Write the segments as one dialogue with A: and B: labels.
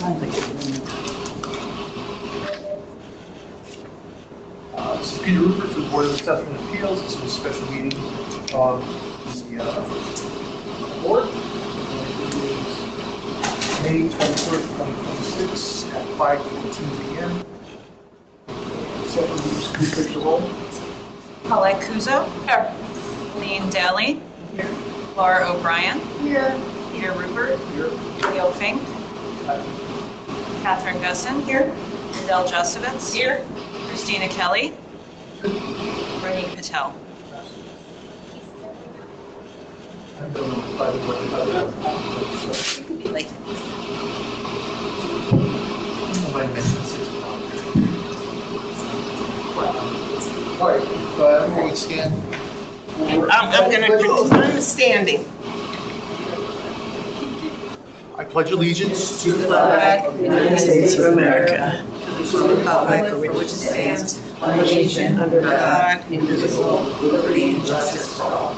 A: This is Peter Rupert for the Board of Assessment Appeals. This is a special meeting of the board. May 21st, 2026 at 5:15 p.m. Second, please take the roll.
B: Paulette Kuzo. Here. Lean Daly. Here. Laura O'Brien. Here. Peter Rupert.
A: Here.
B: Leo Fink. Catherine Gusson. Here. Adele Justovitz. Here. Christina Kelly. Rainey Patel.
A: I don't know if I would work it out.
B: You could be late.
A: I might miss it 6 o'clock. All right, everyone stand.
C: I'm standing.
A: I pledge allegiance to the
C: Flag of the United States of America, to the republic for which it stands, one nation under God, indivisible, with liberty and justice for all.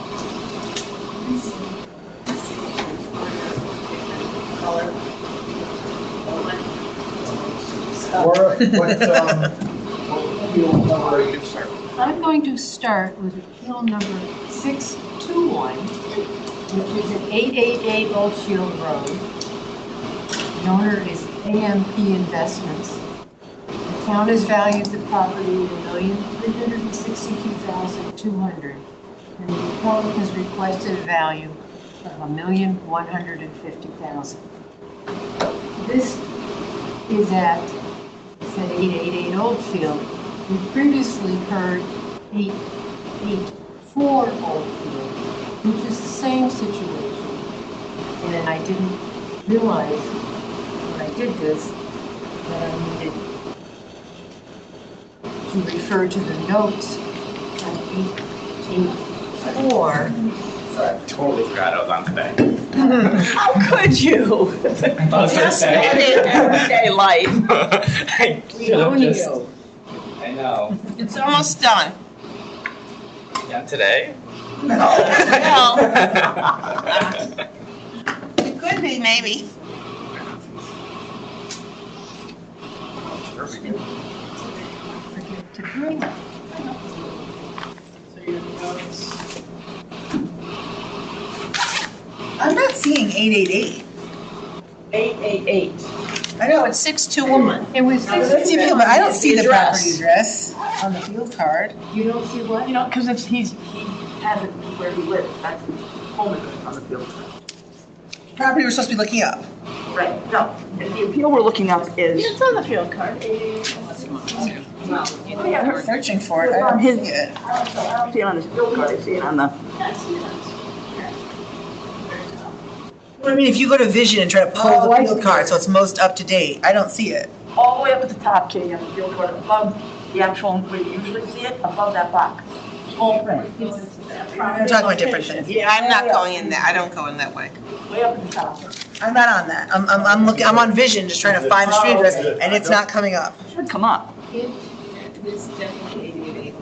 A: Laura, what appeal number are you going to start?
D: I'm going to start with appeal number 621, which is at 888 Old Shield Road. The owner is AMP Investments. The town has valued the property at $1,362,200, and the appellant has requested a value of $1,150,000. This is at 888 Oldfield. We previously heard 884 Oldfield, which is the same situation. And I didn't realize when I did this that I needed to refer to the notes on 884.
E: Sorry, totally forgot I was on today.
C: How could you?
E: Just
C: everyday life.
E: I know.
C: It's almost done.
E: Yeah, today?
C: No. It could be, maybe.
D: Forget to bring it.
F: I'm not seeing 888.
C: 888. I know, it's 621.
D: It was
F: That's the appeal, but I don't see the
C: address.
F: property address on the field card.
D: You don't see what?
C: You know, because he has it where he lives. That's his home address on the field.
F: Property we're supposed to be looking up.
C: Right, no, the appeal we're looking up is. It's on the field card.
F: We're searching for it. I
C: It's on
F: don't
C: his-
F: see it.
C: I don't see it on his field card, I see it on the.
F: What I mean, if you go to Vision and try to pull
C: Oh,
F: the
C: I
F: field
C: see.
F: card, so it's most up to date, I don't see it.
C: All the way up at the top, Katie, on the field card, above the actual, where you usually see it, above that box. Small print.
F: We're talking about different things.
C: Yeah, I'm not going in there, I don't go in that way. Way up at the top.
F: I'm not on that. I'm looking, I'm on Vision, just trying to find the street address, and it's not coming up.
C: Should come up.
D: It is definitely 888.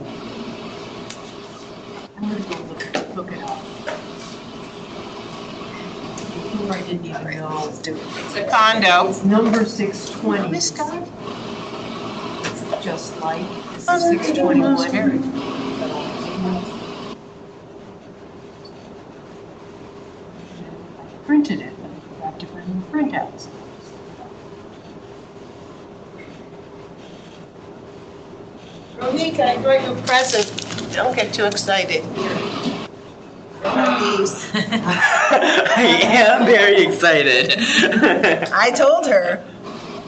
D: I'm gonna go look it up. Before I didn't even know.
C: It's a condo.
D: It's number 620.
C: Miss God.
D: It's just like, this is 621. I printed it, but I forgot to bring the printouts.
C: Ronique, I brought you a present. Don't get too excited. These.
E: I am very excited.
F: I told her.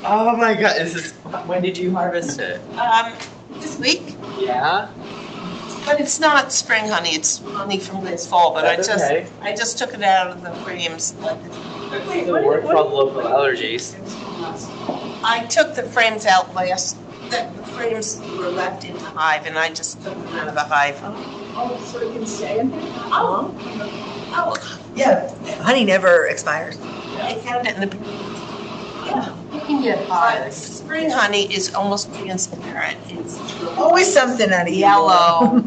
E: Oh my god, when did you harvest it?
C: This week,
E: Yeah?
C: but it's not spring honey, it's honey from this fall, but
E: That's okay.
C: I just took it out of the frames.
E: It's the work called local allergies.
C: I took the frames out the frames were left in the hive, and I just took them out of the hive.
D: Oh, so it can stay in there?
C: Oh,
F: Yeah, honey never expires.
C: I found it in the. Yeah.
D: You can get high.
C: Spring honey is almost transparent. It's
F: Always something out of you.
C: yellow.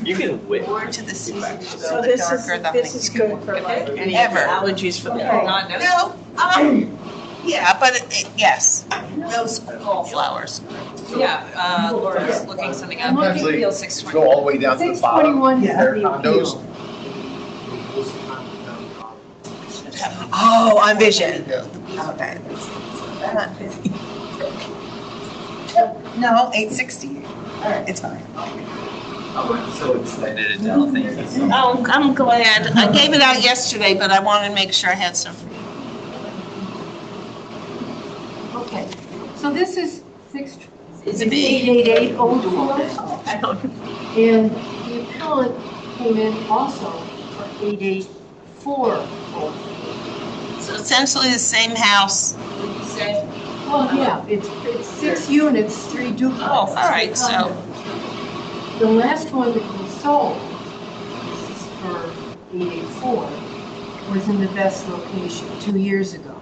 E: You can whip.
C: More to the season.
D: So
C: the
D: this
C: darker the
D: is good for like any
C: Ever.
D: allergies for the
C: No, Yeah, but yes, those wallflowers.
B: Yeah, Laura's looking something up.
D: I'm looking-
B: Appeal
G: Go
B: 620.
G: all the way down to the bottom.
D: 621 is
G: Their
D: the
G: condos.
D: appeal.
F: Oh, on Vision. Okay. No, 860. All right, it's fine.
E: I'm so excited, Adele, thank you so much.
C: Oh, I'm glad. I gave it out yesterday, but I wanted to make sure I had some.
D: Okay, so this is 6,
C: It's
D: it's
C: a big.
D: 888 Oldfield.
C: I don't.
D: And the appellant came in also for 884 Oldfield.
C: So essentially the same house.
D: Well, yeah, it's 6 units, 3 duplexes.
C: Oh, all right, so.
D: The last one that we sold, this is for 884, was in the best location 2 years ago.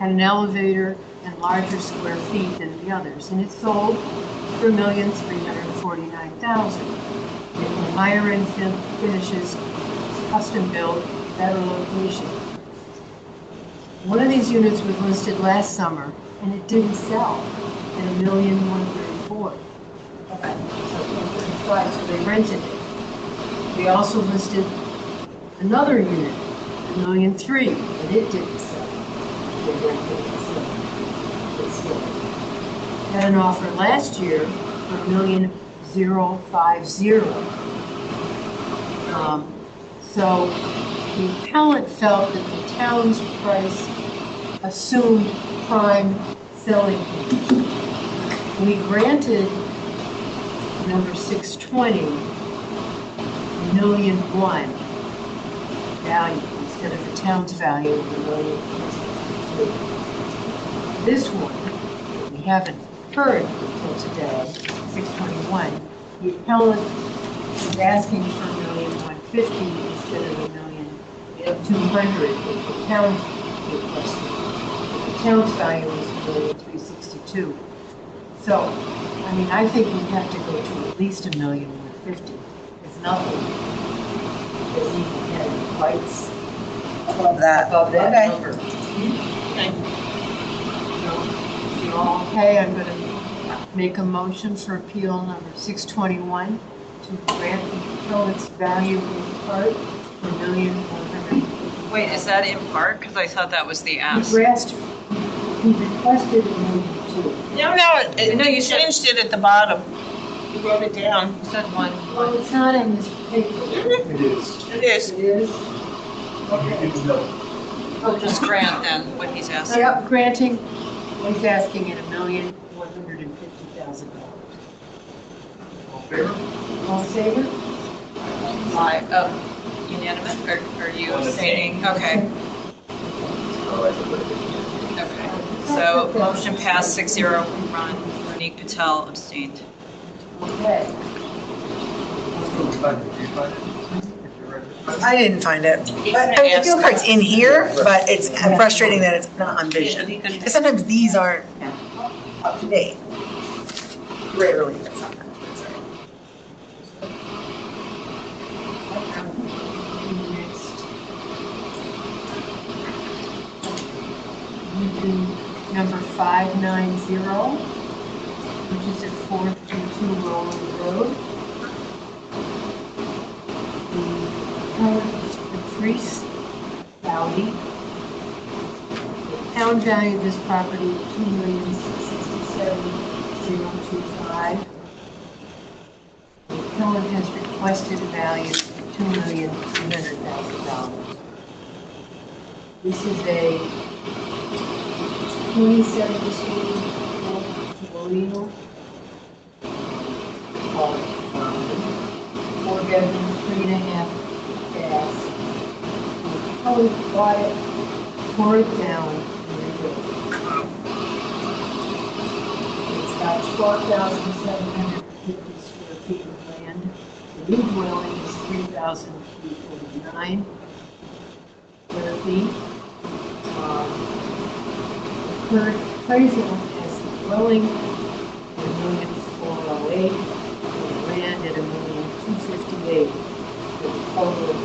D: Had an elevator and larger square feet than the others, and it sold for $1,349,000. And higher end finishes, custom built, better location. One of these units was listed last summer, and it didn't sell at $1,134,000. Okay, so they rented it. We also listed another unit, $1,003,000, and it didn't sell. They rented it, so it still. Had an offer last year for $1,050,000. So the appellant felt that the town's price assumed prime selling conditions. We granted number 620, $1,001,000 value instead of the town's value of $1,062,000. This one, that we haven't heard until today, 621, the appellant is asking for $1,150,000 instead of $1,200,000 that the town requested. The town's value is $1,362,000. So, I mean, I think we have to go to at least $1,150,000. It's nothing. Doesn't even get quite
F: Above that.
D: above that
F: Okay.
D: number. So, you all okay? I'm gonna make a motion for appeal number 621 to grant the appellant's value in part for $1,150,000.
B: Wait, is that in part? Because I thought that was the
D: He
B: ask.
D: requested $1,200,000.
C: No,
B: No, you
C: you
B: said-
C: changed it at the bottom. You wrote it down.
B: You said one.
D: Well, it's not in this paper.
G: It is.
C: It is.
D: It is?
G: It's no.
B: Oh, just grant then what he's asking.
D: Yep, granting, he's asking at $1,150,000.
G: All fair?
D: All in favor?
B: Aye. Oh, unanimous? Or are you abstaining? Okay. Okay. So motion passed 6-0. Ron, Monique Patel abstained.
D: Okay.
F: I didn't find it. But I feel like it's in here, but it's frustrating that it's not on Vision. Because sometimes these aren't up to date. Rarely, but sometimes.
D: Next. We do number 590, which is at 422 Roland Road. The Patrice Audi. The town value of this property, $2,067,025. The appellant has requested a value of $2,300,000. This is a 2017 Colonial. 4-bedroom, 3.5 baths. The appellant bought it, tore it down, and rebuilt it. It's got 12,750 square feet of land. The new dwelling is 3,349 square feet. The current appraisal has the dwelling at $1,408,000, and the land at $1,258,000, with a total of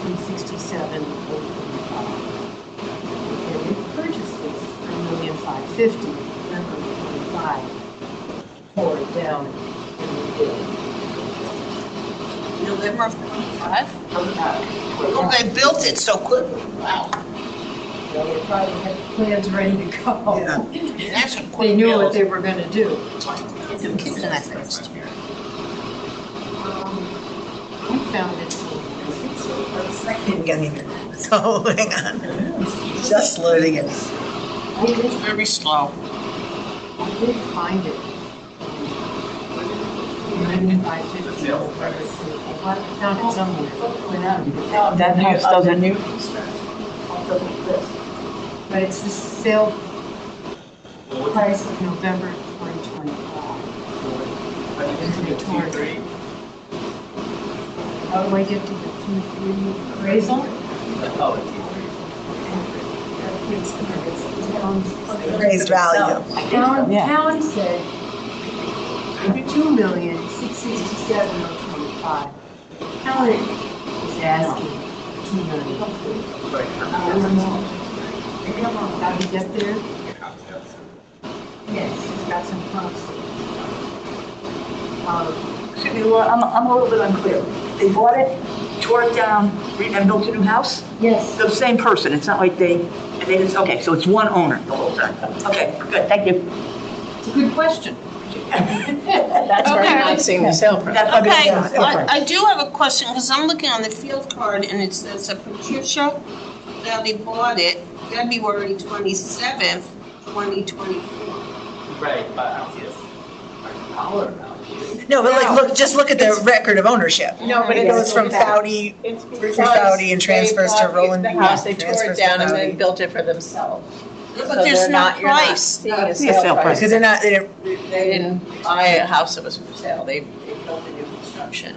D: $267,025. And we purchased this for $1,150,000. 550, November of 25, tore it down and rebuilt.
H: November of 25? Well, they built it so quickly. Wow.
D: Well, they probably had plans ready to go.
H: That's a
D: They
H: quick
D: knew what
H: build.
D: they were gonna do.
H: Some kids in that first.
D: We found it.
F: I didn't get either. So hang on. Just loading it.
D: I did,
H: Very slow.
D: I did find it. 550. I found it somewhere.
E: That house doesn't.
D: But it's the sale price of November 2025. How do I get to the 2-3 appraisal?
F: Raised value.
D: Town said 2,667,025. Town is asking 2 million. How do you get there? Yes, it's got some comps.
I: Excuse me, Laura, I'm a little bit unclear. They bought it, tore it down, and built a new house?
D: Yes.
I: The same person, it's not like they just, okay, so it's one owner the whole time. Okay, good, thank you.
D: It's a good question.
E: That's why
B: Okay.
E: I'm not seeing the sale price.
I: That's probably-
H: Okay,
F: Yeah.
H: I do have a question, because I'm looking on the field card, and it says Patricia Valley bought it February 27th, 2024.
J: Right, but I don't see a dollar amount.
F: No, but like, just look at the record of ownership.
E: No, but
F: It
E: it's-
F: goes from Foudy,
E: It's
F: through Foudy and transfers to Roland.
E: The house, they tore
F: transfers
E: it
F: to
E: down and then
F: Foudy.
E: built it for themselves.
H: But
E: So
H: there's
E: they're
H: no
E: not- you're not
H: price.
E: seeing a
I: sale
E: sale
I: price.
E: price.
F: Because they're not, they didn't,
E: They didn't buy a house that was for sale, they built a new construction.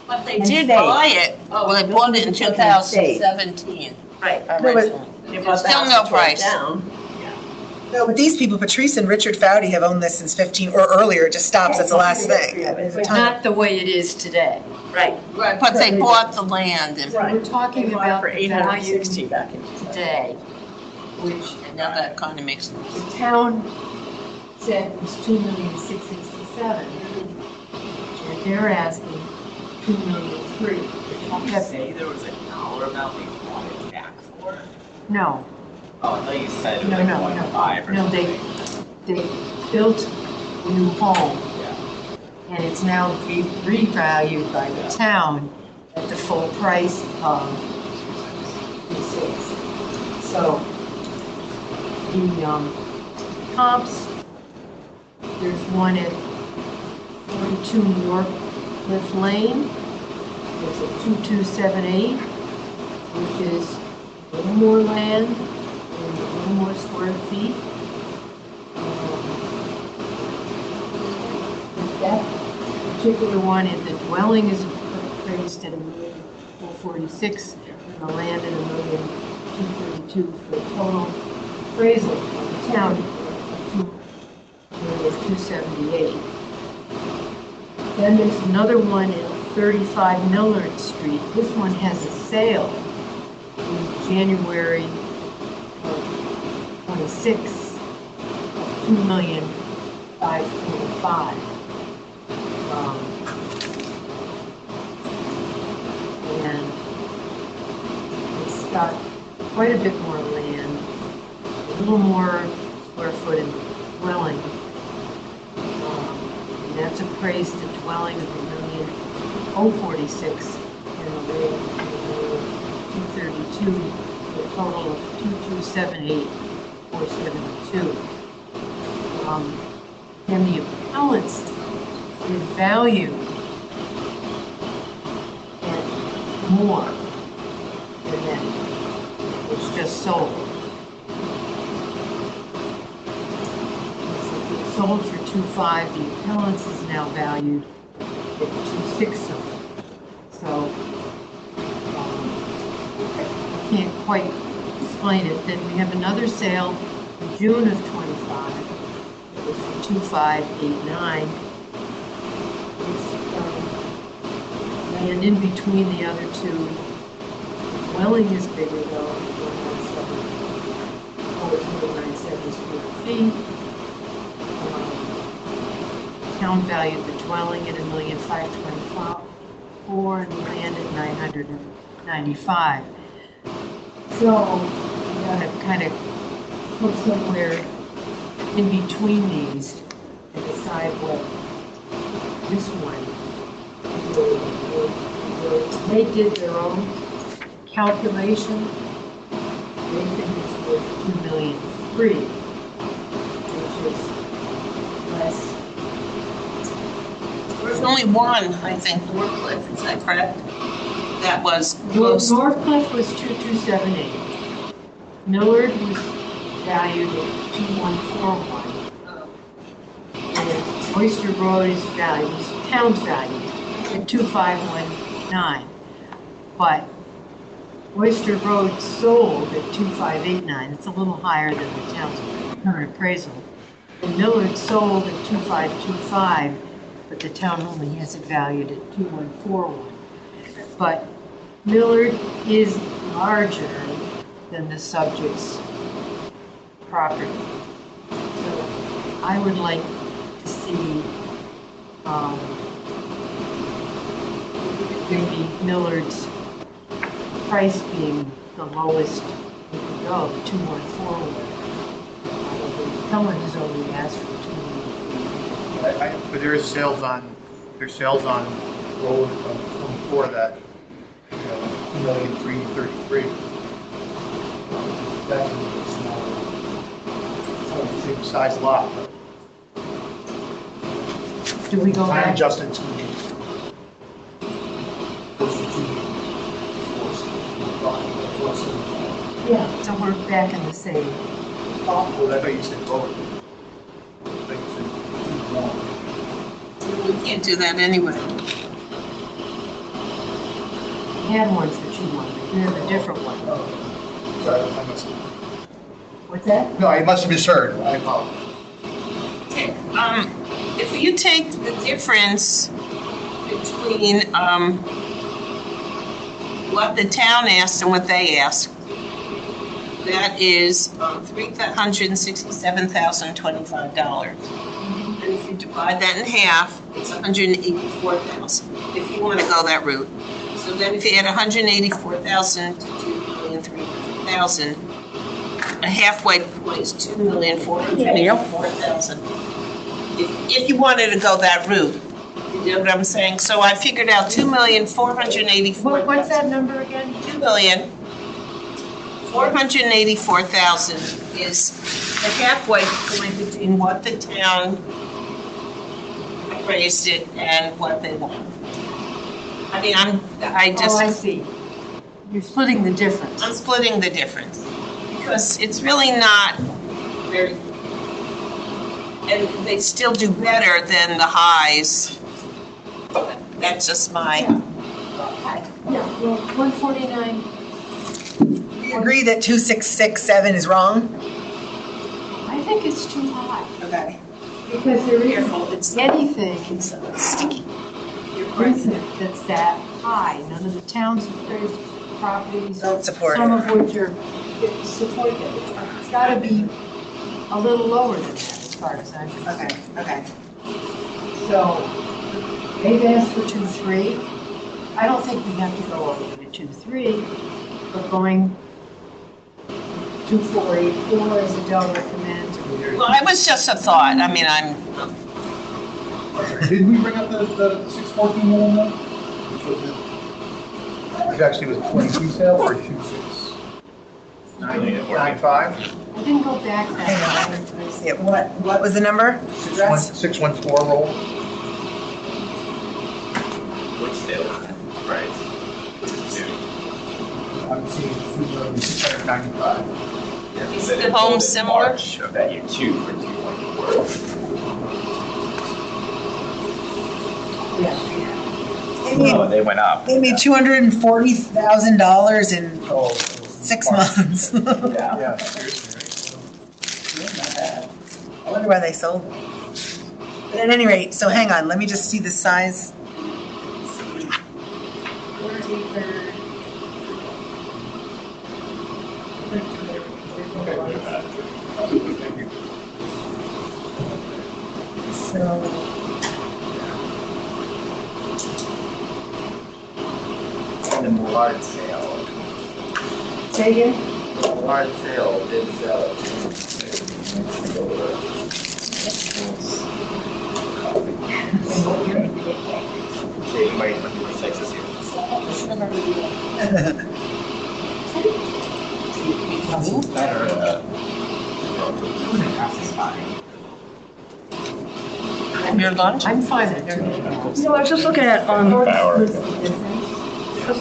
H: But they did buy it, well, they bought it in 2017.
I: Right.
F: but-
H: Originally.
E: They bought the
H: Still
E: house
H: no
E: and tore it
H: price.
E: down.
F: no, but these people, Patrice and Richard Foudy, have owned this since 15 or earlier. It just stops at the last thing. There's a
D: But
F: ton.
D: not the way it is today.
I: Right.
H: Right, but they bought the land, and
D: We're talking
E: They bought it
D: about
E: for
D: the value
E: $860 back in 2000.
D: today, which
H: now that kind of makes sense.
D: the town said was 2,667,000. And they're asking 2,003,000.
J: Did you say there was a dollar amount they wanted back for?
D: No,
J: Oh, I thought you said it was
D: No,
J: like
D: no,
J: 1.5 or
D: no,
J: something.
D: they built a new home
J: Yeah.
D: and it's now revalued by the town at the full price of the 6. So the comps, there's one at 42 York Cliff Lane. It's a 2278, which is a little more land and a little more square feet. That particular one, and the dwelling is appraised at $1,446,000, and the land at $1,232,000 for a total appraisal of the town of $2,278,000. Then there's another one at 35 Millard Street. This one has a sale in January of 26, $2,545,000. And it's got quite a bit more land, a little more square foot in the dwelling. And that's appraised a dwelling of $1,046,000 and a land of $232,000, for a total of $2,278,472. And the appellants did value it more than that. It's just sold. It's sold for 2.5. The appellants is now valued at 2.6. So I can't quite explain it. Then we have another sale in June of 25. It was for 2.589. And in between the other two, the dwelling is bigger though. Oh, it's 197 is square feet. Town valued the dwelling at $1,524,000 and the land at $995,000. So, you gotta kind of look somewhere in between these and decide what this one they did their own calculation. They think it's worth $2.3 million, which is less.
H: There's only one, I think, Northcliffe, is that correct? That was close.
D: Northcliffe was 2278. Millard was valued at 2141. And Oyster Road is valued, town's valued at 2519. But Oyster Road sold at 2589. It's a little higher than the town's current appraisal. And Millard sold at 2525, but the town only has it valued at 2141. But Millard is larger than the subject's property. So I would like to see maybe Millard's price being the lowest we could go, the 2141. Someone has only asked for 2 million.
A: But there's sales on road from 24 that, $2,333,000. That's a small, same size lot, but
D: Do we go
A: time
D: back?
A: adjusted to
D: Yeah, so we're back in the same.
A: well, I thought you said road. I thought you said
H: We can't do that anyway.
D: We had one for 2-1, but you have a different one.
A: sorry, I must
D: What's that?
A: no, I must have misheard. I apologize.
H: Okay, if you take the difference between, what the town asked and what they asked, that is, $367,025. And if you divide that in half, it's $184,000, if you want to go that route. So then if you add $184,000 to $2,300,000, a halfway point is $2,484,000. If you wanted to go that route, you know what I'm saying? So I figured out $2,484,000.
D: What's that number again?
H: $2,484,000 is the halfway point between what the town raised it and what they want. I mean,
D: Oh, I see. You're splitting the difference.
H: I'm splitting the difference because it's really not very, and they still do better than the highs. That's just my.
D: Yeah, well, 149.
F: You agree that 2667 is wrong?
D: I think it's too high
H: Okay.
D: because there
H: Careful,
D: isn't
H: it's
D: anything
H: sticky.
D: recent that's that high. None of the town's appraised properties,
F: Don't support
D: some
F: it.
D: of which are support it. It's got to be a little lower than that as far as I'm concerned.
F: Okay.
D: So they've asked for 2.3. I don't think we have to go all the way to 2.3, but going 2.484 as Adele recommends.
H: Well, it was just a thought. I mean,
A: Did we bring up the 614 one though? Which was it actually was 22 sale or 2695?
D: I didn't go back that
F: Hang
D: far.
F: on, let me see it. What was the number?
A: 614 roll.
J: Which sale? Right.
A: I'm seeing 2,695.
H: Is the home similar?
J: March of that year too for 2.4. No, they went up.
F: They made $240,000 in
A: Oh,
F: 6 months.
J: Yeah.
A: seriously.
F: I wonder why they sold them. But at any rate, so hang on, let me just see the size.
A: Okay. Thank you.
J: And the Millard sale.
D: Say again?
J: Millard sale did sell it. Okay, you might want to do sexes here. It's better. 2.5 is fine.
E: Your lunch?
D: I'm fine with it.
I: You know, I was just looking at, I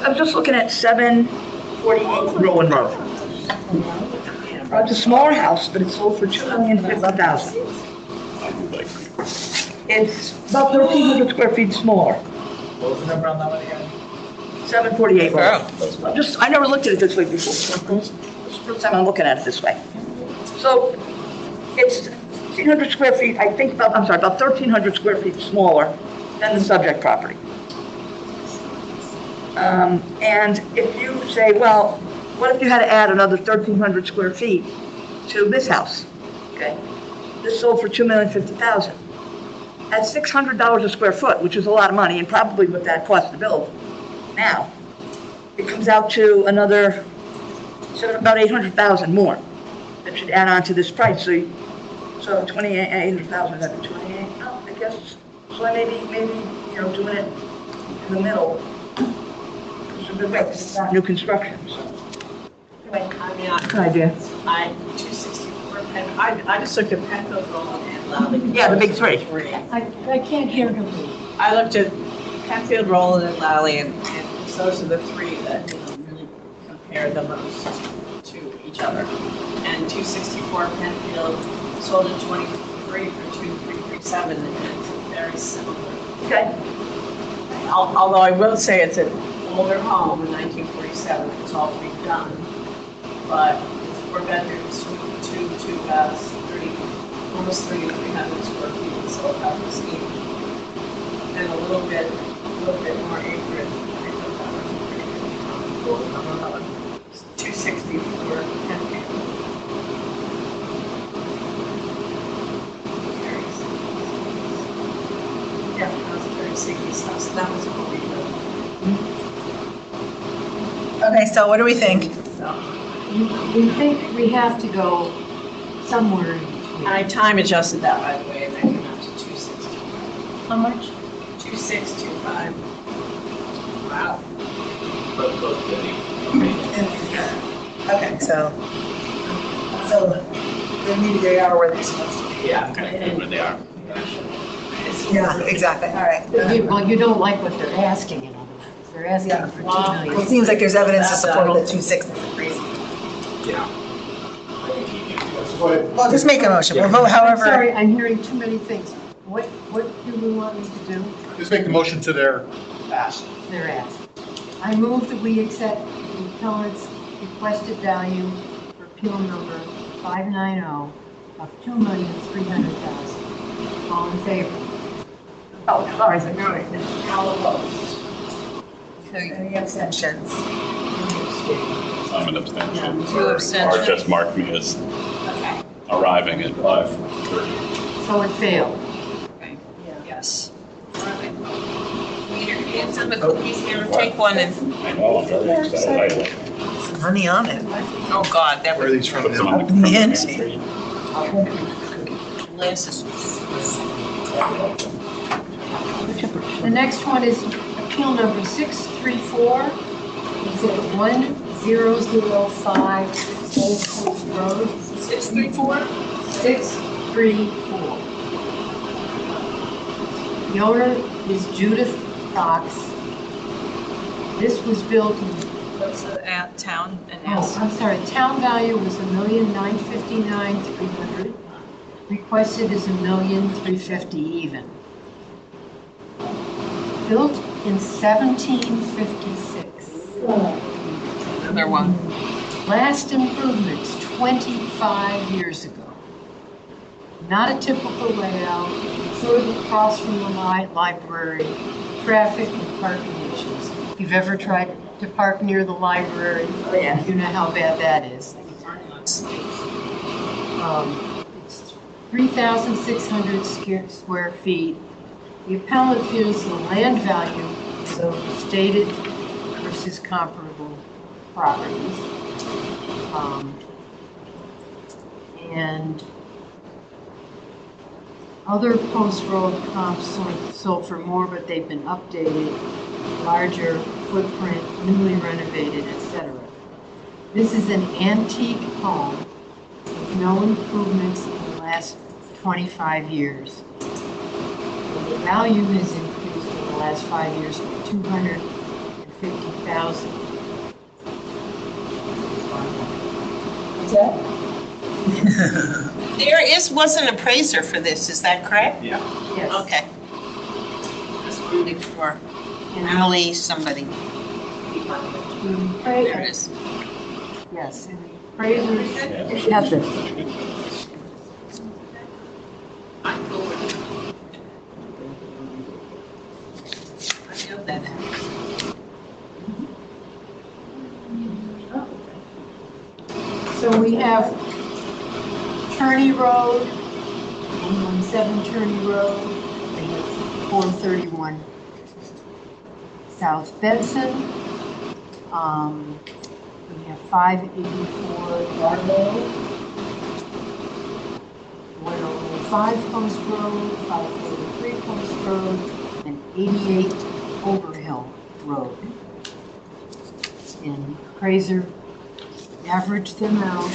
I: was just looking at 748 Rowan Road. It's a smaller house, but it's sold for $2,050,000. It's about 1,300 square feet smaller,
J: What was the number on that one again?
I: 748 Rowan.
E: Oh.
I: I never looked at it this way before. It's the first time I'm looking at it this way. So it's 1,600 square feet, I think, about 1,300 square feet smaller than the subject property. And if you say, well, what if you had to add another 1,300 square feet to this house? Okay, this sold for $2,050,000. At $600 a square foot, which is a lot of money, and probably what that costs to build now, it comes out to another, about 800,000 more that should add on to this price. So 800,000, that's 28, oh, I guess, so maybe, you know, doing it in the middle. It's a good way, 'cause it's not new construction, so. Anyway,
H: I mean,
I: good idea.
H: 264 Penn, I just looked at Penfield Road and Lally.
I: Yeah, the big three.
D: I can't hear him.
E: I looked at Penfield, Roland, and Lally, and those are the three that really compare the most to each other. And 264 Penfield sold in 23 for 2,337, and it's very similar.
I: Okay.
E: Although I will say it's an older home in 1947, it's all redone, but it's 4 bedrooms, 2 baths, almost 3,300 square feet, so about the same. And a little bit more acreage.
J: What was the number on that one?
E: 264 Penfield. Yeah, that was very Siggy's house, that was what we did.
F: Okay, so what do we think?
D: We think we have to go somewhere in between.
E: I time adjusted that, by the way, and that came out to 2,625.
D: How much?
E: 2,625. Wow.
J: But close to the.
F: Okay, so maybe they are where they're supposed to be.
J: Yeah, okay, where they are.
F: Yeah, exactly, all right.
D: Well, you don't like what they're asking, in other words. They're asking
F: Yeah.
D: for
F: Well,
D: 2
F: it
D: million.
F: seems like there's evidence to support that 2.6 is crazy.
J: Yeah.
F: Well, just make a motion, we'll vote
D: I'm
F: however.
D: sorry, I'm hearing too many things. What do we want me to do?
G: Just make the motion to their ask.
D: They're asked. I move that we accept the appellant's requested value for appeal number 590 of $2,300,000. All in favor?
I: Oh, sorry.
E: All opposed.
F: Any abstentions?
K: I'm an abstention.
E: 2
K: Or
E: abstentions.
K: just mark me as
E: Okay.
K: arriving at 5:30.
D: So it failed.
E: Yes.
H: Peter, you have some of the cookies here, take one and,
K: I know, I'm very excited.
F: Some honey on it.
H: oh God, that
G: Where are
H: was
G: these from?
K: Put some on the
F: Mint.
K: pantry.
H: Lance's.
D: The next one is appeal number 634. It's at 1005 Old Coast Road.
H: 634?
D: 634. The owner is Judith Fox. This was built in,
B: What's the town and
D: I'm sorry, town value was $1,959,300. Requested is $1,350,000 even. Built in 1756.
E: Another one.
D: Last improvements 25 years ago. Not a typical layout, sort of across from the library, traffic and parking issues. If you've ever tried to park near the library, you know how bad that is. It's 3,600 square feet. The appellant feels the land value is overstated versus comparable properties. And other post road comps sold for more, but they've been updated, larger footprint, newly renovated, etc. This is an antique home with no improvements in the last 25 years. The value has increased in the last 5 years to $250,000. What's that?
H: There was an appraiser for this, is that correct?
J: Yeah.
D: Yes.
H: Okay. Just want to make sure. Emily, somebody. There it is.
D: Yes, and the appraisers
K: Yeah.
D: have this.
H: I know that.
D: So we have Turney Road, 117 Turney Road, and 431 South Benson. We have 584 Barlow, 105 Post Road, 543 Post Road, and 88 Overhill Road. And appraiser averaged them out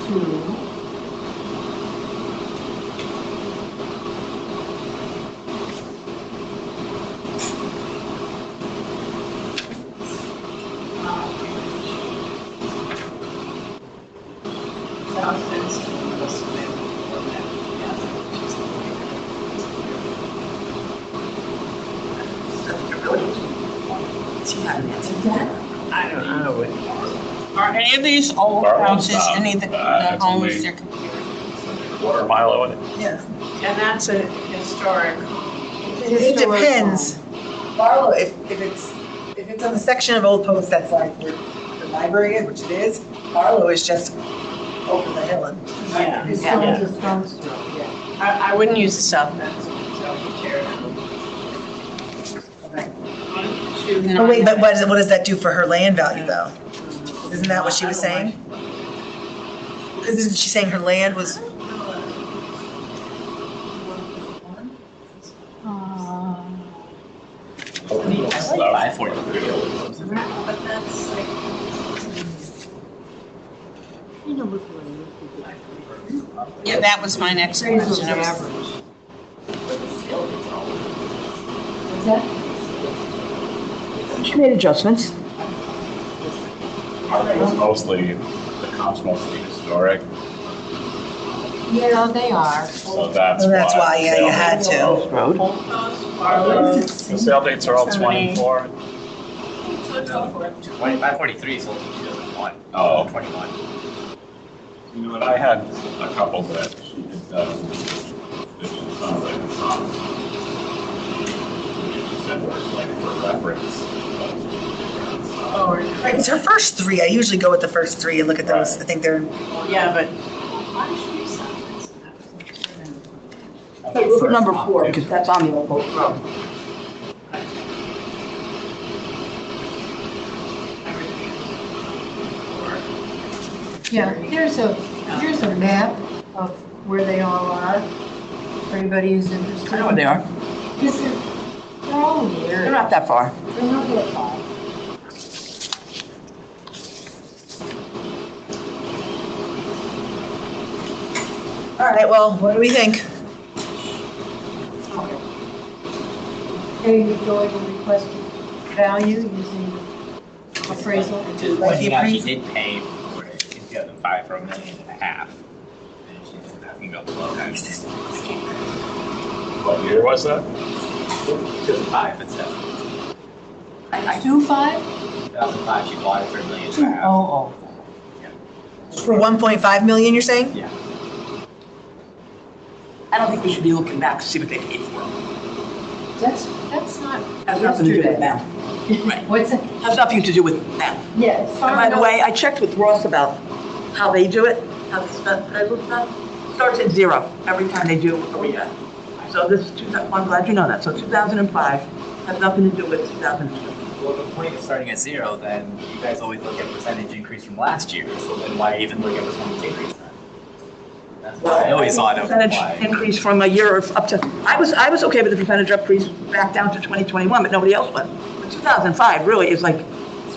D: to
J: I don't know.
H: Are any of these old
K: Barlow's
H: houses,
K: not.
H: any of the
K: It's
H: homes
K: only-
H: they're comparing?
K: Quarter mile away.
F: Yeah.
E: And that's a historic.
F: It depends. Barlow, if it's on the section of Old Post that's like where the library is, which it is, Barlow is just over the hill and.
E: Yeah.
D: It's still a stone's throw, yeah.
E: I wouldn't use the south Benson, so you tear it down.
F: Oh, wait, but what does that do for her land value though? Isn't that what she was saying? Because isn't she saying her land was?
J: About 43.
E: But that's like.
H: Yeah, that was my next
D: Appraiser's
H: question. I was-
D: average. What's that?
I: She made adjustments.
K: It's mostly, the comp's mostly historic,
D: Yeah, they are.
K: so that's why.
F: Oh, that's why, yeah, you had to.
I: Road.
K: The sale dates are all 24.
J: 543 sold in 2001.
K: Oh.
J: 21.
K: You know what, I had a couple that she did, it sounds like it's not. She said was like for reference.
F: Right, it's her first three. I usually go with the first three and look at those. I think they're.
E: Yeah, but.
I: Hey, look at number 4, because that's on the Old Post Road.
D: Yeah, here's a map of where they all are, for anybody who's interested.
I: I know where they are.
D: This is, they're all in the
I: They're
D: area.
I: not that far.
D: They're not that far.
F: All right, well, what do we think?
D: Okay, you go ahead and request value using appraisal.
J: Just
F: Like
J: pointing
F: the
J: out, she
F: appraisal?
J: did pay for it in 2005 for $1.5 million. And she's asking about below that.
K: What year was that?
J: 2005, it's
D: 2.5?
J: 2005, she bought it for $1.5 million.
D: Oh,
F: For 1.5 million, you're saying?
J: Yeah.
I: I don't think we should be looking back to see what they paid for.
D: that's not.
I: Has nothing to do with them.
D: What's it?
I: Has nothing to do with them.
D: Yeah, as far
I: And by the
D: as-
I: way, I checked with Ross about how they do it, how they spend appraisal stuff. starts at 0 every time they do a rehab. So this, I'm glad you know that. So 2005 has nothing to do with 2002.
J: Well, the point of starting at 0, then you guys always look at percentage increase from last year, so then why even look at percentage increase then? That's why I always thought of
I: Percentage
J: why.
I: increase from a year up to, I was okay with the percentage increase back down to 2021, but nobody else was. But 2005 really is like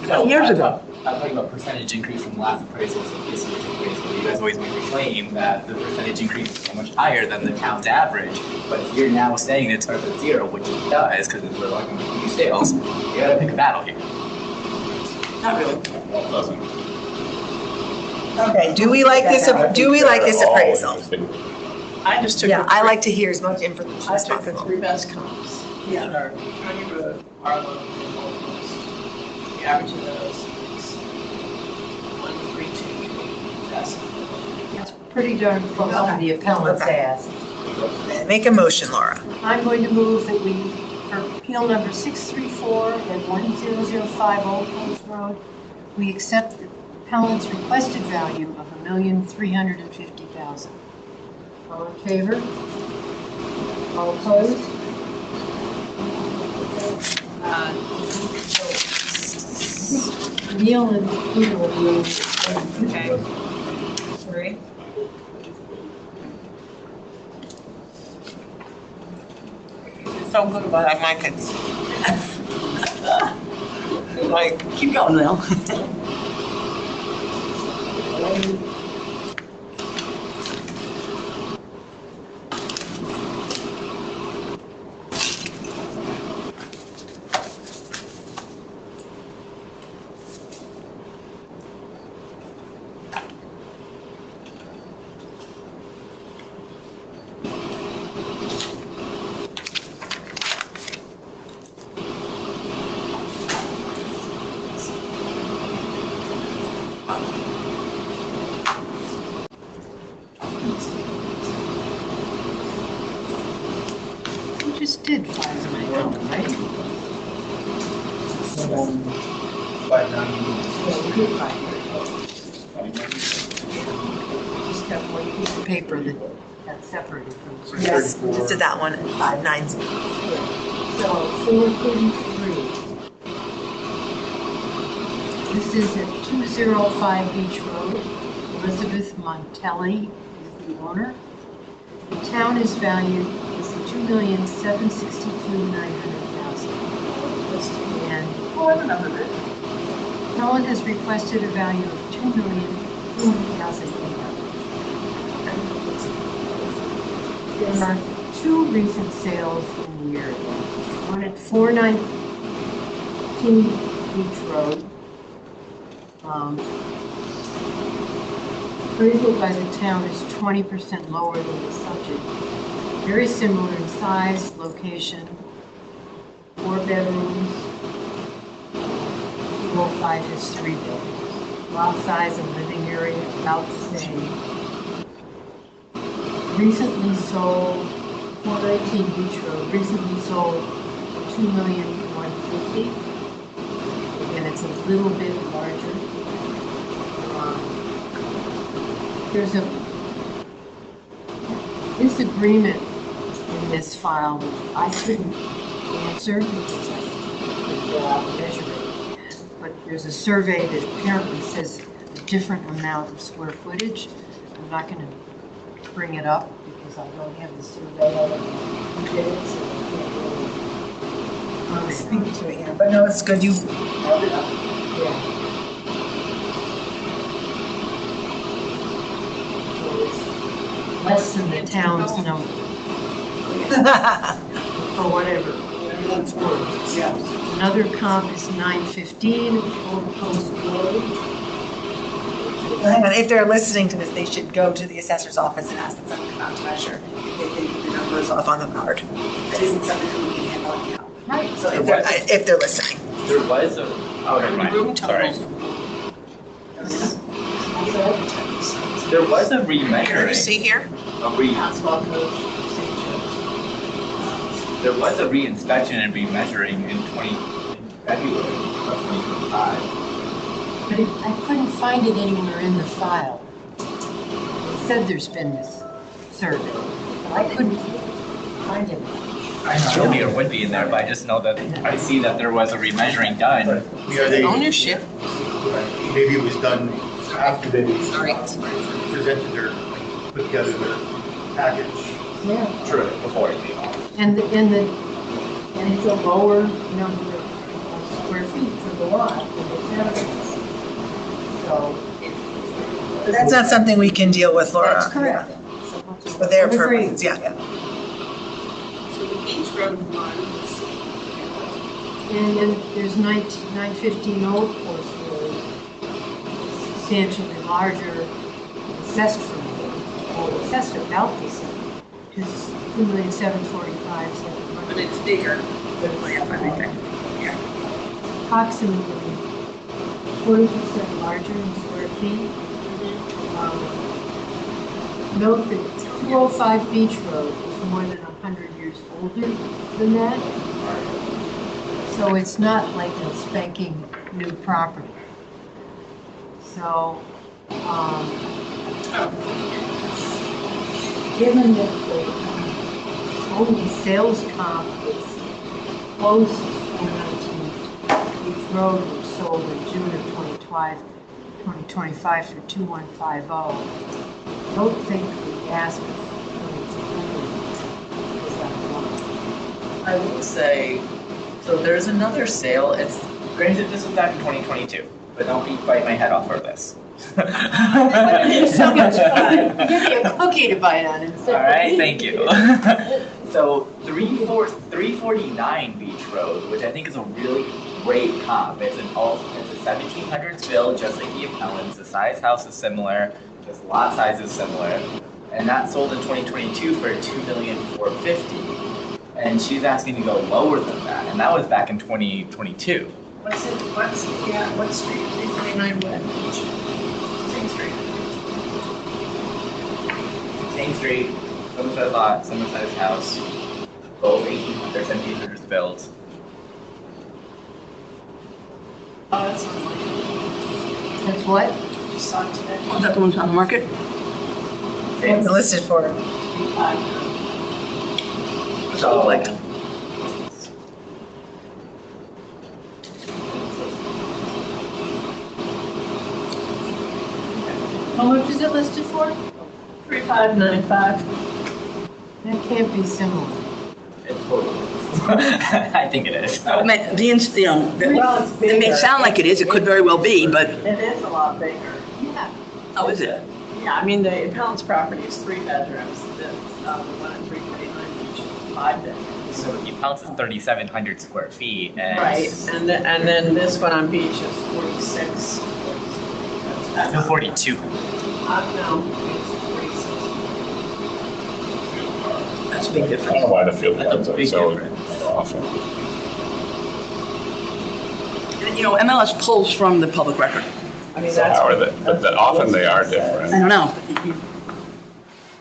I: 20 years ago.
J: I'm talking about percentage increase from last appraisal to this year's appraisal. You guys always make the claim that the percentage increase is so much higher than the town's average. But if you're now saying it starts at 0, which it does, because we're looking at new sales, you gotta pick a battle here.
I: Not really.
K: Well, it doesn't.
F: Okay, do we like this appraisal?
E: I just took.
F: Yeah, I like to hear as much information
E: I
F: as
E: took the
F: possible.
E: 3 best comps. Yeah. That are County Road, Harlow, and Old Post. The average of those is 1.32.
D: That's pretty darn close to the appellant's ask.
F: Make a motion, Laura.
D: I'm going to move that we, for appeal number 634 at 1005 Old Post Road, we accept the appellant's requested value of $1,350,000. All in favor? All opposed? Neil and Peter will be.
B: Okay. 3.
H: So good about my kids. Like,
I: Keep going, Lil.
D: We just did 590, right? Yeah, we did 590. Just have one piece of paper that's separated from the rest.
F: Yes, this is that one, 590.
D: So 433. This is at 205 Beach Road. Elizabeth Montelli is the owner. The town is valued as $2,762,900,000. And
I: Oh, I remember this.
D: Helen has requested a value of $2,200,800. There are 2 recent sales in the area. One at 419 Beach Road. Appraisal by the town is 20% lower than the subject. Very similar in size, location, 4 bedrooms. 205 has 3 bedrooms. Lot size and living area about the same. Recently sold, 419 Beach Road, recently sold $2,150,000. Again, it's a little bit larger. There's a disagreement in this file which I couldn't answer because I couldn't go out and measure it. But there's a survey that apparently says a different amount of square footage. I'm not going to bring it up because I don't have the survey. I don't know who did it, so I can't really
F: Speak to it here, but no, it's good, you.
D: yeah. So it's less than the town's number, or whatever it's worth. Another comp is 915 Old Post Road.
F: Hang on, if they're listening to this, they should go to the assessor's office and ask them to come out to measure. They can get the numbers off on the card. That isn't something that we can handle anyhow.
D: Right.
F: So if they're listening.
J: There was a, oh, never mind, sorry. There was a remeasuring.
H: see here?
J: There was a re-inspection and remeasuring in February of 2025.
D: But I couldn't find it anywhere in the file. It said there's been this survey. I couldn't find it.
J: I should be or would be in there, but I just know that I see that there was a remeasuring done.
G: Are they,
H: Ownership.
G: maybe it was done after they
H: Sorry.
G: presented their, put together their package.
D: Yeah.
J: True, before it came off.
D: And it's a lower number of square feet for the lot than the town is. So.
F: But that's not something we can deal with, Laura.
D: That's correct.
F: For their
D: Agreed.
F: purposes, yeah.
H: So the Beach Road one.
D: And then there's 915 Old Course Road, substantially larger, assessed from, or assessed about the same, which is $2,745,700.
H: But it's bigger.
D: Approximately 40% larger in square feet. Note that 205 Beach Road is more than 100 years older than that. So it's not like a spanking new property. So, given that the only sales comp is close to 419 Beach Road was sold in June of 2025 for 2150. I don't think the ask is that
J: I will say, so there's another sale. It's granted this was back in 2022, but don't bite my head off for this.
D: so much fun. Give me a cookie to bite on instead.
J: All right, thank you. So 349 Beach Road, which I think is a really great comp. It's a 1700s build, just like the appellants. The size house is similar, just lot size is similar, and that sold in 2022 for $2,450,000. And she's asking to go lower than that, and that was back in 2022.
H: What street, 349 what?
J: Same street. Same street, similar size lot, similar size house, both 1700s built.
H: Oh, that's on
D: That's what?
H: just saw it today.
I: Is that the one on the market?
F: It's listed for,
I: What's it look like?
D: How much is it listed for?
E: 3595.
D: That can't be similar.
J: It totally is. I think it is.
I: I mean,
E: Well, it's
I: it may
E: bigger.
I: sound like it is, it could very well be, but,
E: It is a lot bigger.
D: Yeah.
I: oh, is it?
E: Yeah, I mean, the appellant's property is 3 bedrooms. The one at 349 Beach is 5 bedrooms.
J: So the appellant's is 3,700 square feet, and
E: Right, and then this one on Beach is 46.
J: no, 42.
E: No, it's 46.
I: That's a big
K: I
I: difference.
K: don't know why the field
J: That's a
K: lines are
J: big
K: so
J: difference.
K: often.
I: And, MLS pulls from the public record.
E: I mean,
K: So
E: that's.
K: how are they, but often they are
I: I
K: different.
I: don't know.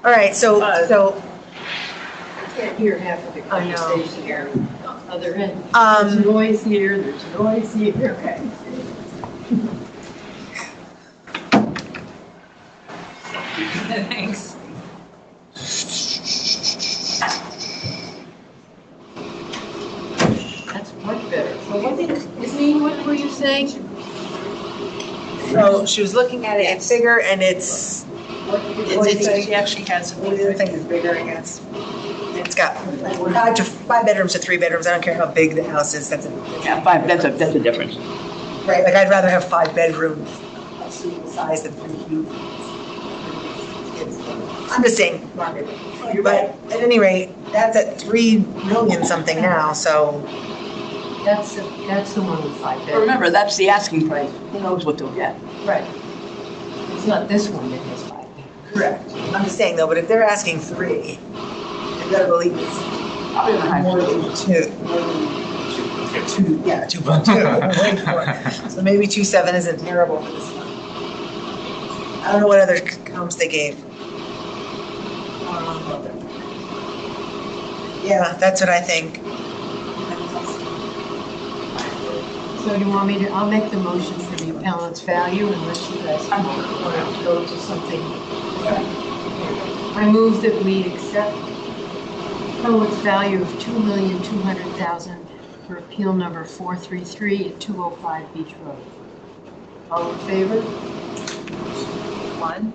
F: all right, so,
D: I can't hear half of the
F: I know.
D: conversation here. Other end.
F: Um,
D: There's noise here, there's noise here. Okay.
B: Thanks.
D: That's much better. So what did, Isneen, what were you saying?
F: so she was looking at it, it's bigger and it's,
H: She actually has
F: what do you think is bigger, I guess? It's got 5 bedrooms to 3 bedrooms, I don't care how big the house is, that's a,
I: Yeah, 5, that's a difference.
F: right, like I'd rather have 5 bedrooms, a suitable size than 3 huge. I'm just saying, market. But at any rate, that's at 3 million something now, so.
D: That's the one with 5
I: But
D: bedrooms.
I: remember, that's the asking price. Who knows what they'll get?
D: Right. It's not this one that has 5 bedrooms.
F: Correct. I'm just saying though, but if they're asking 3, you gotta believe it's more than 2. 2.2. So maybe 2.7 isn't terrible for this one. I don't know what other comps they gave. Yeah, that's what I think.
D: So do you want me to, I'll make the motion for the appellant's value unless you guys want to go to something. I move that we accept Cohen's value of $2,200,000 for appeal number 433 at 205 Beach Road. All in favor?
B: One.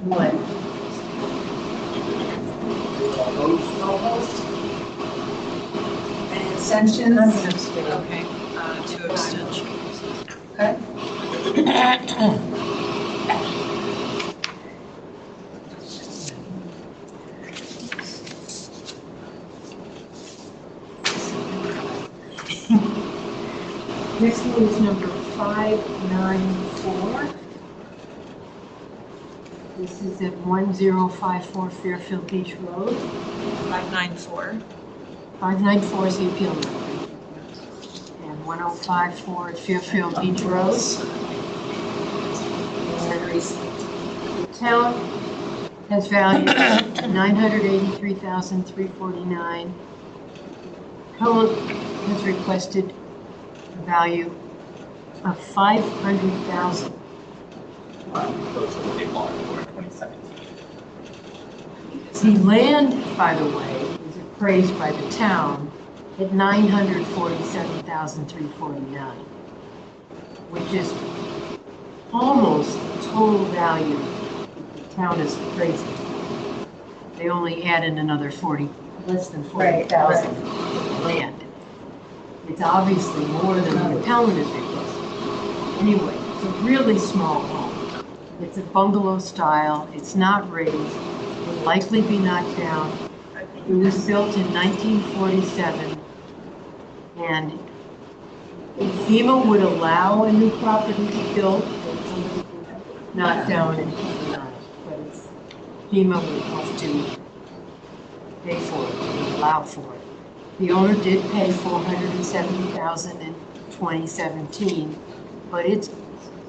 A: All opposed?
F: Any abstentions?
B: Okay, 2 abstentions.
F: Okay.
D: Next one is number 594. This is at 1054 Fairfield Beach Road.
B: 594.
D: 594 is the appeal number. And 1054 at Fairfield Beach Road. The town has valued $983,349. Cohen has requested a value of $500,000.
J: Those are what they bought for in 2017.
D: The land, by the way, is appraised by the town at $947,349, which is almost the total value the town is appraising. They only added another less than 40,000 to the land. It's obviously more than the town is requesting. Anyway, it's a really small home. It's a bungalow style, it's not raised, will likely be knocked down. It was built in 1947, and if FEMA would allow a new property to be built, then somebody could knock down and put it on it, but it's, FEMA would have to pay for it, and allow for it. The owner did pay $470,000 in 2017, but it's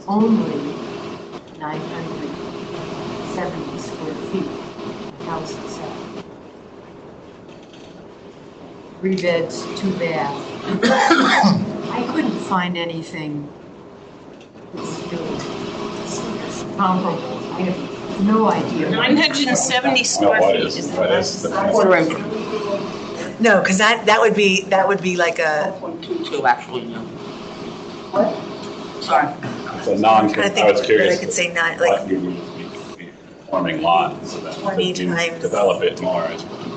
D: only 970 square feet, the house itself. 3 beds, 2 baths. I couldn't find anything that's really comparable. I have no idea.
H: 970
K: No,
H: square
K: what
H: feet.
K: is, what is the?
F: No, because that would be like a,
I: 1.22 actually, no. What? Sorry.
K: It's a non,
F: I
K: I
F: think
K: was
F: that
K: curious.
F: I could say not,
K: What
F: like,
K: you would be forming lot, so that
F: 20
K: you
F: times.
K: develop it more.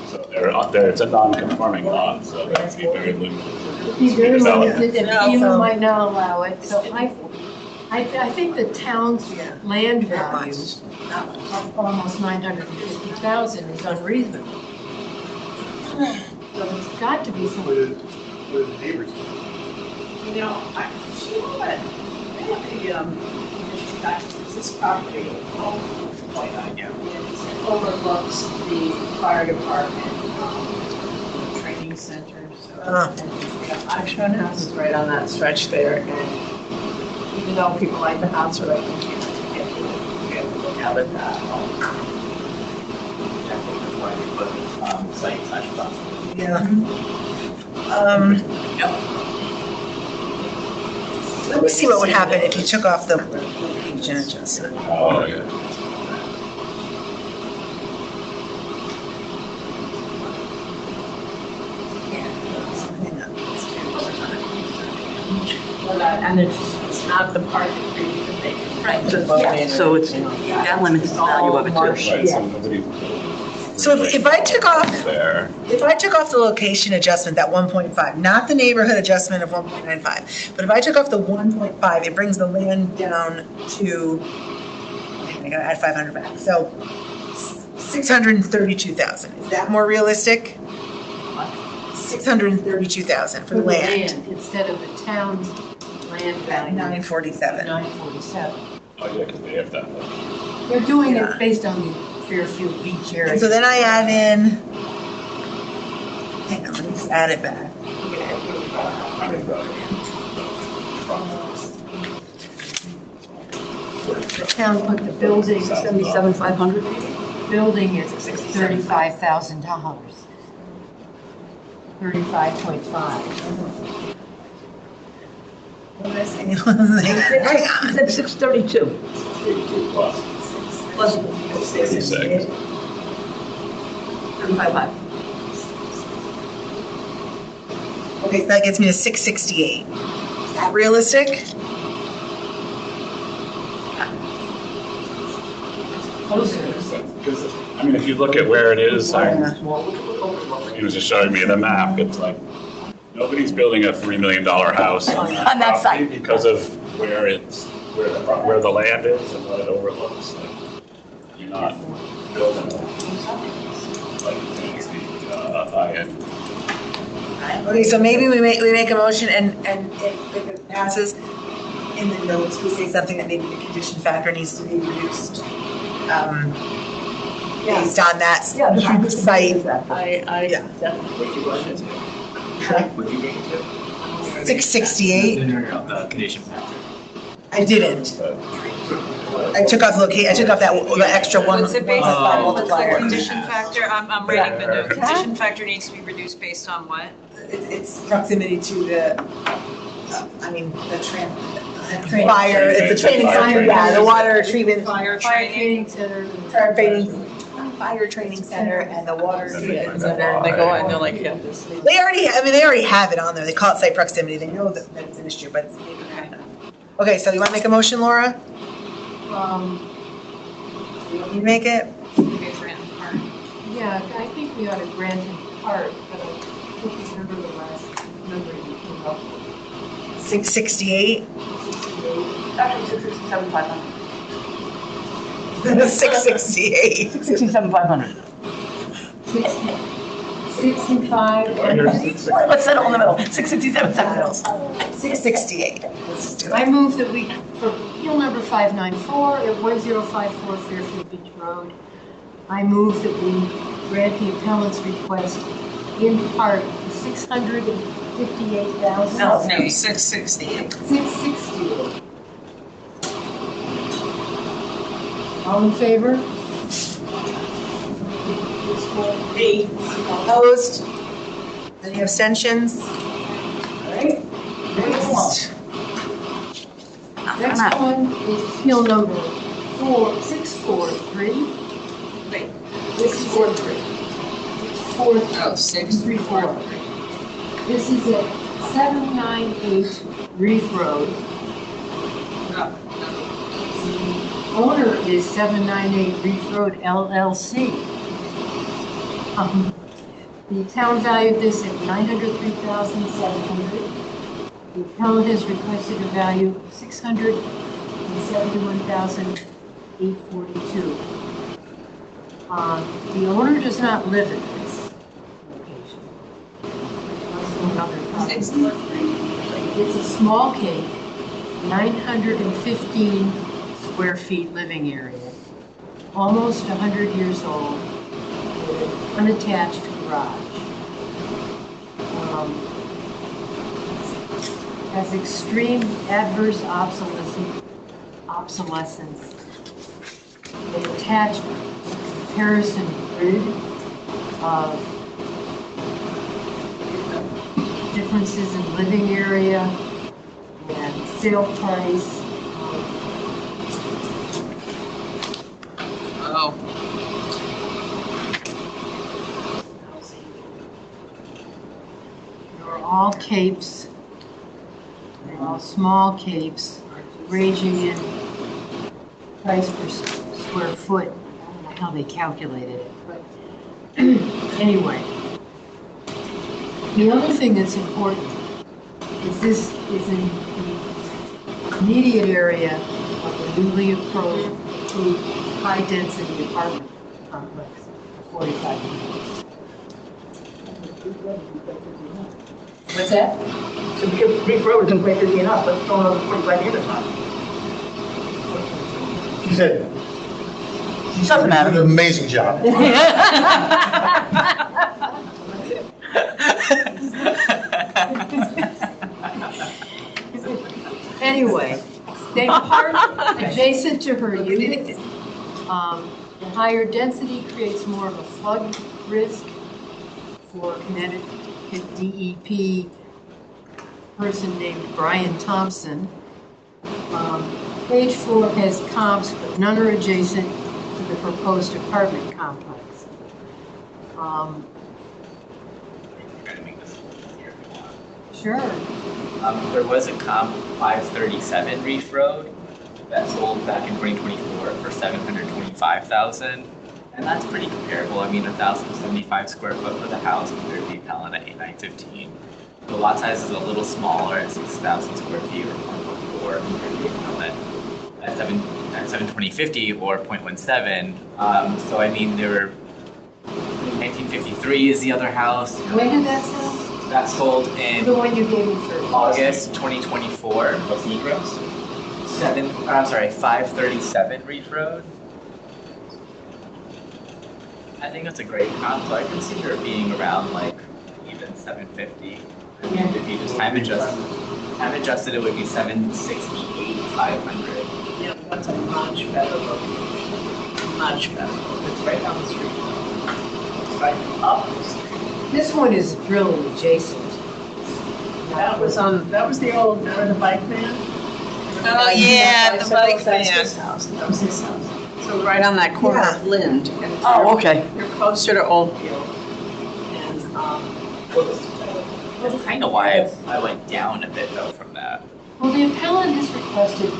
K: So it's a non-conforming lot, so that'd be very limited.
D: Be very
K: Developed.
D: limited, and
F: No,
D: FEMA
F: so-
D: might not allow it, so I think the town's
F: Yeah.
D: land
F: Not
D: value
F: much.
D: of almost 950,000 is unreasonable. So there's got to be some,
A: What are the neighbors?
E: You know, this property overlooks the fire department, training center, so. Our house is right on that stretch there, and even though people like the house, or like, you get to look out at that.
J: That's why we put site/lot.
F: yeah. Let me see what would happen if you took off the location adjustment.
K: Oh, yeah.
E: And it's not the part that created the bacon.
B: Right.
I: So it's, that limits the value of it too.
K: Right, so nobody.
F: So if I took off,
K: There.
F: if I took off the location adjustment, that 1.5, not the neighborhood adjustment of 1.95, but if I took off the 1.5, it brings the land down to, I gotta add 500 back, so 632,000. Is that more realistic? 632,000 for the land.
D: instead of the town's land value.
F: 947.
D: 947.
K: Oh, yeah, because they have that.
D: They're doing
F: Yeah.
D: it based on the Fairfield Beach area.
F: And so then I add in, hang on, let me just add it back.
D: The town put the building,
I: 77,500?
D: building is $35,000. 35.5.
F: What did I say? Hang on.
I: You said 632.
K: 32 plus.
I: Plus,
K: 66.
I: 755.
F: Okay, so that gets me to 668. Is that realistic?
K: Because, I mean, if you look at where it is, he was just showing me the map, it's like, nobody's building a $3 million house on
I: On that site.
K: property because of where it's, where the land is and what it overlooks. Like, you're not building like a fancy, high-end.
F: Okay, so maybe we make a motion and if it passes, in the notes, we say something that maybe the condition factor needs to be reduced. Based on that site.
E: I
F: Yeah.
E: definitely
J: Would you bring it to?
F: 668.
J: No, the condition factor.
F: I didn't. I took off I took off that, the extra one.
B: What's it based
F: one
B: on?
J: Oh.
B: What's the
F: multiplier.
B: condition factor? I'm reading the note. Condition factor needs to be reduced based on what?
F: It's proximity to the, the fire, it's the training center, yeah, the water treatment.
B: Fire
D: Fire
B: training?
D: training center.
F: Fire training center and the water treatment center.
E: They go and they're like, yeah, this.
F: They already have it on there, they call it site proximity, they know that it's an issue, but. Okay, so you want to make a motion, Laura? You make it?
B: Maybe it's random part.
D: Yeah, I think we ought to grant in part, but I can't remember the last number you came up with.
F: 668?
I: Actually, 667,500.
F: 668.
I: 667,500.
D: 65 and
I: Let's settle in the middle. 667,700.
F: 668. Let's just do
D: I
F: it.
D: move that we, for appeal number 594 at 1054 Fairfield Beach Road, I move that we grant the appellant's request in part for $658,000.
H: No, 668.
D: 668. All in favor?
F: Opposed? Any abstentions? All right. Next.
D: Next one is appeal number 643.
B: Wait.
D: 643.
H: Oh,
D: 643. This is at 798 Reef Road. The owner is 798 Reef Road LLC. The town valued this at $903,700. The appellant has requested a value of $671,842. The owner does not live in this location. Also another property. It's a small cape, 915 square feet living area, almost 100 years old, with an unattached garage. Has extreme adverse obsolescence. An attached comparison grid of differences in living area and sale price.
H: Oh.
D: They're all capes. They're all small capes, ranging in price per square foot. I don't know how they calculated it, but anyway. The other thing that's important is this is in the immediate area of the newly approved high-density apartment complex, 45 units.
I: What's that? So because Reef Road isn't quite busy enough, let's go another 45 units on.
A: She said,
I: Doesn't matter.
A: an amazing job.
D: Anyway, they park adjacent to her unit. The higher density creates more of a flood risk for Connecticut DEP person named Brian Thompson. Page 4 has comps, but none are adjacent to the proposed apartment complex.
J: Try to make this a little easier if you want.
D: Sure.
J: There was a comp 537 Reef Road that sold back in 2024 for $725,000. And that's pretty comparable. I mean, 1,075 square foot for the house compared to the Appellant at 8,915. The lot size is a little smaller at 6,000 square feet or 1.4 compared to the Appellant at 72050 or 0.17. So I mean, they were 1953 is the other house.
D: When did that sell?
J: That sold in
D: The one you gave me for.
J: August 2024. What's the address? 537 Reef Road. I think that's a great comp, so I consider it being around like even 750. I mean, if you just time adjusted, it would be 768, 500.
E: Yeah, that's a much better location. Much better. It's right down the street. It's right up the street.
D: This one is really adjacent.
E: That was the old, remember the bike man?
H: Oh, yeah, the bike
E: That's
H: man.
E: his house. That was his house. So right on that corner of Lind. And
I: Oh, okay.
E: You're closer to Oldfield. And,
J: That's kind of why I went down a bit though from that.
D: Well, the appellant has requested,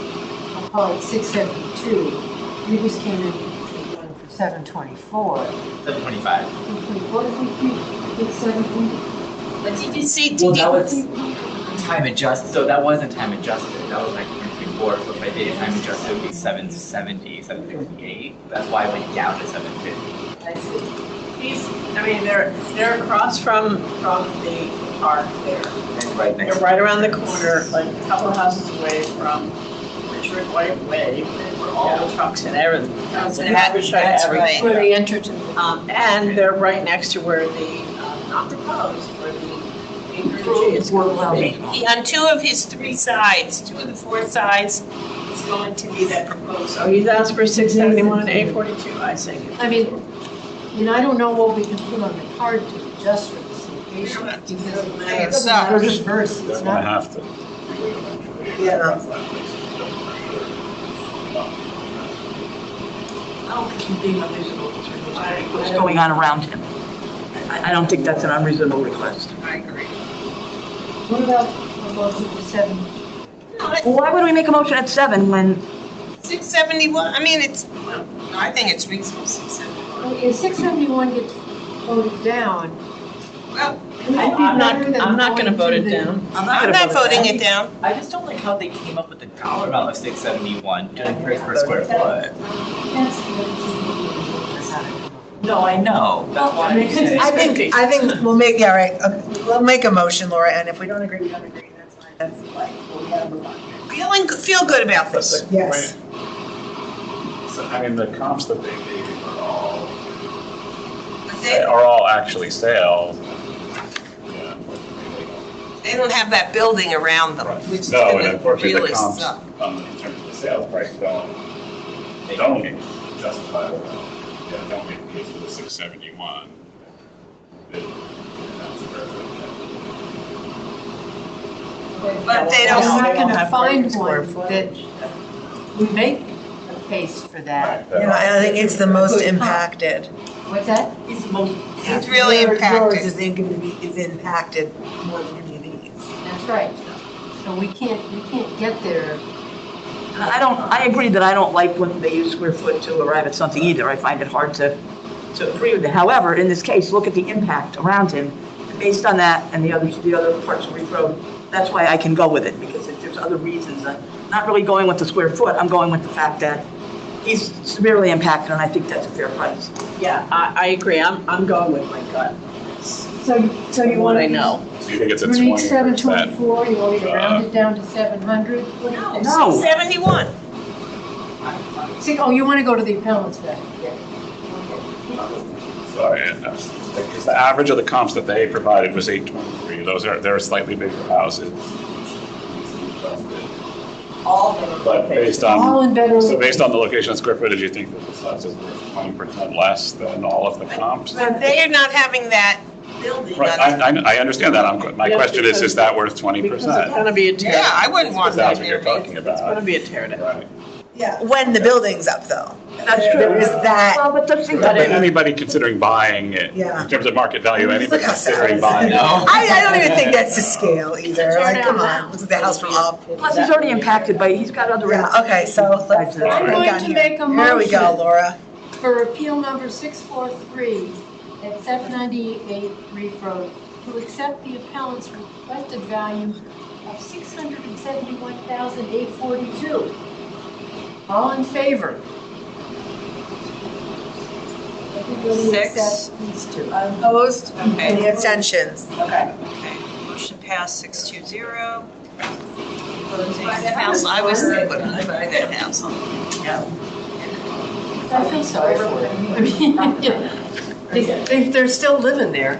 D: I'll call it 672. We just came in with one for 724.
J: 725.
D: What did we think? 720?
H: But did you see,
J: Well,
H: did
J: that
H: you,
J: was time adjusted. So that wasn't time adjusted. That was like 2024. So if I did time adjusted, it would be 770, 758. That's why I went down to 750.
D: I see.
E: I mean, they're across from the park there.
J: And right next.
E: They're right around the corner, like a couple of houses away from Richard White Way, where all the trucks and everything.
H: That's right.
D: Where they enter to the.
E: And they're right next to where not proposed, where the acreage is going to be.
H: on two of his three sides, two of the four sides, is going to be that proposed.
E: So he's asked for 671 and 842, I think.
D: I mean, I don't know what we can put on the card to adjust for this location. Because it doesn't matter which verse,
K: They're
D: it's
K: gonna
D: not.
K: have to.
F: Yeah.
I: I don't think he's being unreasonable. What's going on around him? I don't think that's an unreasonable request.
H: I agree.
D: What about a motion for 7?
I: Well, why would we make a motion at 7 when,
H: 671, I mean, I think it's reasonable, 671.
D: If 671 gets voted down.
H: Well,
E: I'm not going to vote it down.
H: I'm not voting it down.
J: I just don't like how they came up with the dollar amount of 671 doing price per square foot. No, I know. That's why I'm saying.
F: I think we'll make, yeah, right, we'll make a motion, Laura, and if we don't agree, we don't agree, that's fine, that's like, we gotta move on.
H: Feel good about this.
F: Yes.
K: So, I mean, the comps that they gave
H: They
K: are all actually sales. Yeah.
H: they don't have that building around them, which is
K: No, and
H: gonna
K: unfortunately,
H: really
K: the comps,
H: suck.
K: in terms of the sales price, don't justify, don't make the case for the 671.
H: But they
D: I'm
H: don't,
D: not gonna
E: have
D: find
E: square
D: one that would make a case for that.
F: You know, I think it's the most impacted.
D: What's that?
I: it's most,
H: it's really
F: Yours
H: impacted.
F: is impacted more than any of these.
D: That's right. So we can't get there.
I: I agree that I don't like when they use square foot to arrive at something either. I find it hard to agree with it. However, in this case, look at the impact around him. Based on that and the other parts of Reef Road, that's why I can go with it, because if there's other reasons. I'm not really going with the square foot, I'm going with the fact that he's severely impacted, and I think that's a fair price.
E: Yeah, I agree. I'm going with my gut.
D: So you
E: What
D: want
E: I
D: to
E: know.
K: So you think it's a
D: Renege
K: 20%?
D: 724, you want me to round it down to 700? What do you think?
I: No.
H: 71.
D: Oh, you want to go to the appellant's back? Yeah.
K: Sorry, because the average of the comps that they provided was 823. They're slightly bigger houses. But based
D: All
K: on,
D: in better.
K: so based on the location and square footage, you think that this house is worth 20% less than all of the comps?
H: But they are not having that building.
K: Right, I understand that. My
E: Yes,
K: question is that worth 20%?
E: Because it's going to be a tear.
H: Yeah, I wouldn't want
K: That's
H: that
K: what you're
H: there.
K: talking
E: It's going to
K: about.
E: be a tear down.
K: Right.
F: Yeah, when the building's up though.
I: That's true.
F: There is that.
I: Well, but just think
K: But
I: about it.
K: anybody considering buying it,
F: Yeah.
K: in terms of market value,
F: Look
K: anybody
F: how sad
K: considering
F: it
K: buying
F: is.
K: it.
F: I don't even think that's to scale either. Like, come on, look at the house from up.
I: Plus, he's already impacted by, he's got other.
F: Yeah, okay, so let's
D: I'm
F: break
D: going
F: down
D: to
F: here.
D: make a
F: There we go,
D: motion.
F: Laura.
D: For appeal number 643 at 798 Reef Road, to accept the appellant's requested value of $671,842. All in favor? Everybody
B: Six.
D: except these two.
F: Opposed?
B: Okay.
F: Any abstentions?
B: Okay, motion passed 620. Buy that house, I was thinking, but I buy that house.
D: I feel sorry for them. I mean, they're still living there.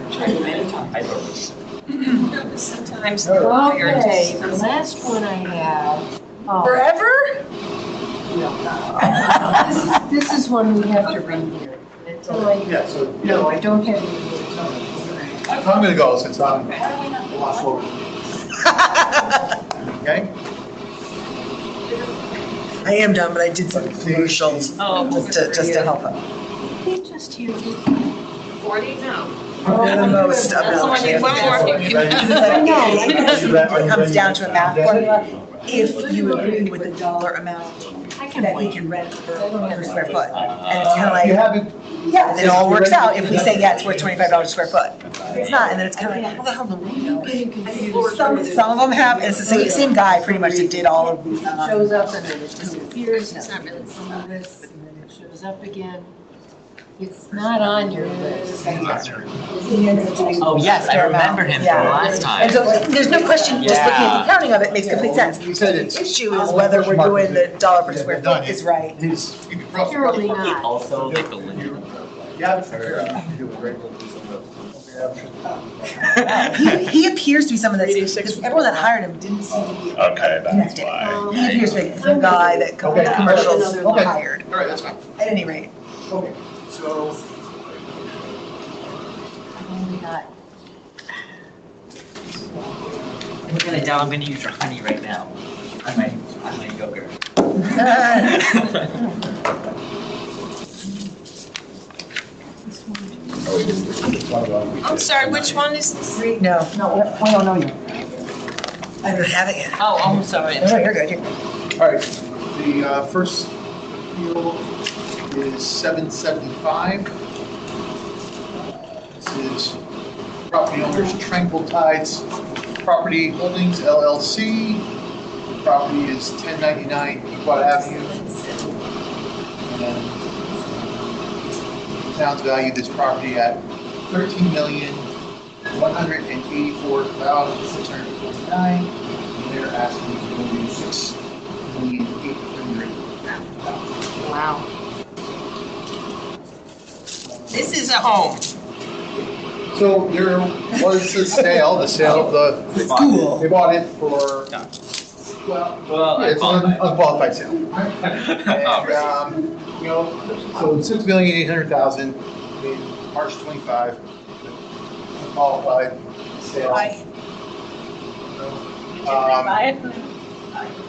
B: Sometimes.
D: Okay, the last one I have. oh,
F: Forever?
D: This is one we have to read here. Until I,
A: Yeah, so.
D: no, I don't have any.
A: I'm gonna go since I'm a lot slower. Okay?
F: I am done, but I did some commercials
B: Oh,
F: just to help out.
D: They just here.
B: 40? No.
F: The most
B: That's
F: about
B: only
F: it.
B: one more.
F: It comes down to a math formula. If you agree with the dollar amount
D: I can
F: that we
D: wait.
F: can rent per square foot. And it's kind of
A: You
F: like,
A: haven't,
F: yeah, then it all works out if we say, yeah, it's worth $25 a square foot. If it's not, and then it's kind of like, how the hell do we know? Some of them have, and it's the same guy pretty much that did all of these.
D: Shows up and then it disappears. It's not really some of this, and then it shows up again. It's not on your list.
J: Oh, yes, I remember him from
F: Yeah.
J: last time.
F: And so there's no question, just looking at the
J: Yeah.
F: counting of it makes complete sense.
A: you said
F: The
A: it's.
F: issue is whether we're doing the dollar per square foot is right.
A: He's.
D: Surely not.
J: Also, like the limit.
A: Yeah.
F: He appears to be someone that's, because everyone that hired him didn't seem to be
K: Okay, that's
F: connected.
K: why.
F: He appears to be the guy that
A: Okay.
F: commercials
A: Okay.
F: hired,
A: All right, that's fine.
F: at any rate.
A: Okay, so.
D: I've only got
J: I'm gonna down, I'm gonna use your honey right now. On my yogurt.
H: I'm sorry, which one is this?
F: No, I don't know you. I don't have it yet.
H: Oh, I'm sorry.
F: No, you're good,
A: All right, the first appeal is 775. This is property owners Tranquil Tides Property Holdings LLC. Property is 1099 Pequot Avenue. And the town's valued this property at $13,184,649. And they're asking for $6,800,000.
H: Wow. This is a home.
A: So there was a sale, the sale of the
F: School.
A: They bought it for, well,
J: Well,
A: it's an unqualified sale. And, you know, so $6,800,000 in March 25, unqualified sale.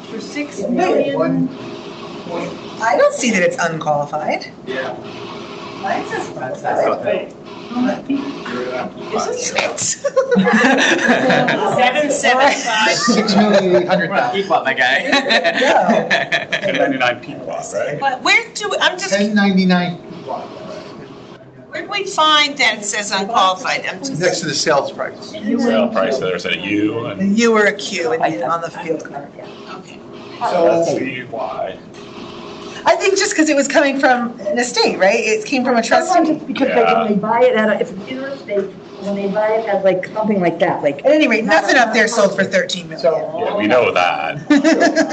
D: for $6 million.
A: One point,
F: I don't see that it's unqualified.
A: yeah.
F: Mine says
J: That's
F: qualified.
J: okay.
F: Six.
H: 775.
A: $6,800,000.
J: Keep up, my guy.
K: 1099 Pequot, right?
H: But where do, I'm just,
A: 1099
H: where do we find that it says unqualified? I'm just,
A: next to the sales price.
K: Sale price, there's a U and
F: You were a Q on the field card, yeah.
H: okay.
K: that's
A: So,
K: CY.
F: I think just because it was coming from an estate, right? It came from a
I: Sometimes
F: trustee.
I: it's because when they buy it at a, if it's interstate, when they buy it at like something like that, like.
F: At any rate, nothing up there sold for 13 million.
A: so.
K: Yeah, we know that.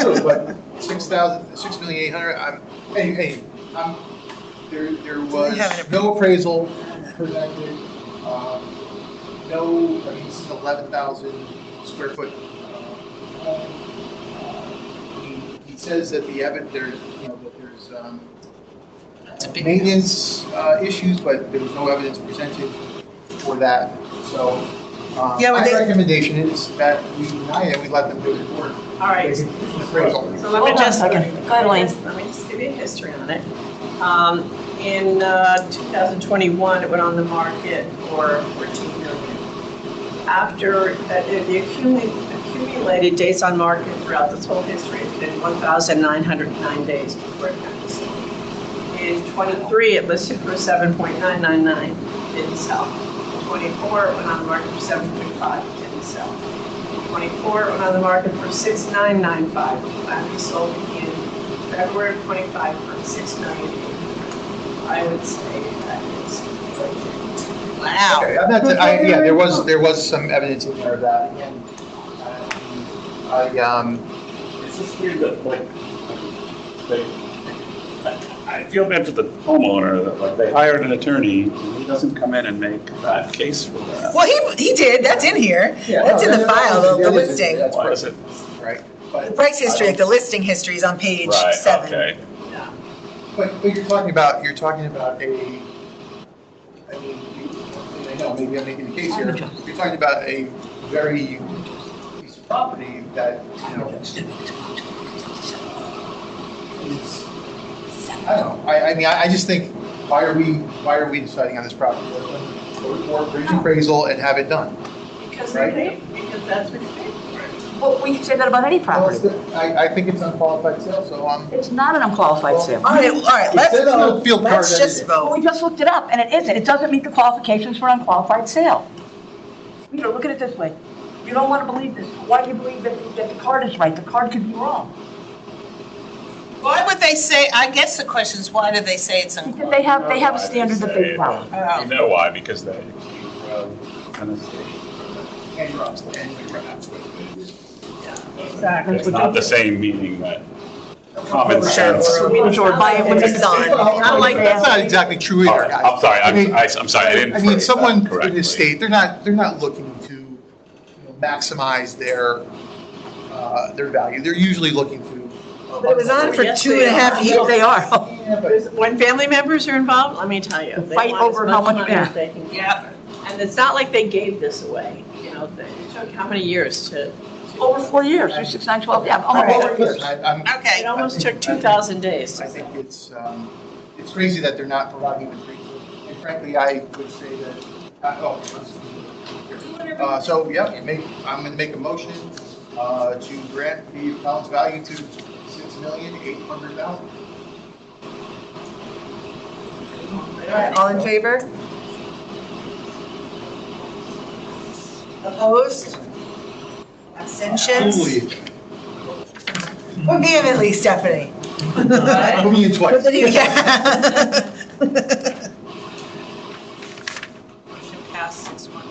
A: True, but 6,800,000, hey, there was no appraisal presented, no, I mean, this is 11,000 square foot. Home. He says that the there's, you know, that there's, maintenance, issues, but there was no evidence presented for that. So
F: Yeah, but
A: My
F: they-
A: recommendation is that we deny it, we let them do it for it.
E: All right.
A: They can appraisal.
E: So let me
I: Hold on a
E: just,
I: second. Go ahead, Elaine.
E: let me just give you a history on it. In 2021, it went on the market for 14 million. After, the accumulated days on market throughout this whole history has been 1,909 days before it got sold. In 23, it listed for 7.999, didn't sell. 24, it went on the market for 7.5, didn't sell. 24, it went on the market for 6,995, finally sold in February of 25 for 6 million. I would say that is
H: Wow.
A: Okay, yeah, there was some evidence in there of that, and,
K: It's just weird that, like, I feel bad for the homeowner that, like, they hired an attorney and he doesn't come in and make that case for that.
F: Well, he did, that's in here.
A: Yeah,
F: That's in
A: no,
F: the
A: that-
F: file,
A: that
F: the
A: is-
F: listing.
A: that's
K: Why is it?
A: right,
F: The
A: but,
F: price history, like the listing history is on page
K: Right,
F: 7.
K: okay.
A: but you're talking about a, I mean, I know, maybe I'm making a case here, you're talking about a very unique piece of property that, you know, is, I don't know, I mean, I just think, why are we deciding on this property? Or bring appraisal and have it done.
E: because
A: Right.
E: because that's what you paid for.
I: Well, we can say that about any property.
A: I think it's unqualified sale, so,
I: It's not an unqualified sale.
F: All right, let's
A: says on the
F: vote,
A: field card
F: let's
A: that
F: just
A: it is.
I: Well,
F: vote.
I: we just looked it up, and it isn't. It doesn't meet the qualifications for an unqualified sale. Peter, look at it this way. You don't want to believe this. Why do you believe that the card is right? The card could be wrong.
H: Why would they say, I guess the question is, why do they say it's
I: Because
H: unqualified?
I: they have a standard that they follow.
K: You know why, because they kind of
A: and Ross, and
E: Exactly.
K: It's not the same meaning that common sense.
I: Or buy it when it's done.
A: Well, that's not exactly true either, guys.
K: I'm sorry,
A: I mean-
K: I'm sorry, I didn't
A: I mean,
K: phrase that
A: someone in
K: correctly.
A: this state, they're not looking to, you know, maximize their value. They're usually looking to.
F: But it was on for
E: Yes,
F: 2.5
I: Yes,
F: years.
I: they are.
A: Yeah, but
E: When family members are involved, let me tell you. they
I: Fight
E: want as
I: over how much
E: money as
I: back.
E: they can get.
H: Yeah.
E: And it's not like they gave this away, you know, it took how many years to,
I: Over 4 years, 3, 6, 9, 12, yeah,
A: All
I: almost
A: right,
I: 4 years.
A: listen, I'm,
H: Okay.
E: it almost took 2,000 days.
A: I think it's crazy that they're not providing the free. And frankly, I would say that, so, yeah, I'm gonna make a motion to grant the appellant's value to $6,800,000.
F: All in favor? Opposed? Abstentions? Vehemently, Stephanie.
A: Put me in twice.
F: Yeah.
B: Motion passed 6-1.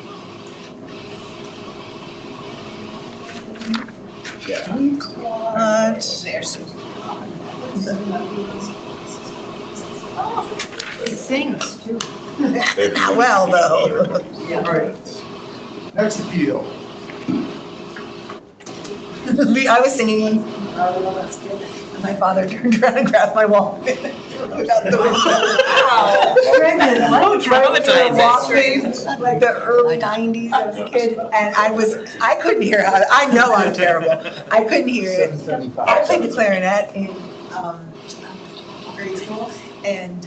D: It sings too.
F: Not well, though.
A: All right. Next appeal.
F: I was singing one. Oh, that's good. And my father turned around and grabbed my wallet. Looked out the window. Brendan,
H: Oh, traumatizing.
F: Walkman, like the early 90s as a kid, and I couldn't hear how, I know I'm terrible. I couldn't hear it. I played the clarinet in grade school, and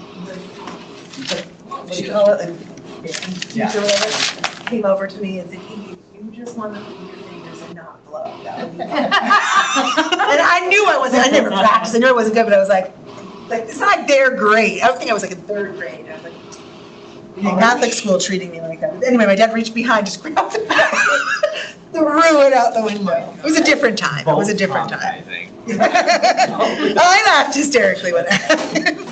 F: what do you call it? The teacher or whatever came over to me and said, "Edie, you just want to move your fingers and not blow." That would be fine." And I knew I never practiced, I knew I wasn't good, but I was like, it's not their grade. I don't think I was like in 3rd grade. I was like, in Catholic school treating me like that. But anyway, my dad reached behind, just grabbed it, threw it out the window. It was a different time. It was a different time. I laughed hysterically when it happened.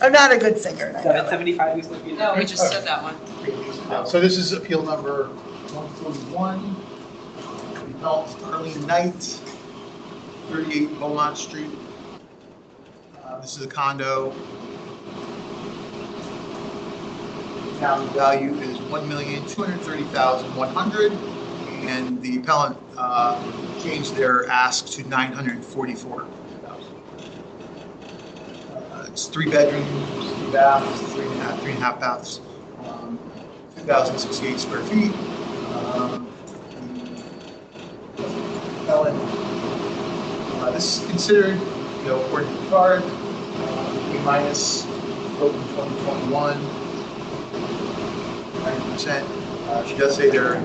F: I'm not a good singer.
J: 75 weeks left.
B: No, we just said that one.
A: So this is appeal number 141. Appellant Arlene Knight, 38 Beaumont Street. This is a condo. Town value is $1,230,100, and the appellant changed their ask to $944,000. It's 3 bedrooms, 3 baths, 3.5 baths, 2,068 square feet. this is considered, according to the card, A minus, built in 2021, 90%. She does say there are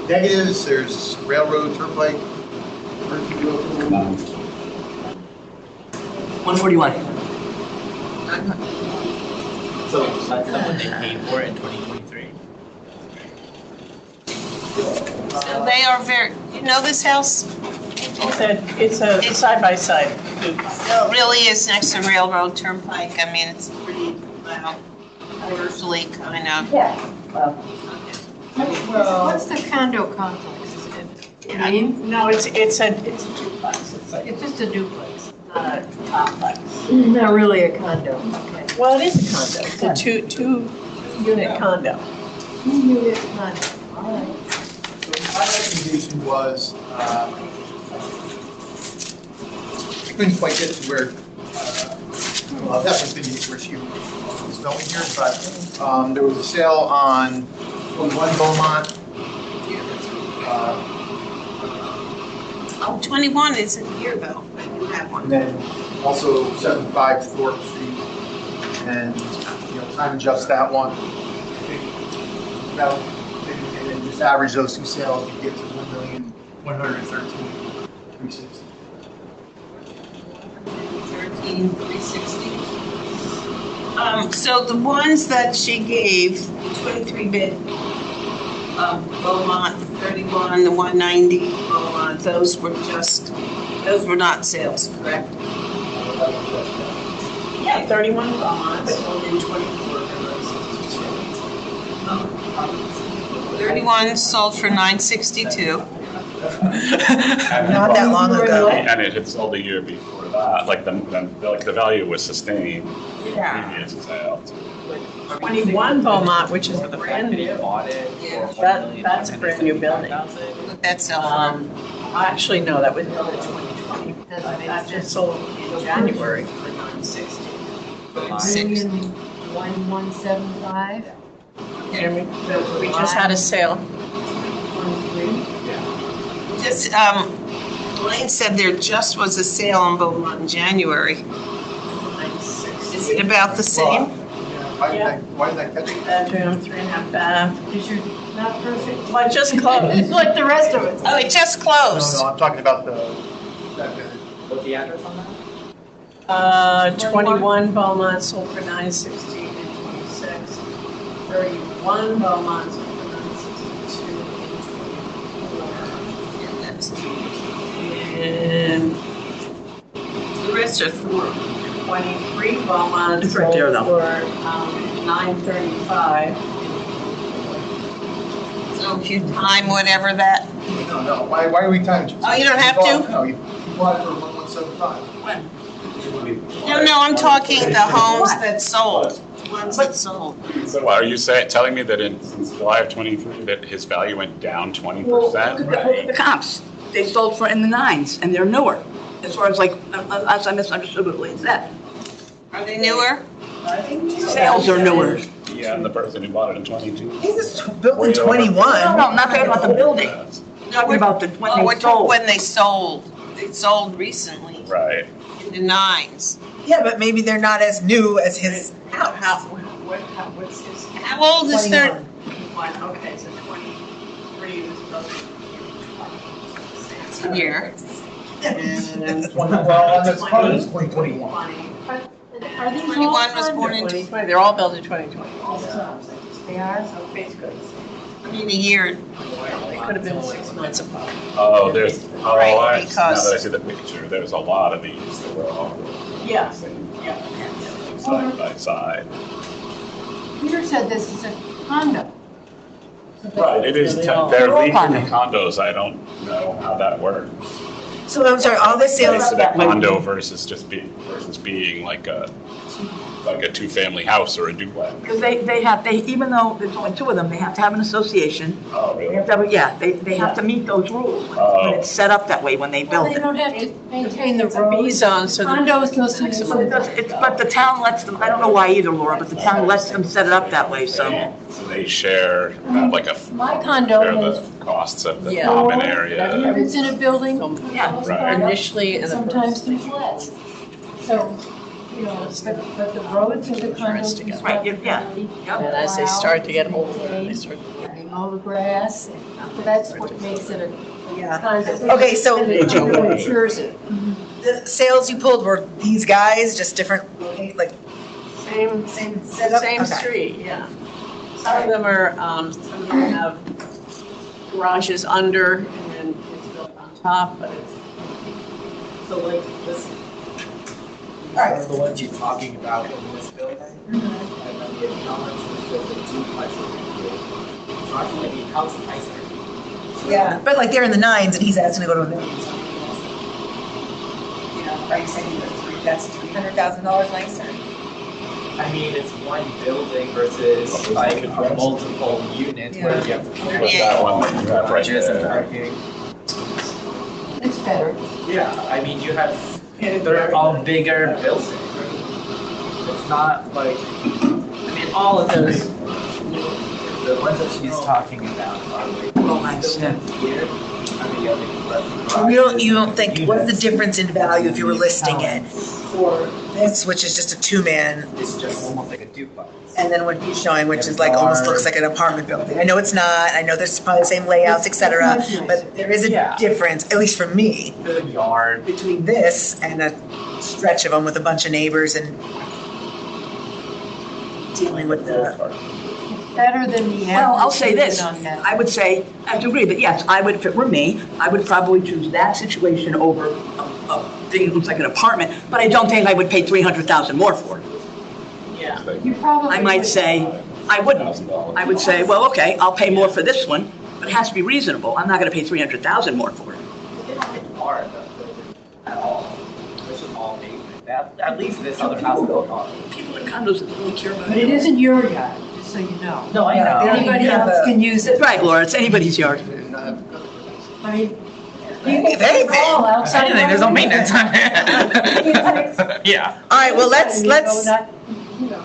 A: negatives, there's railroad, turnpike, emergency vehicle.
I: 141.
J: So that's what they paid for in 2023.
H: So they are very, you know this house?
E: It's a side by side.
H: So it really is next to railroad turnpike. I mean, it's pretty, well, commercially kind of.
I: Yeah. Well,
D: What's the condo complex? Is it a name?
E: No, it's a duplex.
D: It's just a duplex.
E: Not a complex.
D: Not really a condo, okay.
E: Well, it is a condo. It's a two-unit condo.
D: 2-unit condo, all right.
A: So my recommendation was, I couldn't quite get to where, well, that's the where she was going here, but there was a sale on 21 Beaumont.
H: Oh, 21 isn't here though. I do have one.
A: And then also 75 Thorpe Street, and, time adjust that one. About, and then just average those two sales, you get to 1,113,360.
H: 13,360. So the ones that she gave, 23-bit, Beaumont, 31, the 190 Beaumont, those were not sales, correct?
E: Yeah, 31 Beaumont.
H: Sold in 24. 31 sold for 962.
F: Not that long ago.
K: And it had sold the year before that, like the value was sustained in the previous sale.
E: 21 Beaumont, which is the brand new.
J: Bought it
H: Yeah.
J: for
E: That's a brand new building.
H: That's
E: Actually, no, that was built in 2020. That just sold in January for 960.
D: 1,175.
E: And we just had a sale.
D: 23.
H: just, Elaine said there just was a sale on Beaumont in January. Is it about the same?
A: Why did I catch it?
E: Bedroom, 3.5 bath.
D: Because you're not perfect.
E: Well, it just closed.
D: It's like the rest of us.
H: Oh, it just closed.
A: No, I'm talking about
J: What's the address on that?
E: 21 Beaumont sold for 960 and 26. 31 Beaumont sold for 962 and 24. And
H: The rest are four.
E: 23 Beaumont
I: It's right
E: sold
I: there, though.
E: for 935.
H: So if you time whatever that,
A: No, why are we timing?
H: Oh, you don't have to?
A: No, you bought it for 1175.
H: no, I'm talking the homes that sold, ones that sold.
K: So are you telling me that since July of 23, that his value went down 20%?
I: look at the comps. They sold for in the 9s, and they're newer. As far as as I misunderstood what Elaine said.
H: Are they newer?
I: Sales are newer.
K: Yeah, and the person who bought it in 22.
F: This is built in
I: No,
F: 21.
I: not talking about the building. Talking about when
H: Oh, we're
I: they
H: talking
I: sold.
H: when they sold. They sold recently,
K: Right.
H: in the 9s.
F: Yeah, but maybe they're not as new as his house.
E: What's his?
H: How old is their,
F: 21.
E: Okay, so 23 was built in
H: year?
A: Well, that's part of this 2021.
D: Are these all
H: 21 was
D: condos?
H: born in,
E: 2020. They're all built in 2020.
D: They are?
E: So basically,
H: I mean, a year.
E: they could have been 6 months apart.
K: Oh, now
H: Right,
K: that
H: because-
K: I see the picture, there's a lot of these that were all
E: Yeah.
K: same
E: Yeah.
K: side by side.
D: Peter said this is a condo.
K: Right, it is,
E: They all-
K: they're
I: all
K: legally
I: condos.
K: condos, I don't know how that works.
F: So I'm sorry, all the sales,
K: Is it a condo versus being like a like a two-family house or a duplex.
I: Because even though there's only two of them, they have to have an association.
K: Oh,
I: They
K: really?
I: have to have, yeah, they have to meet those rules when it's set up that way, when they
D: Well,
I: build
D: they
I: it.
D: don't have to maintain the
E: It's a
D: road.
E: B-zone, so the
D: Condos goes to
I: But it does, but the town lets them, I don't know why either, Laura, but the town lets them set it up that way, so.
K: So they share, have like a,
D: My condo
K: share
D: has
K: the costs of the
E: Yeah.
K: common
D: if
K: area.
D: it's in a building,
I: Yeah,
K: right.
E: initially in the
D: sometimes
E: first.
D: there's less. So, you know, but the roads and the condos.
E: together.
I: Right, yeah.
E: And as they start to get older, they start.
D: They mow the grass, so that's what makes it a
F: Yeah.
D: condo.
F: Okay, so-
D: And it insures it.
F: The sales you pulled were these guys, just different, like,
E: Same,
F: same setup?
E: same
F: Okay.
E: street, yeah. Some of them are, some of them have garages under and then it's built on top, but it's, so like this.
J: The ones you're talking about in this building, and then the acknowledgement of the duplex. So I feel like the house is nicer.
F: Yeah, but like they're in the nines and he's asking to go to a million.
B: Are you saying that's $300,000 nicer?
J: I mean, it's one building versus like multiple units where you have
K: What's that one that you have right
J: garages and
K: there?
J: parking.
D: It's better.
J: Yeah, I mean, you have, they're all bigger buildings. It's not like, I mean, all of those, the ones that she's talking about are like,
I: nice, yeah.
J: here. I mean,
F: You don't think, what's the difference in value if you were listing it for this, which is just a two-man,
J: It's just almost like a duplex.
F: and then what he's showing, which is like, almost looks like an apartment building? I know it's not, I know there's probably the same layouts, et cetera, but there is a
J: Yeah.
F: difference, at least for me,
J: The yard.
F: between this and a stretch of them with a bunch of neighbors and dealing with the,
D: Better than the average.
I: Well, I'll say this,
D: on that.
I: I would say, I have to agree, but yes, I would, if it were me, I would probably choose that situation over a thing that looks like an apartment, but I don't think I would pay 300,000 more for it.
E: Yeah.
D: You probably.
I: I might say, I wouldn't. I would say, well, okay, I'll pay more for this one, but it has to be reasonable. I'm not gonna pay 300,000 more for it.
J: They don't get yard at all. This is all pavement. At least this other house built on.
I: People in condos that don't really care about
D: But it
I: it.
D: isn't your yard, just so you know.
J: No, I
F: Yeah,
J: know.
F: they don't
D: Anybody
F: have
D: else
F: a-
D: can use
I: That's
D: it.
I: right, Laura, it's anybody's yard.
D: I mean.
F: If anything.
D: All outside.
J: Anything, there's no maintenance on it. Yeah.
F: all right, well, let's,
D: You know, not, you know.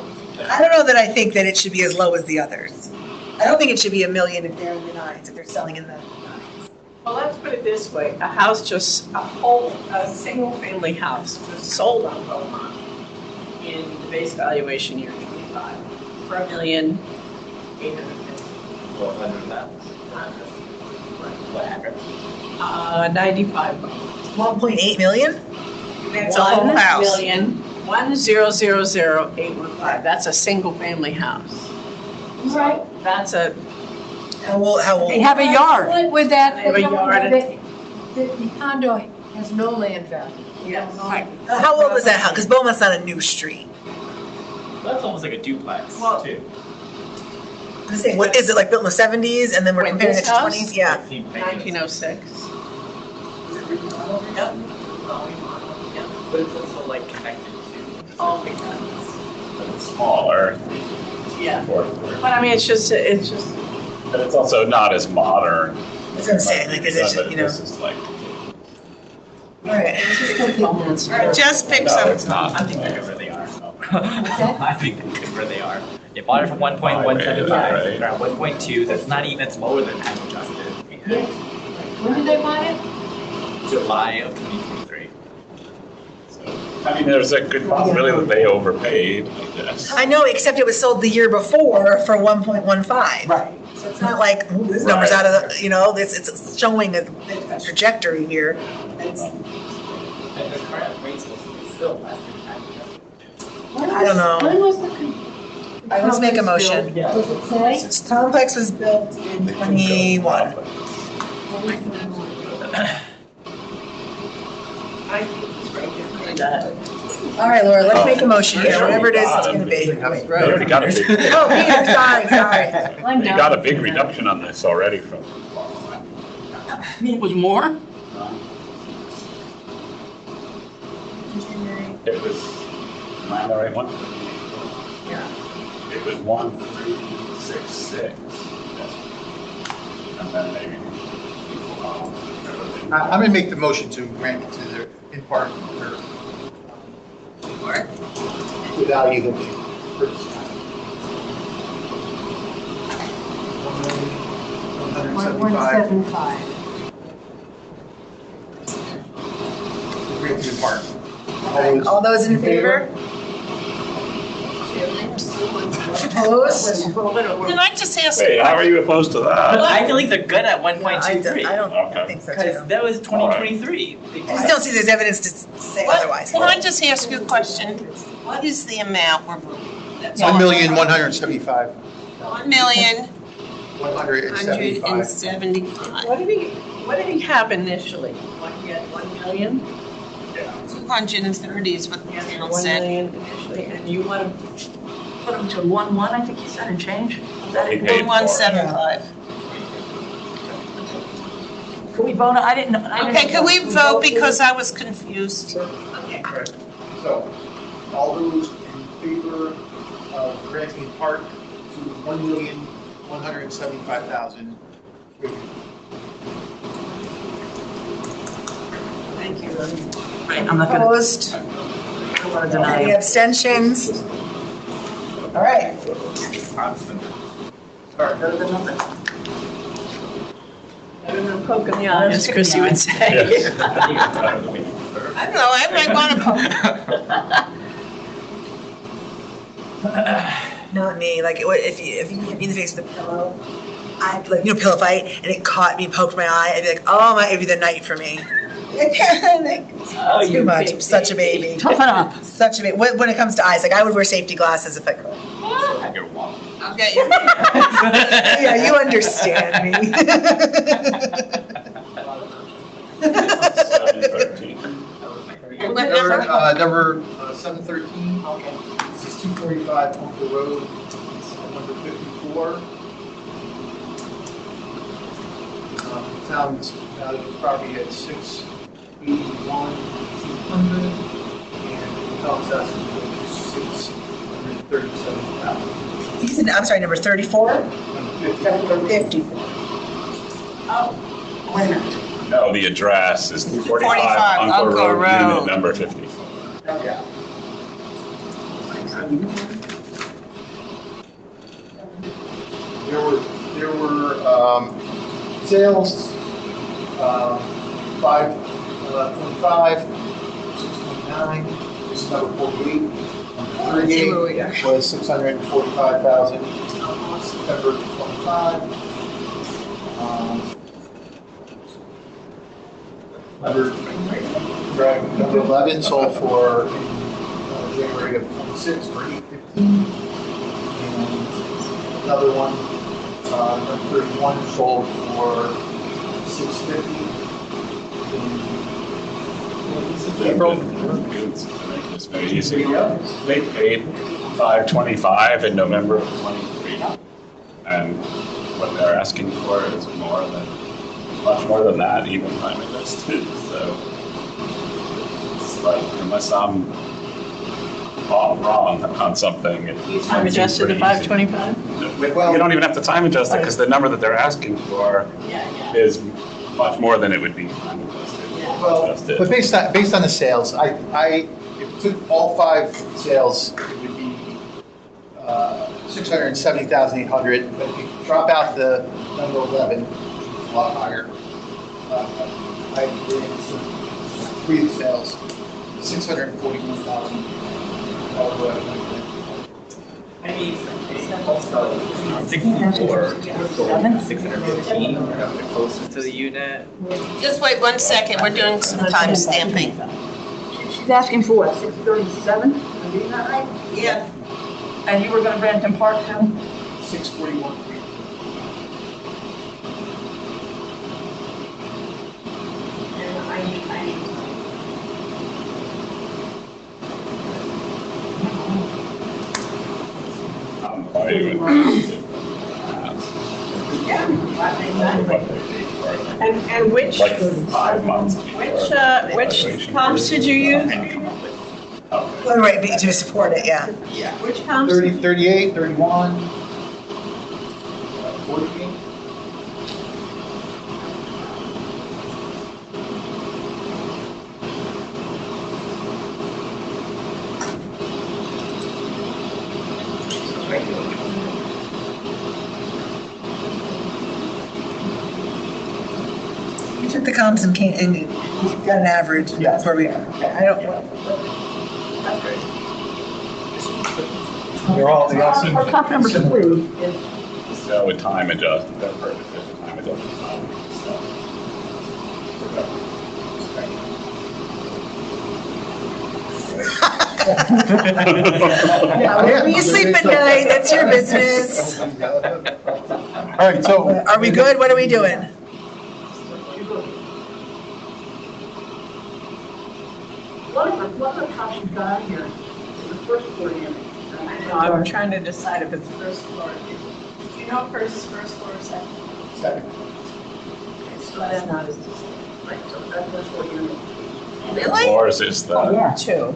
F: I don't know that I think that it should be as low as the others. I don't think it should be $1 million if they're in the nines, if they're selling in the nines.
E: Well, let's put it this way, a single-family house was sold on Beaumont in the base valuation year 25 for $1,850,000.
J: Whatever.
E: 95.
F: 1.8 million?
H: That's a whole house.
E: 1,000,815. That's a single-family house.
D: Right.
E: That's a,
F: How old?
I: They have a yard.
D: With that,
E: They have a yard.
D: the condo has no land value.
E: yes.
F: How old was that house? Because Beaumont's not a new street.
J: That's almost like a duplex,
E: Well-
J: too.
F: I'm saying, what is it, like built in the 70s and then we're
E: Wait,
F: comparing it
E: this
F: to
E: house?
F: 20s? Yeah.
E: 1906.
J: But it's also like connected to.
E: Oh,
K: But it's smaller.
E: yeah.
K: Or-
E: But I mean, it's just,
K: But it's also not as modern.
F: That's what I'm saying, like, is it, you know.
K: This is like,
F: All right.
H: Just pick
K: no,
H: some.
K: it's not.
J: I think they're good where they are.
D: that?
J: I think they're good where they are. They bought it for 1.175.
K: Right.
J: They're at 1.2. That's not even, that's lower than time adjusted.
D: When did they buy it?
J: July of 2023.
K: I mean, there's a good possibility that they overpaid, I guess.
F: I know, except it was sold the year before for 1.15.
K: Right.
F: So it's not like, ooh, this number's out of the, you know, it's showing a trajectory here. It's-
J: And the current rates is still less than time adjusted.
F: I don't know.
D: When was the?
F: All right, let's make a motion.
J: Yeah.
D: Does it say?
F: This complex was built in 21.
E: I think it's right here.
F: All right, Laura, let's make a motion here, whatever it is it's gonna be.
K: They already got a big,
F: Oh, Peter, sorry.
D: I'm
K: they
D: down.
K: got a big reduction on this already from.
I: It was more?
K: It was, am I on the right one? It was 1366. And then maybe.
A: I'm going to make the motion to grant it to their, in part, their, the value that they purchased. 175.
D: 175.
A: Grant it in part.
F: All those in favor? Opposed?
H: Can I just ask
K: Wait,
H: a
K: how are
H: question?
K: you opposed to that?
J: I feel like they're good at 1.23.
F: I don't
K: Okay.
F: think so
J: Because
F: too.
J: that was 2023.
F: I just don't see there's evidence to say
H: What-
F: otherwise.
H: Can I just ask you a question? What is the amount we're voting? That's all.
A: 1,175,175.
H: 1,175,000.
E: What did he have initially? He had 1 million?
H: 230 is what the town
E: 1
H: said.
E: million initially, and you want to put him to 1.1, I think you said, and change? Is that
K: He
E: it?
K: paid for it.
H: 1,175.
I: Can we vote? I didn't know.
H: Okay, can we vote because I was confused? Okay.
A: So, all those in favor of granting in part to 1,175,000.
H: Thank you.
I: Right, I'm not gonna,
F: Opposed?
I: I don't want to deny
F: Any
I: it.
F: abstentions? All right.
I: Better than nothing.
E: Better than a poke in the eye, as Chrissy would say.
K: Yes.
H: I don't know, I might want to.
F: Not me. Like, if you hit me in the face with a pillow, I'd like, pillow fight, and it caught me, poked my eye, I'd be like, oh my, it'd be the night for me.
E: Oh,
F: Too much. I'm such a baby.
I: Toughen up.
F: Such a baby. When it comes to eyes, like I would wear safety glasses if I could.
J: Have your wallet.
H: I'll get you.
F: Yeah, you understand me.
K: 713.
H: What number?
A: Number 713. This is 245 Uncle Road, number 54. Town's value of property at 681,200, and the town's estimate is 637,000.
F: You said, I'm sorry, number 34?
A: Number 50.
F: 54.
I: Oh, wait a minute.
K: No, the address is 45
H: 45
K: Uncle
H: Uncle
K: Road,
H: Road.
K: unit number 50.
A: Yeah. There were sales, 525, 629, this is number 48. 38 was 645,000, September 25. Number 11 sold for January of 26 for 815. And another one, number 31 sold for 650.
K: April. To make this very easy. They paid 525 in November of 23. And what they're asking for is much more than that, even time invested. So it's like, unless I'm all wrong on something.
E: You time adjusted to 525?
K: You don't even have to time adjust it because the number that they're asking for is much more than it would be time adjusted.
A: Well,
K: Adjusted.
A: but based on the sales, if it took all 5 sales, it would be 670,800. But if you drop out the number 11, which is a lot higher, I agree, 3 sales, 641,000.
J: I mean, also, 64, 615, closer to the unit.
H: Just wait 1 second, we're doing some time stamping.
I: She's asking for what, 637? Am I reading that right?
H: Yeah.
I: And you were gonna rent in part too?
A: 641.
K: Why you would-
E: And which,
K: Like 5 months.
E: which comps did you use?
K: Okay.
F: Oh, right, but to support it, yeah.
J: Yeah.
E: Which comes?
A: 30, 38, 31. 48.
F: You took the comps and got an average, and that's where we are. I don't,
A: They all seem.
I: Or cop number 3 is
K: So with time adjustment, that purpose is time adjustment.
F: wherever you sleep at night, that's your business.
A: All right, so.
F: Are we good? What are we doing?
I: What are the cops you got here? The first floor unit.
E: No, I'm trying to decide if it's first floor. Do you know if it's first floor or second?
A: Second.
E: So that's not as.
I: Right, so that's first floor unit.
H: Really?
K: Floors is the.
E: Two.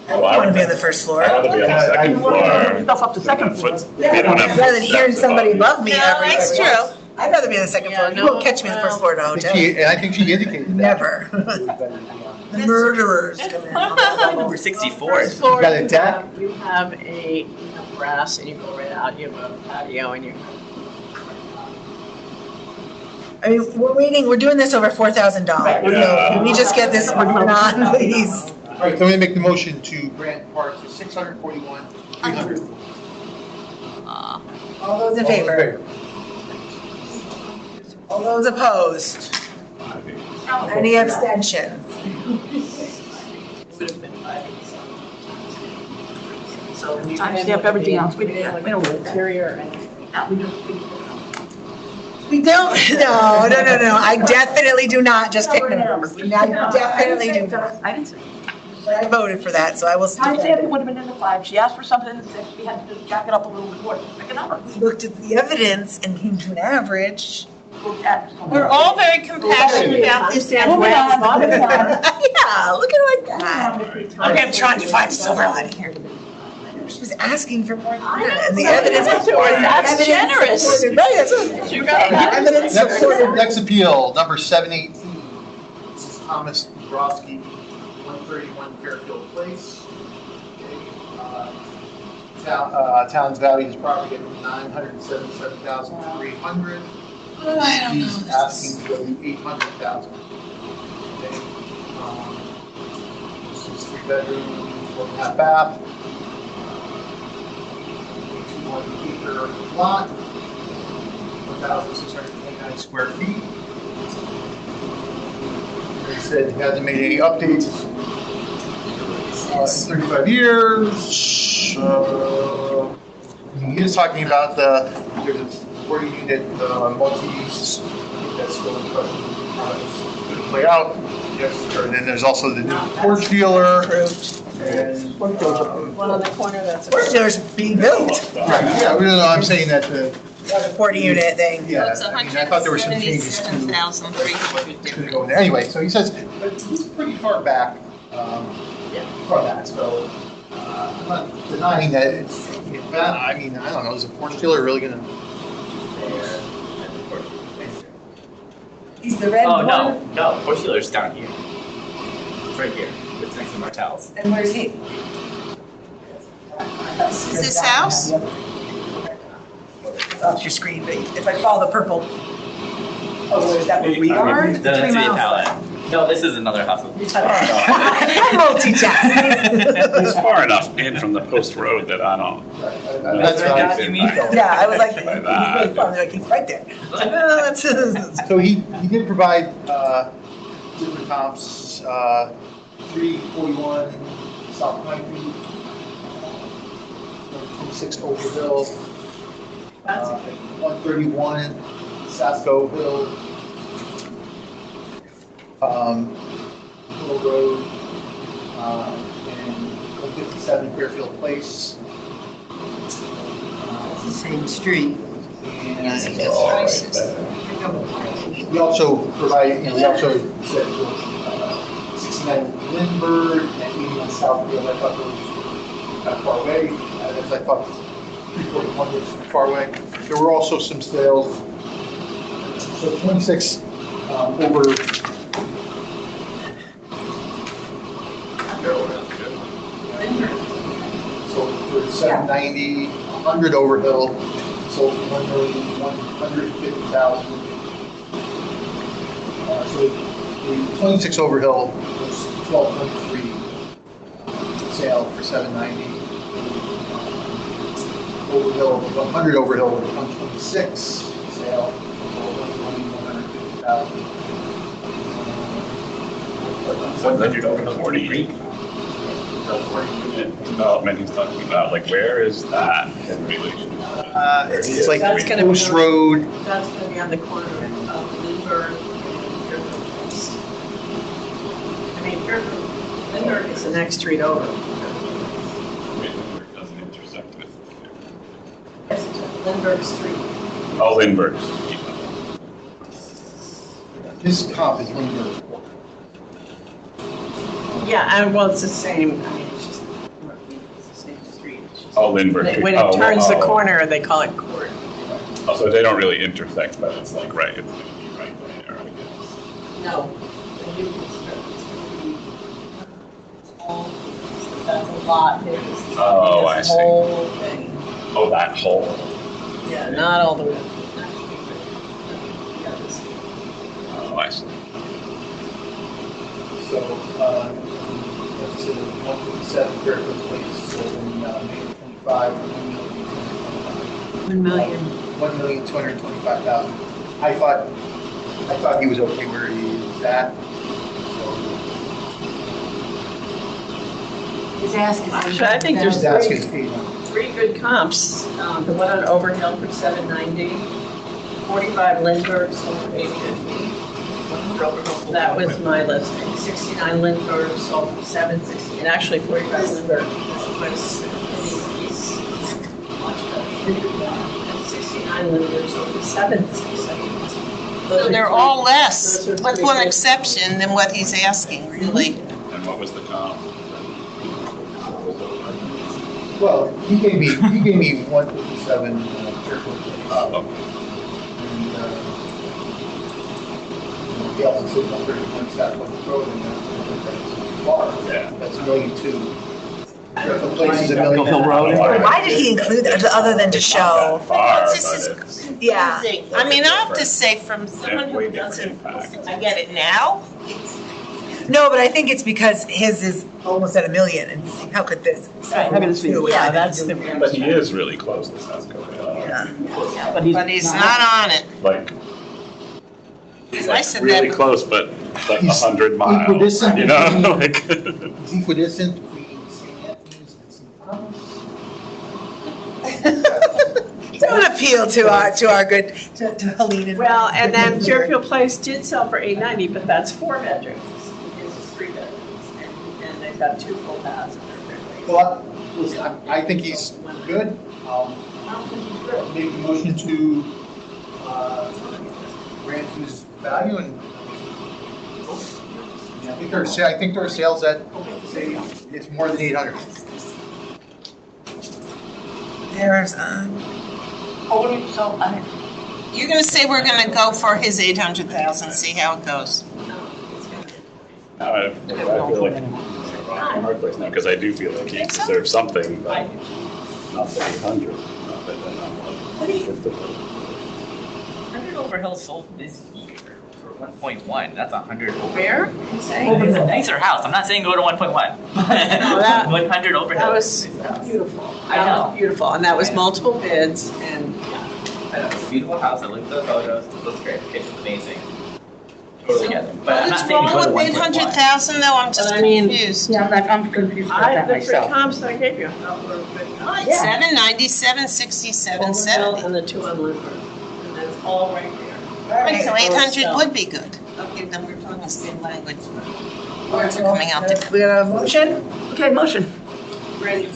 F: I want to be on the first floor.
K: I'd rather be on the second floor.
I: Stuff up to second floor.
K: They don't have
F: Rather than hearing
K: footsteps
F: somebody
K: above
F: love me
H: No,
F: every.
H: that's true.
F: I'd rather be on the second
E: Yeah,
F: floor. You
E: no,
F: won't catch me on the first floor at a hotel.
A: And I think she indicated that.
F: Never. The murderers.
J: Number 64.
E: First floor,
A: got a deck?
E: you have a grass and you go right out, you have a patio and you.
F: I mean, we're doing this over $4,000.
K: Yeah.
F: Can we just get this on, please?
A: All right, so I'm gonna make the motion to grant parks to 641, 300.
F: All those in favor? All those opposed? Any abstention?
E: Would have been 5.
I: So we timestamp everything else. We don't.
E: Interior and.
F: We don't, no. I definitely do not just pick numbers. I definitely do not.
I: I didn't say.
F: But I voted for that, so I will stick
I: Timestamp
F: with
I: would have been in the 5. She asked for something in the 6. We had to jack it up a little bit more. Pick a number.
F: it. Looked at the evidence and came to an average.
H: We're all very compassionate about this.
F: Yeah, look at it like that. Okay, I'm trying to find silver lining here. She was asking for more than that, and the evidence supported.
E: That's generous.
F: Right, that's what.
E: You got
F: The
E: that.
F: evidence supported.
A: Next appeal, number 718. This is Thomas Brodsky, 131 Fairfield Place. Town's value his property at $977,300. He's asking to go to $800,000. Okay. This is 3 bedroom, 4.5 bath. 1 acre lot, 1,629 square feet. They said he hasn't made any updates in 35 years. He is talking about there's a 40-unit multi-use that's still in question. Going to play out. Yes, and then there's also the new porch dealer. And
E: One on the corner that's.
F: Porch dealer's being built.
A: right, yeah, no, I'm saying that the
F: 40-unit thing.
A: yeah,
H: It's
A: I mean, I thought there were some changes to.
H: 177,300
A: to
H: different.
A: go in there. Anyway, so he says, but he's pretty far back from that, so I'm not denying that it's, I mean, I don't know, is a porch dealer really gonna?
F: He's the red
J: Oh,
F: one.
J: no, Porch Dealer's down here. It's right here. It's next to Martell's.
F: And where's he?
H: This is his house?
F: It's off your screen, but if I follow the purple. Oh, is that where we are?
J: The
F: 3
J: city
F: miles.
J: palette. No, this is another house.
F: I'm multitasking.
K: It's far enough in from the post road that I don't.
A: That's
J: right.
K: Fit
J: You mean?
K: back.
F: Yeah, I was like,
K: By that.
F: like he's right there. No, that's.
A: So he did provide, different comps, 341 South Pine Street, 26 Overville, 131 Sasco Hill, Little Road, and 157 Fairfield Place.
D: It's the same street.
H: Yes, he
A: And
H: does prices.
A: we also provide, we also said 69 Lindbergh and meeting on Southfield, I thought it was kind of far away, as I thought 341 was far away. There were also some sales, so 26 over. So for 790, 100 Overhill, sold for 1,150,000. So the 26 Overhill was 1,203 sale for 790. Overhill, 100 Overhill was 126 sale for 1,150,000.
K: 100 over 40. Development he's talking about, like where is that in relation?
A: It's like
E: That's gonna be-
A: Post Road.
E: That's gonna be on the corner of Lindbergh and Fairfield Place. I mean, Lindbergh is the next street over.
K: It doesn't intersect with.
E: Lindbergh Street.
K: Oh, Lindbergh.
A: This comp is Lindbergh.
E: Yeah, and well, it's the same, I mean, it's just, it's the same street. It's just-
K: Oh, Lindbergh.
E: When
K: Oh,
E: it turns the
K: oh.
E: corner, they call it court.
K: Oh, so they don't really intersect, but it's like, right, it's gonna be right there, I guess.
E: No. The new construction, it's gonna be all, that's a lot, it's.
K: Oh, I
E: this
K: see.
E: Whole thing,
K: Oh, that hole.
E: yeah, not all the way. Yeah, this-
K: Oh, I see.
A: So, that's 157 Fairfield Place, so in May 25, 1,225,000. I thought he was okay where he is at.
D: He's asking.
E: Actually, I think there's
A: He's asking 800.
E: three good comps. The one on Overhill for 790, 45 Lindbergh sold for 850. That was my listing. 69 Lindbergh sold for 760, and actually 45 Lindbergh was much better. 69 Lindbergh sold for 767.
H: So they're all less, with one exception than what he's asking, really.
K: And what was the comp?
A: Well, he gave me 157 Fairfield Place.
K: Oh,
A: And, he also said 131 South Pleasant Road, and that's far.
K: Yeah.
A: That's 1,200,000. Fairfield Place is 1,000,000.
J: Hill Road.
F: Why did he include that, other than to show?
K: far,
H: This is
K: but it's
F: Yeah.
H: confusing. I mean, I have to say, from someone
K: way
H: who
K: different
H: doesn't,
K: impact.
H: I get it now.
F: No, but I think it's because his is almost at 1,000,000, and how could this?
E: Right, how could this be? Yeah, that's the.
K: But he is really close to South Carolina.
F: Yeah.
E: But
H: But he's not on it.
K: Like, he's
H: I
K: like
H: said
K: really
H: that.
K: close, but like
A: He's
K: 100 miles,
A: equidistant
K: you know,
A: between-
K: like.
A: It's equidistant between St. Anthony's and St. Thomas.
F: Don't appeal to our good, to Helene and.
E: Well, and then Fairfield Place did sell for 890, but that's 4 bedrooms. It's 3 bedrooms, and they've got 2 full baths in their place.
A: Well, listen, I think he's good. Make a motion to grant his value, and I think there are sales that say it's more than 800.
F: There's,
H: You're gonna say we're gonna go for his 800,000, see how it goes.
K: I feel like I'm in a hard place now, because I do feel like he deserves something, but not the 800. Not that they're not one.
J: 100 Overhill sold this year for 1.1. That's 100 over.
E: Where?
J: It's a nicer house. I'm not saying go to 1.1.
E: that-
J: 100 Overhill.
E: That was beautiful.
J: I
E: That
J: know.
E: was beautiful, and that was multiple bids, and
J: I know, it's a beautiful house. I looked at the photos. It looks great. It's amazing. Totally get it. But I'm
H: What's
J: not saying
H: wrong
J: go to
H: with
J: 1.1.
H: 800,000 though? I'm just
E: But I mean-
H: confused.
I: Yeah, I'm confused about that
E: the 3
I: myself.
E: comps that I gave you. I thought were good comps.
H: 790, 760,
E: Overhill
H: 770.
E: and the 2 on Lindbergh, and that's all right there.
H: Right, so 800 would be good. Okay, then we're talking the same language. Words are coming out different.
F: we got a motion?
I: Okay, motion.
H: Ready?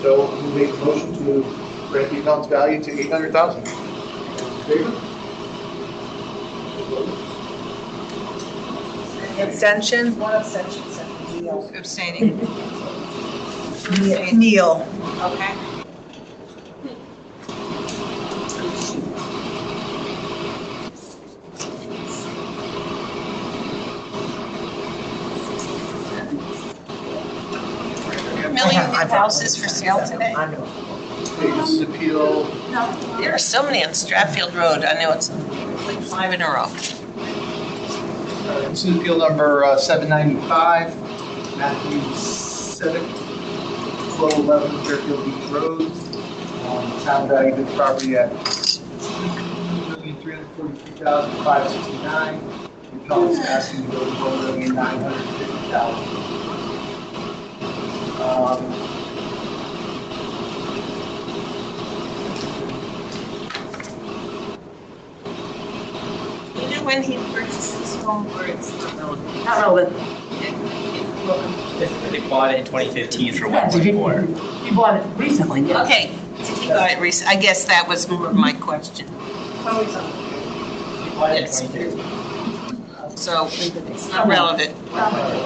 A: So we make a motion to grant the account's value to 800,000. In favor?
F: abstention?
E: One abstention, Neil.
B: Abstaining.
F: Neil.
B: Okay. There are a million new houses for sale today.
F: I know.
A: This is appeal.
H: There are so many on Stratfield Road. I know it's like 5 in a row.
A: This is appeal number 795, Matthew Sevick, 1211 Fairfield Beach Road. Town value of the property at $2,343,569. The appellant's asking to go to $1,950,000.
H: You know when he purchased this home, or it's not relevant?
I: Not relevant.
J: They bought it in 2015 for 1.4.
I: You bought it recently, yes.
H: Okay, he got it recent. I guess that was more of my question.
J: They bought it in 2013.
H: So it's not relevant.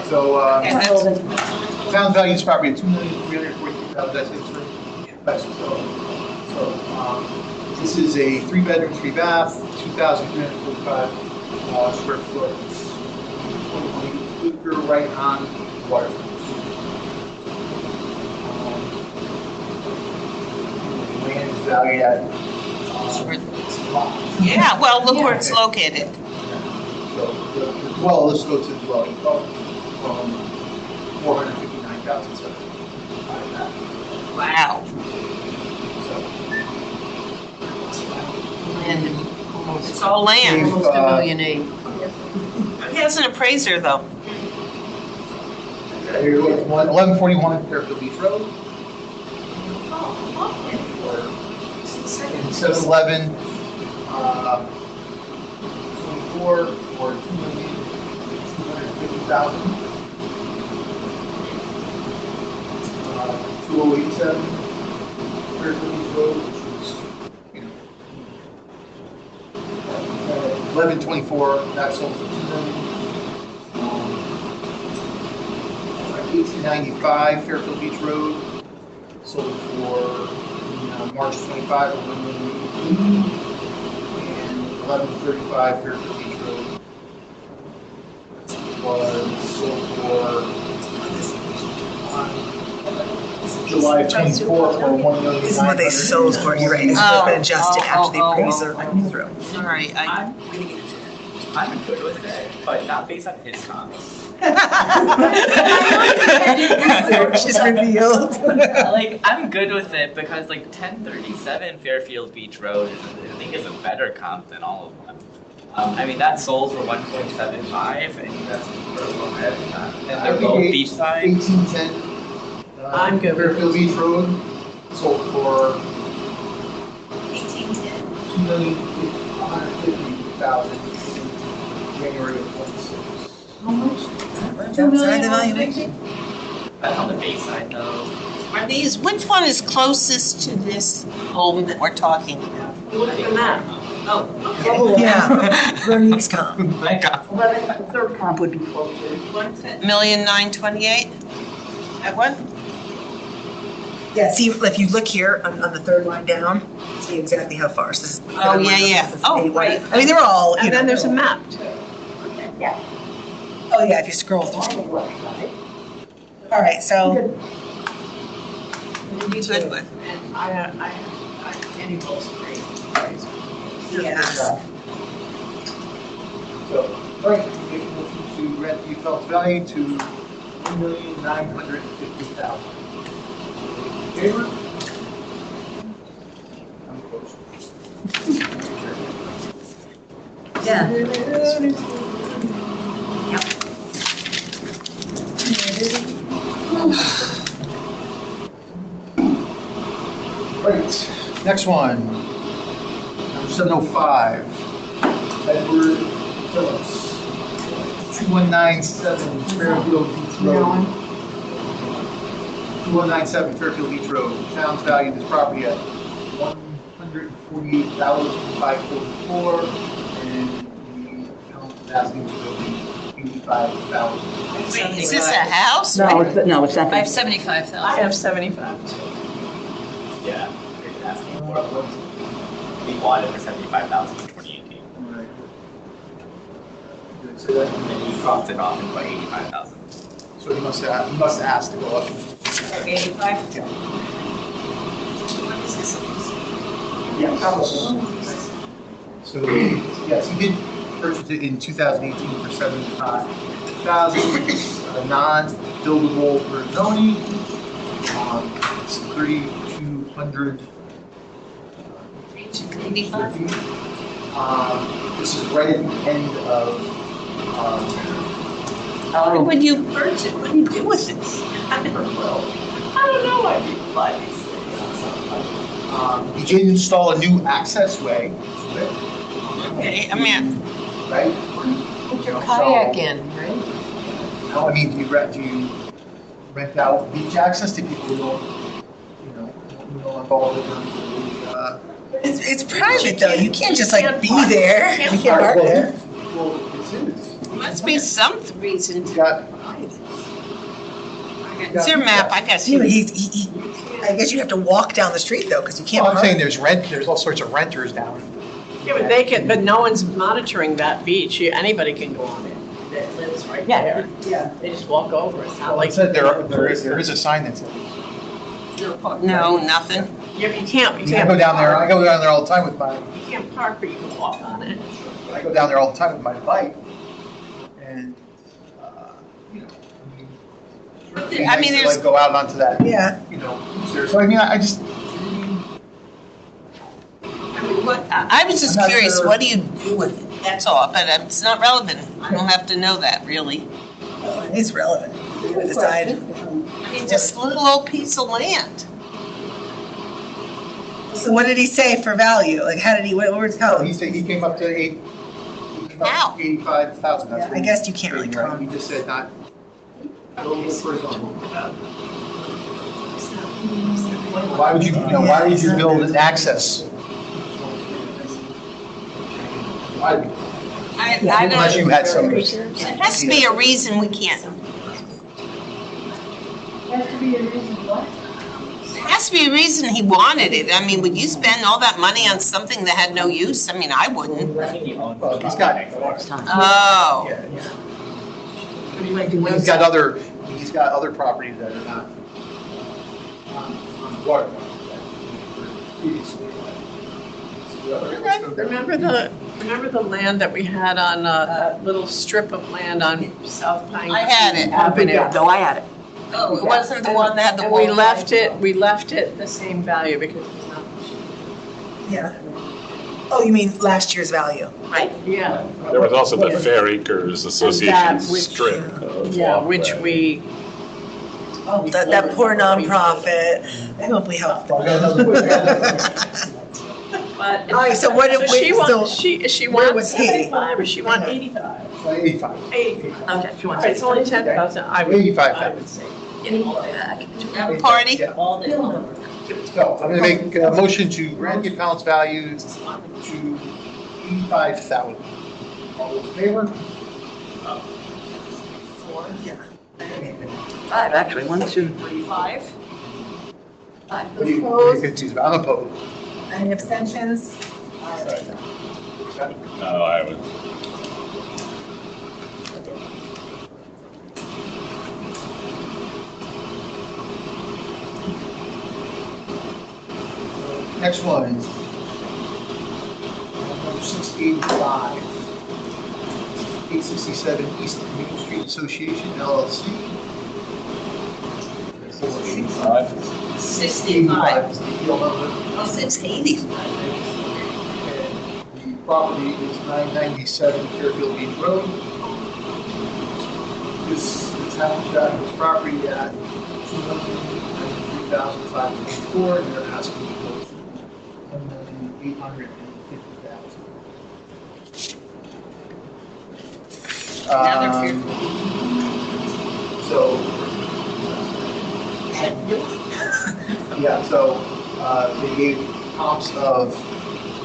A: So,
H: Okay, that's-
A: town value of this property at $2,343,000, that's it, sir? That's this is a 3-bedroom, 3-bath, 2,345 square foot. You're right on waterfront. Land is valued at,
H: Yeah, well, look where it's located.
A: so, well, let's go to the dwelling, 459,000.
H: Wow.
C: And almost,
H: It's all land.
C: almost $1.8 million.
H: He has an appraiser, though.
A: Here, 1141 Fairfield Beach Road. 711, 24 for $2,250,000. 2087 Fairfield Beach Road, which was, 1124, that sold for $2 million. 1895 Fairfield Beach Road, sold for March 25 of $1 million. And 1135 Fairfield Beach Road was sold for July 24 for $1 million.
F: This is what they sold for, you're right, it's been adjusted after the appraiser went through.
H: All right,
J: I'm good with it, but not based on his comments.
F: She's revealed.
J: Like, I'm good with it because like 1037 Fairfield Beach Road is, I think, is a better comp than all of them. I mean, that sold for 1.75, and that's for a little bit. And they're both beachside.
A: 1810.
C: I'm good.
A: Fairfield Beach Road, sold for
H: 1810.
A: $2,150,000 in January of 26.
C: How much?
F: Outside the valuation?
J: That's on the base side though.
H: Are these, which one is closest to this home that we're talking about?
I: Look at the map.
H: Oh, okay.
F: Yeah, Veronique's comp.
J: Thank God.
I: 11, the third comp would be closer.
H: $1,928,000? That one?
F: Yeah, see, if you look here on the third line down, see exactly how far, so this is.
H: Oh, yeah. Oh, right.
F: I mean, they were all, you
E: And then
F: know.
E: there's a map too.
F: Oh, yeah, if you scroll through. All right, so.
H: You good with?
E: And I Andy Bull's great.
F: Yeah.
A: So, right, we make a motion to rent the appellant's value to $1,950,000. In favor? I'm opposed.
F: Yeah.
A: Right, next one. Number 705, Edward Phillips, 2197 Fairfield Beach Road. 2197 Fairfield Beach Road. Town's valued this property at $148,544, and the town is asking to go to $85,000.
H: Is this a house?
I: No, it's not.
B: I have 75,000.
E: I have 75.
J: Yeah, they're asking for, we bought it for 75,000 in 2018.
A: So that-
J: And you dropped it off in about 85,000.
A: So he must have asked to go up.
B: 85?
A: So, yes, he did purchase it in 2018 for $75,000. A non-buildable for zoning. It's 3,200 square feet. This is right at the end of,
H: When you purchase it, what do you do with this?
E: I don't know why people buy these things.
A: he did install a new access way,
H: Okay, I mean,
A: right?
D: Put your kayak in, right?
A: No, I mean, do you rent out beach access to people who don't, who don't involve in
F: It's private though, you can't just like be there. You can't park there.
A: Well,
H: must be some reason.
A: he's got,
H: Is there a map? I got
F: You know,
H: you.
F: I guess you'd have to walk down the street though, because you can't
A: well, I'm saying
F: park.
A: there's all sorts of renters down.
E: Yeah, but they can, but no one's monitoring that beach. Anybody can go on it. That lives right there.
F: Yeah.
E: They just walk over. It's not
A: Like I
E: like.
A: said, there is a sign that says,
H: No, nothing.
E: Yeah, but you can't.
A: I go down there all the time with my,
E: You can't park, but you can walk on it.
A: I go down there all the time with my bike. And,
H: I mean, there's-
A: like go out onto that,
F: Yeah.
A: so I mean, I just,
H: I was just
A: I'm not
H: curious,
A: sure.
H: what do you do with it? That's all, but it's not relevant. I don't have to know that, really.
F: It's relevant. You decide.
H: I mean, just a little old piece of land.
F: So what did he say for value? Like, how did he, what were his
A: oh,
F: colors?
A: he came up to
H: How?
A: 85,000. That's what
F: I guess you can't really
A: Right,
F: comment.
A: he just said not. Why would why would you build an access? Why?
H: I
A: Unless you
H: don't,
A: had some.
H: there has to be a reason we can't.
D: Has to be a reason what?
H: There has to be a reason he wanted it. I mean, would you spend all that money on something that had no use? I mean, I wouldn't.
A: Well, he's got,
H: Oh.
A: he's got other properties that are not on the water.
E: Remember the land that we had on, that little strip of land on South Pine?
H: I had it.
E: Avenue.
I: No, I had it.
H: Oh, it wasn't the one that had the
E: And
H: wall.
E: we left it the same value because it's not.
F: Yeah. Oh, you mean last year's value?
H: Right.
E: Yeah.
K: There was also the Fair Acres Association
E: that which-
K: strip. of
E: Yeah, which
K: walkway.
E: we.
F: Oh, that poor nonprofit. I hope we helped them.
E: But.
F: All right, so what did
E: So she
F: we-
E: wants,
F: so
E: she
F: where
E: wants
F: was he?
E: 75 or she wants 85?
A: 85.
E: 85.
I: Okay, she wants
E: It's only 10,000. I would
A: 85,000.
E: say.
H: Have a party?
A: Yeah. So I'm gonna make a motion to grant the account's value to 85,000. All those in favor?
I: Five, actually, 1, 2,
H: 5?
A: What are you confused about? I'm opposed.
F: Any abstentions?
K: No, I would.
A: Next one. Number 685. 867 East Main Street Association LLC.
H: 65.
A: is the deal number.
H: Oh, 680.
A: The property is 997 Fairfield Beach Road. The town got this property at $293,504, and they're asking for $1,850,000.
H: Another
A: So, yeah, so they gave comps of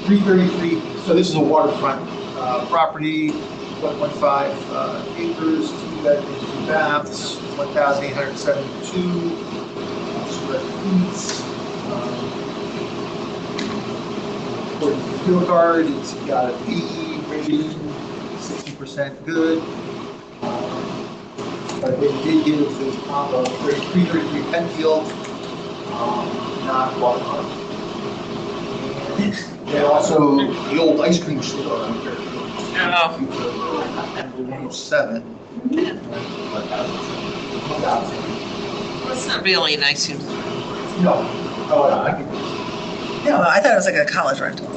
A: 333, so this is a waterfront property, 1.15 acres, 2 bedrooms, 2 baths, 1,872 square feet. According to the field guard, it's got an AE rating, 60% good. But they did give this combo 33 Penfield, not waterfront. And also the old ice cream store on here. Oh. 7.
H: It's not really an ice cream.
A: No. Oh, I can.
F: No, I thought it was like a college rental.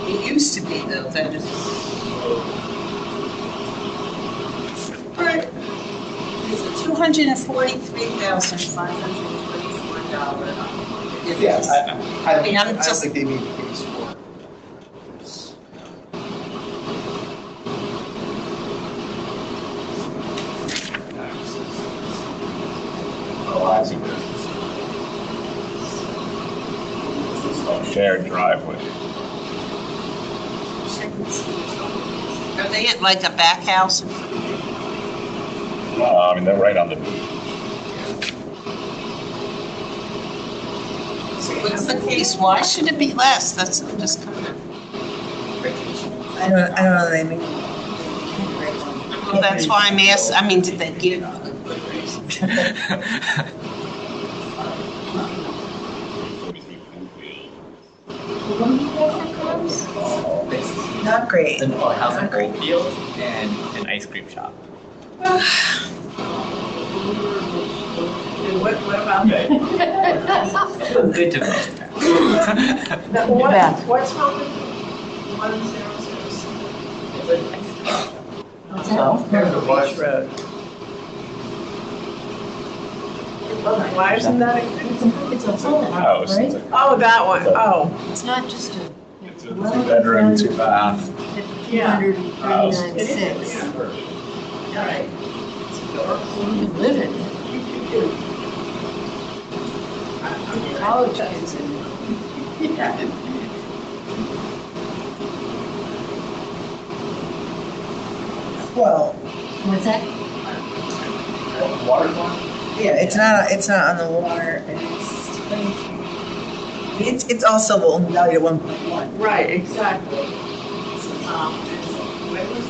H: It used to be though, that is. Alright. It's $243,524.
A: Yes, I
H: mean, I'm
A: don't
H: just-
A: think they need to pay for it.
K: Shared driveway.
H: Are they at like a back house?
K: I mean, they're right on the beach.
H: What's the case? Why should it be less? That's just kind of.
F: I don't know, they make.
H: Well, that's why I'm asking. I mean, did they give?
F: Not great.
J: Then a house in Goldfield and an ice cream shop.
E: What about that?
J: Good to know.
E: What's wrong with 1006?
D: So,
A: There's a West
E: Road. Why isn't that?
D: it's a full
K: House.
D: house, right?
K: It's a-
E: Oh, that one. Oh,
D: It's not just a.
K: It's a 2-bedroom, 2-bath.
E: Yeah.
D: 239.6.
E: all right.
D: You can live in it. College kids in it.
F: Well,
D: What's that?
A: waterfront.
F: yeah, it's not on the water, and it's also only valued at 1.1.
E: Right, exactly. When was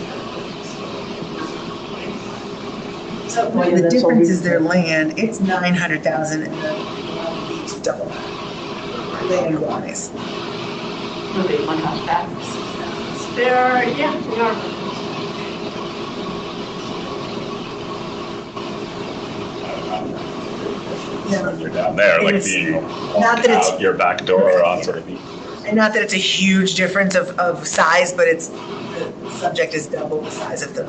F: So the difference is their land, it's 900,000 and the it's double that. Land wise.
E: There are, yeah, there are.
K: You're down there, like being
F: Not that it's-
K: out your back door onto the beach.
F: And not that it's a huge difference of size, but it's, the subject is double the size of the,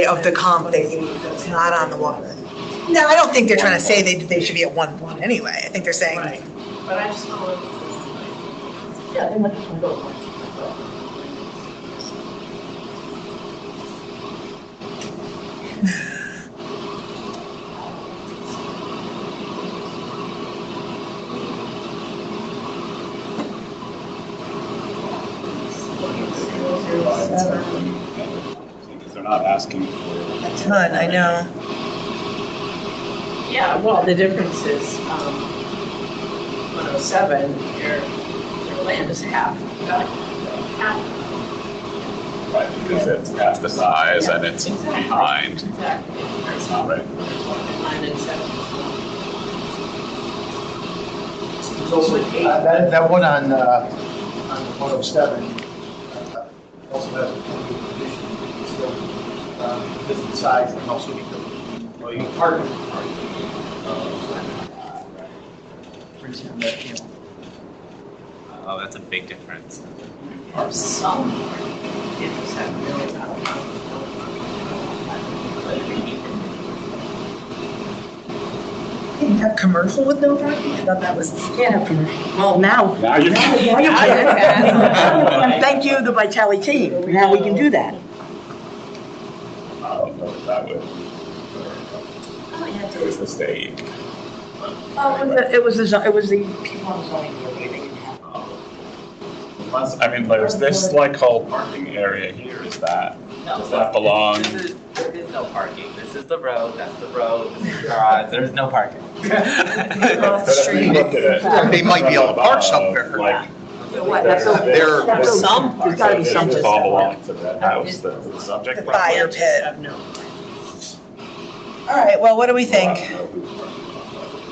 F: of the comp they gave, that's not on the water. No, I don't think they're trying to say they should be at 1.1 anyway. I think they're saying,
E: Right. But I just want to.
D: Yeah, they might just want to go.
K: Because they're not asking for.
F: a ton, I know.
E: Yeah, well, the difference is, 107, your land is half. Half.
K: Right, because it's half the size and it's
E: Exactly.
K: behind.
E: Exactly.
K: It's not right.
E: 9 and 7.
A: There's also, that one on 107, also has a condition, so, different size and also because parking.
J: Oh, that's a big difference.
E: Or some. It's really not.
F: You can have commercial with no parking? I thought that was.
I: Can't have commercial. Well, now.
K: Now you
I: Now
K: can.
I: you can. And thank you, the Vitale team. Now we can do that.
K: I don't know if that would. It was the state.
I: Oh, it was the people on the zoning board, they didn't have.
K: unless, I mean, there's this like whole parking area here, is that, does that belong?
J: There is no parking. This is the road, that's the road, this is the garage, there's no parking.
K: But if we look at it
A: They might be able to park
K: from
A: somewhere.
K: above, Like,
I: What, that's a-
A: There-
I: that's a-
H: Some.
I: There's gotta be
K: Does
I: something.
K: this all belong to that house, that's the subject?
F: The
K: property?
F: fire pit.
E: No.
F: All right, well, what do we think?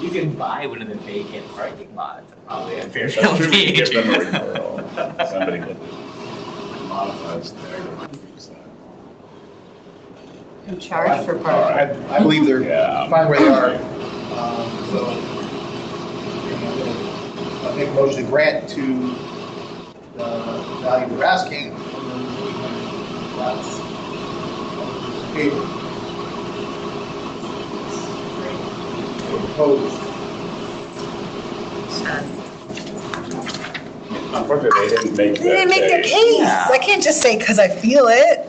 J: You can buy one of the vacant parking lots, probably at
K: That's
J: Fairfield
K: true, we can
J: Beach.
K: give them a referral. Somebody that modifies their.
D: You charge for
K: All
D: parking.
K: right.
A: I believe they're
K: Yeah.
A: fine where they are. So I'll make a motion to grant to the value they're asking. That's favor. Opposed.
K: Unfortunately, they didn't make
F: They didn't make their
K: case.
F: case. I can't just say because I feel it.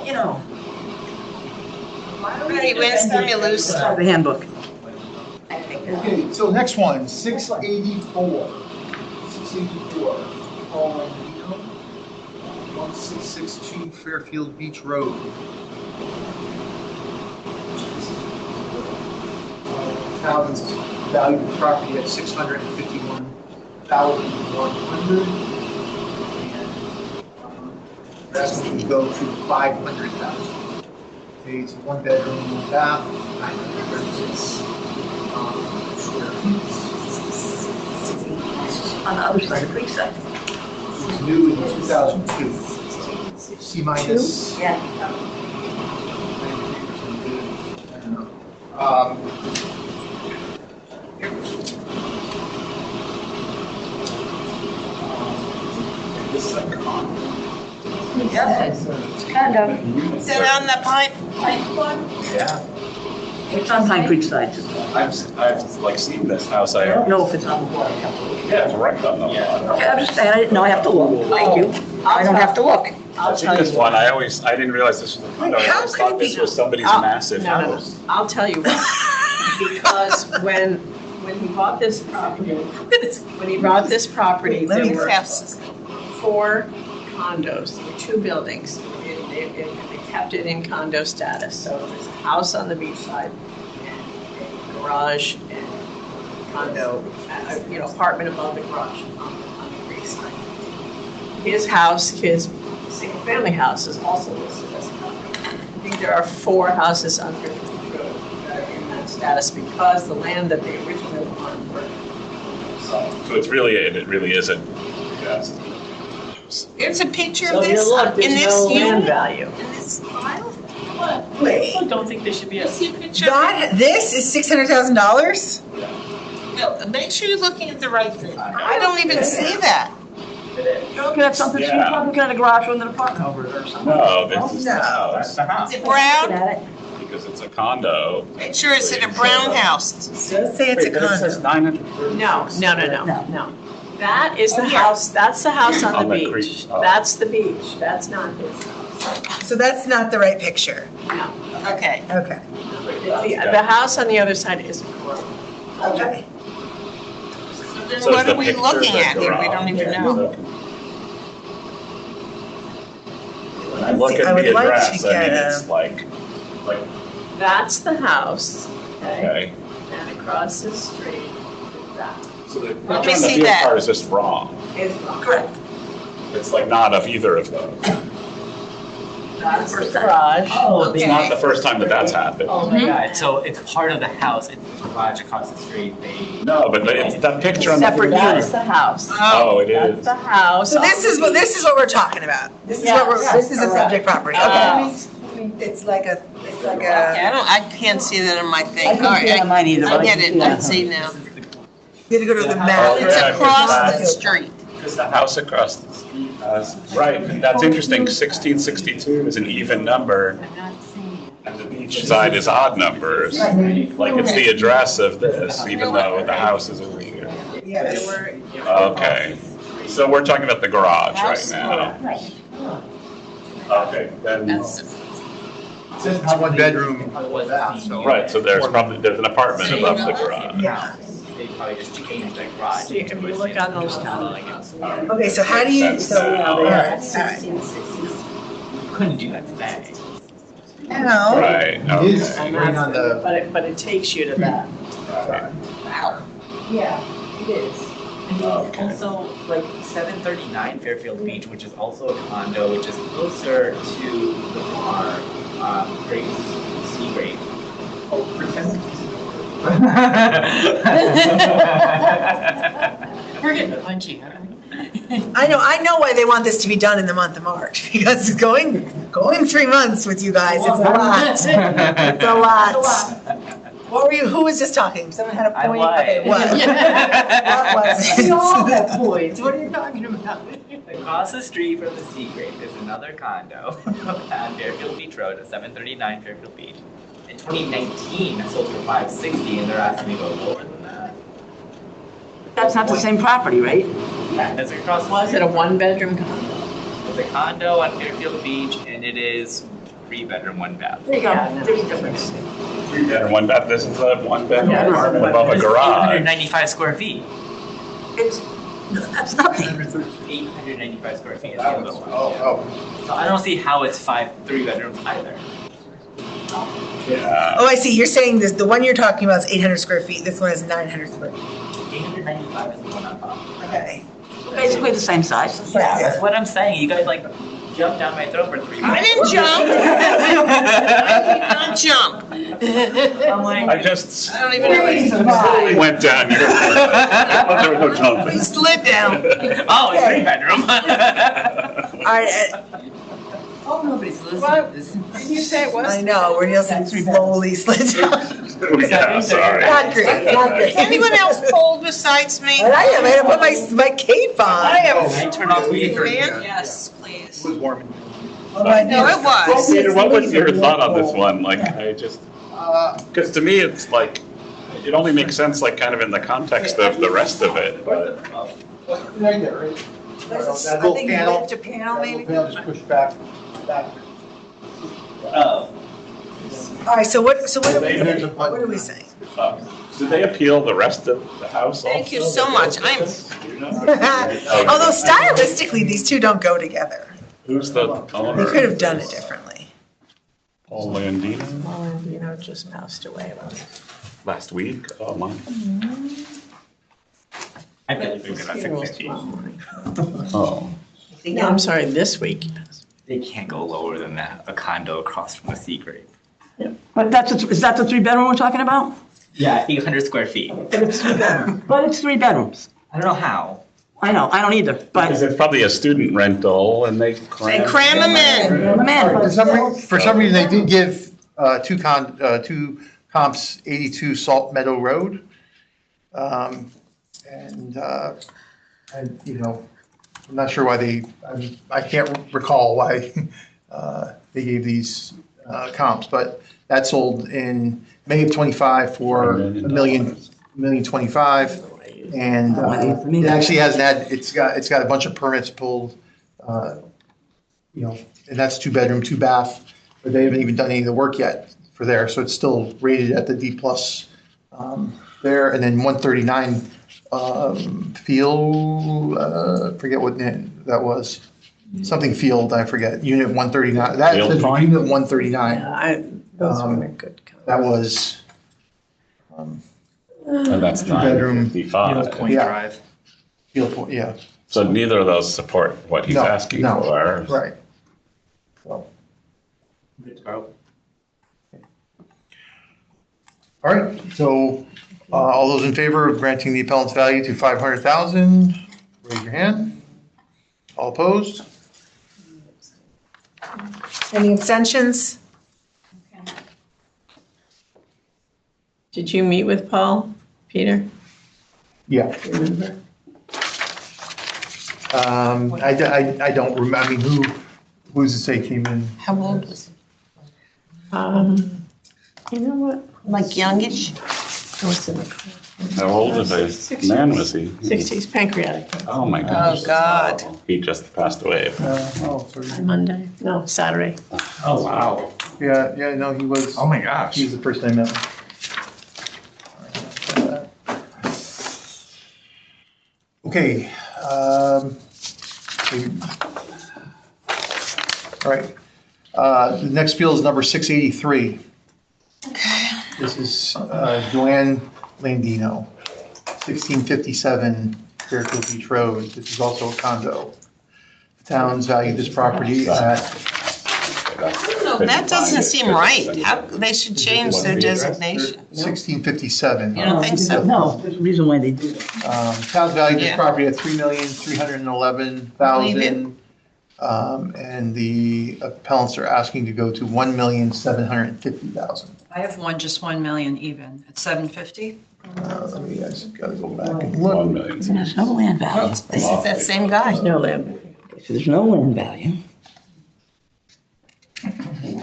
I: You know,
H: Right, wins time you lose some.
I: the handbook.
A: Okay, so next one, 684. 684, Paul Andino, 1662 Fairfield Beach Road. Town's valued the property at $651,100. And asking to go to $500,000. Okay, it's a one bedroom, one bath, 936 square feet.
I: On the other side of Creekside.
A: It was new in 2002. C minus.
I: Yeah.
A: 93% good. I don't know.
K: This is a con.
I: Yeah, it's kind of.
H: Is that on the pipe?
K: Yeah.
I: It's on Pine Creek side.
K: I've like seen this house,
I: I
K: I,
I: don't know if it's on the water.
K: yeah, it's right on the
I: Okay,
K: water.
I: I'm just saying, I didn't know, I have to look. Thank you. I don't have to look.
E: I'll
K: I've seen
E: tell
K: this
E: you
K: one,
E: why.
K: I didn't realize this was a condo, I
F: How
K: always
F: could it
K: thought this
F: be-
K: was somebody's
E: I'll-
K: massive
E: no, no, no.
K: house.
E: I'll tell you why. Because when he bought this property, there
H: These
E: were
H: houses.
E: 4 condos, there were 2 buildings. They kept it in condo status. So there's a house on the beach side and a garage and condo, apartment above the garage on the creek side. His house, his single-family house is also listed as a condo. I think there are 4 houses on Fairfield Beach Road that are in that status because the land that they originally wanted were.
K: So it really is a, yes.
H: There's a picture
E: So
H: of
E: you
H: this
E: look,
H: in
E: there's
H: this
E: no land
H: unit,
E: value.
H: in this file?
F: Wait,
E: I don't think there should be
H: You see a picture?
F: God, this is $600,000?
H: No, make sure you're looking at the right thing. I don't even see that.
I: You're looking at something, you're
K: Yeah.
I: probably looking at a garage with an apartment over it or something.
K: No, this is the
F: No.
K: house,
J: the house.
H: Is it brown?
I: Looking at it.
K: because it's a condo.
H: Make sure it's in a brown house.
F: Let's say it's a
K: Wait, but it says
F: condo.
K: 930.
E: No. That is the
H: Oh, yeah.
E: house, that's the house on
K: On
E: the
K: the
E: beach.
K: creek, oh.
E: That's the beach, that's not his house.
F: So that's not the right picture.
E: No.
H: Okay.
F: Okay.
E: The house on the other side is a garage.
F: Okay.
H: Then
K: So
H: what
K: is the
H: are we
K: picture
H: looking
K: the
H: at here? We
K: garage?
H: don't even know.
K: When I look
F: I
K: at
F: would
K: the
F: like to
K: address, I mean,
F: get
K: it's like,
E: That's the house, okay?
K: okay.
E: And across the street is that.
K: So the
H: Let
K: picture
H: me
K: on the
H: see
K: field
H: that.
K: part is just wrong.
E: Is wrong.
F: Correct.
K: It's like not of either of those.
E: That's the garage.
I: Oh,
K: It's not the first time that that's happened.
J: Oh my god, so it's part of the house, it's the garage across the street, they.
K: No, but it's that picture on the
I: Separate
K: field
E: That's
K: part.
E: the house.
K: Oh, it
E: That's
K: is.
E: the house.
F: So this is what we're talking about. This is
E: Yes,
F: this is a
E: correct.
F: subject property.
E: Uh,
F: Okay. It's like a
H: Yeah, I can't see that on my
I: I
H: thing. All
I: couldn't see it on
H: right,
I: mine either, but
H: I get
I: can
H: it,
I: see
H: I
I: that.
H: see now.
F: you gotta go to the
K: Oh,
F: map.
H: It's
K: yeah,
H: across the
K: because
H: street.
K: Because the house across the street has, right, that's interesting, 1662 is an even number,
D: I'm not seeing it.
K: and the beach side is odd numbers. Like it's the address of this, even though the house is over here.
F: Yes.
K: Okay, so we're talking about the garage right now.
I: Right.
K: Okay, then,
H: That's,
A: It says it's one bedroom, one bath, so.
K: right, so there's an apartment above the garage.
F: Yeah.
J: probably just change the garage.
E: So you can look on those townhomes.
F: Okay, so how do you, so, all right.
J: Couldn't do that today.
F: Now,
K: Right,
A: It is
K: okay.
A: right on the,
E: But it takes you to that.
D: Yeah, it is.
K: Okay.
J: Also, like 739 Fairfield Beach, which is also a condo, which is closer to the farm, Great Seagrave. Oh,
D: We're getting punchy, aren't we?
F: I know why they want this to be done in the month of March, because going 3 months with you guys, it's a lot. It's a lot. What were you, who was just talking? Someone had a
J: I
F: point?
J: lied.
F: Okay, what? What was it?
D: We all have points, what are you talking about?
J: Across the street from the Seagrave is another condo at Fairfield Beach Road at 739 Fairfield Beach. In 2019, it sold for $560, and they're asking me to go lower than that.
I: That's not the same property, right?
J: Yeah, that's across the
E: Was it
J: street.
E: a one-bedroom condo?
J: It's a condo on Fairfield Beach, and it is 3-bedroom, 1-bath.
I: There you go,
E: Yeah, no.
I: there's a difference.
K: 3-bedroom, 1-bath, this is a 1-bedroom
E: Yeah,
K: apartment above a
J: It's
K: garage.
J: 895 square feet.
I: It's, that's nothing.
J: 895 square feet is the other one.
A: oh,
J: So I don't see how it's 3 bedrooms either.
K: Yeah.
F: Oh, I see, you're saying this, the one you're talking about is 800 square feet, this one is 900 square feet.
J: 895 is the one on top.
F: Okay.
I: Basically the same size.
J: Yeah, that's what I'm saying. You guys like jumped down my throat for 3
H: I
J: minutes.
H: didn't jump. I did not jump.
J: I'm like,
K: I just
H: I don't even know.
K: went down your. There was no jumping.
H: You slid down.
J: oh, it's 3-bedroom.
F: All right,
D: Oh, nobody's listening to this.
E: Did you say it was?
F: I know, we're just slowly slid down.
K: Yeah, sorry.
F: Not great, not great.
H: Is anyone else cold besides me?
F: But I am, I had to put my cape on.
H: I am.
J: Can I turn off the heater?
H: Man.
B: Yes, please.
A: it was warm.
F: Oh, I
H: No,
F: know.
H: it was.
K: Peter, what was your thought on this one? Like, I just,
A: Uh,
K: because to me, it's like, it only makes sense like kind of in the context of the rest of it, but.
A: right there, right?
F: There's a-
A: That
F: I
A: little
F: think
A: panel,
F: lift a panel
A: that
F: maybe?
A: little panel just pushed back.
J: Oh.
F: All right, so what are we,
A: There's a
F: what
A: button.
F: are we saying?
K: Did they appeal the rest of the house also?
H: Thank you so much. I'm.
F: Although stylistically, these two don't go together.
K: Who's the
F: They
K: owner?
F: could have done it differently.
K: Paul Landino,
E: Well, you know, just passed away.
K: last week, oh my.
J: I feel like we're gonna fix 50.
K: Oh,
E: No, I'm sorry, this week.
J: They can't go lower than that. A condo across from a Seagrave.
I: But is that the 3-bedroom we're talking about?
J: Yeah, 800 square feet.
I: But it's 3 bedrooms.
J: I don't know how.
I: I know, I don't either,
K: because
I: but.
K: it's probably a student rental and they
H: They
K: cram.
H: cram them in.
A: For some reason, they did give two comps 82 Salt Meadow Road. And, you know, I'm not sure why I can't recall why they gave these comps, but that sold in May of '25 for $1,025,000. And it actually hasn't had, it's got a bunch of permits pulled, you know, and that's 2-bedroom, 2-bath, but they haven't even done any of the work yet for there, so it's still rated at the D+ there. And then 139 Field, forget what name that was, something Field, I forget, Unit 139, that
K: Field
A: was
K: Farm?
A: Unit 139,
E: Those
A: Um,
E: were good.
A: that was,
K: And that's
A: Two-bedroom,
K: 955.
J: Point
A: Yeah.
J: Drive.
A: Field Point, yeah,
K: So neither of those support what he's
A: No,
K: asking
A: no,
K: for.
A: right. So, all right, so all those in favor of granting the appellant's value to 500,000, raise your hand. All opposed?
F: Any abstentions?
E: Did you meet with Paul, Peter?
A: Yeah.
E: Remember?
A: I don't remember, I mean, who does it say came in?
D: How old was it?
E: You know what?
H: Like youngish?
E: What's in the car?
K: How old is this man was he?
E: 60s, pancreatic,
K: Oh my gosh.
H: Oh, God.
K: He just passed away.
A: Sorry.
E: Monday, no, Saturday.
J: Oh, wow.
A: Yeah, no, he was,
J: Oh, my gosh.
A: he was the first I met. Okay. All right. The next field is number 683.
H: Okay.
A: This is Joanne Landino, 1657 Fairfield Beach Road. This is also a condo. The town's valued this property at
H: No, that doesn't seem right. How, they should change their designation.
A: 1657.
H: You don't think so?
I: No, there's a reason why they do that.
A: Town's valued this
H: Yeah.
A: property at $3,311,000. And the appellants are asking to go to $1,750,000.
B: I have just 1 million even, at 750.
A: Let me, I just gotta go back and look.
K: 1 million.
I: There's no land value.
H: This is that same guy.
E: No land.
I: So there's no land value.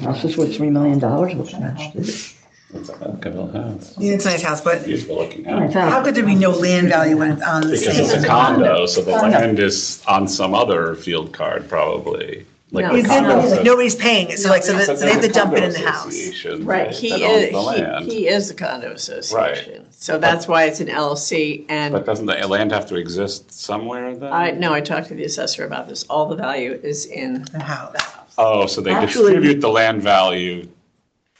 I: House is worth $3 million, what's matched to it?
K: It's a Vacaville house.
F: Yeah, it's a nice house, but
K: Beautiful looking
I: I
K: house.
F: how
I: found
F: could there be no land value when it's on the
K: Because it's
F: same?
K: a condo, so the land is on some other field card probably. Like
E: No.
K: the
F: Is it,
K: condo
F: like,
K: says-
F: nobody's paying it, so like, so
K: But
F: they have to
K: there's a
F: dump it
K: condo
F: in the house.
K: association
E: Right,
K: that
E: he
K: owns
E: is,
K: the land.
E: he is the condo association. So that's why it's an LLC, and
K: But doesn't the land have to exist somewhere then?
E: I talked to the assessor about this. All the value is in
F: The house.
K: Oh, so they
I: Actually-
K: distribute the land value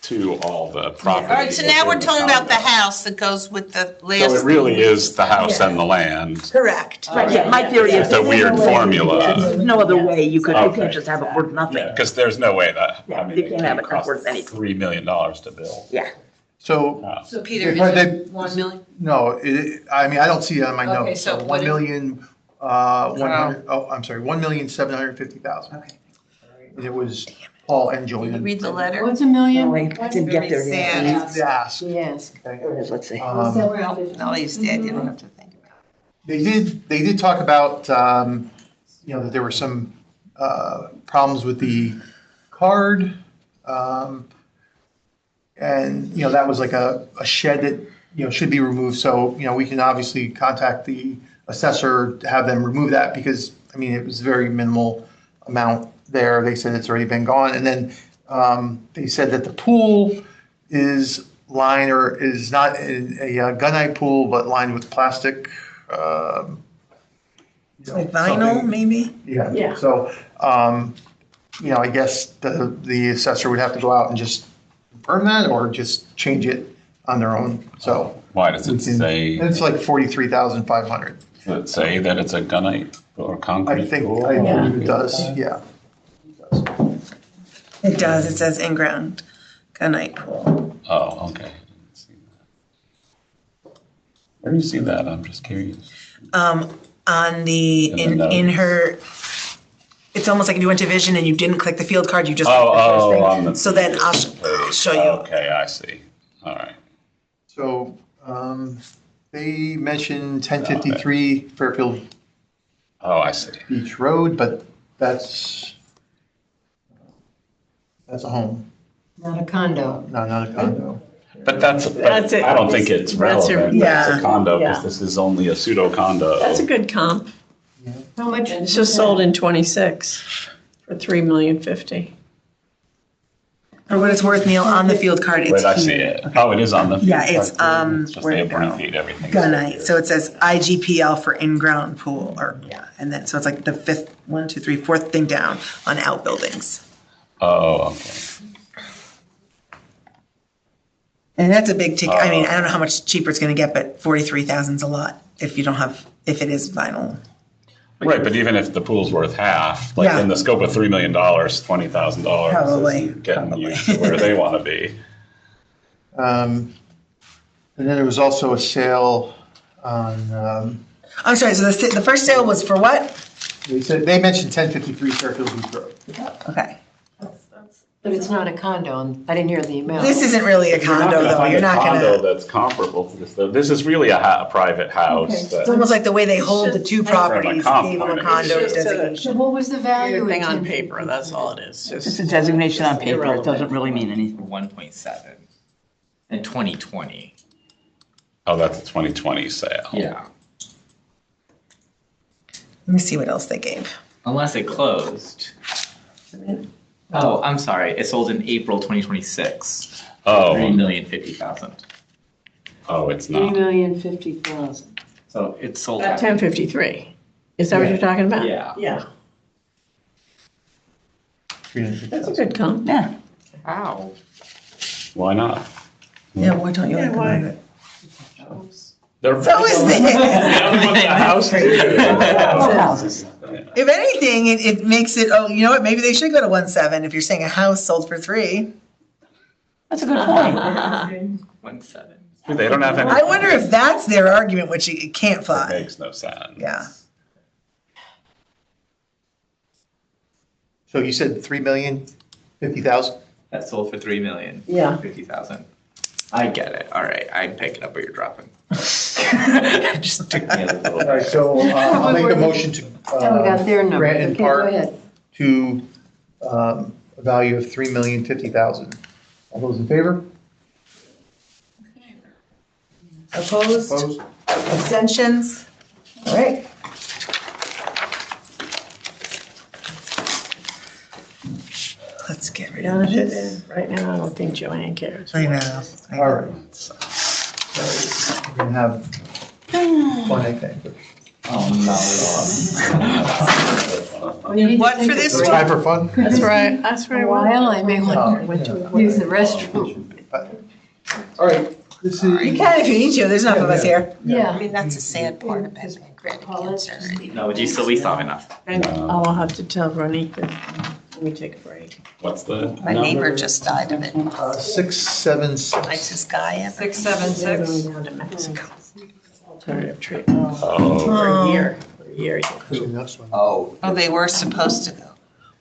K: to all the property.
H: All right, so now we're
K: within the
H: talking about the
K: condo.
H: house that goes with the last.
K: So it really is the house and the land.
F: Correct.
I: Right, yeah, my theory is.
K: It's a weird formula.
I: There's no other way you could, you
K: Okay.
I: can't just have it worth nothing.
K: Because there's no way that,
I: Yeah,
K: I mean,
I: you
K: it
I: can't have it not
K: cost
I: worth anything.
K: $3 million to build.
I: Yeah.
A: So,
B: So Peter, is
A: But
B: it 1 million?
A: no, I mean, I don't see it on my
B: Okay,
A: notes.
B: so
A: So
B: what
A: 1
B: is-
A: million, 100, oh, I'm sorry, 1,750,000.
F: Okay.
A: And it was Paul and
H: Can you
A: Julian.
H: read the letter?
D: What's a million?
I: No, I didn't get there yet.
H: Sad.
A: They asked,
D: Yes.
A: okay?
I: There it is, let's see.
H: No, he's dead, you don't have to think about
A: They did talk about, that there were some problems with the card. And, that was like a shed that, should be removed. So, we can obviously contact the assessor to have them remove that because, it was very minimal amount there. They said it's already been gone. And then they said that the pool is lined or is not a gunite pool, but lined with plastic.
F: Like vinyl,
A: something.
F: maybe?
A: Yeah.
E: Yeah.
A: So, I guess the assessor would have to go out and just confirm that or just change it on their own. So
K: Why does
A: we
K: it
A: can-
K: say,
A: it's like 43,500.
K: does it say that it's a gunite or concrete?
A: I think,
K: pool?
A: I believe it does, yeah.
F: It does, it says in-ground gunite pool.
K: Oh, okay. Where do you see that? I'm just curious.
F: On the,
K: In the
F: in
K: notes.
F: her, it's almost like if you went to Vision and you didn't click the field card, you just.
K: Oh,
F: clicked the first thing.
K: on the.
F: So then I'll show you.
K: Okay, I see. All right.
A: So they mentioned 1053 Fairfield
K: Oh, I see.
A: Beach Road, but that's a home,
D: Not a condo.
A: not a condo.
K: But I don't think it's
E: That's a-
K: relevant. That's
F: yeah.
K: a condo,
E: Yeah.
K: because this is only a pseudo condo.
E: That's a good comp.
D: How much?
E: It's just sold in '26 for $3,050,000.
F: For what it's worth, Neil, on the field card, it's
K: Wait, I see
F: here.
K: it. Oh, it is on the.
F: Yeah, it's,
K: It's just
F: where'd
K: they
F: it go?
K: abbreviate everything.
F: Gunite, so it says IGPL for in-ground pool, or, yeah, and then, so it's like the fourth thing down on outbuildings.
K: Oh, okay.
F: And that's a big ticket, I don't know how much cheaper it's gonna get, but 43,000's a lot if if it is vinyl.
K: Right, but even if the pool's worth half, like
F: Yeah.
K: in the scope of $3 million, $20,000
F: Probably,
K: isn't getting you to where they want to be.
A: And then there was also a sale on,
F: I'm sorry, so the first sale was for what?
A: they mentioned 1053 Fairfield Beach Road.
F: Okay.
D: But it's not a condo. I didn't hear the amount.
F: This isn't really a condo, though, you're not
K: Find a
F: gonna,
K: condo that's comparable to this. This is really a private house.
D: Okay.
F: it's
K: that-
F: almost like the way they hold the two properties,
K: comp
F: gave them a
K: point of
F: condo
E: view.
F: designation.
D: So what was the value?
E: Thing
D: of
E: on
D: 10?
E: paper, that's all it is.
I: It's
E: Just
I: a designation on paper, it
E: Irrelevant.
I: doesn't really mean anything.
J: 1.7 in 2020.
K: Oh, that's a 2020 sale.
J: Yeah.
F: Let me see what else they gave.
J: Unless it closed. Oh, I'm sorry. It sold in April 2026.
K: Oh,
J: 3,050,000.
K: oh, it's not.
D: $3,050,000.
J: So it's sold.
E: At 1053. Is that what you're talking about?
J: Yeah.
E: Yeah. That's a
A: 350,000.
E: good comp.
I: Yeah.
J: Wow.
K: Why not?
F: Yeah, why don't you
E: Yeah,
F: like
E: why?
F: it?
K: They're-
F: So is
K: The
F: it.
K: house.
F: If anything, it makes it, oh, you know what, maybe they should go to 1.7 if you're saying a house sold for 3.
I: That's a good point.
J: 1.7.
K: They don't have any.
F: I wonder if that's their argument, which it can't
K: It
F: fly.
K: makes no sense.
F: Yeah.
A: So you said 3,050,000?
J: That sold for 3,050,000.
E: Yeah.
J: 50,000. I get it. All right, I'm picking up what you're dropping. It just took me a little.
A: All right, so I'll make a motion to
D: And we got their number.
A: grant in
D: Okay, go
A: part
D: ahead.
A: to a value of 3,050,000. All those in favor?
F: Opposed?
A: Opposed?
F: Abstentions? All right. Let's get rid of this.
E: Right now, I don't think Joanne cares.
F: I know.
A: All right. We're gonna have fun, I think.
H: What for this one?
A: Time for fun?
E: That's right. That's
D: For
E: right.
D: a while, I may want to use the restroom.
A: All right, this
F: You
A: is,
F: can if you need to, there's enough of us here.
H: I
D: Yeah.
H: mean, that's a sad part of having pancreatic cancer.
J: No, would you still be strong enough?
E: I'll have to tell Ronita when we take a break.
K: What's the
H: My neighbor
K: number?
H: just died of it.
A: 676.
H: Nicest guy ever.
B: 676.
E: They're going down to Mexico. Alternative treatment.
K: Oh,
E: For a year. For a year.
J: Oh.
H: Oh, they were supposed to go.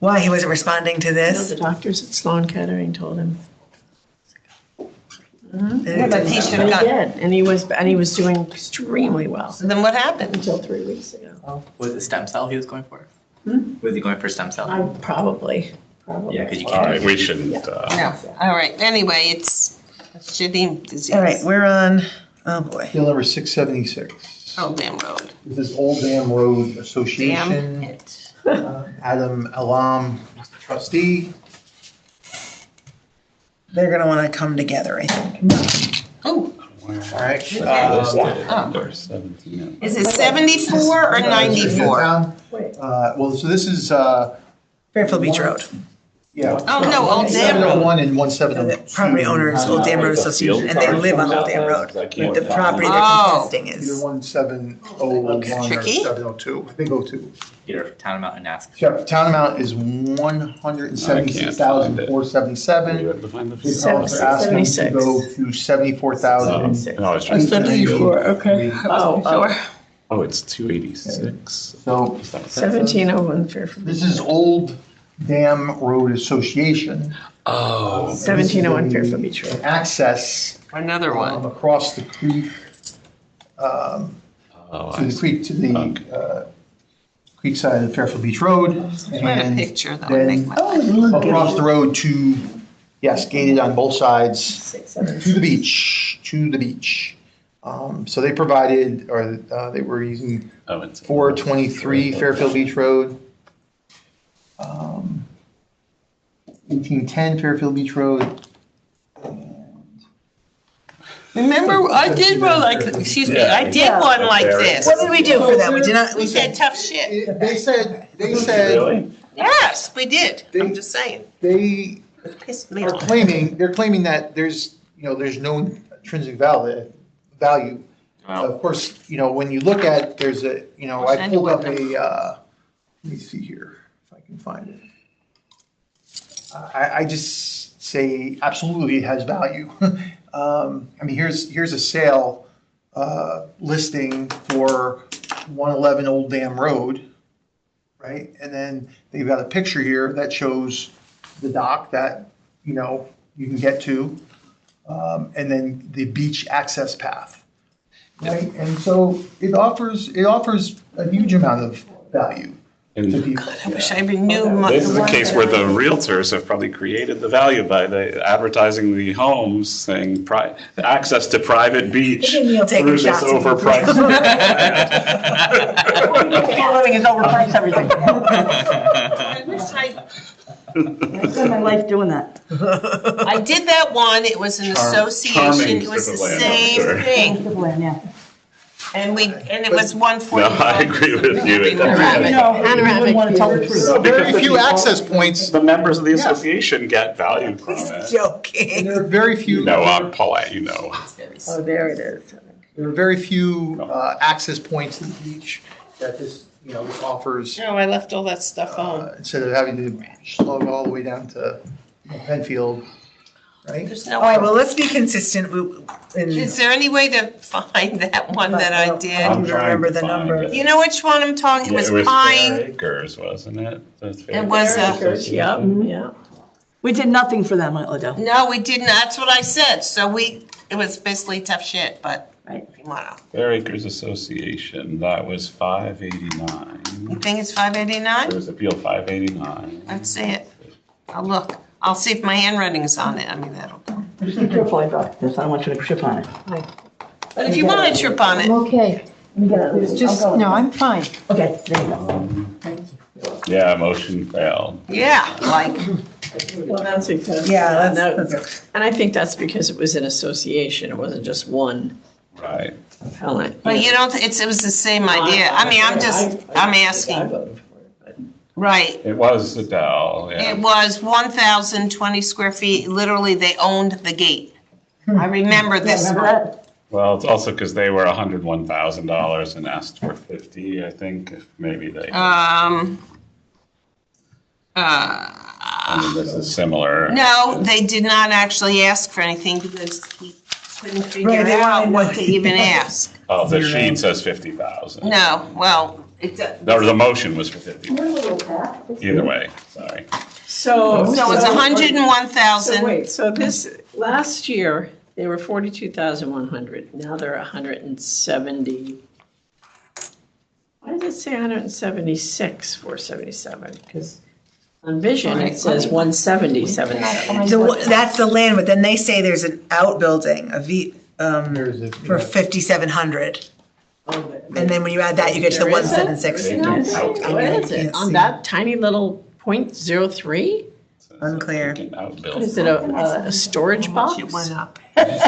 F: Why, he wasn't responding to
E: You know,
F: this?
E: the doctors at Sloan Kettering told him.
H: Yeah, but he should
E: And
H: have
E: he
H: gone.
E: did, and he was doing extremely well
H: So then what happened?
E: until 3 weeks ago.
J: Was it stem cell he was going for? Was he going for stem cell?
E: Probably.
J: Yeah, because you
K: all right,
J: can't.
K: we shouldn't,
H: No, all right, anyway, it's a shitty disease.
F: All right, we're on, oh boy.
A: Appeal number 676.
H: Old Dam Road.
A: This is Old Dam Road
H: Damn
A: Association.
H: it.
A: Adam Alam, trustee.
F: They're gonna wanna come together, I think.
H: Oh,
A: All right.
H: is it 74 or 94?
A: Well, so this is,
F: Fairfield Beach Road.
A: yeah.
H: Oh, no, Old Dam Road.
A: 701 and
F: The
A: 170.
F: property owner is Old Dam Road Association, and they live on Old Dam Road. But the property they're
H: Oh.
F: contesting
A: Either
F: is,
A: 1701 or
H: Tricky.
A: 702. I think 02.
J: Peter, town amount and ask.
A: Yeah, town amount is 176,477.
K: You have to find the.
A: The appellants are asking to go to 74,000.
K: No, I was trying to.
E: 74, okay.
K: Oh, it's 286.
A: So
E: 1701 Fairfield.
A: this is Old Dam Road Association.
K: Oh.
E: 1701 Fairfield Beach Road.
A: Access
H: Another one.
A: across the creek,
K: Oh,
A: to the creek, to the creek side of Fairfield Beach Road.
H: Find a
A: And
H: picture that would make
A: then
H: my.
A: across the road to, yes, gated on both sides,
E: 676.
A: to the beach, to the beach. So they provided, or they were using
K: Oh, it's
A: 423 Fairfield Beach Road, 1810 Fairfield Beach Road.
H: Remember, I did one like, excuse me, I did one like this.
F: what did we do for them? We did not,
H: We said tough shit.
A: They said,
K: Really?
H: Yes, we did. I'm just saying.
A: they
H: It pissed me
A: are
H: off.
A: they're claiming that there's no intrinsic value. Of course, when you look at, there's a, I pulled up a, let me see here, if I can find it. I just say absolutely it has value. I mean, here's a sale listing for 111 Old Dam Road, right? And then they've got a picture here that shows the dock that, you can get to, and then the beach access path, right? And so it offers a huge amount of value to
K: And
A: people.
H: I wish I knew.
K: this is a case where the realtors have probably created the value by the advertising the homes, saying access to private beach
F: Neil taking
K: through this
F: shots at you.
K: overpriced.
I: Living is overpriced everything.
H: I wish I
I: spend my life doing that.
H: I did that one, it was an association, it was the
K: charming strip of land, I'm
H: same
K: sure.
H: thing.
I: Good land, yeah.
H: And it was
K: No,
H: 145.
K: I agree with you. It doesn't-
I: You wouldn't want to tell the truth.
A: So very
K: Because the
A: few
K: people-
A: access points,
K: The members of the association get value from it.
A: and
F: Joking.
A: there are very few.
K: You know, I'm polite, you know.
I: Oh, there it is.
A: There are very few access points to the beach that this, this offers,
H: No, I left all that stuff home.
A: instead of having to slog all the way down to Penfield, right?
H: There's
F: All right,
H: no,
F: well, let's be consistent.
H: is there any way to find that one that I
F: I
H: did?
F: don't remember the number.
H: You know which one I'm talking? It
K: Yeah,
H: was
K: it was
H: Pine.
K: Fair Acres, wasn't it?
H: It was,
E: Yep, yeah.
I: We did nothing for them, Adele.
H: No, we didn't. That's what I said. So it was basically tough shit, but
I: Right.
H: if you wanna.
K: Fair Acres Association, that was
H: You
K: $589.
H: think it's 589?
K: There was appeal $589.
H: Let's see it. I'll look. I'll see if my handwriting's on it. I mean, that'll.
I: Just be careful, I don't want you to trip on it.
H: But if you want to trip on
D: I'm
H: it,
D: okay. It's just, no, I'm fine.
I: Okay, there you go.
K: Yeah, motion failed.
H: yeah, like,
E: Well, that's because.
F: Yeah,
E: no,
F: that's.
E: And I think that's because it was an association, it wasn't just one
K: Right.
E: appellant.
H: but you don't, it was the same idea. I mean, I'm
E: I
H: asking,
E: voted for it, but.
H: right.
K: It was Adele,
H: It
K: yeah.
H: was 1,020 square feet. Literally, they owned the gate. I remember this
I: Remember
H: one.
I: that?
K: Well, it's also because they were $101,000 and asked for 50, I think, if maybe they, I mean, this is similar.
H: No, they did not actually ask for anything because he couldn't
F: Right,
H: figure
F: they
H: out
F: wanted
H: what
F: more.
H: to even ask.
K: Oh, the sheet says 50,000.
H: No, well,
K: The motion was for 50. Either way, sorry.
E: So.
H: so it's
E: So
H: 101,000.
E: wait, so this, last year, they were 42,100, now they're 170. Why does it say 176, 477? Because on Vision, it says 170,777.
F: That's the land, but then they say there's an outbuilding,
A: There's a-
F: for 5,700. And then when you add that, you get to the
E: There is it?
F: 176.
E: What is it, on that tiny little .03?
F: Unclear.
E: What is it, a storage box?
H: It went up.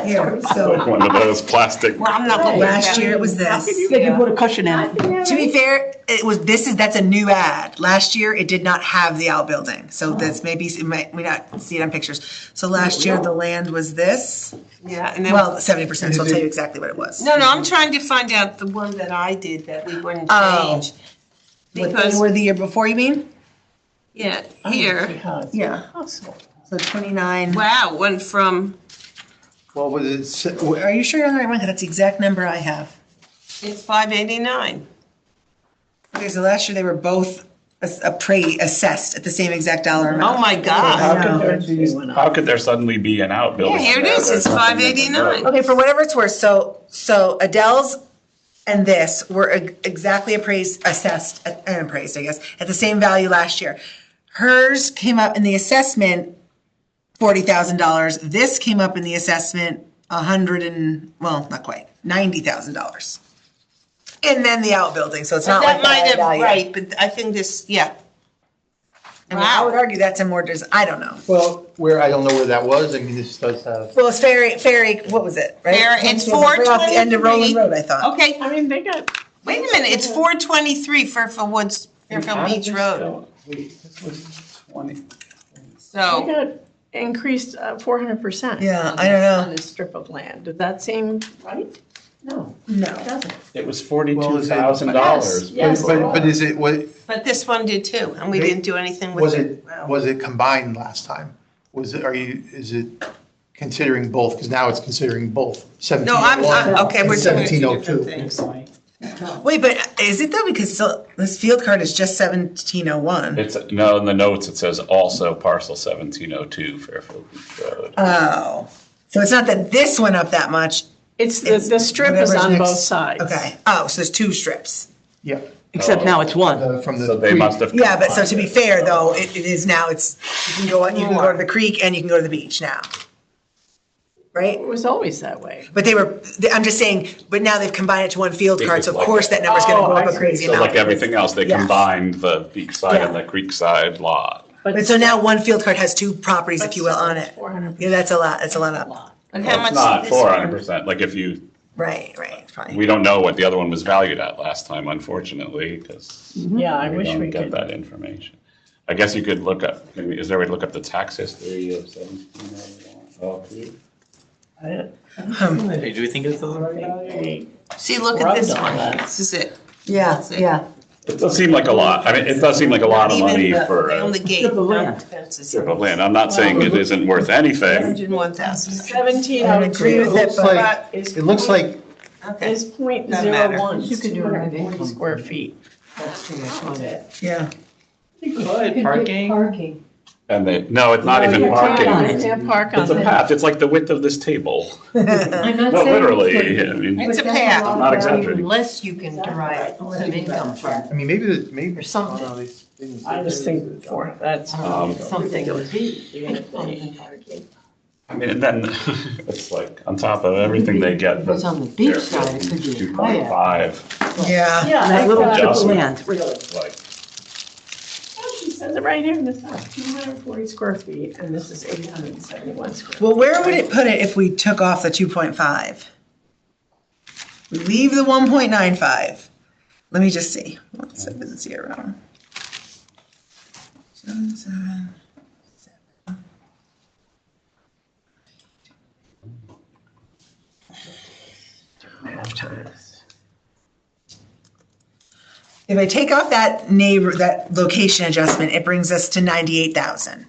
F: Here, so
K: One of those plastic.
H: Well, I'm not looking at
F: last year it was this.
I: They can put a cushion in it.
F: To be fair, that's a new ad. Last year, it did not have the outbuilding. So that's maybe, it might not see it on pictures. So last year, the land was this.
H: Yeah, and then.
F: Well, 70%, so I'll tell you exactly what it was.
H: No, I'm trying to find out the one that I did that we wouldn't
F: Oh.
H: change.
F: What they
H: Because,
F: were the year before, you mean?
H: yeah, here,
F: Yeah. So 29.
H: wow, went from,
A: What was it?
F: Are you sure you're on the right one? 'Cause that's the exact number I have.
H: it's 589.
F: Okay, so last year they were both assessed at the same exact dollar amount.
H: Oh, my God.
K: How could there suddenly be an outbuilding?
H: Yeah, here it
K: there?
H: is.
K: There's
H: It's
K: nothing in the
H: 589.
K: note.
F: Okay, for whatever it's worth, so Adele's and this were exactly assessed, I guess, at the same value last year. Hers came up in the assessment $40,000. This came up in the assessment not quite, $90,000. And then the outbuilding, so it's not like
H: That might have,
F: value.
H: right, but I think this, yeah.
F: I mean, I would
H: Wow.
F: argue that's a more, I don't know.
A: Well, I don't know where that was. I mean, this does have.
F: Well, it's Ferry, what was it, right?
H: It's
F: Right off the end of
H: 423.
F: Roland Road, I thought.
H: Okay,
E: I mean, they got.
H: wait a minute, it's 423 Fairfield Woods, Fairfield Beach Road.
K: Wait, this was 20.
E: They
H: So,
E: got increased 400%.
F: Yeah, I don't know.
E: On this strip of land. Does that seem right? No,
F: No.
E: it doesn't.
K: It was
A: Well, is it-
K: $42,000.
E: Yes.
A: But is it,
H: but this one did too, and we didn't do anything with
A: was
H: it.
A: it combined last time? Is it considering both? Because now it's considering both.
H: No, I'm, okay, we're doing two
A: 1702.
H: different things.
F: Wait, but is it though? Because this field card is just 1701.
K: It's, no, in the notes, it says also parcel 1702 Fairfield Beach Road.
F: Oh, so it's not that this went up that much.
E: It's, the strip is
F: whatever's
E: on
F: next-
E: both sides.
F: Okay. Oh, so there's two strips.
A: Yeah.
I: Except now it's one.
A: From the.
K: So they must have.
F: Yeah, but so to be fair though, it is now, you can go to the creek and you can go to the beach now. Right?
E: It was always that way.
F: But I'm just saying, but now they've combined it to one field card, so of
K: Like-
F: course that number's gonna go
E: Oh,
F: up
E: I
F: a
E: see.
F: crazy
K: So
F: amount.
K: like everything else, they
F: Yes.
K: combined the beach side and
F: Yeah.
K: the creek side lot.
F: But so now one field card has two properties, if you will, on it.
E: 400%.
F: Yeah, that's a lot, up.
H: And how much
K: It's not
H: is this one?
K: 400%, like if you
F: Right, it's probably.
K: We don't know what the other one was valued at last time, unfortunately, because
E: Yeah, I wish
K: don't
E: we
K: get
E: could.
K: that information. I guess you could look up, maybe, is there a way to look up the tax history of 17?
J: Hey, do we think it's the right value?
H: See, look at this one. This is it.
F: Yeah.
K: It does seem like a lot. I mean, it does seem like a lot of money
H: Even
K: for
H: around the
K: a
H: gate.
I: Strip of land.
K: strip of land. I'm not saying it isn't worth anything.
H: 101,000.
E: 17,
F: I
E: I
F: would agree with
A: It looks like, it looks like,
H: Okay.
E: Is point
H: Doesn't
E: zero
H: matter.
E: one,
D: You could do it on income.
E: 240 square feet.
D: That's too much money.
F: Yeah.
J: You could,
D: You could get
J: parking.
D: Parking.
K: And no, it's not
E: No,
K: even
E: you can't.
K: parking.
E: You can't park on
K: It's a
E: it.
K: path. It's like the width of this table.
D: I'm not
K: No,
D: saying.
K: literally, I mean,
H: It's a
D: But that's
H: path.
D: lot
K: I'm not
D: of value
K: exaggerating.
D: Unless you can derive some income from it.
A: I mean, maybe.
D: Or something.
A: I don't know, these things-
E: I just think for, that's.
D: Something would be.
K: I mean, and then it's like on top of everything they get.
D: If it's on the beach side, it could be a kayak.
K: 2.5,
F: Yeah.
E: Yeah,
I: That little
E: exactly.
I: strip of
K: Adjustment.
I: land, really.
K: like,
E: Oh, she says it right here in this house, 240 square feet, and this is 871 square.
F: Well, where would it put it if we took off the 2.5? We leave the 1.95. Let me just see. 170. 77. If I take off that location adjustment, it brings us to 98,000.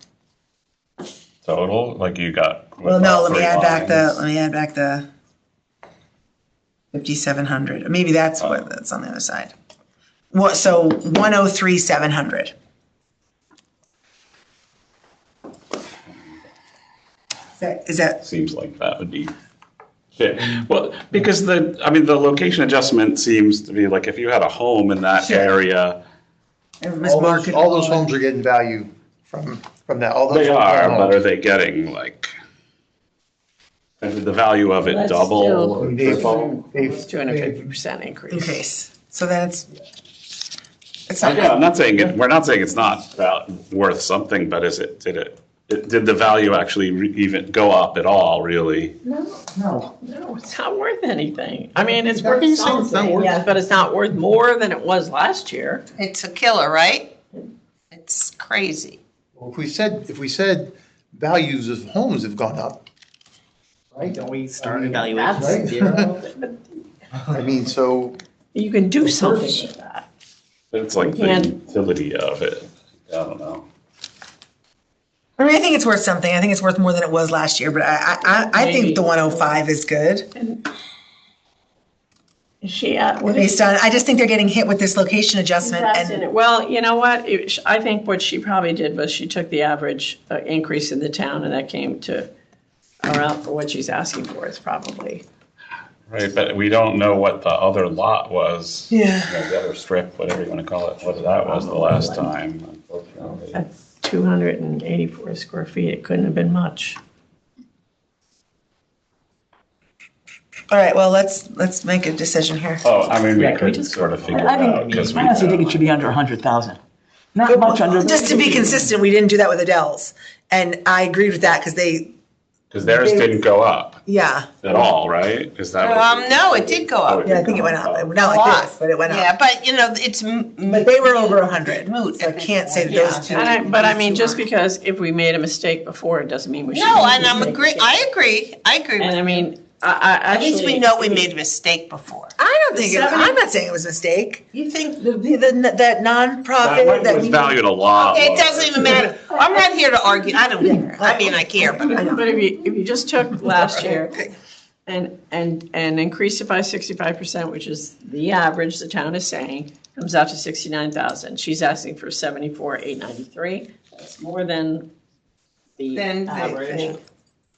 K: total, like you got.
F: Well, no, let me
K: three
F: add back
K: lines.
F: the 5,700. Maybe that's that's on the other side. What, so 103,700. Is that,
K: Seems like that would be fit. Well, because the location adjustment seems to be like if you had a home in that
F: Sure.
K: area,
A: All those homes are getting value from that, all those.
K: they are,
A: homes.
K: but are they getting like, did the value of it
E: That's
K: double
E: still-
K: or triple?
E: It's 250% increase.
F: increase? So then it's
K: Again,
F: not,
K: I'm not saying we're not saying it's not worth something, but did the value actually even go up at all, really?
I: No.
E: No, it's not worth anything. I mean, it's
A: How can you
E: worth
A: say it's not
E: something,
A: worth-
E: yes, but it's not worth more than it was last year.
H: It's a killer, right? It's crazy.
A: Well, if we said values of homes have gone up, right?
J: Don't we start
A: I mean,
J: evaluations
A: right?
J: at zero?
A: I mean, so,
E: You can do something with that.
K: It's like
E: You
K: the
E: can't-
K: utility of it. I don't know.
F: I mean, I think it's worth something. I think it's worth more than it was last year, but I
E: Maybe.
F: think the 105 is good.
E: Is she at, what is
F: Based on, I just think they're getting hit with this location adjustment
E: That's in
F: and,
E: it. Well, you know what? I think what she probably did was she took the average increase in the town and that came to around for what she's asking for is probably.
K: Right, but we don't know what the other lot was.
F: Yeah.
K: You know, the other strip, whatever you want to call it, what that was the last time, unfortunately.
E: That's 284 square feet. It couldn't have been much.
F: all right, well, let's make a decision here.
K: Oh, I mean, we
E: Yeah, can we
K: could
E: just-
K: sort of figure it
I: I
K: out,
I: think,
K: because we.
I: I honestly think it should be under 100,000. Not much under.
F: Just to be consistent, we didn't do that with Adele's. And I agreed with that because
K: Because theirs didn't go up
F: yeah,
K: at all, right? Is that? what-
H: No, it did go up.
F: yeah, I think it went up. Not
H: A
F: like
H: lot.
F: this, but it went
H: Yeah,
F: up.
H: but you know, it's.
F: But they were over 100,
H: Moot.
F: so I can't say that
E: Yeah,
F: those two.
E: but I mean, just because if we made a mistake before, it doesn't mean we should.
H: No, and I'm
E: make a
H: agree,
E: mistake.
H: I agree
E: And
H: with
E: I
H: you.
E: mean, I
H: At least we
E: actually-
H: know we made a mistake before.
F: I don't think, I'm not saying it was a mistake.
H: You think?
F: That
K: That
F: nonprofit
K: one
F: that
K: was
F: we.
K: valued a lot.
H: Okay, it
K: lower.
H: doesn't even matter. I'm not here to argue. I don't care. I mean, I care, but
E: But if you just took last year and increased it by 65%, which is the average the town is saying, comes out to 69,000. She's asking for 74,893. That's more than the
H: Then the
E: average.
H: thing.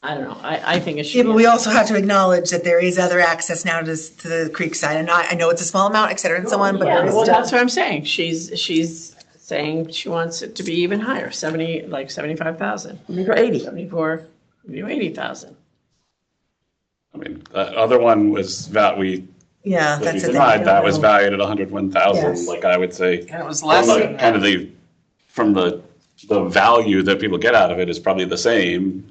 E: I don't know. I think it should.
F: Yeah,
E: be
F: but we also have to acknowledge that there is other access now to the creek side. And I know it's a small amount, et cetera, and so on, but
E: Yeah,
F: there is
E: well,
F: still.
E: that's what I'm saying. She's saying she wants it to be even higher, 75,000.
I: Maybe 80.
E: 74, maybe 80,000.
K: I mean, the other one was that we
F: Yeah,
K: that we
F: that's the
K: denied,
F: thing.
K: that was valued at 101,000,
F: Yes.
K: like I would say.
H: And it was
K: From
H: less
K: the,
H: than
K: kind of from the value that people get out of it is probably the same.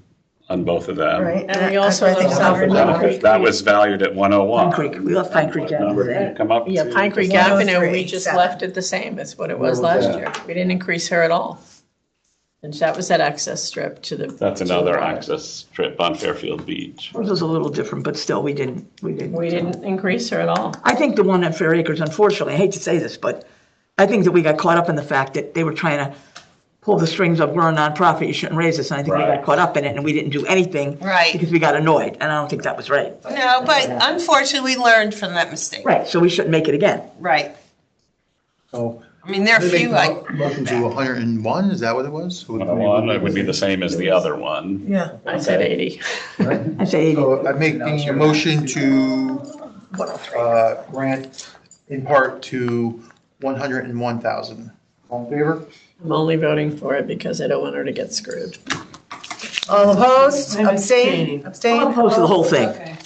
K: on both of them.
F: Right.
E: And we also
F: I think
E: have
F: I'll
E: Sovereign
F: have
E: Creek.
K: That was valued at 101.
I: Pine Creek, we left Pine Creek down
K: Number
I: there.
K: did come up
E: Yeah,
K: to-
E: Pine Creek
F: 103,
E: Avenue, we just
F: 7.
E: left it the same as what it was
A: Where was
E: last
A: that?
E: year. We didn't increase her at all. And that was that access strip to the.
K: That's
E: to the
K: another
E: water.
K: access strip on Fairfield Beach.
I: Ours was a little different, but still, we didn't.
E: We didn't increase her at all.
I: I think the one at Fair Acres, unfortunately, I hate to say this, but I think that we got caught up in the fact that they were trying to pull the strings of, we're a nonprofit, you shouldn't raise this, and I think we
K: Right.
I: got caught up in it, and we didn't do anything.
H: Right.
I: Because we got annoyed, and I don't think that was right.
H: No, but unfortunately, we learned from that mistake.
I: Right, so we shouldn't make it again.
H: Right.
A: So.
H: I mean, there are a few like.
A: Motion to 101, is that what it was?
K: 101, it would be the same as the other one.
F: Yeah.
E: I said 80.
I: I say 80.
A: So I'm making a motion to grant in part to 101,000. All in favor?
E: I'm only voting for it because I don't want her to get screwed.
F: All opposed?
D: I'm
F: Abstain?
I: I'm
F: Abstain?
I: opposed to the whole thing.
F: Okay.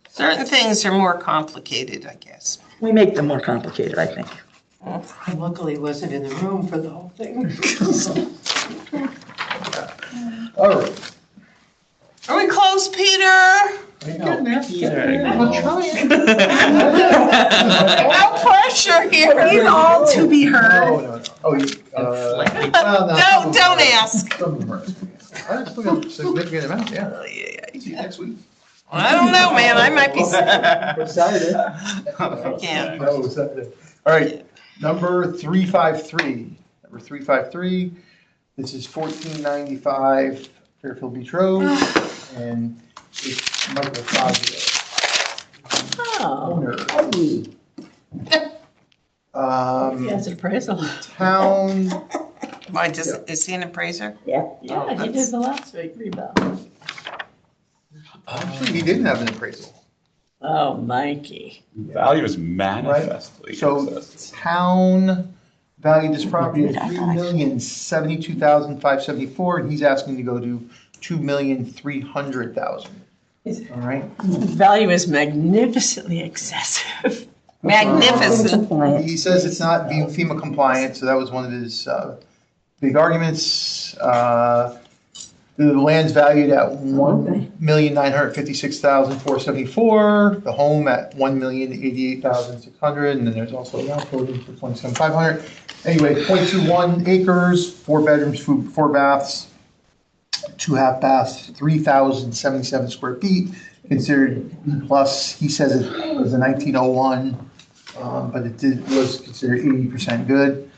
H: Certain things are more complicated, I guess.
I: We make them more complicated, I think.
D: I luckily wasn't in the room for the whole thing.
A: All right.
H: Are we close, Peter?
A: I'm trying.
H: No pressure here.
F: He's all to be heard.
A: No. Oh, you,
H: Don't ask.
A: Some of them are. I still got a significant amount, yeah. See you next week.
H: I don't know, man. I might be.
A: Saturday.
H: Yeah.
A: No, Saturday. All right, number 353. Number 353, this is 1495 Fairfield Beach Road, and it's Michael Fazio,
E: Oh,
A: owner.
E: he has an appraisal.
A: Town,
H: Why, is he an appraiser?
E: Yeah, he did the last week rebound.
A: actually, he didn't have an appraisal.
E: Oh, Mikey.
K: Value is manifestly
A: So
K: excess.
A: town valued this property at $3,072,574, and he's asking to go to $2,300,000. All right?
E: Value is magnificently excessive.
H: Magnificent.
A: He says it's not FEMA compliant, so that was one of his big arguments. The land's valued at $1,956,474, the home at $1,088,600, and then there's also an outbuilding for $27,500. Anyway, 0.21 acres, 4 bedrooms, 4 baths, 2 half baths, 3,077 square feet, considered plus. He says it was a 1901, but it was considered 80% good.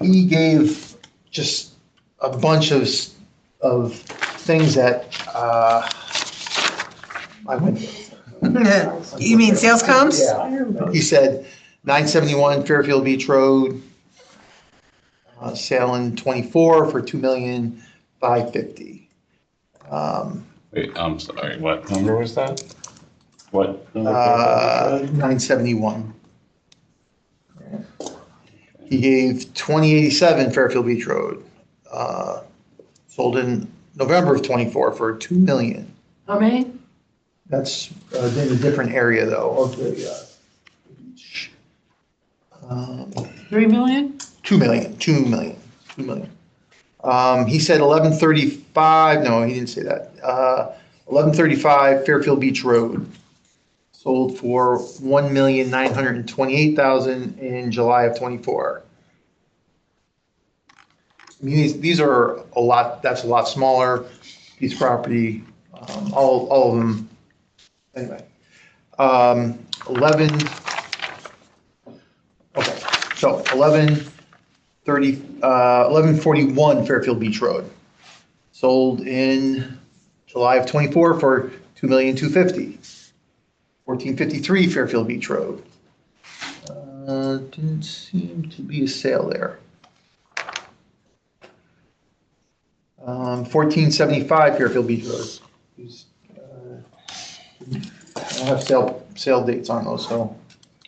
A: He gave just a bunch of things that I went with.
F: You mean sales comps?
A: Yeah. He said 971 Fairfield Beach Road, sale in 24 for $2,550,000.
K: Wait, I'm sorry, what number was that? What?
A: 971. He gave 2087 Fairfield Beach Road, sold in November of 24 for $2 million.
D: How many?
A: That's in a different area though of the beach.
D: 3 million?
A: 2 million. He said 1135, no, he didn't say that. 1135 Fairfield Beach Road, sold for $1,928,000 in July of 24. I mean, these are a lot, that's a lot smaller piece of property, all of them. Anyway, 1141 Fairfield Beach Road, sold in July of 24 for $2,250,000. 1453 Fairfield Beach Road. Didn't seem to be a sale there. 1475 Fairfield Beach Road. I don't have sale dates on those, so.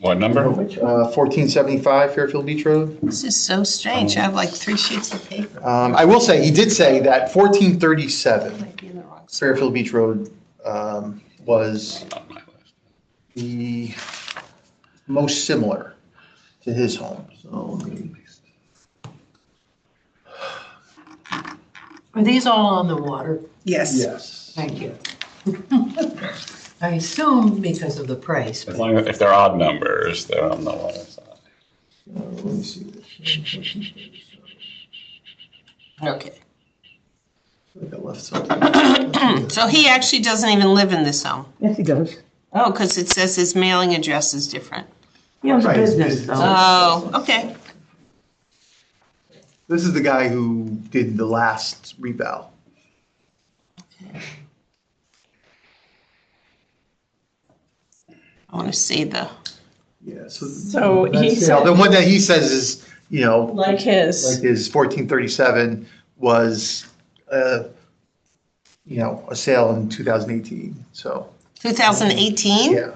K: What number?
A: 1475 Fairfield Beach Road.
H: This is so strange. I have like 3 sheets of paper.
A: I will say, he did say that 1437
H: Might be in the wrong spot.
A: Fairfield Beach Road was
K: On my list.
A: the most similar to his home. So let me
D: Are these all on the water?
F: Yes.
A: Yes.
D: Thank you. I assume because of the price.
K: As long as, if they're odd numbers, they're on the water side.
A: Let me see.
H: Okay.
A: I think I left something.
H: So he actually doesn't even live in this home?
I: Yes, he does.
H: Oh, because it says his mailing address is different.
I: He owns a
A: Right, it's
I: business,
A: business.
I: though.
H: Oh, okay.
A: This is the guy who did the last reval.
H: I want to see the,
A: Yeah,
E: So he
A: that's-
E: said-
A: the one that he says is,
E: Like his.
A: like his 1437 was, a sale in 2018, so,
H: 2018?
A: yeah.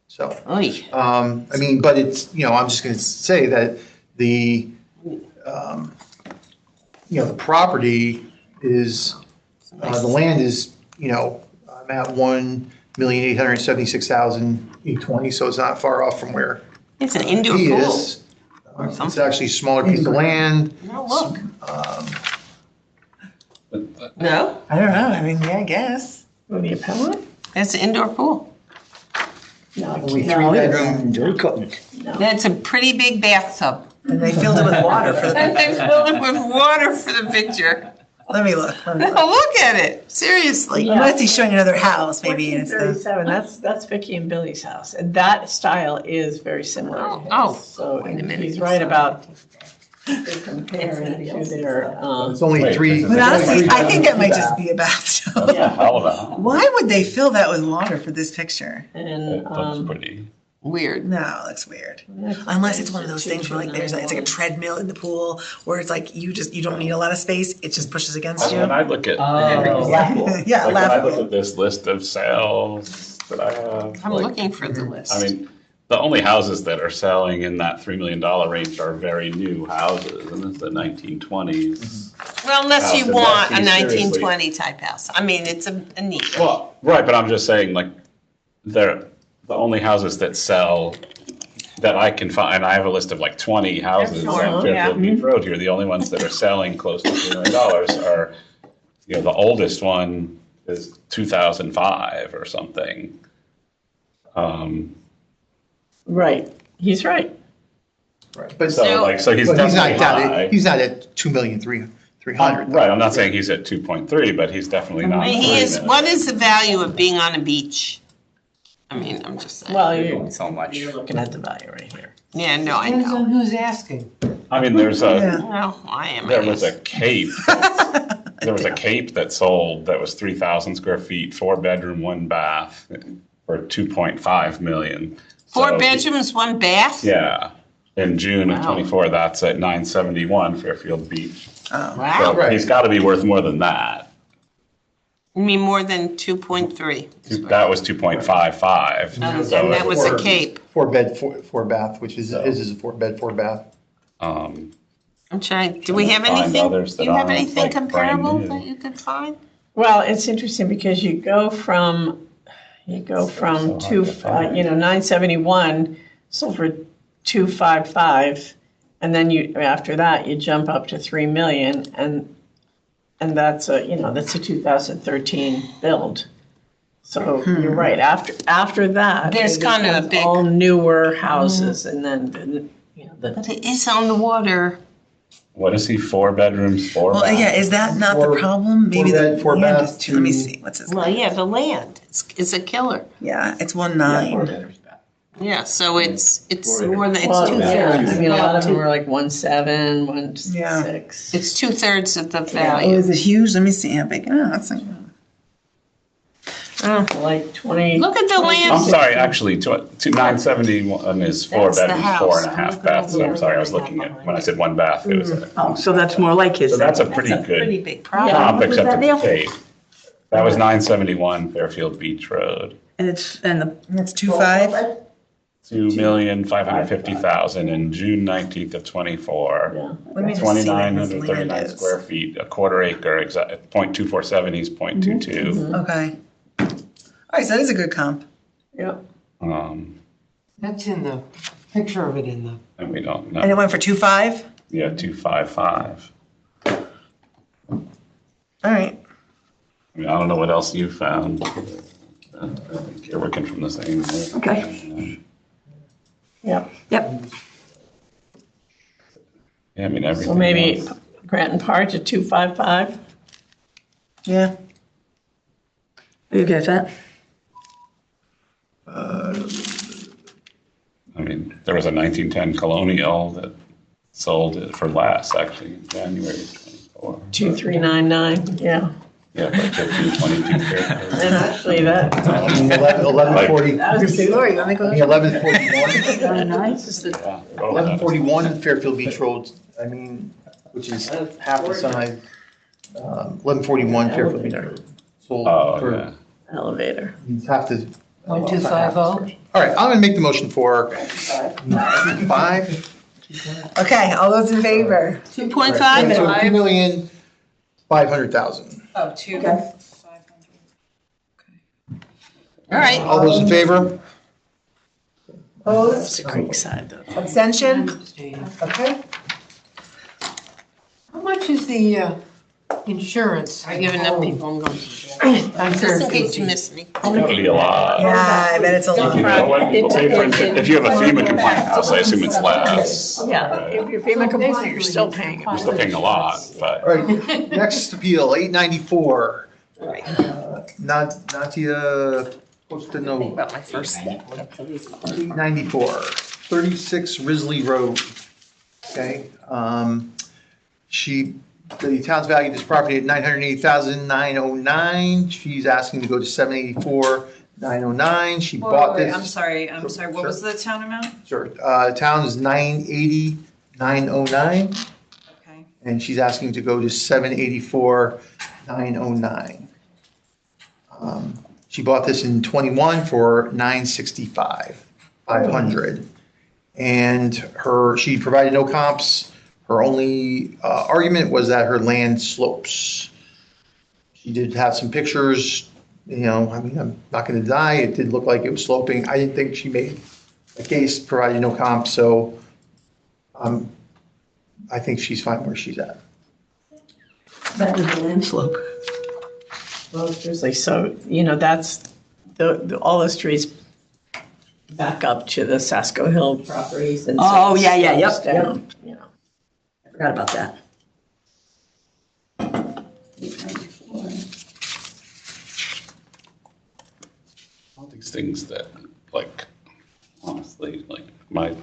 A: So,
H: Oy.
A: I mean, but it's, I'm just gonna say that the property is, the land is, I'm at 1,876,820, so it's not far off from where
H: It's an indoor
A: he
H: pool.
A: is. It's actually a smaller piece of land.
H: No, look.
K: But
H: No,
F: I don't know, I mean, yeah, I guess.
E: Would be a pellet?
H: that's an indoor pool.
E: No,
A: Only
E: no,
A: 3
E: it's-
A: bedroom.
I: He couldn't.
H: That's a pretty big bathtub.
F: And they filled it with water for the
H: And they
F: picture.
H: fill it with water for the picture.
F: Let me look.
H: No, look at it, seriously.
E: Yeah.
F: Unless he's showing another house, maybe, and it's the,
E: 1437, that's Vicky and Billy's house, and that style is very similar to his.
H: Oh,
E: So
H: wait a minute.
E: he's right about, they compare it to their,
A: It's only
K: Wait,
A: 3.
F: but honestly, I think it might
A: Yeah.
F: just be a bathtub.
K: that's a hell of a house.
F: Why would they fill that with water for this picture?
E: and,
K: It looks pretty.
H: Weird.
F: No, it looks weird. Unless it's one of those things where like it's like a treadmill in the pool where it's like you don't need a lot of space, it just push against you.
K: When I look at,
F: Yeah,
K: like when I look
F: laughable.
K: at this list of sales that I have,
H: I'm
K: like,
H: looking for the list.
K: I mean, the only houses that are selling in that $3 million range are very new houses, and it's the 1920s.
H: Well, unless you
K: House, and
H: want a
K: that's- seriously.
H: 1920 type house. I mean, it's a neat.
K: Well, right, but I'm just saying, like, they're the only houses that sell that I can find, and I have a list of like 20 houses
H: Sure,
K: on Fairfield Beach Road here. The only ones that are selling close to $3 million are, the oldest one is 2005 or something.
E: right, he's right.
A: Right, but
K: So like, so he's
A: but he's not
K: definitely
A: down,
K: high.
A: he's not at 2,300,000.
K: Right, I'm not saying he's at 2.3, but he's definitely not.
H: I mean, he is,
K: doing it.
H: what is the value of being on a beach? I mean, I'm just saying.
E: Well,
J: You're
E: you're,
J: doing so much.
E: you're looking at the value right here.
H: Yeah, no, I
D: Depends
H: know.
D: on who's asking.
K: I mean, there's
F: Yeah.
H: Well, I am.
K: there was a cape. There was a cape that sold that was 3,000 square feet, 4 bedroom, 1 bath for 2.5 million.
H: Four
K: So-
H: bedrooms, 1 bath?
K: Yeah, in June of
H: Wow.
K: '24, that's at 971 Fairfield Beach.
F: Oh.
H: Wow.
K: So he's got to be worth more than that.
H: You mean more than 2.3?
K: That was 2.55.
H: And
K: So
H: that was a
A: Or-
H: cape.
A: 4-bed, 4-bath, which is, his is a 4-bed, 4-bath.
K: um,
H: I'm trying, do we have
K: Find
H: anything,
K: others
H: do
K: that
H: you have
K: aren't,
H: anything
K: like, brand
H: comparable
K: new.
H: that you could find?
E: Well, it's interesting because you go from
K: So hard to find.
E: 971 sold for 255, and then after that, you jump up to 3 million, and that's a 2013 build. So you're right, after that.
H: There's
E: it
H: kind of a
E: becomes
H: big-
E: all newer houses, and then,
H: But it is on the water.
K: What is he, 4 bedrooms, 4
F: Well,
K: baths?
F: yeah, is that not the
A: Four-
F: problem? Maybe the
A: 4-bed, 4-bath,
F: land is too, let me
A: 2
F: see, what's his,
H: Well, yeah, the land is a killer.
F: yeah, it's 1.9.
H: Yeah, so it's more than, it's
E: well, yeah,
H: 2/3.
E: I mean, a lot of them were like 1.7, 1.6.
F: Yeah.
H: It's 2/3 of the
F: Oh,
H: value.
F: is it huge? Let me see how big, oh, that's like,
E: Like 20.
H: Look at the
K: I'm
H: land.
K: sorry, actually, 971 is 4
H: That's the
K: bedrooms,
H: house.
K: 4.5 baths. I'm sorry, I was looking at, when I said 1 bath, it was
I: Oh, so that's more like his.
K: So that's a
H: That's
K: pretty
H: a pretty
K: good
H: big problem.
K: comp,
I: What was
K: except
I: that
K: for the
I: deal?
K: cape. That was 971 Fairfield Beach Road.
I: And the.
F: that's 2.5?
K: 2,550,000 in June 19th of '24.
E: Yeah.
F: Let me just see what his
K: 2,939
F: land is.
K: square feet, a quarter acre, exact, .247, he's .22.
F: Okay. All right, so that is a good comp.
E: Yep.
D: That's in the, picture of it in the,
K: And we don't
F: And it
K: know,
F: went for 2.5?
K: yeah, 255.
F: All right.
K: I mean, I don't know what else you found. I think you're working from the same.
I: Okay.
E: Yep.
I: Yep.
K: Yeah, I mean, everything.
E: So maybe
K: else.
E: Granton Park at 255?
F: Yeah.
I: Are you okay with that?
K: I mean, there was a 1910 Colonial that sold it for less, actually, in January of 24.
E: 2399, yeah.
K: Yeah, but 1522 Fairfield.
E: And actually that,
A: 1140,
E: that was the
F: Lori, you want me to go?
A: 1141,
E: nice.
K: Yeah.
A: 1141 Fairfield Beach Road, I mean, which is half the size. 1141 Fairfield Beach Road. Sold
K: Oh,
A: for,
K: yeah.
E: Elevator.
A: you have to.
D: 1250.
A: All right, I'm gonna make the motion for 5.
F: Okay, all those in favor?
H: 2.5?
A: So 2,500,000.
B: Oh, 2.
I: Okay.
B: 500.
H: All right.
A: All those in favor?
F: Opposed?
E: The creek side though.
F: Abstention? Okay.
D: How much is the insurance?
H: I give enough people, I'm going to.
D: I'm
H: Just in case you miss me.
K: That'll be a lot.
F: Yeah, I bet it's a lot.
K: You know what? Well, say for instance, if you have a FEMA compliant house, I assume it's less.
E: Yeah,
K: Right?
E: if you're FEMA compliant, you're still paying it.
K: You're still paying a lot, but.
A: All right, next appeal, 894. Natia Postanova.
H: About my first name.
A: 894, 36 Risley Road. Okay, the town's valued this property at $980,909. She's asking to go to $784,909. She bought
B: Wait,
A: this.
B: I'm sorry, what was the town amount?
A: Sure, town is $980,909,
B: Okay.
A: and she's asking to go to $784,909. She bought this in '21 for $965,500. And she provided no comps. Her only argument was that her land slopes. She did have some pictures, I mean, I'm not going to deny, it did look like it was sloping. I didn't think she made a case, provided no comps, so I think she's fine where she's at.
I: That is the land slope.
E: Well, seriously, so, that's, all the streets back up to the Sasko Hill properties and.
I: Oh, yeah, yeah, yep,
E: slopes down,
I: I forgot about that.
K: All these things that, like, honestly, like, my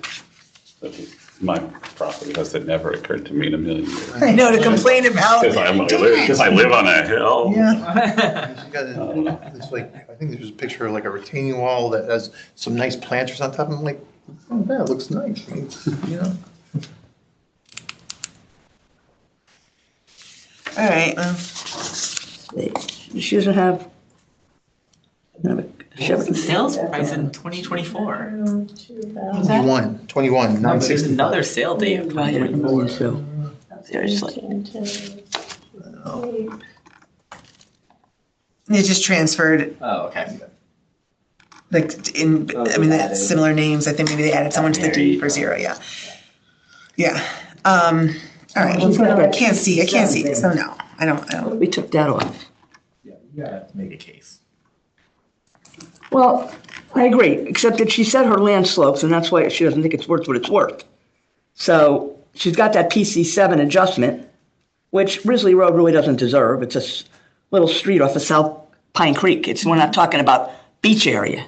K: property has never occurred to me in a million years.
F: I know, to complain about.
K: Because I live on a hill.
F: Yeah.
A: She's got it's like, I think there's a picture of like a retaining wall that has some nice planters on top. I'm like, oh, that looks nice,
F: All right, well,
I: She doesn't have.
J: Sales price in 2024.
A: 21,
J: No, but there's
A: 960.
J: another sale date of 2024.
I: So, seriously.
F: they just transferred,
J: Oh, okay.
F: like, that's similar names. I think maybe they added someone to the deed for 0, yeah. Yeah, all right, well, I can't see this, so no, I don't.
I: We took that off.
J: Yeah, you gotta make a case.
I: Well, I agree, except that she said her land slopes, and that's why she doesn't think it's worth what it's worth. So she's got that PC7 adjustment, which Risley Road really doesn't deserve. It's a little street off of South Pine Creek. We're not talking about beach area.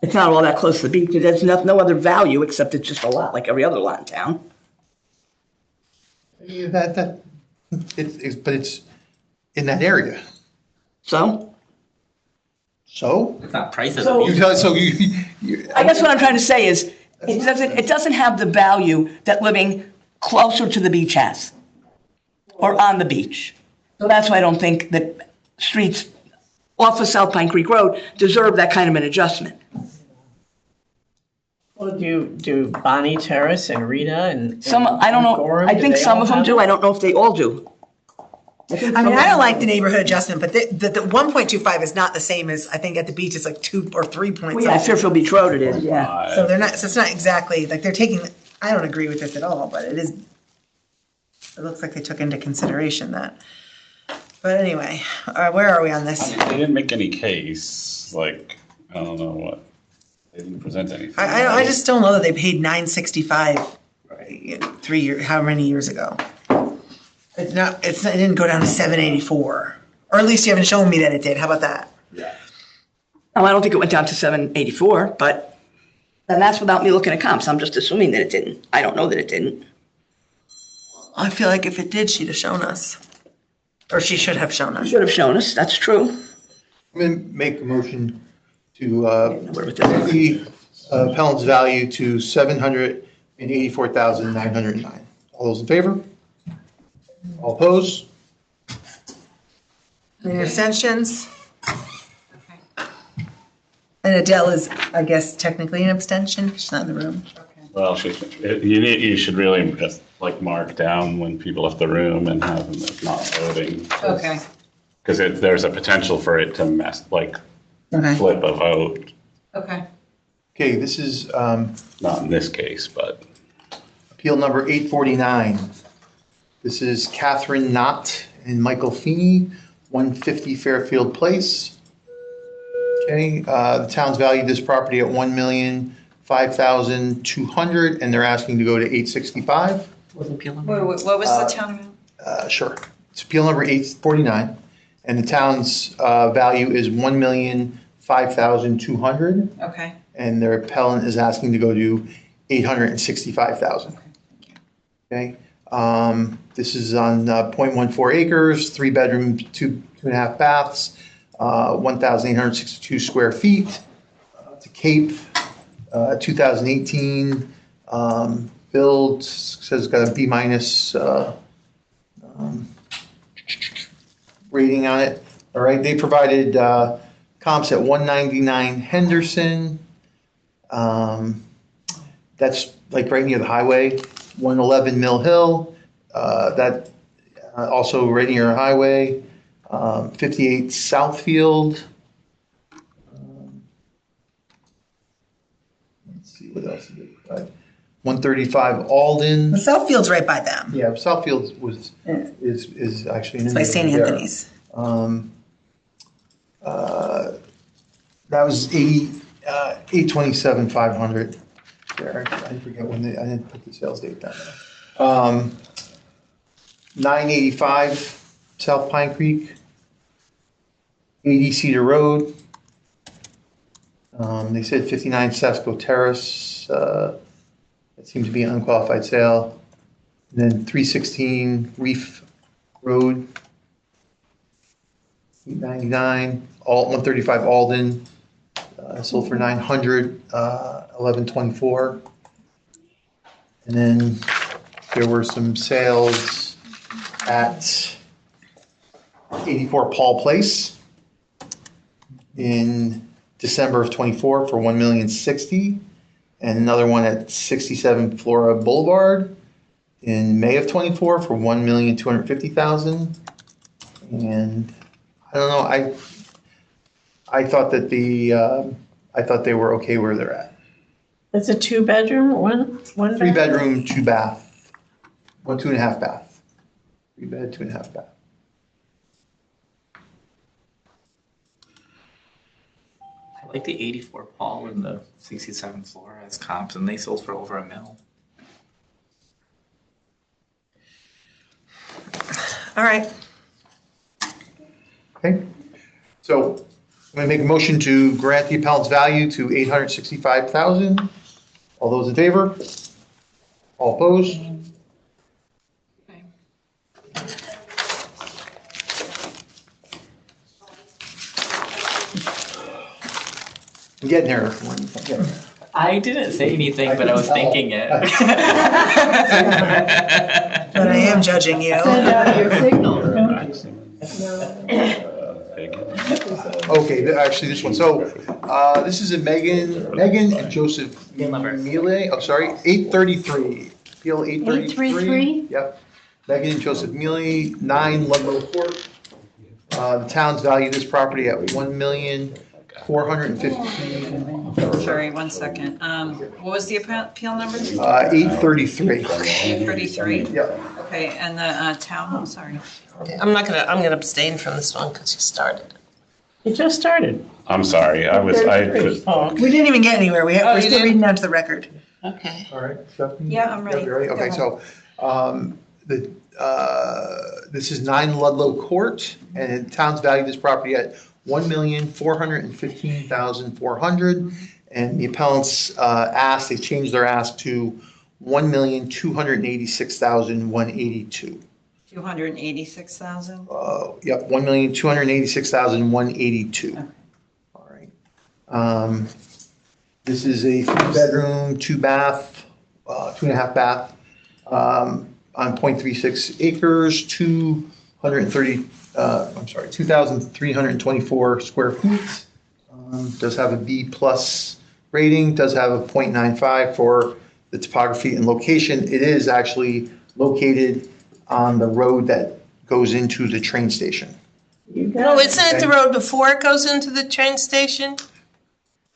I: It's not all that close to the beach. It has no other value except it's just a lot like every other lot in town.
A: But it's in that area.
I: So
A: So?
J: It's not price of
I: So-
J: the beach.
I: I guess what I'm trying to say is it doesn't have the value that living closer to the beach has or on the beach. So that's why I don't think that streets off of South Pine Creek Road deserve that kind of an adjustment.
E: Well, do Bonnie Terrace and Rita and.
I: Some, I don't know,
E: Gorham,
I: I
E: do
I: think
E: they
I: some
E: all
I: of them
E: have
I: do.
E: it?
I: I don't know if they all do.
F: I mean, I don't like the neighborhood adjustment, but the 1.25 is not the same as, I think at the beach, it's like 2 or 3 points.
I: Well, yeah, at Fairfield Beach Road it is, yeah.
F: So it's not exactly, like, they're taking, I don't agree with this at all, but it looks like they took into consideration that. But anyway, where are we on
K: I
F: this?
K: mean, they didn't make any case, like, I don't know what, they didn't present anything.
F: I just don't know that they paid $965 3 years, how many years ago? It didn't go down to $784, or at least you haven't shown me that it did. How about that?
I: Oh, I don't think it went down to 784, but then that's without me looking at comps. I'm just assuming that it didn't. I don't know that it didn't.
F: I feel like if it did, she'd have shown us. Or she should have shown us.
I: Should have shown us, that's true.
G: I'm going to make a motion to
I: Where was this?
G: raise the appellant's value to $784,909. All those in favor? All opposed?
F: Any abstentions? And Adele is, I guess, technically an abstention. She's not in the room.
K: Well, you should really just like mark down when people left the room and have them as not voting.
B: Okay.
K: Because there's a potential for it to
F: Okay.
K: flip a vote.
B: Okay.
G: Okay, this is
K: Not in this case, but
G: appeal number 849. This is Catherine Knott and Michael Feeney, 150 Fairfield Place. Okay, the town's valued this property at $1,005,200, and they're asking to go to $865.
B: Wait, what was the town?
G: Sure. It's appeal number 849, and the town's value is $1,005,200,
B: Okay.
G: and their appellant is asking to go to $865,000. Okay, this is on 0.14 acres, 3 bedrooms, 2.5 baths, 1,862 square feet. It's a Cape, 2018, build, says it's got a B- rating on it. All right, they provided comps at 199 Henderson. That's like right near the highway. 111 Mill Hill, that also right near a highway. 58 Southfield. Let's see what else. 135 Alden.
F: The Southfield's right by them.
G: Yeah, Southfield
F: Yeah.
G: is actually.
F: It's by St. Anthony's.
G: That was 827,500 there. I forget when I didn't put the sales date down there. 985 South Pine Creek, 80 Cedar Road. They said 59 Sasco Terrace. That seems to be an unqualified sale. And then 316 Reef Road, 899, 135 Alden, sold for 900, 1124. And then there were some sales at 84 Paul Place in December of 24 for $1,060,000, and another one at 67 Flora Boulevard in May of 24 for $1,250,000. And I don't know, I thought that I thought they were okay where they're at.
E: It's a 2-bedroom, one
G: 3 bedroom, 2 bath, 2.5 bath. 3 bed, 2.5 bath.
J: I like the 84 Paul and the 67 Flora as comps, and they sold for over $1 million.
F: All right.
G: Okay, so I'm going to make a motion to grant the appellant's value to $865,000. All those in favor? All opposed? I'm getting there. I'm getting there.
J: I didn't say anything, but I was thinking it.
F: But I am judging you.
D: Send out your signal.
G: Okay, actually, this one, so, this is a Megan and Joseph Mealy, I'm sorry, 833, appeal 833.
D: 833?
G: Yep, Megan and Joseph Mealy, 9 Ludlow Court. The town's valued this property at $1,000,000, 415.
B: Sorry, one second. What was the appeal number?
G: 833.
B: 833?
G: Yep.
B: Okay, and the town, I'm sorry.
H: I'm gonna abstain from this one because you started.
E: It just started.
K: I'm sorry, I
F: We didn't even get anywhere. We're
B: you
F: still
B: didn't?
F: reading out to the record.
H: Okay.
G: All right, Stephanie?
B: Yeah, I'm ready.
G: Yep, you're ready?
B: Go
G: Okay,
B: ahead.
G: so, this is 9 Ludlow Court, and the town's valued this property at $1,415,400. And the appellants, they changed their ask to $1,286,182.
B: 286,000?
G: Yep, $1,286,182.
B: Okay.
G: All right. This is a 3-bedroom, 2-bath, 2.5 bath, on 0.36 acres, 2,324 square feet. Does have a B+ rating, does have a 0.95 for the topography and location. It is actually located on the road that goes into the train station.
H: No, isn't it the road before it goes into the train station?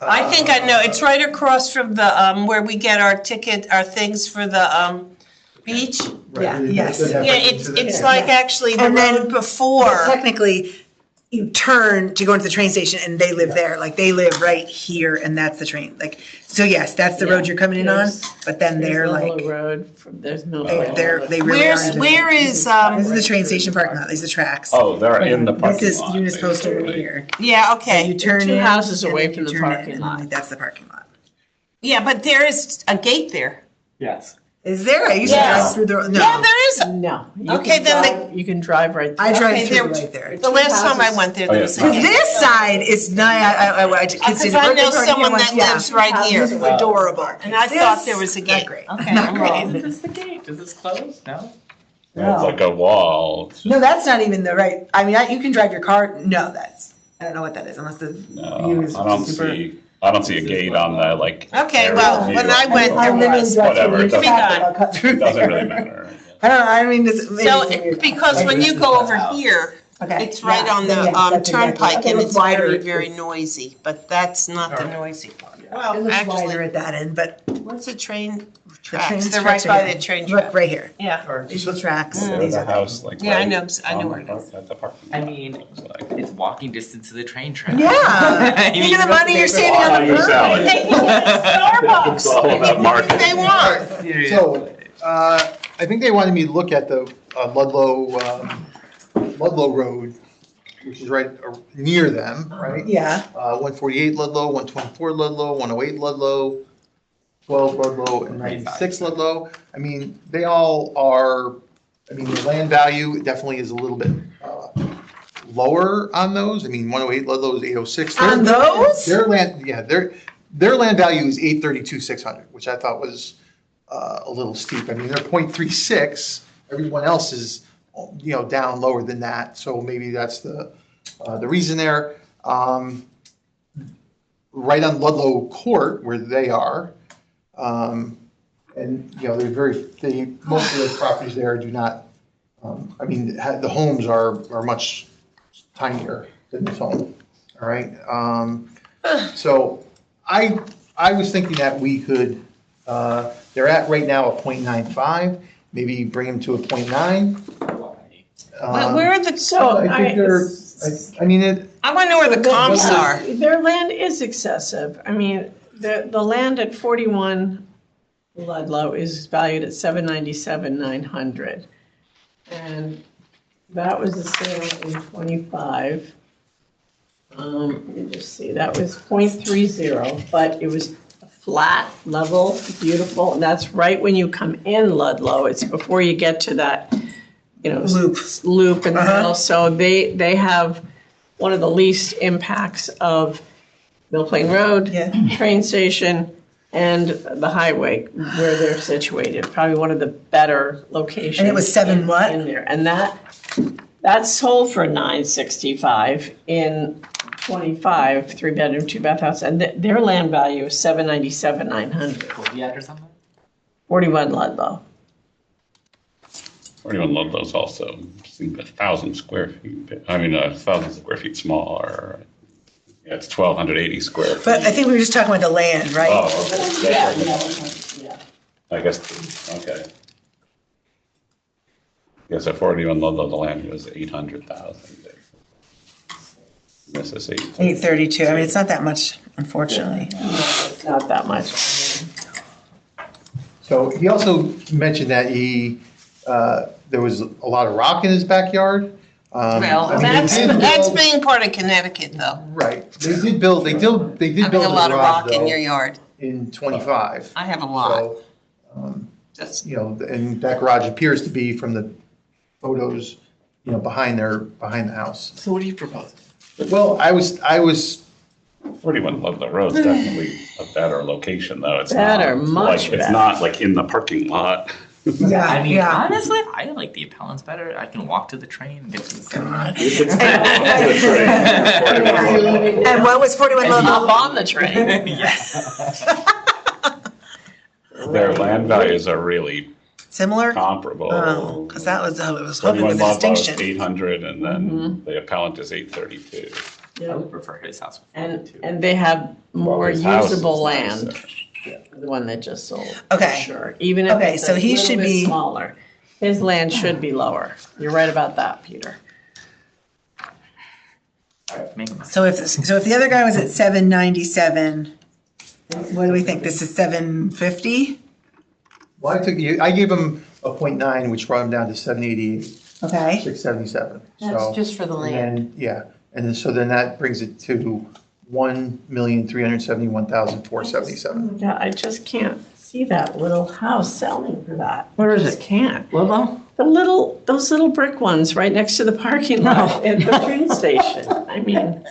H: I think I know. It's right across from the, where we get our things for the, beach.
F: Yeah, yes.
H: Yeah, it's like actually the
F: And then-
H: road before.
F: Technically, you turn to go into the train station and they live there, like they live right here and that's the train, like, so yes, that's the road you're coming in on, but then they're like,
E: Road, there's no.
F: they really are.
H: Where is,
F: This is the train station parking lot, these are the tracks.
K: Oh, they're in the
F: This
K: parking
F: is
K: lot.
F: Eunice Post over here.
H: yeah,
F: So
H: okay.
F: you turn
E: two
F: in.
E: houses
F: and
E: away
F: then
E: from
F: you
E: the
F: turn in,
E: parking
F: and
E: lot.
F: That's the parking lot.
H: Yeah, but there is a gate there.
J: Yes.
F: Is there? I used to
H: Yes.
F: drive through the,
H: Yeah,
F: no,
H: there is.
E: No. you
H: Okay,
E: can
H: then
E: drive- You can drive right
F: I
E: there.
F: drive
H: Okay,
F: through
H: there-
F: right there.
H: The last time I went there, there was a
F: Cause
H: gate.
F: this side is not, I
H: Because
F: consider.
H: I know
F: birthday party
H: someone
F: and
H: that
F: yeah.
H: lives right
F: This
H: here.
F: is adorable.
H: And I
F: This-
H: thought there was a
F: not
H: gate.
F: great.
H: Okay,
F: Not
H: I'm
F: great.
H: wrong.
J: Is this the gate? Does this close? No?
K: It's like a wall. It's
F: No, that's not even the right, I mean, you can drive your car, no, I don't know what that is, unless the view
K: No,
F: is
K: I don't
F: super.
K: see a gate on the, like.
H: Okay,
K: aerial
H: well,
K: view.
H: when I went,
F: I
H: there
F: literally
H: was.
F: drive
K: Whatever,
F: through
K: it
F: the
H: doesn't-
F: traffic, I'll cut through
K: It doesn't
F: there.
K: really matter.
F: I don't know, I mean, this. maybe
H: So,
F: it's weird.
H: because when you go over here,
F: Okay,
H: it's right
F: yeah,
H: on
F: then
H: the
F: yes, that's exactly-
H: turnpike
F: okay,
H: and
F: it
H: it's
F: looks
H: very,
F: wider.
H: very noisy, but that's not the noisy part.
F: It
H: Well,
F: looks wider
H: actually,
F: at that end, but
H: what's the train
F: the
H: tracks?
F: train's
H: They're right
F: tracks
H: by
F: are-
H: the train
F: Look,
H: track.
F: right here,
H: Yeah.
F: these are the tracks,
K: There's
F: these
K: a
F: are the.
K: house like.
H: Yeah, I
K: right
H: know
K: on
H: where it
K: the
H: is.
K: At the parking
J: I
K: lot,
J: mean,
K: it looks like.
J: it's walking distance to the train track.
F: Yeah,
J: I mean,
F: think of the money you're saving on the
K: You're
F: road.
K: selling.
H: They can get Starbucks.
K: It's all about marketing.
H: They want.
G: So, I think they wanted me to look at the Ludlow Road, which is right near them, right?
F: Yeah,
G: 148 Ludlow, 124 Ludlow, 108 Ludlow, 12 Ludlow, and 96 Ludlow. I mean, they all are, I mean, the land value definitely is a little bit lower on those. I mean, 108 Ludlow is 806.
F: on those?
G: Their land, yeah, their land value is 832,600, which I thought was a little steep. I mean, they're 0.36. Everyone else is, down lower than that. So maybe that's the reason there. Right on Ludlow Court, where they are, and most of the properties there do not. I mean, the homes are much tinier than this home. All right. So I was thinking that we could. They're at right now a 0.95. Maybe bring them to a 0.9.
H: Where are the,
E: So
G: I think they're. I mean it.
H: I want to know where the comps are.
E: Their land is excessive. I mean, the land at 41 Ludlow is valued at $797,900. And that was a sale in 25. Let me just see, that was 0.30, but it was flat, level, beautiful, and that's right when you come in Ludlow. It's before you get to that, loop in the middle. So they have one of the least impacts of Mill Plain Road, train station, and the highway where they're situated. Probably one of the better locations.
F: And it was 7 what?
E: In there, and that sold for $965 in 25, 3-bedroom, 2-bath house, and their land value is $797,900.
J: Kodiak or something?
E: 41 Ludlow.
K: 41 Ludlow's also 1,000 square feet. I mean, 1,000 square feet smaller. Yeah, it's 1,280 square feet.
F: But I think we were just talking about the land, right?
K: Oh, okay.
E: Yeah.
K: I guess, okay. Yes, at 41 Ludlow, the land was 800,000. This is
F: 832. I mean, it's not that much, unfortunately.
E: It's not that much.
G: So he also mentioned that there was a lot of rock in his backyard.
H: Well,
G: I mean, they did
H: that's
G: build-
H: being part of Connecticut, though.
G: Right, they did build
H: Having
G: a
H: a lot of
G: garage
H: rock in your
G: though
H: yard.
G: in 25.
H: I have a lot.
G: So,
H: Just,
G: and that garage appears to be from the photos, behind the house.
J: So what do you propose?
G: Well, I was
K: 41 Ludlow Road's definitely a better location, though. It's
E: Better,
K: not
E: much
K: like,
E: better.
K: It's not like in the parking lot.
F: Yeah,
J: I mean,
F: yeah.
J: honestly, I like the appellants better. I can walk to the train and get to the cinema.
F: And what was 41
E: And hop
F: Ludlow?
E: on the train.
J: Yes.
K: Their land values are really
F: Similar?
K: comparable.
F: Oh, because that was, I was hoping
K: 41
F: with the
K: Ludlow is
F: distinction.
K: 800, and then the appellant is 832.
J: I would prefer his house.
E: And they have more
K: His house is
E: usable
K: nicer.
E: land, the one that just sold. for
F: Okay.
E: Sure, even if
F: Okay,
E: it's
F: so
E: a
F: he
E: little
F: should
E: bit
F: be-
E: smaller. His land should be lower. You're right about that, Peter.
J: Make a mistake.
F: So if the other guy was at 797, what do we think? This is 750?
G: Well, I gave him a 0.9, which brought him down to 788,
F: Okay.
G: 677.
D: That's
G: So,
D: just for the land.
G: and then, yeah, and then, so then that brings it to 1,371,477.
E: Yeah, I just can't see that little house selling for that.
I: Where is
E: Just
I: it?
E: can't.
I: Ludlow?
E: Those little brick ones right next to the parking lot at the train station. I mean,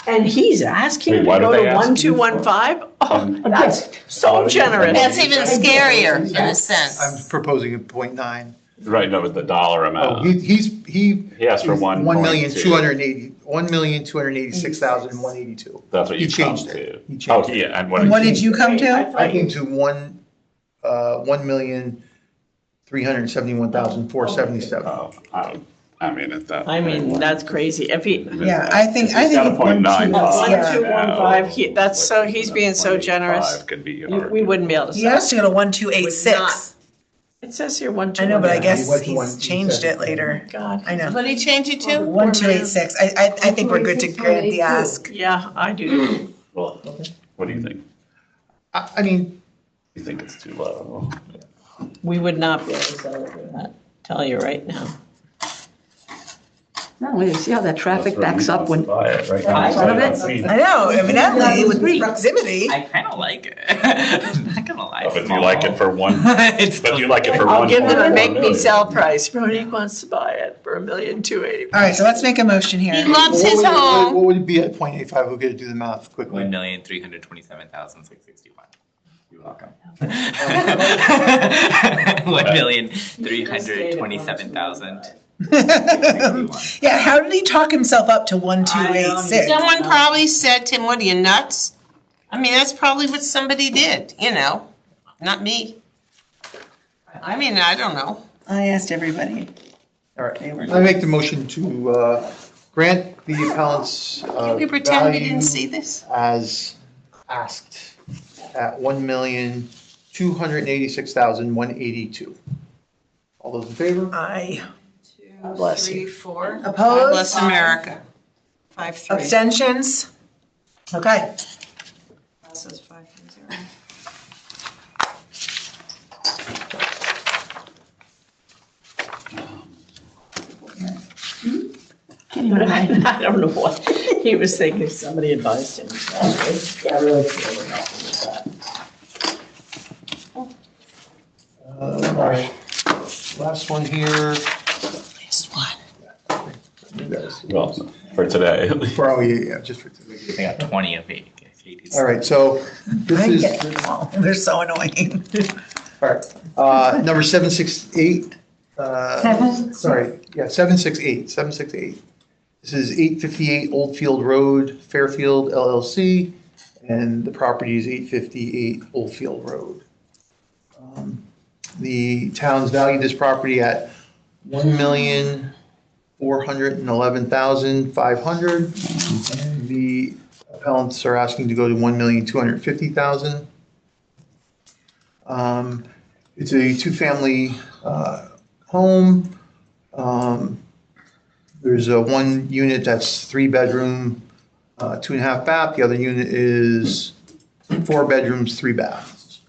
E: and he's asking
K: Wait,
E: to
K: why
E: go
K: do
E: to
K: they ask you?
E: 1215? Oh, that's so generous.
H: that's even scarier in a
G: I'm
H: sense.
G: proposing a 0.9.
K: Right, no, with the dollar
G: Oh,
K: amount.
G: he
K: He asked for
G: 1,286,182.
K: That's what
G: He
K: you come
G: changed
K: to.
G: it. He
K: Oh,
G: changed it.
K: yeah, and
F: And what did you come
E: I
F: to?
E: thought
G: I came to 1,371,477.
K: Oh, I mean, at that.
E: I mean, that's crazy. If he,
F: Yeah, I think
K: He's got a
F: it's
K: 0.95.
E: 1215, he's being so generous.
K: 25 could be
E: We wouldn't be able to
F: He
E: sell.
F: asked to go to 1286.
E: It says here
F: I
E: 1215.
F: know, but I
G: He
F: guess
G: went to
F: he's
G: 1,
F: changed it later.
E: God.
F: I know.
H: What did he change it to?
F: 1286. I think we're good to grant the ask.
E: Yeah, I do.
K: Well, what do you think?
G: I mean,
K: You think it's too low?
E: We would not be able to sell it for that, tell you right now.
I: No, you see how that traffic backs up when,
K: Buy it right
I: I
K: now.
I: love it.
F: I know, evidently, with proximity.
J: I kind of like it. I'm not gonna lie.
K: Oh, But do you like it for one,
J: It's
K: but do you like it for
E: I'll
K: one?
E: give them a make me
K: million?
E: sell price. Monique wants to buy it for $1,280,000.
F: All right, so let's make a motion
H: He
F: here.
H: loves his
G: what
H: home.
G: would it be at 0.85? We're gonna do the math quickly.
J: 1,327,661. You're welcome. 1,327,000.
F: Yeah, how did he talk himself up to 1286?
H: Someone probably said to him, what are you, nuts? I mean, that's probably what somebody did, not me. I mean, I don't know.
F: I asked everybody.
G: All right, I make the motion to grant the appellant's
H: Can we pretend we
G: value
H: didn't see this?
G: as asked at 1,286,182. All those in favor?
F: Aye.
E: Bless you.
H: 3, 4. God
F: Opposed?
H: bless America. 5, 3.
F: Abstentions? Okay.
H: Passes 5, 0.
E: I don't know what, he was thinking somebody advised him. I really feel about
G: All right, last one here.
H: This one.
G: You guys.
K: Well, for today.
G: For, yeah, just for today.
J: I got 20 of 80.
G: All right, so this
F: I
G: is,
F: get them all. They're so annoying.
G: all right, number 768. Sorry, yeah, 768. This is 858 Oldfield Road, Fairfield LLC, and the property is 858 Oldfield Road. The town's valued this property at 411,500. And the appellants are asking to go to 1,250,000. It's a two-family home. There's one unit that's 3-bedroom, 2.5 bath. The other unit is 4 bedrooms, 3 baths.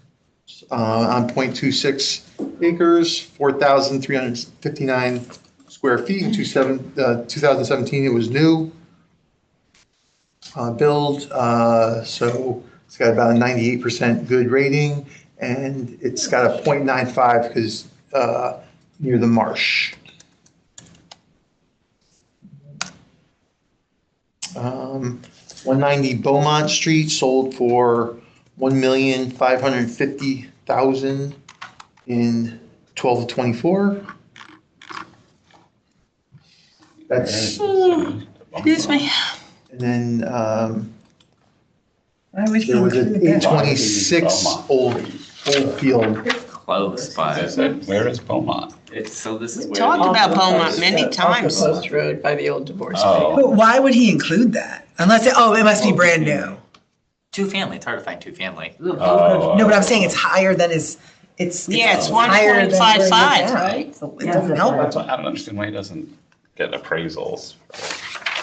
G: On 0.26 acres, 4,359 square feet. In 2017, it was new build, so it's got about a 98% good rating, and it's got a 0.95 because near the marsh. 190 Beaumont Street sold for $1,550,000 in 12 to 24. That's,
H: Excuse me.
G: and then
F: Why would he
G: there was an
F: include that?
G: 826 Old Field.
J: Close, but
K: Where is Beaumont?
J: so this is where.
H: Talked about Beaumont many times.
E: Off the Post Road by the old divorce.
K: Oh.
F: But why would he include that? Unless, it must be brand new.
J: Two-family, it's hard to find two-family.
K: Oh.
F: No, but I'm saying it's higher than it's
H: Yeah, it's
F: higher than where he's
H: 1.55.
F: at, right? So it doesn't help.
K: That's why I don't understand why he doesn't get appraisals.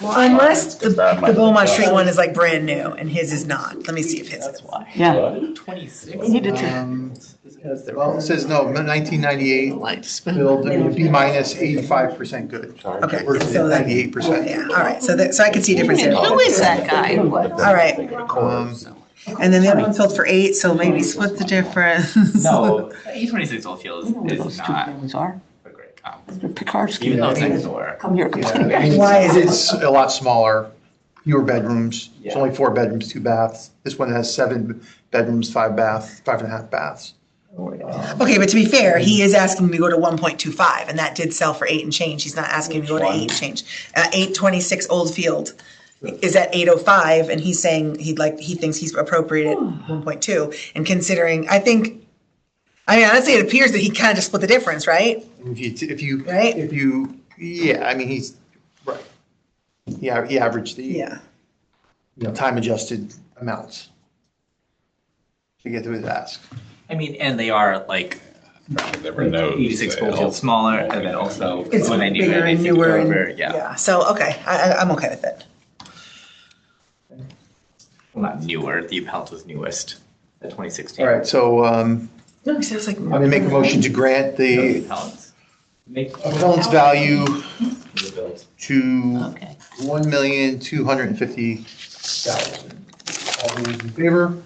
F: Well, unless the
K: That might be
F: Beaumont
K: why.
F: Street one is like brand new and his is not. Let me see if his is.
I: Yeah.
K: What?
J: 26.
I: We need to
G: Well, it says no, 1998
E: Lifespan.
G: build, it would be minus 85% good.
F: Okay,
G: Versus
F: so that,
G: 98%.
F: yeah, all right, so I can see a difference there.
H: Who is that guy?
F: All right, and then the other one sold for 8, so maybe split the difference.
J: No, E26 Oldfield is
I: Those two
J: not
I: families are.
J: a great comp.
I: Pekarsky.
J: Even though it's next door.
I: Come here.
G: Yeah,
F: Why is it?
G: It's a lot smaller, fewer bedrooms. It's
J: Yeah.
G: only 4 bedrooms, 2 baths. This one has 7 bedrooms, 5.5 baths.
F: Okay, but to be fair, he is asking me to go to 1.25, and that did sell for 8 and change. He's not asking me to go to 8 and change. 826 Old Field is at 805, and he's saying he thinks he's appropriate at 1.2. And considering, honestly, it appears that he kind of just split the difference, right?
G: And if
F: Right?
G: you, yeah, I mean, he's, right. Yeah, he averaged the,
F: Yeah.
G: time adjusted amounts to get to his ask.
J: I mean, and they are like
K: There were no
J: 86
K: sales.
J: Oldfield smaller, and then also
F: It's
J: when I knew
F: bigger
J: it,
F: and
J: they flipped
F: newer.
J: over,
F: And,
J: yeah.
F: So, okay, I'm okay with it.
J: Well, not newer, the appellant was newest, the 2016.
G: All right, so
F: No, he says like.
G: I'm gonna make a motion to grant
J: The
G: the
J: appellants. Make.
G: appellant's value
J: The bills.
G: to
H: Okay.
G: 1,250,000. All those in favor?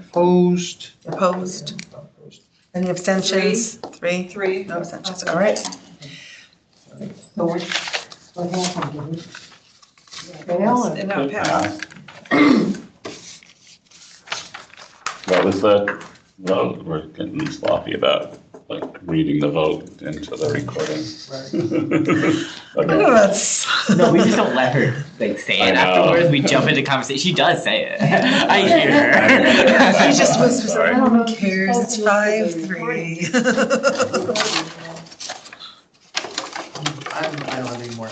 G: Opposed?
F: Opposed? Any abstentions? 3?
B: 3.
F: No abstentions, all right.
D: What happened? Fail or-
B: No, pass.
K: What was the vote? We're getting sloppy about reading the vote into the recording. Okay.
F: That's.
J: No, we just don't let her say
K: I
J: it
K: know.
J: afterwards. We jump into conversation. She does say it. I hear her.
F: She just whispers, I
K: Sorry.
F: don't know, who cares, it's 5-3.
G: I don't have any more.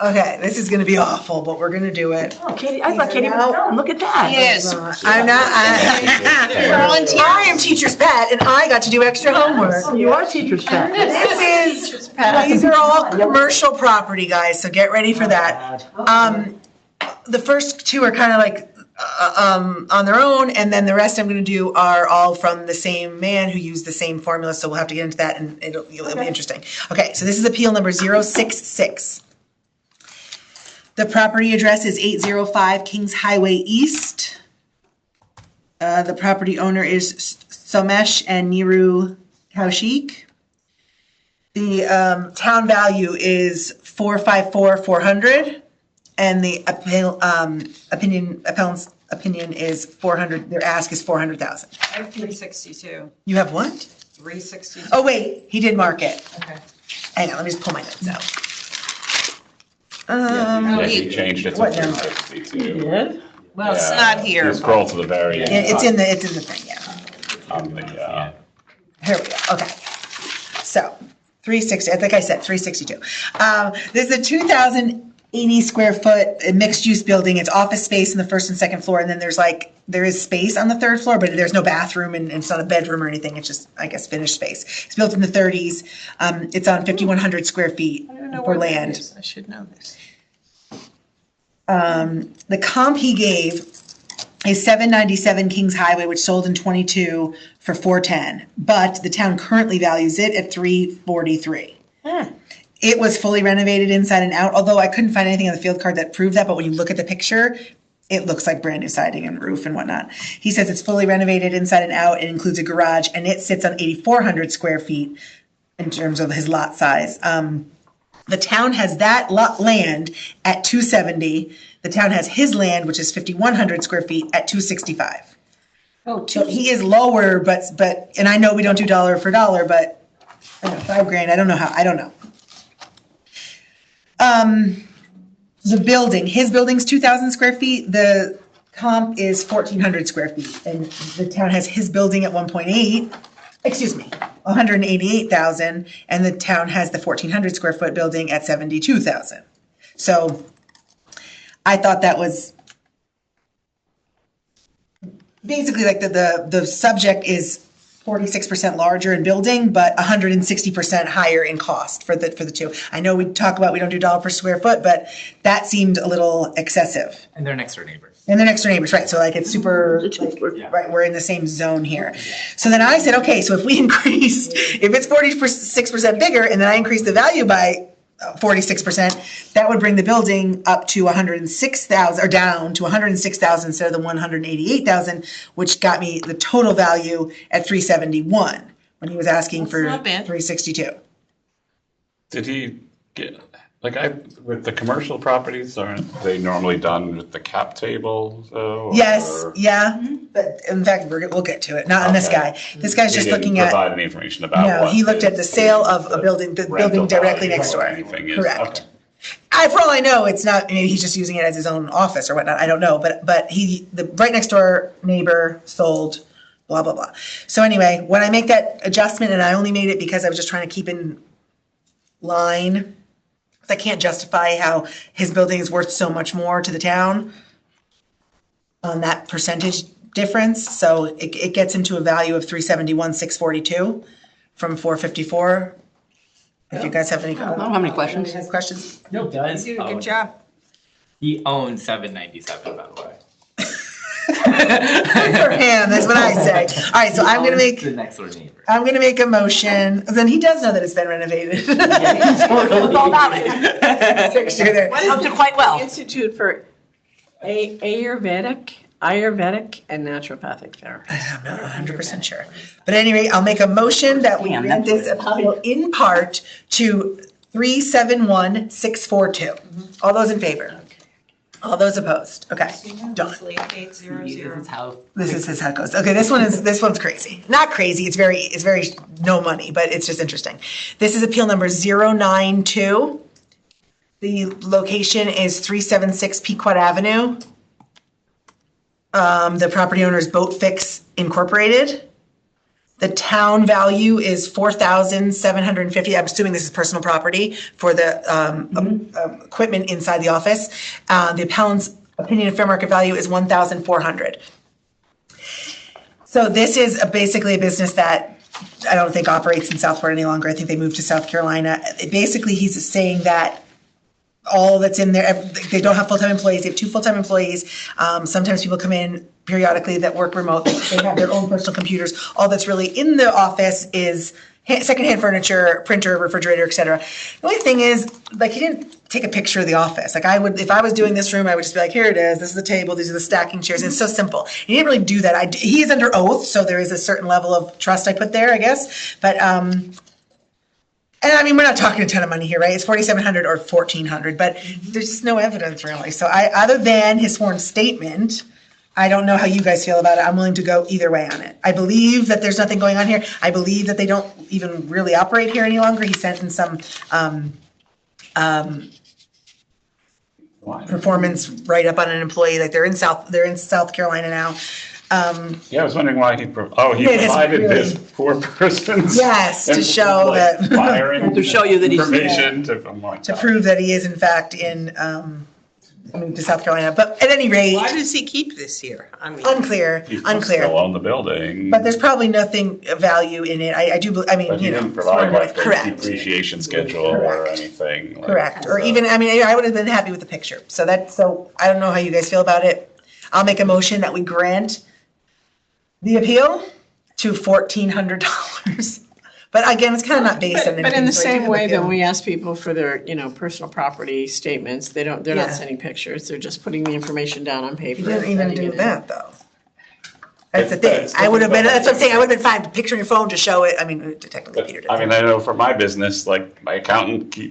F: Okay, this is gonna be awful, but we're gonna do it.
I: Oh, Katie, I thought Katie was done. Look at that.
H: Yes.
F: I'm not, I am teacher's pet, and I got to do extra homework.
I: Oh, you are teacher's pet.
F: These are all commercial property, guys, so get ready for that. The first 2 are kind of like, on their own, and then the rest I'm gonna do are all from the same man who used the same formula, so we'll have to get into that, and it'll be interesting. Okay, so this is appeal number 066. The property address is 805 Kings Highway East. The property owner is Somesh and Niru Kaushik. The town value is $454,400, and the appellant's opinion is 400. Their ask is 400,000.
B: I have 362.
F: You have what?
B: 362.
F: Oh wait, he did mark it.
B: Okay.
F: Hang on, let me just pull my notes out.
K: Yeah, he changed it to
F: What number?
K: 362.
I: Did?
H: Well, it's
K: Yeah,
H: not here.
K: You scroll to the very end.
F: It's in the thing, yeah.
K: On the,
F: Here we go, okay. So, 360, like I said, 362. This is a 2,080 square foot mixed use building. It's office space in the first and second floor. And then there is space on the third floor, but there's no bathroom and it's not a bedroom or anything. It's just, I guess, finished space. It's built in the 30s. It's on 5,100 square feet for land.
H: I should know this.
F: The comp he gave is 797 Kings Highway, which sold in 22 for 410, but the town currently values it at 343. It was fully renovated inside and out, although I couldn't find anything on the field card that proved that, but when you look at the picture, it looks like brand new siding and roof and whatnot. He says it's fully renovated inside and out. It includes a garage, and it sits on 8,400 square feet in terms of his lot size. The town has that land at 270. The town has his land, which is 5,100 square feet, at 265.
D: Oh,
F: So he is lower, but, and I know we don't do dollar for dollar, but I don't know, $5,000, I don't know how, I don't know. The building, his building's 2,000 square feet, the comp is 1,400 square feet, and the town has his building at 188,000, and the town has the 1,400 square foot building at 72,000. So I thought that was basically like the subject is 46% larger in building, but 160% higher in cost for the two. I know we talk about we don't do dollar per square foot, but that seemed a little excessive.
J: And they're next door neighbors.
F: And they're next door neighbors, right? So like it's super, right, we're in the same zone here. So then I said, okay, so if we increase, if it's 46% bigger and then I increase the value by 46%, that would bring the building up to 106,000 or down to 106,000 instead of the 188,000, which got me the total value at 371 when he was asking for
H: not bad.
F: 362.
K: Did he get, with the commercial properties, aren't they normally done with the cap table though?
F: Yes,
K: or-
F: yeah, but in fact, we'll get to it. Not on this
K: Okay.
F: guy. This guy's
K: He
F: just
K: didn't
F: looking at.
K: provide any information about
F: No,
K: what
F: he looked at the sale of a building, the building
K: rental
F: directly
K: value
F: next
K: or
F: door.
K: anything is.
F: Correct.
K: Okay.
F: For all I know, it's not, maybe he's just using it as his own office or whatnot, I don't know, but the right next door neighbor sold, blah, blah, blah. So anyway, when I make that adjustment, and I only made it because I was just trying to keep in line, I can't justify how his building is worth so much more to the town on that percentage difference, so it gets into a value of 371,642 from 454. If you guys have any.
I: I don't have any questions.
F: Has questions?
J: No, it does.
H: You did a good job.
J: He owns 797, by the way.
F: For him, that's what I say. All right, so I'm gonna make,
J: The next door neighbor.
F: I'm gonna make a motion, then he does know that it's been renovated.
I: It's all about it.
F: Fixture there.
I: Knows it quite well.
E: Institute for Ayurvedic and naturopathic therapy.
F: I'm not 100% sure. But at any rate, I'll make a motion that we grant this appeal in part to 371,642. All those in favor? All those opposed? Okay, done.
B: 800.
F: This is how it goes. Okay, this one's crazy. Not crazy, it's very no money, but it's just interesting. This is appeal number 092. The location is 376 Pequot Avenue. The property owner is Boat Fix Incorporated. The town value is $4,750. I'm assuming this is personal property for the equipment inside the office. The appellant's opinion of fair market value is $1,400. So this is basically a business that I don't think operates in Southport any longer. I think they moved to South Carolina. Basically, he's saying that all that's in there, they don't have full-time employees. They have 2 full-time employees. Sometimes people come in periodically that work remote. They have their own personal computers. All that's really in the office is secondhand furniture, printer, refrigerator, etc. The only thing is, like, he didn't take a picture of the office. Like, I would, if I was doing this room, I would just be like, here it is. This is the table. These are the stacking chairs. And it's so simple. He didn't really do that. He is under oath, so there is a certain level of trust I put there, I guess. But and I mean, we're not talking a ton of money here, right? It's $4,700 or $1,400, but there's just no evidence really. So other than his sworn statement, I don't know how you guys feel about it. I'm willing to go either way on it. I believe that there's nothing going on here. I believe that they don't even really operate here any longer. He sent in some performance write-up on an employee, like they're in South Carolina now.
K: Yeah, I was wondering why he
F: It is
K: provided
F: really-
K: this poor person's.
F: Yes, to show that,
K: Firing.
C: To show you that he's-
K: Information to, I'm like,
F: to prove that he is in fact in, moved to South Carolina. But at any rate,
H: Why does he keep this here? I mean,
F: unclear,
K: he must
F: unclear.
K: still own the building.
F: But there's probably nothing of value in it. I do, I mean,
K: But he
F: you know.
K: didn't provide like a
F: Correct.
K: depreciation schedule or
F: Correct.
K: anything. like-
F: Correct, or
K: so-
F: even, I mean, I would have been happy with the picture. So I don't know how you guys feel about it. I'll make a motion that we grant the appeal to $1,400. But again, it's kind of not based on anything.
E: But in the
F: so I do
E: same
F: have a
E: way that
F: feeling.
E: we ask people for their, personal property statements, they're
F: Yeah.
E: not sending pictures, they're just putting the information down on paper.
F: You didn't even
E: sending
F: do
E: it in.
F: that, though. That's the
K: But
F: thing.
K: it's
F: I would have been,
K: difficult.
F: that's what I'm saying, I would have been fine, picture on your phone to show it. I mean, technically Peter did.
K: I mean, I know for my business, like my accountant
F: For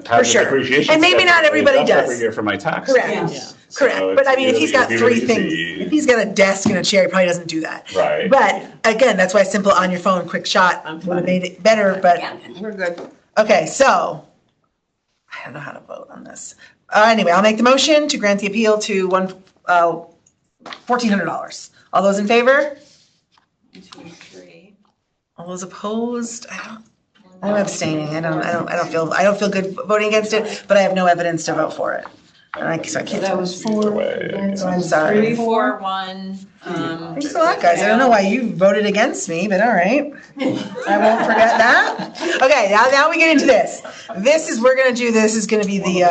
K: has a
F: sure.
K: depreciation.
F: And maybe not
K: schedule
F: everybody
K: that he
F: does.
K: Every year for my taxes.
F: Correct.
E: Yeah.
F: Correct,
K: So
F: but I
K: it's
F: mean, if he's got
K: really
F: three things,
K: easy.
F: if he's got a desk and a chair, he probably doesn't do that.
K: Right.
F: But again, that's why simple on your phone, quick shot would have made it better, but,
H: we're good.
F: okay, so. I don't know how to vote on this. Anyway, I'll make the motion to grant the appeal to $1,400. All those in favor?
B: 1, 2, 3.
F: All those opposed? I'm abstaining. I don't feel good voting against it, but I have no evidence to vote for it. So I can't.
D: That was 4
K: Way,
D: against.
F: I'm sorry.
B: 3, 4, 1.
F: Thanks a lot, guys. I don't know why you voted against me, but all right. I won't forget that. Okay, now we get into this. We're gonna do, this is gonna be the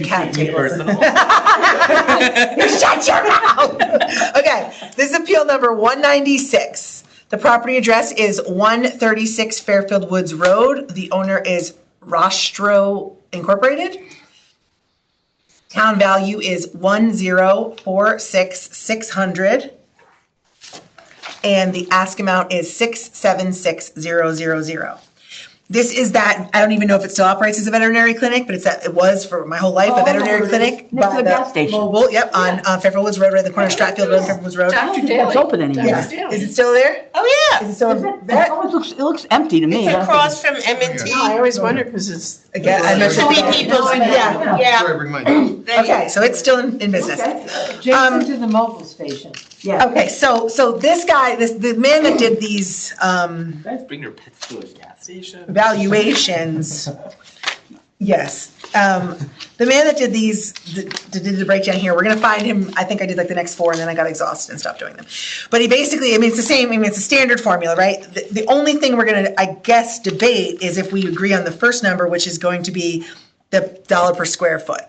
F: cat table. You shut your mouth! Okay, this is appeal number 196. The property address is 136 Fairfield Woods Road. The owner is Rostro Incorporated. Town value is 1,046,600. And the ask amount is 676,000. This is that, I don't even know if it still operates as a veterinary clinic, but it was for my whole life, a veterinary clinic.
I: Next to the
F: by
I: gas station.
F: Mobile, yep, on Fairfield Woods Road, right at the corner of Stratfield Road and Fairfield Woods Road.
D: Dr.
I: It's
D: Daly.
I: open anymore.
F: Yeah, is it still there?
H: Oh, yeah.
F: Is it still,
I: It always looks empty to me.
H: It's across from M&T.
E: No, I always wonder, because it's.
F: again, I must
H: Should be people's,
F: yeah.
H: yeah.
F: Okay, so it's still in business.
D: Adjacent to the mobile station.
I: Yeah.
F: Okay, so this guy, the man that did these,
J: Guys, bring your pets to a gas station.
F: valuations, yes. The man that did these, did the breakdown here, we're gonna find him, I think I did like the next 4 and then I got exhausted and stopped doing them. But he basically, I mean, it's the same, I mean, it's a standard formula, right? The only thing we're gonna, I guess, debate is if we agree on the first number, which is going to be the dollar per square foot,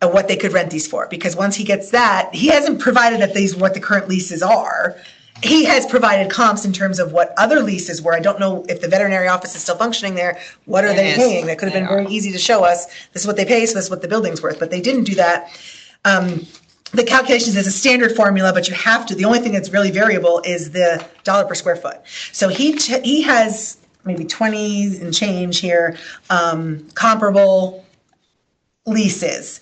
F: and what they could rent these for. Because once he gets that, he hasn't provided that these, what the current leases are. He has provided comps in terms of what other leases were. I don't know if the veterinary office is still functioning there. What are they
H: Yes,
F: paying? That could have been
H: they are.
F: very easy to show us. This is what they pay, so this is what the building's worth, but they didn't do that. The calculations is a standard formula, but you have to, the only thing that's really variable is the dollar per square foot. So he has maybe 20 and change here, comparable leases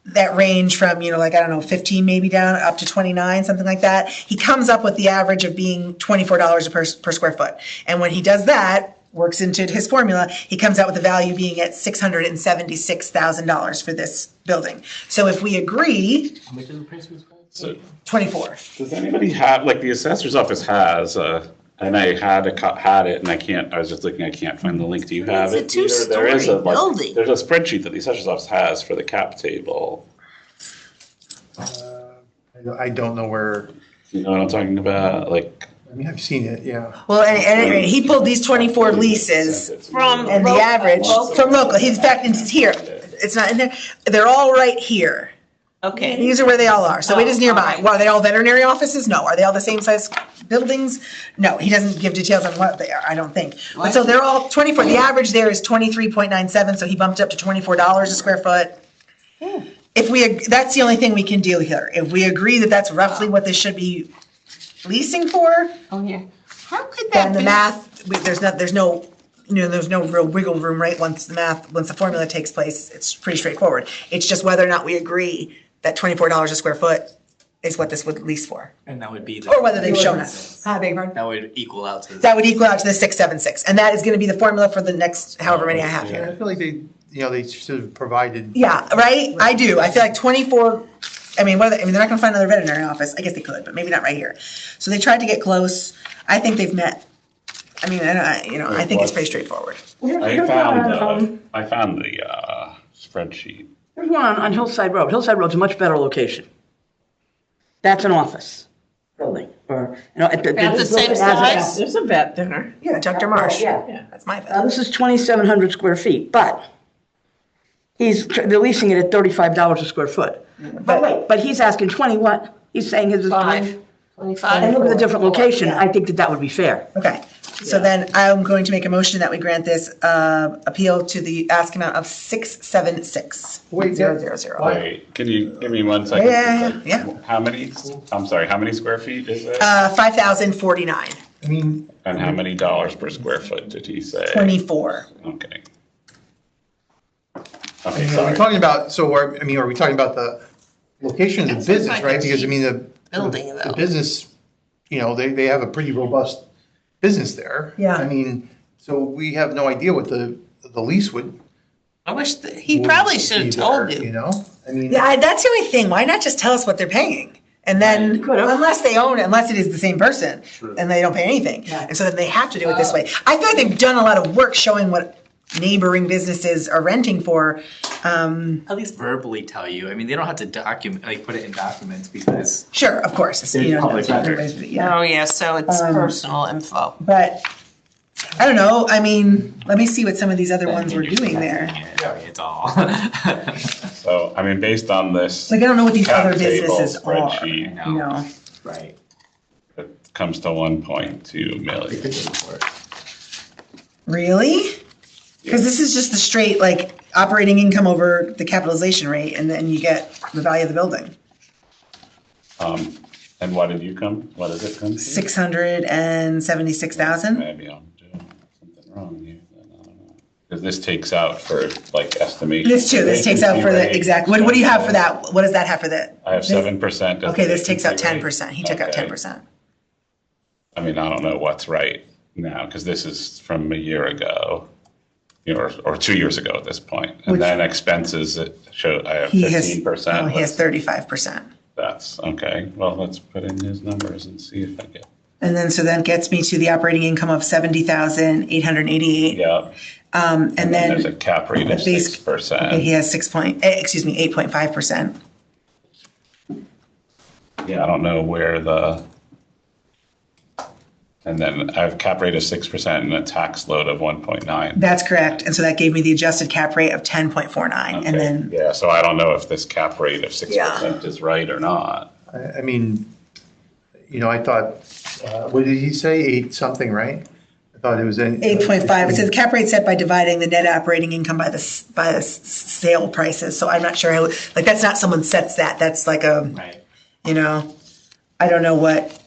F: that range from, like, I don't know, 15 maybe down up to 29, something like that. He comes up with the average of being $24 per square foot. And when he does that, works into his formula, he comes out with the value being at $676,000 for this building. So if we agree,
J: How much is the price was?
K: So
F: 24.
K: does anybody have, like the assessor's office has, and I had it and I was just looking, I can't find the link. Do you have it?
H: It's a
K: Peter? There is
H: two-story building.
K: There's a spreadsheet that the assessor's office has for the cap table.
G: I don't know where,
K: You know what I'm talking about? Like.
G: I mean, I've seen it, yeah.
F: Well, and anyway, he pulled these 24 leases
H: From
F: and the
H: local.
F: average from local. In fact, it's here. It's not in there. They're all right here.
H: Okay.
F: These are where they all are. So it is
H: Oh,
F: nearby.
H: all right.
F: Well, are they all veterinary offices? No. Are they all the same size buildings? No, he doesn't give details on what they are, I don't think. But so they're all 24. The average there is 23.97, so he bumped it up to $24 a square foot. If that's the only thing we can do here. If we agree that that's roughly what this should be leasing for,
H: Oh, yeah. How could
F: then
H: that
F: the
H: be?
F: math, there's no real wiggle room, right? Once the formula takes place, it's pretty straightforward. It's just whether or not we agree that $24 a square foot is what this would lease for,
J: And that would be the.
F: or whether they've shown us. Beg your pardon?
J: That would equal out to.
F: That would equal out to the 676, and that is gonna be the formula for the next however many I have
G: Yeah,
F: here.
G: I feel like they should have provided.
F: Yeah, right? I do. I feel like 24 I mean, they're not gonna find another veterinary office. I guess they could, but maybe not right here. So they tried to get close. I think they've met. I mean, I think it's pretty straightforward.
K: I found the spreadsheet.
I: There's one on Hillside Road. Hillside Road's a much better location. That's an office building, or,
H: About the same size?
E: There's a vet there.
F: Yeah, Dr. Marsh.
I: Yeah.
F: That's my vet.
I: This is 2,700 square feet, but they're leasing it at $35 a square foot. But he's asking 20 what? He's saying his is 20.
H: 25.
I: And look at the different location. I think that would be fair.
F: Okay, so then I'm going to make a motion that we grant this appeal to the ask amount of 676,000.
K: Wait, can you give me 1 second?
F: Yeah.
K: How many square feet is it?
F: 5,049,
G: I mean,
K: And how many dollars per square foot did he say?
F: 24.
K: Okay.
G: I
K: Okay,
G: mean, are we
K: sorry.
G: talking about, are we talking about the location of the business,
H: like
G: right?
H: a
G: Because I mean,
H: building,
G: the
H: though.
G: business, they have a pretty robust business there.
F: Yeah.
G: I mean, so we have no idea what the lease would.
H: I wish he probably should have told
G: You
H: you.
G: know, I mean.
F: Yeah, that's the only thing. Why not just tell us what they're paying? And then, unless they own it, unless it is the same person, and they don't pay anything. And so then they have to do it this way. I feel like they've done a lot of work showing what neighboring businesses are renting for.
J: At least verbally tell you. I mean, they don't have to put it in documents because.
F: Sure, of course.
J: It's public record.
F: Yeah.
H: Oh, yeah, so it's personal info.
F: But, I don't know, I mean, let me see what some of these other ones were doing there.
J: Yeah, it's all.
K: So, I mean, based on this.
F: Like, I don't know what these
K: cap
F: other
K: table
F: businesses are,
K: spreadsheet,
F: you know?
J: Right.
K: It comes to 1.2 million.
F: Really? Because this is just the straight, like, operating income over the capitalization rate, and then you get the value of the building.
K: And what did it come to?
F: 676,000?
K: Maybe I'm doing something wrong here, then, I don't know. Because this takes out for like estimation.
F: This too, this takes out for the,
K: Vacancy
F: exact,
K: rate,
F: what do you have for that? What does that have for that?
K: I have 7%. as
F: Okay,
K: the
F: this takes out
K: vacancy rate.
F: 10%. He took out
K: Okay.
F: 10%.
K: I mean, I don't know what's right now, because this is from a year ago, or 2 years ago at this point. And
F: Which-
K: then expenses, I have
F: He has,
K: 15%.
F: oh, he has 35%.
K: That's, okay, well, let's put in his numbers and see if I get,
F: And then, so that gets me to the operating income of 70,888.
K: yeah.
F: And
K: There's a
F: then,
K: cap rate of
F: the base-
K: 6%.
F: okay, he has 8.5%.
K: Yeah, I don't know where and then I have cap rate of 6% and a tax load of 1.9.
F: That's correct. And so that gave me the adjusted cap rate of 10.49. And
K: Okay,
F: then,
K: yeah, so I don't know if this cap rate of 6% is right or not.
G: I mean, I thought, what did he say, 8 something, right? I thought it was in.
F: 8.5, it says cap rate set by dividing the net operating income by the sale prices. So I'm not sure how, like, that's not someone sets that. That's like
J: Right.
F: I don't know what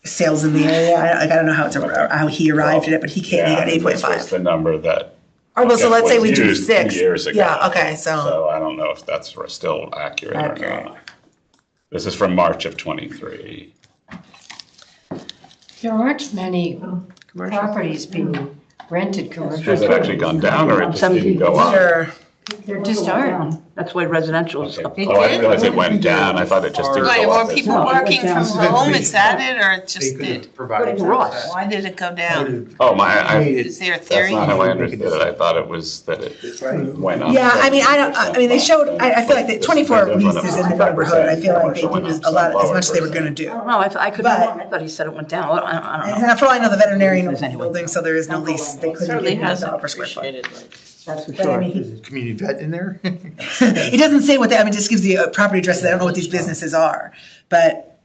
F: sales in the area. I don't know how how he arrived at it, but he got
K: Yeah, this was
F: 8.5.
K: the number that.
F: Oh, well, so let's say we do
K: was used
F: 6.
K: 2 years ago.
F: Yeah, okay, so,
K: So I don't know if that's still accurate or
F: Accurate.
K: not. This is from March of '23.
D: There aren't many properties being rented commercial.
K: Has it actually gone down or it just didn't go up?
F: sure.
D: There just aren't.
I: That's why residential is up.
K: Okay. Oh, I didn't realize it went down. I thought it just did
H: Right,
K: go
H: were
K: up.
H: people
I: No, it
H: working
I: went
H: from
I: down.
H: home, is that it, or it
G: They
H: just
G: could
H: did?
G: provide.
I: Ross.
H: Why did it go down?
K: Oh,
H: Is there a
K: that's
H: theory?
K: not how I understood it. I thought it was that it went up.
F: Yeah, I mean, they showed, I feel like the 24 leases in the neighborhood, I feel like they did a lot, as much as they were gonna do.
I: I don't know, I could be
F: But-
I: wrong. I thought he said it went down. I don't know.
F: And for all I know, the veterinarian owns the building, so there is no lease. They couldn't
H: Certainly
F: give him a
H: hasn't
F: dollar per square foot.
H: appreciated.
I: That's for
F: But I
I: sure.
F: mean,
G: Is it community vet in there?
F: It doesn't say what it just gives the property addresses. I don't know what these businesses are, but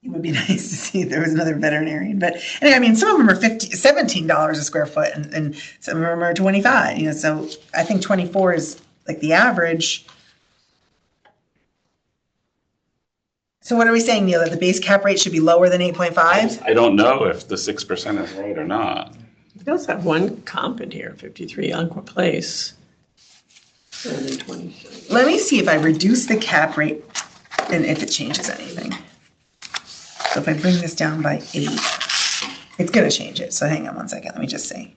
F: it would be nice to see if there was another veterinarian. But anyway, I mean, some of them are $17 a square foot and some of them are 25, so I think 24 is like the average. So what are we saying, Neil, that the base cap rate should be lower than 8.5?
K: I don't know if the 6% is right or not.
E: It does have one comp in here, 53 Unqua Place. 723.
F: Let me see if I reduce the cap rate and if it changes anything. So if I bring this down by 8, it's gonna change it. So hang on one second, let me just see.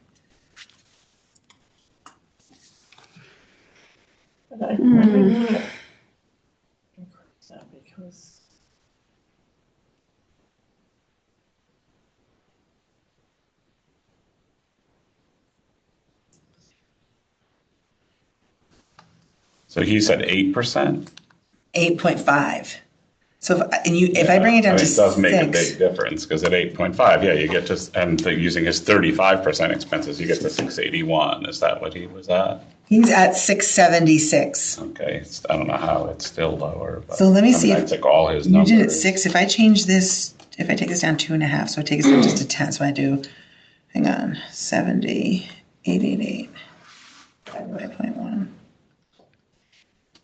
K: So he said 8%?
F: 8.5. So if I bring it down to
K: It does make a
F: 6.
K: big difference, because at 8.5, yeah, you get to, and using his 35% expenses, you get to 681. Is that what he was at?
F: He's at 676.
K: Okay, I don't know how it's still lower, but.
F: So let me
K: I mean,
F: see
K: I
F: if-
K: took all his
F: You
K: numbers.
F: did it 6. If I change this, if I take this down 2.5, so I take it down just to 10, so I do, hang on, 70, 888, divided by 0.1.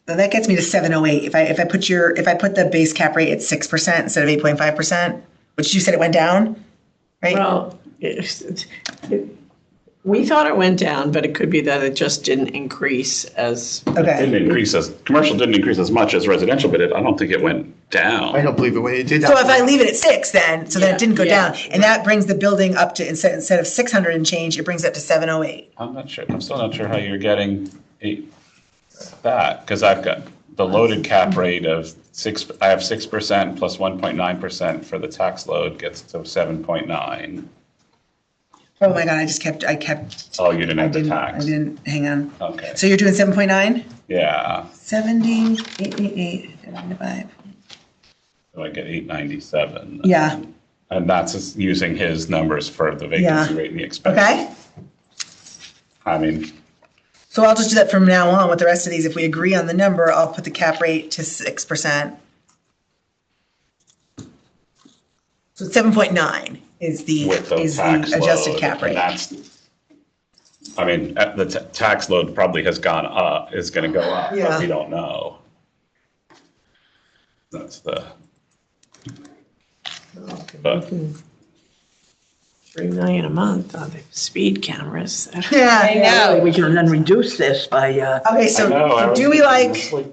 F: So that gets me to 708. If I put the base cap rate at 6% instead of 8.5%, which you said it went down, right?
E: Well, we thought it went down, but it could be that it just didn't increase as.
F: Okay.
K: Commercial didn't increase as much as residential, but I don't think it went down.
G: I don't believe it did.
F: So if I leave it at 6 then, so then it didn't go
E: Yeah.
F: down, and that brings the building up to, instead of 600 and change, it brings it to 708.
K: I'm still not sure how you're getting that, because I've got the loaded cap rate of I have 6% plus 1.9% for the tax load gets to 7.9.
F: Oh my God, I kept,
K: Oh, you didn't
F: I
K: have the
F: didn't,
K: tax.
F: hang on.
K: Okay,
F: So you're doing 7.9?
K: yeah,
F: 70, 888 divided by.
K: so I get 897.
F: Yeah.
K: And that's just using his numbers for the vacancy
F: Yeah.
K: rate and the expense.
F: Okay,
K: I mean,
F: so I'll just do that from now on with the rest of these. If we agree on the number, I'll put the cap rate to 6%. So 7.9 is
K: with the tax
F: the adjusted
K: load,
F: cap rate.
K: and that's, I mean, the tax load probably has gone up, is gonna go up,
F: Yeah.
K: but we don't know. That's the, but,
E: 3 million a month on the speed cameras.
F: Yeah.
H: know.
I: We can then reduce this by,
F: Okay, so do we like,
K: Those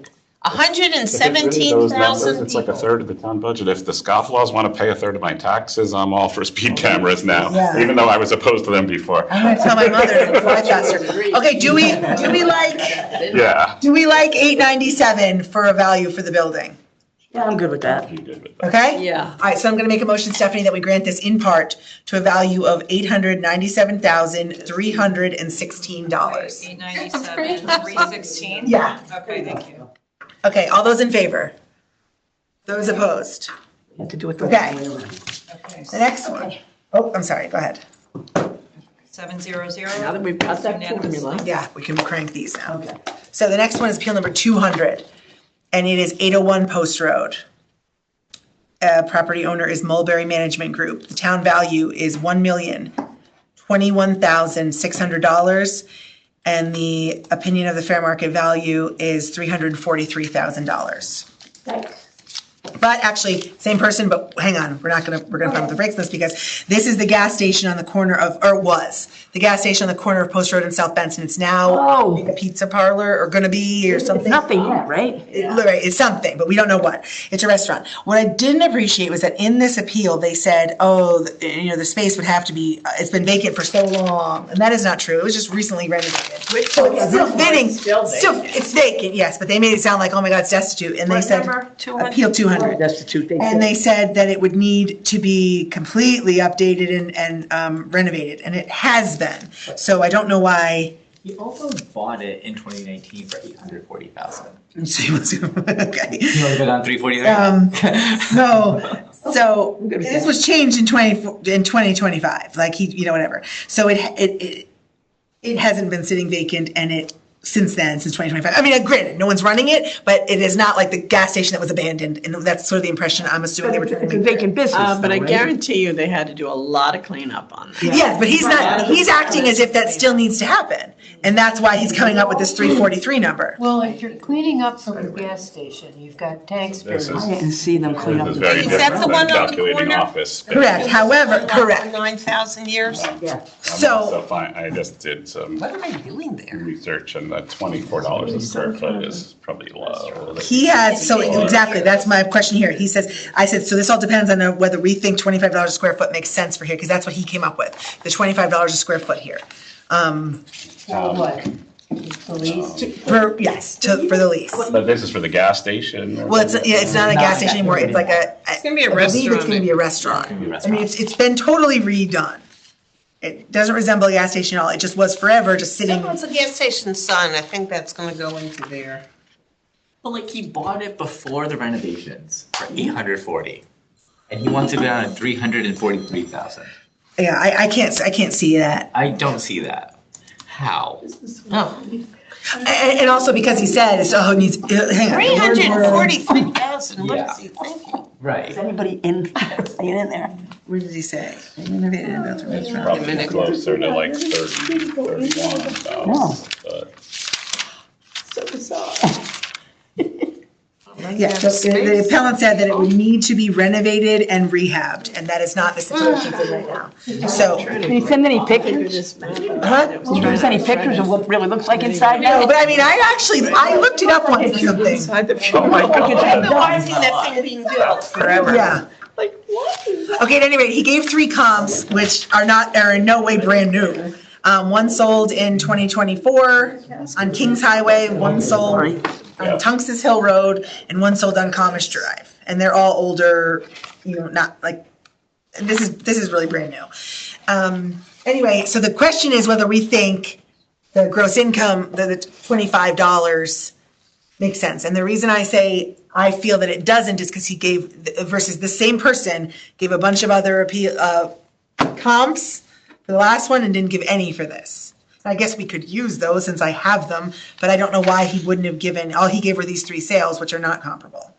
K: numbers, it's like a third of the town budget. If the scofflaws want to pay a third of my taxes, I'm all for speed cameras now,
F: Yeah.
K: even though I was opposed to them before.
F: I'm gonna tell my mother to fly faster. Okay, do we like
K: Yeah.
F: 897 for a value for the building?
I: yeah, I'm good with that.
K: You good with that?
F: Okay?
E: Yeah.
F: All right, so I'm going to make a motion, Stephanie, that we grant this in part to a value of $897,316.
B: 897, 316?
F: Yeah.
B: Okay, thank you.
F: Okay, all those in favor? Those opposed?
I: You have to do it the
F: Okay.
I: way around.
B: Okay,
F: The next one. Oh, I'm sorry, go ahead.
B: 700.
E: Now that we've got that
B: Unanimous.
E: formula.
F: Yeah, we can crank these now. Okay. So the next one is appeal number 200, and it is 801 Post Road. Property owner is Mulberry Management Group. The town value is $1,021,600, and the opinion of the fair market value is $343,000. But actually, same person, but hang on, we're gonna pump the brakes on this because this is the gas station on the corner of, or was, the gas station on the corner of Post Road and South Benson. It's now
I: Oh.
F: a pizza parlor or gonna be or
I: It's
F: something.
I: nothing yet, right?
F: Right, it's something, but we don't know what. It's a restaurant. What I didn't appreciate was that in this appeal, they said, oh, the space would have to be, it's been vacant for so long. And that is not true. It was just recently renovated. So it's still fitting, it's vacant, yes, but they made it sound like, oh my God, it's destitute. And they
E: What
F: said,
E: number? 200?
F: appeal 200.
I: Destitute.
F: And they said that it would need to be completely updated and renovated, and it has been. So I don't know why.
J: He also bought it in 2019 for $840,000.
F: Okay.
J: You want to go down 343?
F: So this was changed in 2025, like whatever. So it hasn't been sitting vacant, and since 2025. I mean, granted, no one's running it, but it is not like the gas station that was abandoned, and that's sort of the impression I'm assuming they were trying
I: It's
F: to
I: a
F: make.
I: vacant business.
E: But I
I: though, right?
E: guarantee you, they had to do a lot of cleanup on that.
F: Yes, but he's acting as if that still needs to happen, and that's why he's coming up with this 343 number.
D: Well, if you're cleaning up from a gas station, you've got tank
K: This
D: spares.
I: I didn't see them clean up.
K: This is very
H: Is that
K: different
H: the
K: than
H: one on the
K: calculating
H: corner?
K: office.
F: Correct, however, correct.
H: 9,000 years?
I: Yeah.
F: So,
K: I just did some
H: What am I doing there?
K: research, and the $24 a square foot is probably low.
F: he has, so exactly, that's my question here. I said, so this all depends on whether we think $25 a square foot makes sense for here, because that's what he came up with, the $25 a square foot here.
D: For what? Police?
F: For the lease.
K: But this is for the gas station? or
F: Well, it's not a gas station anymore, it's like
H: It's gonna be a
F: I believe it's
H: restaurant.
F: gonna be a restaurant.
J: It's gonna be a
F: I mean,
J: restaurant.
F: it's been totally redone. It doesn't resemble a gas station at all, it just was forever just sitting.
H: No, it's a gas station sign. I think that's gonna go into there.
J: But like he bought it before the renovations for $840, and he wants to go down to $343,000.
F: Yeah, I can't see that.
J: I don't see that. How?
F: And also because he said, so it needs, hang on.
H: 343,000, what
J: Yeah.
H: is he thinking?
J: Right.
I: Is anybody in, staying in there?
F: Where did he say? Renovated and built a restaurant.
K: Probably closer to like 30, 31,000.
I: No.
K: But
I: So bizarre.
F: Yeah, so the appellant said that it would need to be renovated and rehabbed, and that is not the situation it's in right now. So,
I: Can you send any pictures?
F: huh?
I: Can you give us any pictures of what it really looks like inside
F: No,
I: now?
F: but I mean, I looked it up once or something.
K: oh my
H: I've been watching that thing being built forever.
F: Yeah. Okay, at any rate, he gave 3 comps, which are in no way brand new. One sold in 2024 on Kings Highway, one sold on Tungus Hill Road, and one sold on Comish Drive. And they're all older, not like, this is really brand new. Anyway, so the question is whether we think the gross income, the $25 makes sense. And the reason I say I feel that it doesn't is because he gave, versus the same person gave a bunch of other comps for the last one and didn't give any for this. I guess we could use those since I have them, but I don't know why he wouldn't have given, all he gave were these 3 sales, which are not comparable.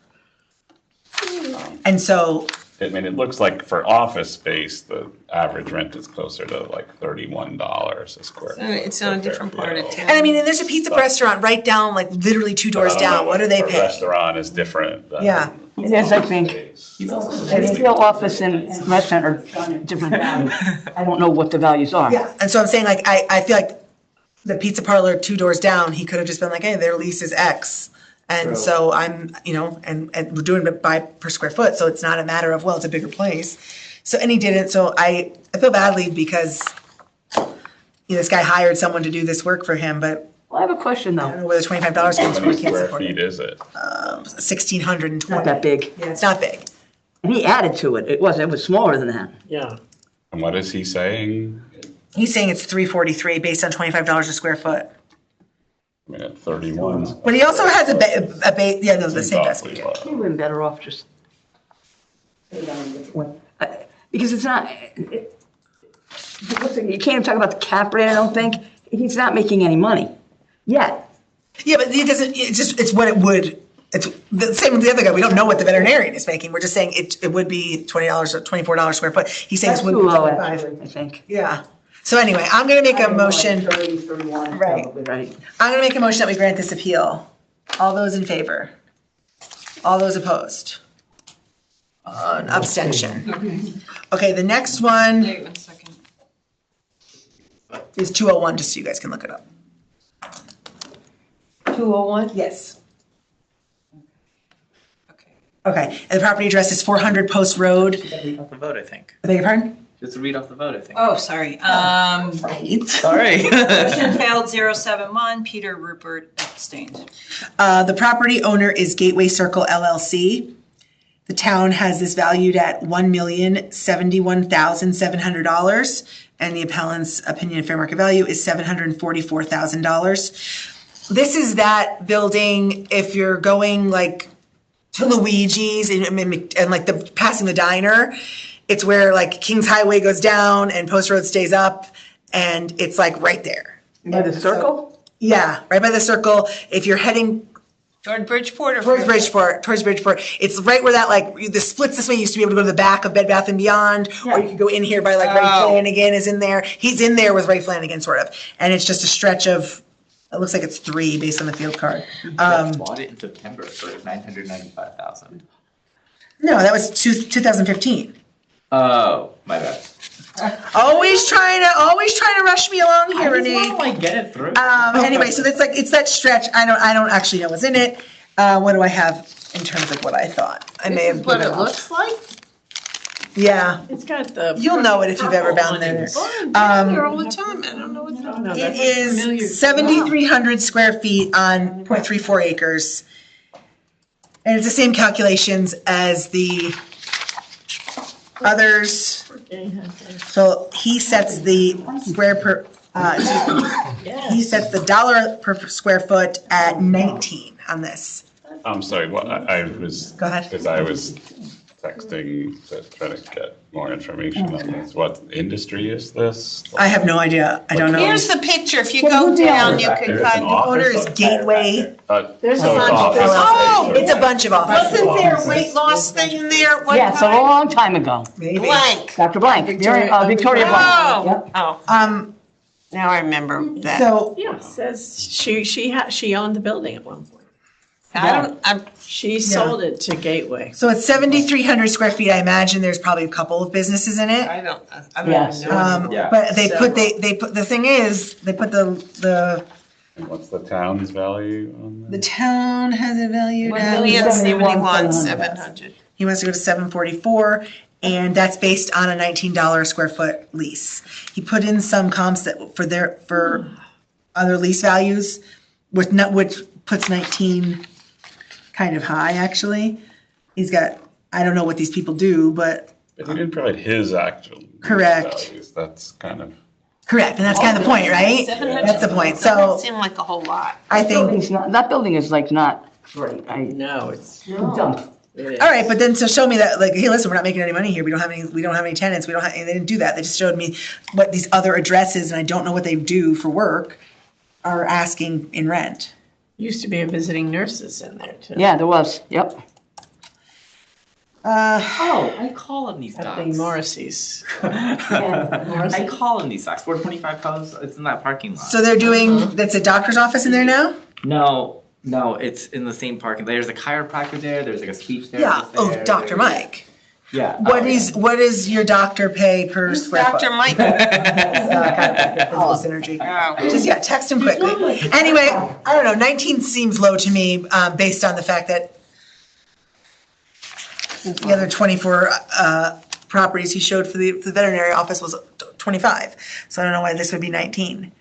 F: And so,
K: I mean, it looks like for office space, the average rent is closer to like $31 a square.
H: It's on a different part of
F: and
H: town.
F: I mean, and there's a pizza restaurant right down, like literally 2 doors down. What are they paying?
K: Restaurant is different than.
F: Yeah.
I: It is, I think. I feel office and restaurant are different values. I don't know what the values are.
F: Yeah, and so I'm saying like, I feel like the pizza parlor 2 doors down, he could have just been like, hey, their lease is X. And so I'm, and we're doing it by per square foot, so it's not a matter of, well, it's a bigger place. So, and he didn't, so I feel badly because, this guy hired someone to do this work for him, but
I: Well, I have a question
F: I don't
I: though.
F: know whether $25
K: How
F: comes from,
K: many
F: we can't
K: square
F: support
K: feet
F: it.
K: is it?
F: 1,620.
I: Not that big.
F: Yeah, it's not big.
I: And he added to it. It was smaller than that.
L: Yeah.
K: And what is he saying?
F: He's saying it's $343 based on $25 a square foot.
K: I mean, at 31.
F: But he also has the same
K: seems awfully
F: basket.
K: low.
I: You would have been better off just. Because it's not, you can't even talk about the cap rate, I don't think. He's not making any money yet.
F: Yeah, but it doesn't, it's what it would, it's the same with the other guy. We don't know what the veterinarian is making. We're just saying it would be $20 or $24 square foot. He's saying
I: That's
F: it would
I: too
F: be
I: low,
F: 25.
I: actually, I think.
F: Yeah. So anyway, I'm gonna make a motion,
I: 30, 31,
F: Right.
I: probably, right.
F: I'm gonna make a motion that we grant this appeal. All those in favor? All those opposed? Abstention. Okay, the next one
B: Wait 1 second.
F: is 201, just so you guys can look it up.
D: 201?
F: Yes.
B: Okay.
F: Okay, and the property address is 400 Post Road.
J: Read off the vote, I think.
F: I beg your pardon?
J: Just read off the vote, I think.
B: Oh, sorry.
F: Right.
J: Sorry.
B: Motion failed 071. Peter Rupert abstained.
F: The property owner is Gateway Circle LLC. The town has this valued at $1,071,700, and the appellant's opinion of fair market value is $744,000. This is that building, if you're going like to Luigi's and like passing the diner, it's where like Kings Highway goes down and Post Road stays up, and it's like right there.
I: By the circle?
F: Yeah, right by the circle. If you're heading
H: Toward Bridgeport or?
F: towards Bridgeport, it's right where that like the splits this way used to be able to go to the back of Bed Bath and Beyond, or you could go in here by like Ray Flanagan is in there. He's in there with Ray Flanagan sort of, and it's just a stretch of. It looks like it's 3 based on the field card.
J: Bought it in September for $995,000.
F: No, that was 2015.
J: Oh, my bad.
F: Always trying to rush me along here,
J: I just
F: Renee.
J: want to like get it through.
F: Anyway, so that's like it's that stretch. I don't actually know what's in it. What do I have in terms of what I thought? I may have
H: This is what
F: given
H: it
F: off.
H: looks like?
F: Yeah,
L: It's got the.
F: you'll know it if you've ever been there.
H: I'm down there all the time. I don't know what
L: No,
F: It
L: that's
F: is
L: familiar.
F: 7,300 square feet on 0.34 acres. And it's the same calculations as the others. So he sets the he sets the dollar per square foot at 19 on this.
K: I'm sorry, what, I was,
F: Go ahead.
K: because I was texting to try to get more information on this. What industry is this?
F: I have no idea. I don't know.
H: Here's the picture. If you go down, you can
K: There's an
H: kind of.
K: office
F: owner is
K: up
F: Gateway.
K: there.
E: There's
K: So
E: a
K: it's
E: bunch of
K: office
H: Oh,
K: space.
F: It's a bunch of offices.
H: Wasn't there a weight loss thing in there at one
I: Yes, a
H: time?
I: long time ago.
F: Maybe.
H: Blank.
I: Dr. Blank, Victoria Blank.
H: Oh,
I: Yep.
H: oh, now I remember that.
F: So,
E: Yeah, it says she owned the building at one point. She sold it to Gateway.
F: so it's 7,300 square feet. I imagine there's probably a couple of businesses in it.
H: I don't
I: Yes.
H: even know.
J: Yeah.
F: But they put the thing is, they put the
K: What's the town's value on that?
F: town has it valued at.
H: 1,071,700.
F: He wants to go to 744, and that's based on a $19 a square foot lease. He put in some comps that for other lease values, which puts 19 kind of high, actually. He's got, I don't know what these people do, but
K: But he didn't provide his actual.
F: Correct.
K: values. That's kind of.
F: correct, and that's kind of the point, right? That's the point. So
H: Doesn't seem like a whole lot.
F: I think,
I: That building is like not great.
E: No, it's.
I: Dump.
F: all right, but then so show me that, like, hey, listen, we're not making any money here. We don't have any tenants. We don't have, and they didn't do that. They just showed me what these other addresses, and I don't know what they do for work, are asking in rent.
E: Used to be a visiting nurses in there too.
I: Yeah, there was, yep.
J: Oh, I call in these
E: At
J: docs.
E: the Morrissey's.
J: I call in these docs. 425 calls. It's in that parking lot.
F: So they're doing, that's a doctor's office in there now?
J: No, it's in the same parking. There's a chiropractor there. There's like a speech
F: Yeah,
J: therapist
F: oh,
J: there.
F: Dr. Mike.
J: Yeah.
F: What is your doctor pay per
H: Who's
F: square foot?
H: Dr. Mike?
F: Synergy.
H: Oh.
F: Just, yeah, text him quickly. Anyway, I don't know, 19 seems low to me, based on the fact that the other 24 properties he showed for the veterinary office was 25. So I don't know why this would be 19.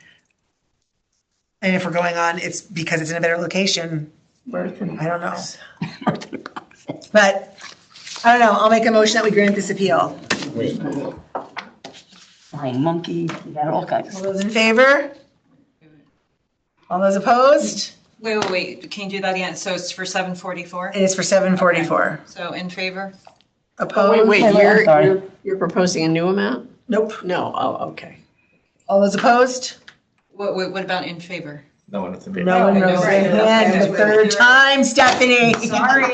F: And if we're going on, it's because it's in a better location. I don't know. But, I don't know, I'll make a motion that we grant this appeal.
I: Flying monkey, you got all kinds.
F: All those in favor? All those opposed?
B: Wait, can you do that again? So it's for 744?
F: It is for 744.
B: So in favor?
F: Opposed?
E: Wait,
I: I'm sorry.
E: you're proposing a new amount?
F: Nope.
E: No, oh, okay.
F: All those opposed?
B: What about in favor?
J: No one wants to be.
F: No one
B: Okay,
F: knows
B: right,
F: their
B: okay,
F: hand
B: that's
F: the
B: what
F: third
B: we're doing.
F: time, Stephanie.
B: Sorry.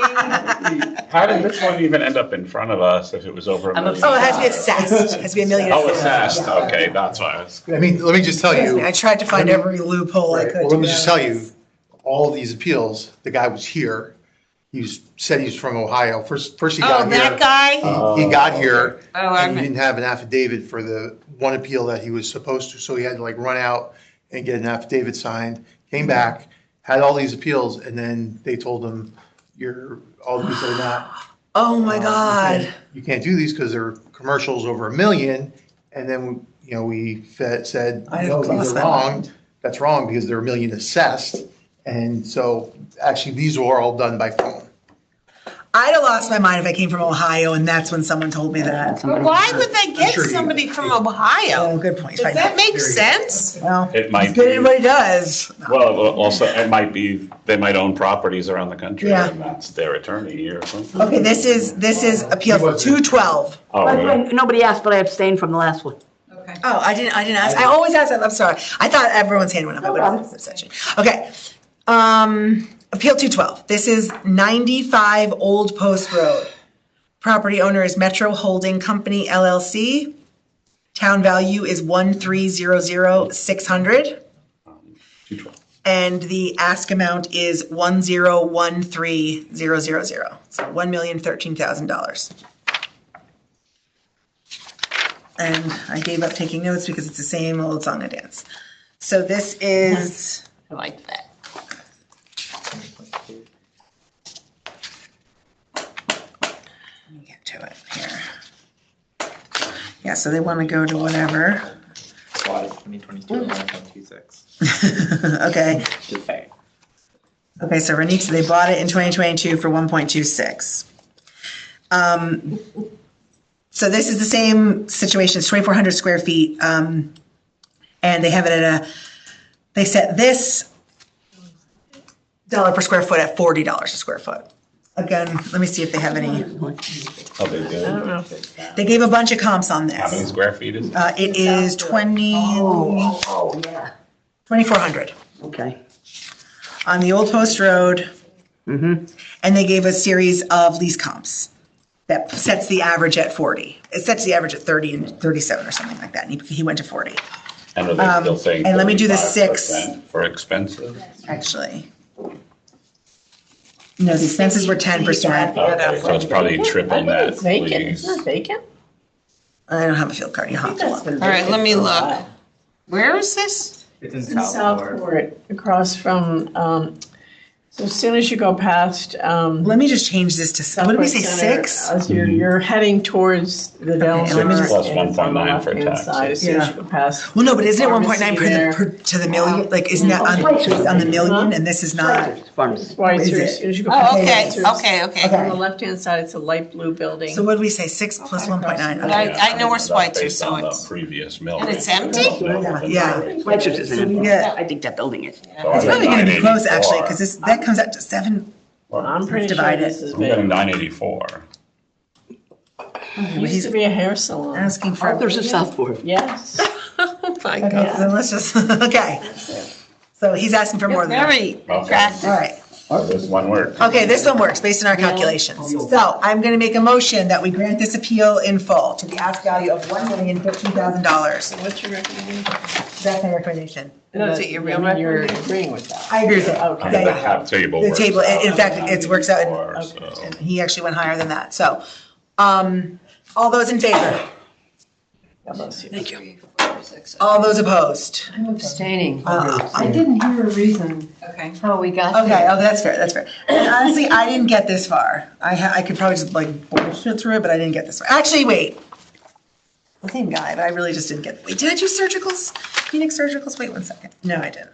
K: How did this one even end up in front of us if it was over a million?
F: Oh, it has to be assessed. It has to be a million.
K: Oh, assessed, okay, that's why I was.
A: I mean, let me just tell you.
F: I tried to find every loophole I
A: Right,
F: could.
A: well, let me just tell you, all of these appeals, the guy was here. Said he's from Ohio. First he
H: Oh,
A: got
H: that
A: here.
H: guy?
A: He got here
H: Oh,
A: and he
H: I'm,
A: didn't have an affidavit for the one appeal that he was supposed to. So he had to like run out and get an affidavit signed, came back, had all these appeals, and then they told him, all these are not.
F: Oh, my God.
A: You can't do these because they're commercials over $1 million. And then, we said,
F: I
A: no,
F: lost
A: these are
F: my
A: wrong.
F: mind.
A: That's wrong because they're $1 million assessed. And so actually, these were all done by phone.
F: I'd have lost my mind if I came from Ohio and that's when someone told me that.
H: but why would they get
A: sure you-
H: somebody from Ohio?
F: Oh, good point.
H: Does that make sense?
F: Well,
K: It might
F: he's good
K: be.
F: at what he does.
K: Well, also, it might be, they might own properties around the country
F: Yeah.
K: and that's their attorney here or something.
F: Okay, this is appeal 212.
K: Oh,
I: By the
K: really?
I: way, nobody asked, but I abstained from the last one.
B: Okay.
F: Oh, I didn't ask. I always ask that. I'm sorry. I thought everyone's hand went up. I would have asked section. Okay. Appeal 212. This is 95 Old Post Road. Property owner is Metro Holding Company LLC. Town value is 1300600.
K: 212.
F: And the ask amount is 1013000. So $1,013,000. And I gave up taking notes because it's the same old song and dance. So this is,
H: I like that.
F: let me get to it here. Yeah, so they want to go to whatever.
J: Squad is 2022, 1.26.
F: Okay.
J: Just saying.
F: Okay, so Renita, they bought it in 2022 for 1.26. So this is the same situation, it's 2,400 square feet. And they have it at they set this dollar per square foot at $40 a square foot. Again, let me see if they have any.
K: Oh, they do?
E: I don't know if it's that.
F: They gave a bunch of comps on
K: How many
F: this.
K: square feet is it?
F: It is 2,400
I: Okay.
F: on the Old Post Road.
I: Mm-hmm.
F: And they gave a series of lease comps that sets the average at 40. It sets the average at 30 and 37 or something like that. And he went to 40,
K: And are they still saying
F: and let me do the
K: 35% for expensive?
F: actually. No, the expenses were 10%.
K: Okay, so it's probably triple net,
E: It's vacant,
K: please.
E: isn't it vacant?
F: I don't have a field card. You'll have to look.
H: All right, let me look. Where is this?
J: It's in
E: It's in Southport, across from, so as soon as you go past,
F: Let me just change this to, what did we say,
E: Southport Center,
F: 6?
E: As you're heading towards the Delaware.
F: let me
K: just- Plus
E: and it's on the
K: 1.9 for
E: left-hand
K: taxes.
E: side, as soon as
F: Yeah.
E: you go past.
F: Well, no, but isn't it 1.9
E: Pharmacy
F: to the million? Like, isn't that on the million and this is not?
I: Pharmacy.
E: Right,
F: Is
E: so
F: it?
E: as soon as you go
H: Oh,
E: past.
H: okay,
E: it's-
H: okay.
F: Okay.
E: On the left-hand side, it's a light blue building.
F: So what did we say, 6 plus 1.9? Okay.
H: I know where
K: That's
H: Schweitzer,
K: based
H: so
K: on the
H: it's,
K: previous mill.
H: and it's
K: rate.
H: empty?
F: Yeah.
I: Schweitzer's isn't it?
F: Yeah.
I: I think that building is.
K: So I
F: It's
K: got
F: probably gonna be close,
K: 984.
F: actually, because that comes out to 7.
E: I'm pretty sure
F: Divide it.
E: this is
K: I'm getting
E: big.
K: 984.
E: Used to be a hair salon.
F: Asking for.
I: Arthur's of Southport.
E: Yes.
H: Oh, my
F: Okay,
H: God.
F: so let's just, okay. So he's asking for more
H: You're
F: than that.
H: very
K: Okay.
H: attractive.
F: All right.
K: So this one works.
F: Okay, this one works based on our calculations. So I'm going to make a motion that we grant this appeal in full to the ask value of $1,015,000.
E: What's your recommendation?
F: That's my recommendation.
H: No, is it your real
E: I mean, you're
H: recommendation?
E: agreeing with that.
F: I agree with it.
E: Okay.
K: The
F: Yeah, yeah.
K: cap table
F: The
K: works
F: table,
K: out
F: in fact, it works out,
K: before,
F: and
K: so.
F: he actually went higher than that. So, all those in favor?
E: God bless you.
I: Thank you.
F: All those opposed?
D: I'm abstaining.
F: Uh,
D: I didn't hear a reason
B: Okay.
D: how we got
F: Okay,
D: there.
F: oh, that's fair, that's fair. And honestly, I didn't get this far. I could probably just like bullshit through it, but I didn't get this far. Actually, wait. The same guy, but I really just didn't get, wait, did I do surgicals? Phoenix surgicals? Wait 1 second. No, I didn't.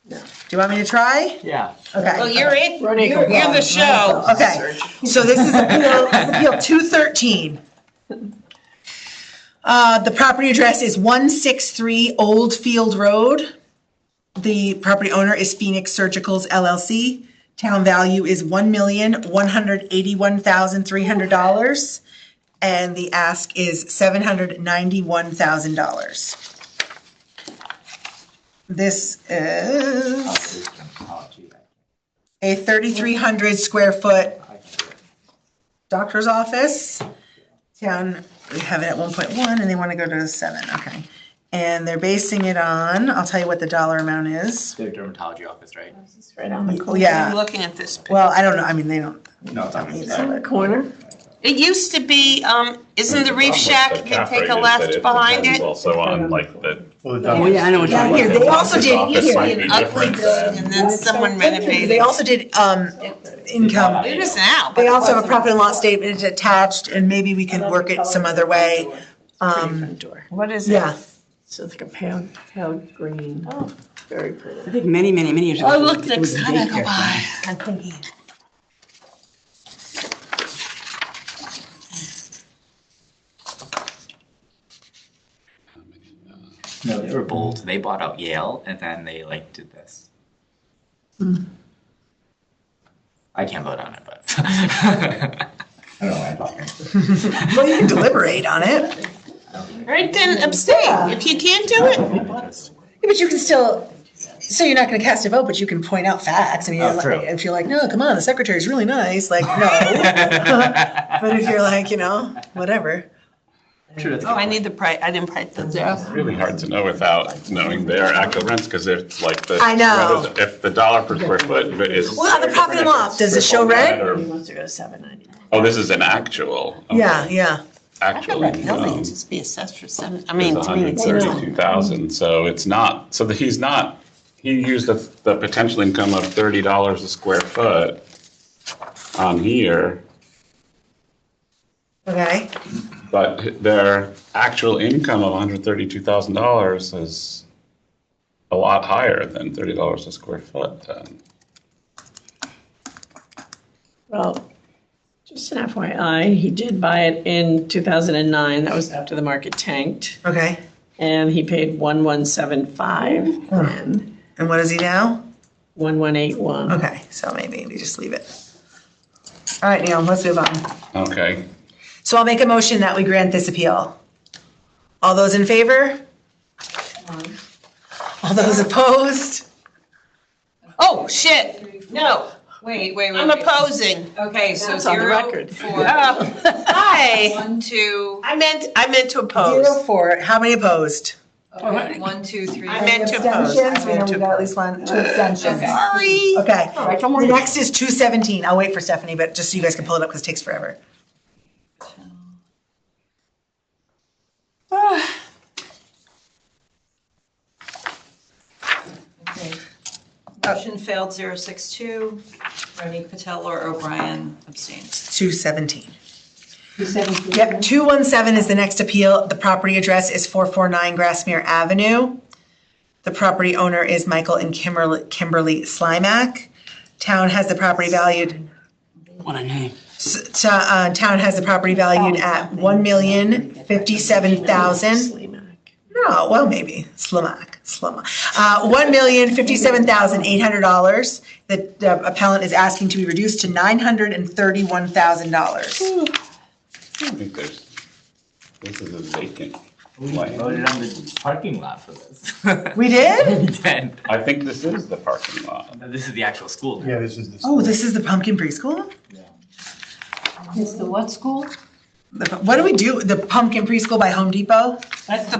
F: No. Do you want me to try?
J: Yeah.
F: Okay.
H: Well, you're in,
E: Ronnie,
H: you're the show.
F: Okay, so this is appeal 213. The property address is 163 Old Field Road. The property owner is Phoenix Surgicals LLC. Town value is $1,181,300. And the ask is $791,000. This is a 3,300 square foot doctor's office. Town, we have it at 1.1 and they want to go to 7, okay. And they're basing it on, I'll tell you what the dollar amount is.
J: The dermatology office, right?
E: It's right on the
F: Oh,
E: corner.
F: yeah,
H: I'm looking at this.
F: well, I don't know, I mean, they don't.
J: No, it's not.
F: Either,
E: On the
F: but-
E: corner.
H: It used to be, isn't the Reef Shack,
K: The
H: you
K: cap
H: take
K: rate
H: a
K: is
H: left
K: that
H: behind
K: depends
H: it?
K: Also on like the.
I: Oh, yeah, I know what you're
F: Yeah,
I: talking
F: here,
I: about.
F: they also did,
K: Office
F: here,
K: might
H: An
K: be
H: ugly
K: different
H: building and then someone renovated.
F: they also did, income.
H: It is now.
F: They also have a profit and loss statement attached, and maybe we can work it some other way.
E: Pretty front door.
H: What is it?
F: Yeah,
E: So it's like a pale green. Oh, very pretty.
I: I think many years ago.
H: Oh, look,
I: it was
H: next
I: a
H: time I go
I: daycare
H: by.
I: center.
F: I'm thinking.
J: No, they were bold. They bought out Yale and then they like did this. I can't vote on it, but. I don't know why I thought.
F: Well, you can deliberate on it.
H: All right, then abstain. If you can't do it,
F: Yeah, but you can still, so you're not gonna cast a vote, but you can point out facts. I mean,
J: Oh, true.
F: if you're like, no, come on, the secretary's really nice, like, no. But if you're like, whatever.
J: True, that's a
H: oh,
J: good
H: I
J: point.
H: need the price, I didn't price those out.
K: It's really hard to know without knowing their actual rents, because it's like the.
F: I know.
K: If the dollar per square foot is.
F: Well, the profit and loss, does it show red?
K: Or-
E: He wants to go to 790.
K: Oh, this is an actual. okay.
F: Yeah.
H: I thought
K: Actual
H: that building
K: income
H: would just be assessed for 7, I
K: is
H: mean, to me, it's.
K: 132,000, so it's not, so that he's not, he used the potential income of $30 a square foot on here,
F: Okay,
K: but their actual income of $132,000 is a lot higher than $30 a square foot then.
E: Well, just an FYI, he did buy it in 2009. That was after the market tanked.
F: okay.
E: And he paid 1,175 then.
F: And what is he now?
E: 1181.
F: Okay, so maybe we just leave it. All right, Neil, let's move on.
K: Okay.
F: So I'll make a motion that we grant this appeal. All those in favor? All those opposed?
H: Oh, shit, no,
B: Wait.
H: I'm opposing.
B: Okay, so
E: That's on the
B: 0
E: record.
B: for
H: Hi,
B: 1, 2,
H: I meant to oppose.
F: 0 for, how many opposed?
B: okay, 1, 2, 3.
H: I meant to oppose.
F: Abstentions? We know we got at least one, 2 abstentions.
H: Sorry.
F: Okay,
E: All right, don't
F: the
E: worry.
F: next is 217. I'll wait for Stephanie, but just so you guys can pull it up because it takes forever.
B: Okay. Motion failed 062. Ronique Patel, Laura O'Brien abstains.
F: 217. Yep, 217 is the next appeal. The property address is 449 Grassmere Avenue. The property owner is Michael and Kimberly Slimak. Town has the property valued.
E: What a name.
F: Town has the property valued at $1,057,000. No, well, maybe, Slimak. $1,057,800. The appellant is asking to be reduced to $931,000.
K: I think this is a vacant.
J: We voted on the parking lot for this.
F: We did?
J: We did.
K: I think this is the parking lot.
J: This is the actual school.
A: Yeah, this is the.
F: Oh, this is the pumpkin preschool?
D: It's the what school?
F: What do we do? The pumpkin preschool by Home Depot?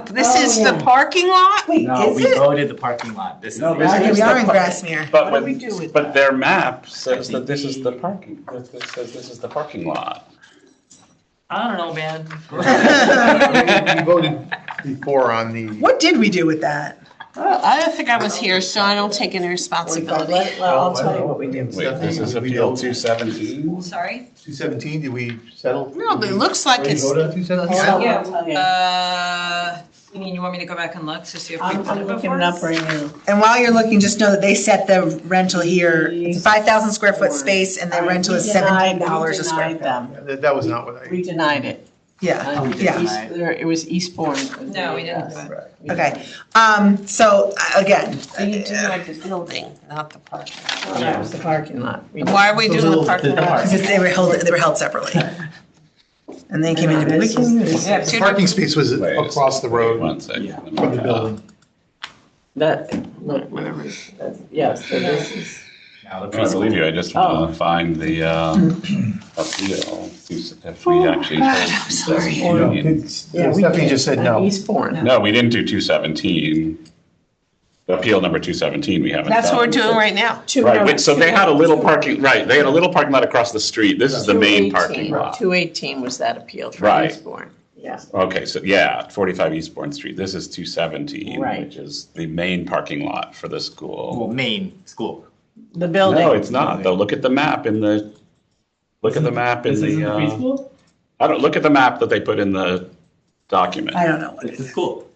H: This is the parking lot?
F: Wait,
J: No,
F: is
J: we
F: it?
J: voted the parking lot. This is
K: No,
J: the
K: this
F: Okay,
K: is
F: we are in
K: the-
F: Grassmere.
K: But
E: What do we do with
K: but their map says that this is the parking, that says this is the parking lot.
J: I don't know, man.
A: We voted before on the.
F: What did we do with that?
H: I don't think I was here, so I don't take any responsibility.
E: I'll tell you what we did.
K: Wait, this is appeal 217?
B: Sorry?
A: 217, did we settle?
H: No, but it looks like
A: Did we
H: it's,
A: vote on 217?
E: I'll
B: Yeah.
E: tell you.
B: You mean you want me to go back and look to see if we
E: I'm
B: voted
E: looking
B: before?
E: it up right now.
F: And while you're looking, just know that they set the rental here, it's a 5,000 square foot space and the rental is $17 a square
E: We
F: foot.
E: denied them.
A: That was not what I.
E: We denied it.
F: Yeah, yeah.
E: It was Eastbourne.
B: No, we didn't do it.
F: Okay, so again,
H: you denied the building, not the parking.
E: That was the parking lot. We-
H: Why are we doing the parking lot?
F: because they were held separately. And they came in, we can use.
H: Yeah,
A: The
H: two
A: parking space was
K: Wait,
A: across the road
K: One second.
A: from the building.
E: That, whatever, yes, so this is,
J: Now the
K: I believe you, I just want
E: Oh.
K: to find the appeal, see if we actually.
E: sorry.
A: Stephanie just said no.
E: Eastbourne.
K: No, we didn't do 217. Appeal number 217, we haven't done.
H: That's what we're doing right now.
K: Right, wait, so they had a little parking, right, they had a little parking lot across the street. This is the main parking lot.
E: 218 was that appeal for
K: Right.
E: Eastbourne. Yeah.
K: Okay, so yeah, 45 Eastbourne Street. This is 217,
E: Right.
K: which is the main parking lot for the school.
J: Well, main school.
E: The building.
K: No, it's not, though. Look at the map in the, look at the map in
J: This isn't
K: the,
J: the preschool?
K: I don't, look at the map that they put in the document.
F: I don't know what it
J: It's the
F: is.
J: school.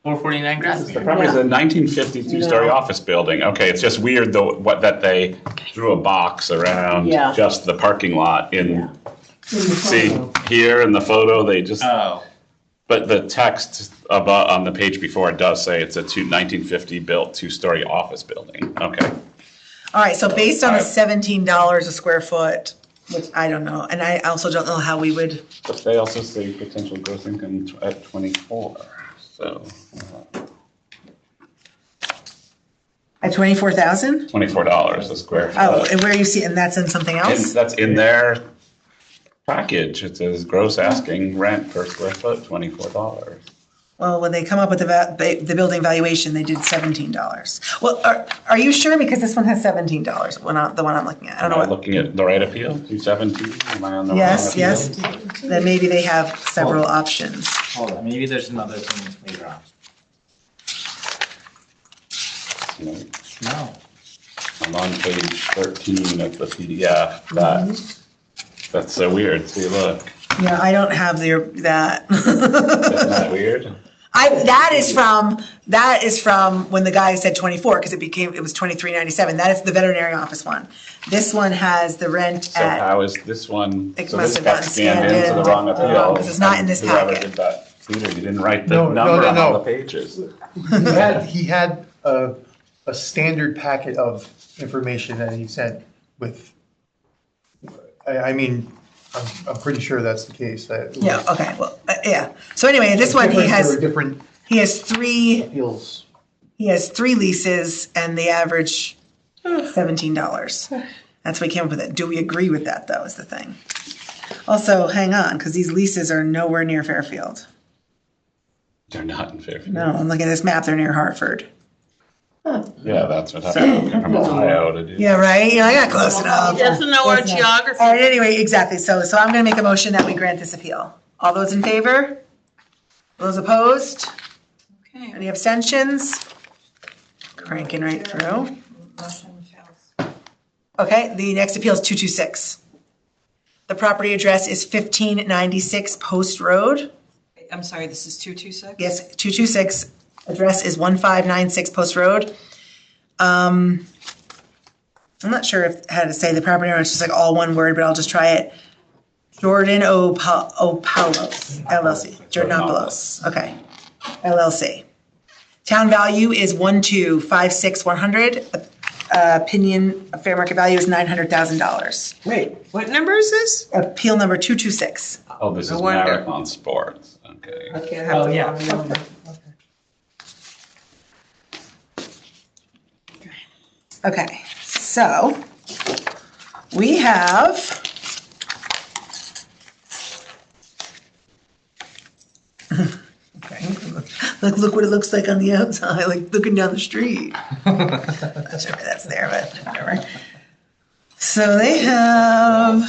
J: 449
K: The
J: Grassmere.
K: property is a 1950 two-story
E: No.
K: office building. Okay, it's just weird though, that they drew a box around
E: Yeah.
K: just the parking lot in,
E: Yeah.
K: see, here in the photo, they just,
J: Oh,
K: but the text above, on the page before, it does say it's a 1950 built two-story office building. Okay.
F: All right, so based on the
K: Alright.
F: $17 a square foot, which I don't know, and I also don't know how we would,
K: But they also say potential gross income at 24, so
F: at 24,000?
K: $24 a square foot.
F: Oh, and where you see, and that's in something
K: And
F: else?
K: that's in their package. It says gross asking rent per square foot, $24.
F: Well, when they come up with the building valuation, they did $17. Well, are you sure? Because this one has $17, the one I'm looking at. I don't
K: Am
F: know
K: I
F: what.
K: looking at the right appeal, 217? Am I on the wrong
F: Yes,
K: appeal?
F: yes. Then maybe they have several options.
J: hold on, maybe there's another thing later on.
K: No,
J: No.
K: I'm on page 13 of the PDF. That's so weird. See, look.
F: Yeah, I don't have that.
K: Isn't that weird?
F: That is from when the guy said 24, because it was 23.97. That is the veterinary office one. This one has the rent
K: So
F: at,
K: how is this one,
F: It
K: so
F: must
K: this
F: have
K: got
F: gotten
K: scanned
F: scanned
K: into the
F: in.
K: wrong appeal?
F: Because it's not in this
K: and whoever
F: packet.
K: did that Peter, you didn't write the
G: No, no,
K: number
G: no,
K: on all
G: no.
K: the pages.
G: He had a standard packet of information that he sent with, I mean, I'm pretty sure that's the case. That
F: Yeah, okay, well, yeah. So anyway, this one, he has
G: Different
F: three
G: appeals.
F: leases and the average $17. That's what he came up with it. Do we agree with that, though, is the thing. Also, hang on, because these leases are nowhere near Fairfield.
K: They're not in Fairfield.
F: No, I'm looking at this map, they're near Hartford.
K: Yeah, that's what happened from Ohio to do.
F: Yeah, right? Yeah, I got close enough.
H: He doesn't know our geography.
F: All right, anyway, exactly. So I'm gonna make a motion that we grant this appeal. All those in favor? Those opposed?
B: Okay.
F: Any abstentions? Cranking right through. Okay, the next appeal is 226. The property address is 1596 Post Road.
B: I'm sorry, this is 226?
F: Yes, 226. Address is 1596 Post Road. I'm not sure how to say the property owner, it's just like all one word, but I'll just try it. Jordan Opaulos, LLC, Jordanopoulos, okay, LLC. Town value is 1,256,100. Opinion, fair market value is $900,000.
H: Wait, what number is this?
F: Appeal number 226.
K: Oh, this
H: No
K: is
H: wonder.
K: Marathon Sports, okay.
H: I can't have the
E: yeah.
H: wrong number.
F: Okay, so we have okay, look what it looks like on the outside, like looking down the street. Not sure if that's there, but whatever. So they have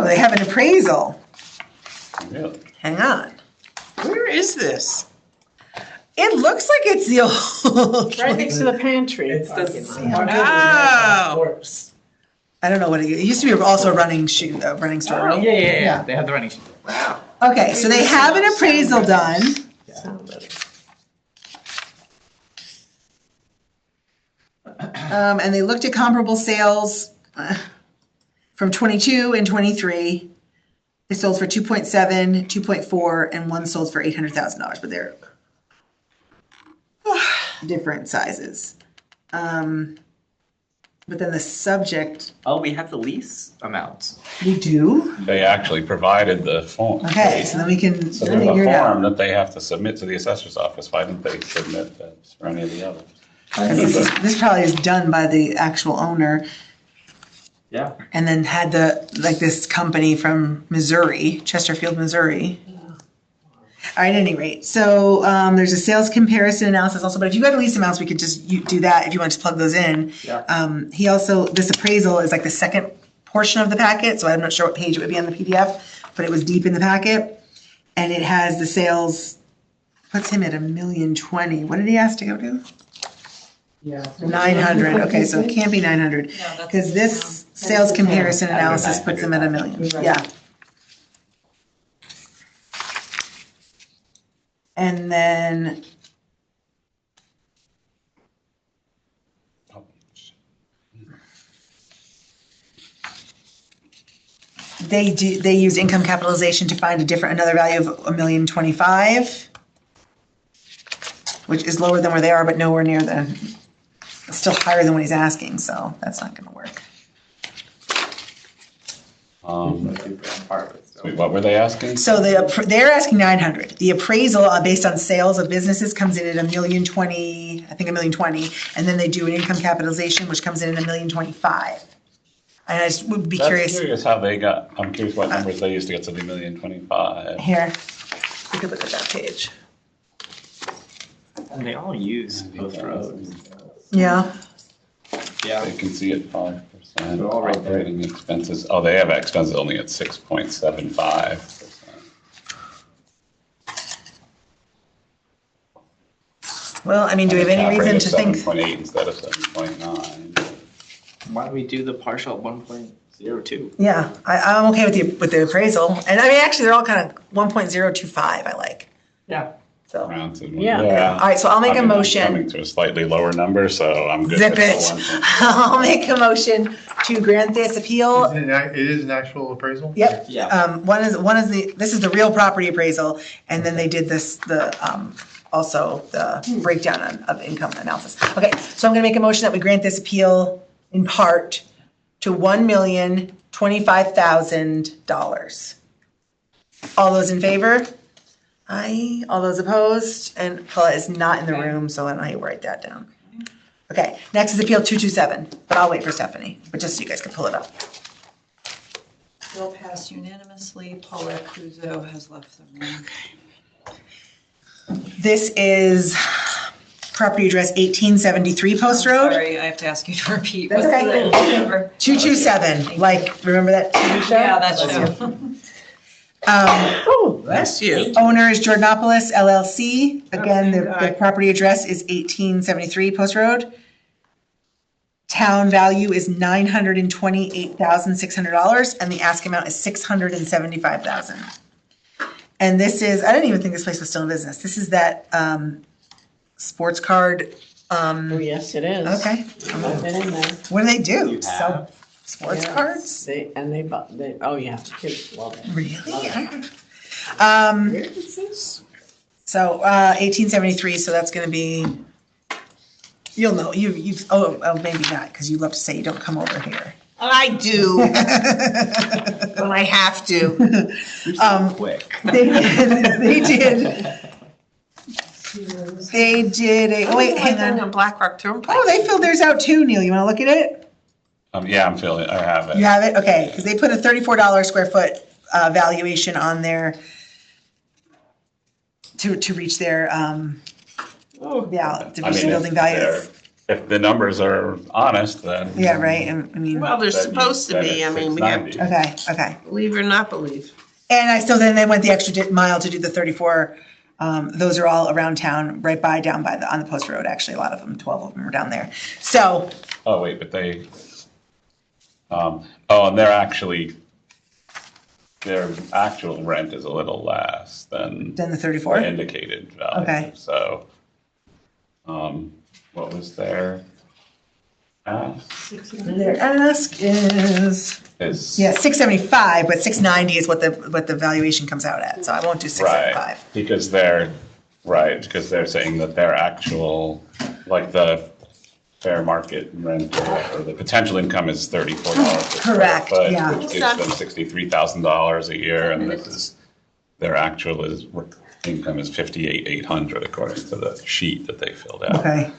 F: they have an appraisal.
K: Really?
F: Hang on.
H: Where is this?
F: It looks like it's the old.
E: Right next to the pantry.
C: It's the
H: Oh.
F: I don't know what it used to be. Also a running running store.
J: Oh, yeah. They have the running.
F: Okay, so they have an appraisal done. And they looked at comparable sales from 22 and 23. They sold for 2.7, 2.4, and one sold for $800,000, but they're different sizes. But then the subject,
J: Oh, we have the lease amounts.
F: we do?
K: They actually provided the form.
F: Okay, so then we can
K: So there's
F: figure
K: a
F: it out.
K: form that they have to submit to the assessor's office. Why didn't they submit that for any of the others?
F: This probably is done by the actual owner.
J: Yeah.
F: And then had this company from Missouri, Chesterfield, Missouri. All right, at any rate, so there's a sales comparison analysis also, but if you got the lease amounts, we could just do that if you want to plug those in.
J: Yeah.
F: He also, this appraisal is like the second portion of the packet, so I'm not sure what page it would be on the PDF, but it was deep in the packet. And it has the sales, puts him at $1,020,000. What did he ask to go to?
C: Yeah.
F: 900, okay, so it can't be 900.
B: No, that's-
F: Because this sales comparison analysis puts them at $1 million, yeah. And then they use income capitalization to find another value of $1,025,000, which is lower than where they are, but nowhere near still higher than what he's asking, so that's not gonna work.
K: Wait, what were they asking?
F: So they're asking 900. The appraisal based on sales of businesses comes in at $1,020,000, I think $1,020,000, and then they do an income capitalization, which comes in at $1,025,000. And I just would be
K: That's
F: curious,
K: how they got, I'm curious what numbers they used to get to the $1,025,000.
F: here, we could look at that page.
J: And they all use both roads.
F: Yeah,
J: Yeah.
K: They can see it 5%.
J: They're all right there.
K: Operating expenses, oh, they have expenses only at 6.75%.
F: well, I mean, do we have any reason to think?
K: 7.8 instead of 7.9.
J: Why don't we do the partial at 1.02?
F: Yeah, I'm okay with the appraisal. And I mean, actually, they're all kind of 1.025 I like.
E: Yeah.
F: So,
K: Around to-
E: Yeah.
F: all right, so I'll make a
K: I'm
F: motion.
K: coming to a slightly lower number, so I'm good.
F: Zip
K: with the
F: it.
K: 1.5.
F: I'll make a motion to grant this appeal.
A: It is an actual appraisal?
F: Yep.
J: Yeah.
F: One is this is the real property appraisal, and then they did also the breakdown of income analysis. Okay, so I'm gonna make a motion that we grant this appeal in part to $1,025,000. All those in favor? Aye. All those opposed? And Paula is not in the room, so I don't know how you write that down. Okay, next is Appeal 227, but I'll wait for Stephanie, but just so you guys can pull it up.
B: Bill passed unanimously. Paulette Kuzo has left the room.
F: This is property address 1873 Post Road.
B: Sorry, I have to ask you to repeat.
F: That's
B: What's
F: okay.
B: the number?
F: 227, like, remember that TV show?
B: Yeah, that's true.
H: Bless you.
F: Owner is Jordanopoulos LLC. Again, the
B: Okay.
F: property address is 1873 Post Road. Town value is $928,600, and the ask amount is $675,000. And this is, I didn't even think this place was still in business. This is that sports card.
E: Oh, yes, it is.
F: Okay.
E: I've been in there.
F: What do they do?
J: You
F: Sell
J: have?
F: sports
E: Yeah.
F: cards?
E: They oh, yeah, the kids love it.
F: Really?
E: Love it.
F: Where is this? So, 1873, so that's gonna be, you'll know, maybe not, because you love to say you don't come over here.
H: I do, when I have to.
J: Quick.
F: They did a, oh wait, hang on.
H: On Black Rock Turnpike.
F: Oh, they filled theirs out too, Neil, you wanna look at it?
K: Yeah, I'm feeling it. I have it.
F: You have it, okay, because they put a $34 square foot valuation on there to reach their, to reach the building value.
K: If the numbers are honest, then.
F: Yeah, right, I mean,
H: Well, they're
K: then
H: supposed to
K: then
H: be, I
K: it's
H: mean, we have to
K: 690.
F: okay.
H: believe or not believe.
F: And then they went the extra mile to do the 34. Those are all around town, right down on the Post Road, actually, a lot of them, 12 of them are down there. So,
K: Oh, wait, but and their actual rent is a little less than
F: then the
K: the
F: 34?
K: indicated value.
F: Okay.
K: So, what was their ask?
F: Their ask is,
K: Is.
F: yeah, 675, but 690 is what the valuation comes out at, so I won't do 675.
K: Right, because they're saying that their actual, like the fair market rent or the potential income is $34 per square
F: Correct,
K: foot,
F: yeah.
K: which gives them $63,000 a year, and their actual income is $58,800 according to the sheet that they filled out.
F: Okay,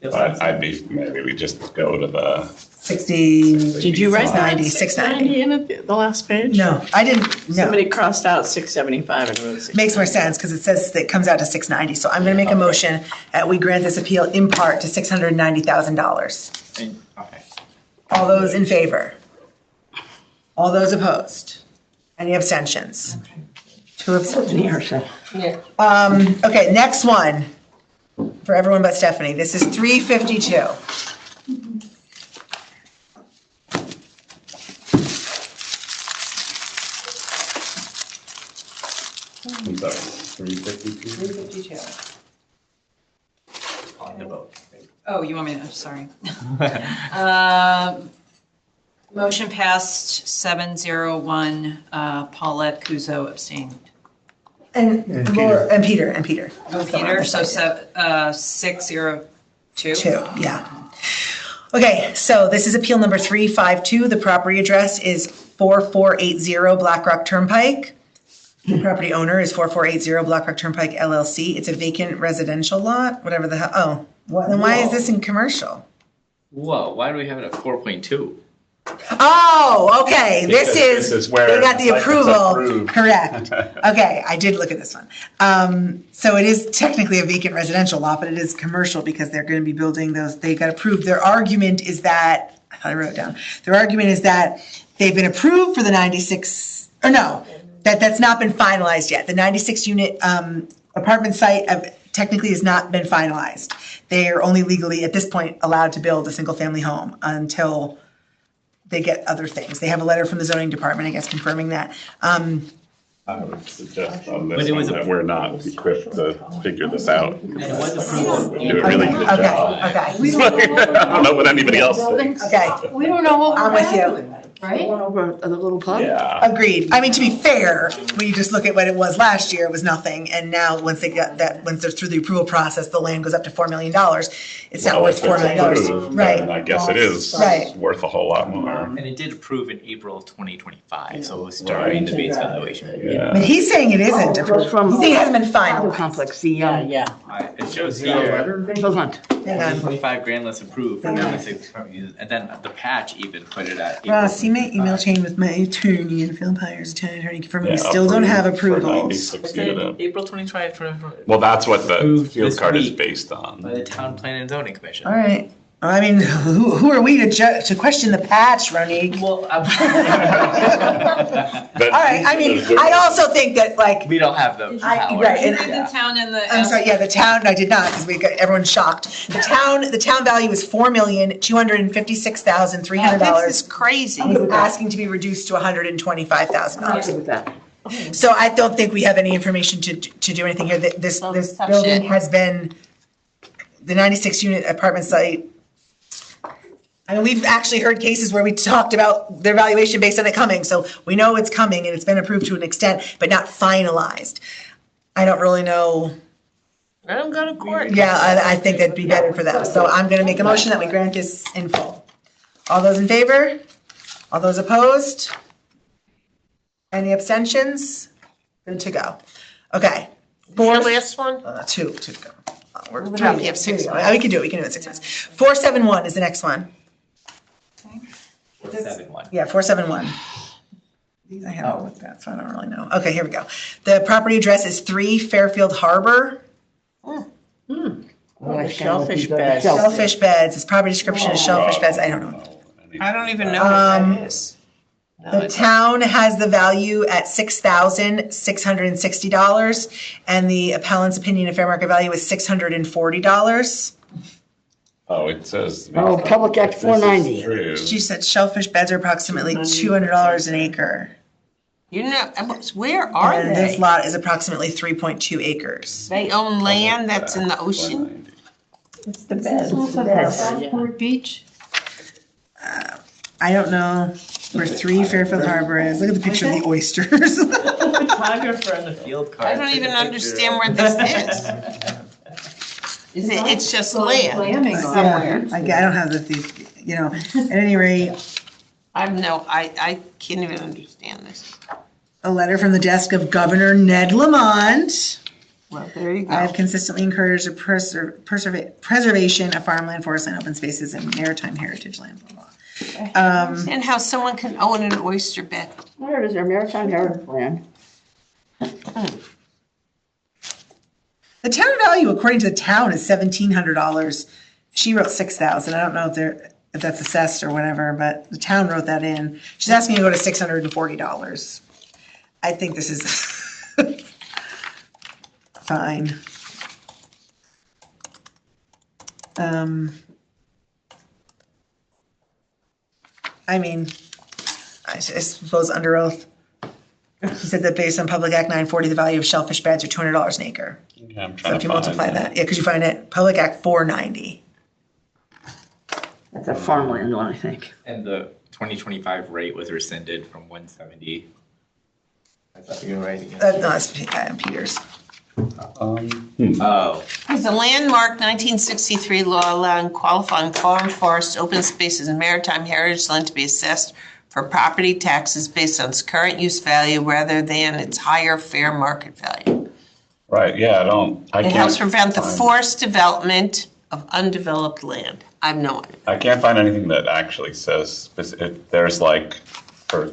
K: But maybe we just go to the.
F: 60.
E: Did you write that?
F: 690
E: in it, the last page?
F: No, I didn't, no.
E: Somebody crossed out 675 and wrote 6.
F: Makes more sense, because it says that it comes out to 690, so I'm gonna make a motion that we grant this appeal in part to $690,000.
J: Okay.
F: All those in favor? All those opposed? Any abstentions? 2 abstentions. Okay, next one, for everyone but Stephanie, this is 352.
K: I'm sorry, 352?
F: 352.
J: On the vote.
B: Oh, you want me to, sorry. Motion passed 701, Paulette Kuzo abstained.
F: And Laura, and Peter.
B: Oh, Peter, so 602?
F: 2, yeah. Okay, so this is appeal number 352. The property address is 4480 Black Rock Turnpike. The property owner is 4480 Black Rock Turnpike LLC. It's a vacant residential lot, whatever the hell. Then why is this in commercial?
J: Whoa, why do we have it at 4.2?
F: Oh, okay,
K: Because this is where
F: they got the
K: it's
F: approval.
K: approved.
F: Correct. Okay, I did look at this one. So it is technically a vacant residential lot, but it is commercial because they're gonna be building those, they got approved. Their argument is that, I thought I wrote it down. Their argument is that they've been approved for the 96, or no, that's not been finalized yet. The 96 unit apartment site technically has not been finalized. They are only legally, at this point, allowed to build a single family home until they get other things. They have a letter from the zoning department, I guess, confirming that.
K: I I would suggest on
J: But
K: this
J: it
K: one
J: was
K: that we're not equipped to figure this out.
J: And it was approved.
K: Do a really good
F: Okay,
K: job.
F: okay,
K: I don't know what anybody else thinks.
F: okay,
D: We don't know what
F: I'm
D: we're
F: with you.
D: doing, right?
I: Going over at the little pub?
K: Yeah.
F: Agreed. I mean, to be fair, when you just look at what it was last year, it was nothing. And now, once they got that, once they're through the approval process, the land goes up to $4 million. It's not
K: Well,
F: worth
K: if
F: $4
K: it's
F: million.
K: approved, then I
F: Right,
K: guess it is
F: Right.
K: worth a whole lot more.
J: And it did approve in April of 2025, so it was during the base valuation.
K: Yeah.
F: but he's saying it isn't
I: It was
F: approved.
I: from.
F: He's saying it hasn't been
I: Condo
F: finalized.
I: complex, the,
E: Yeah.
J: It shows here,
I: Hold on.
F: Hang on.
J: 25 grand less approved,
F: Hang on.
J: and then the patch even put it at.
F: Ross, see my email
J: 25.
F: chain with my attorney and Phil Byers, attorney confirming we
K: Yeah,
F: still don't have
K: approved for
F: approvals.
K: 96
J: It said
K: unit.
J: April 2025
K: Well, that's what the
J: Approved
K: field
J: this
K: card is
J: week.
K: based
J: by
K: on.
J: the Town Plan and Zoning Commission.
F: All right. I mean, who are we to question the patch, Ronique?
J: Well,
K: But
F: All right, I mean, I also think that like,
J: we don't have the
F: I-
J: power.
F: right,
B: You
F: and-
B: did the town and the.
F: I'm sorry, yeah, the town, I did not, because we got, everyone's shocked. The town value is $4,256,300.
H: This is crazy.
F: He's asking to be reduced to $125,000.
I: I'm good with that.
F: So I don't think we have any information to do anything here. This
H: Tough
F: building
H: shit.
F: has been, the 96 unit apartment site. I mean, we've actually heard cases where we talked about their valuation based on it coming, so we know it's coming and it's been approved to an extent, but not finalized. I don't really know.
H: Let them go to court.
F: Yeah, I think that'd be better for them. So I'm gonna make a motion that we grant this in full. All those in favor? All those opposed? Any abstentions? Good to go. Okay.
H: Four last one?
F: Two to go. We're
H: Move it up. You have 6
F: minutes. We can do it in 6 minutes. 471 is the next one.
J: 471.
F: Yeah, 471. I have it with that, so I don't really know. Okay, here we go. The property address is 3 Fairfield Harbor.
I: Oh,
E: Shellfish beds.
F: Shellfish beds, its property description is shellfish beds, I don't know.
H: I don't even know what that
F: Um,
H: is.
F: The town has the value at $6,660, and the appellant's opinion of fair market value is $640.
K: Oh, it says.
I: Oh, Public Act 490.
K: This is true.
F: She said shellfish beds are approximately $200 an acre.
H: You know, where are
F: And this
H: they?
F: lot is approximately 3.2 acres.
H: They own land that's in the ocean?
I: It's the beds.
D: Southport Beach.
F: I don't know where 3 Fairfield Harbor is. Look at the picture of the oysters.
J: The photographer in the field card.
H: I don't
J: took a
H: even
J: picture.
H: understand where this is. It's just land
D: Slamming
H: somewhere.
F: I don't have these, at any rate,
H: I can't even understand this.
F: a letter from the desk of Governor Ned Lamont.
H: Well, there you
F: I have
H: go.
F: consistently encouraged the preservation of farmland, forest land, open spaces, and maritime heritage land, blah, blah.
H: And how someone can own an oyster bed.
I: Where is their maritime heritage land?
F: The town value, according to the town, is $1,700. She wrote $6,000. I don't know if that's assessed or whatever, but the town wrote that in. She's asking me to go to $640. I think this is fine. I mean, I suppose under oath. She said that based on Public Act 940, the value of shellfish beds are $200 an acre.
K: Yeah, I'm
F: So
K: trying
F: if
K: to
F: you multiply
K: find
F: that, yeah, because you find it, Public Act 490.
I: That's a farmland one, I think.
J: And the 2025 rate was rescinded from 170. I thought you were right again.
F: No, that's Peters.
J: Oh,
H: Is the landmark 1963 law allowing qualifying farm, forest, open spaces, and maritime heritage land to be assessed for property taxes based on its current use value rather than its higher fair market value?
K: Right, yeah, I
H: It
K: can't.
H: helps prevent the
K: find-
H: forced development of undeveloped land. I've no idea.
K: I can't find anything that actually says, there's like, for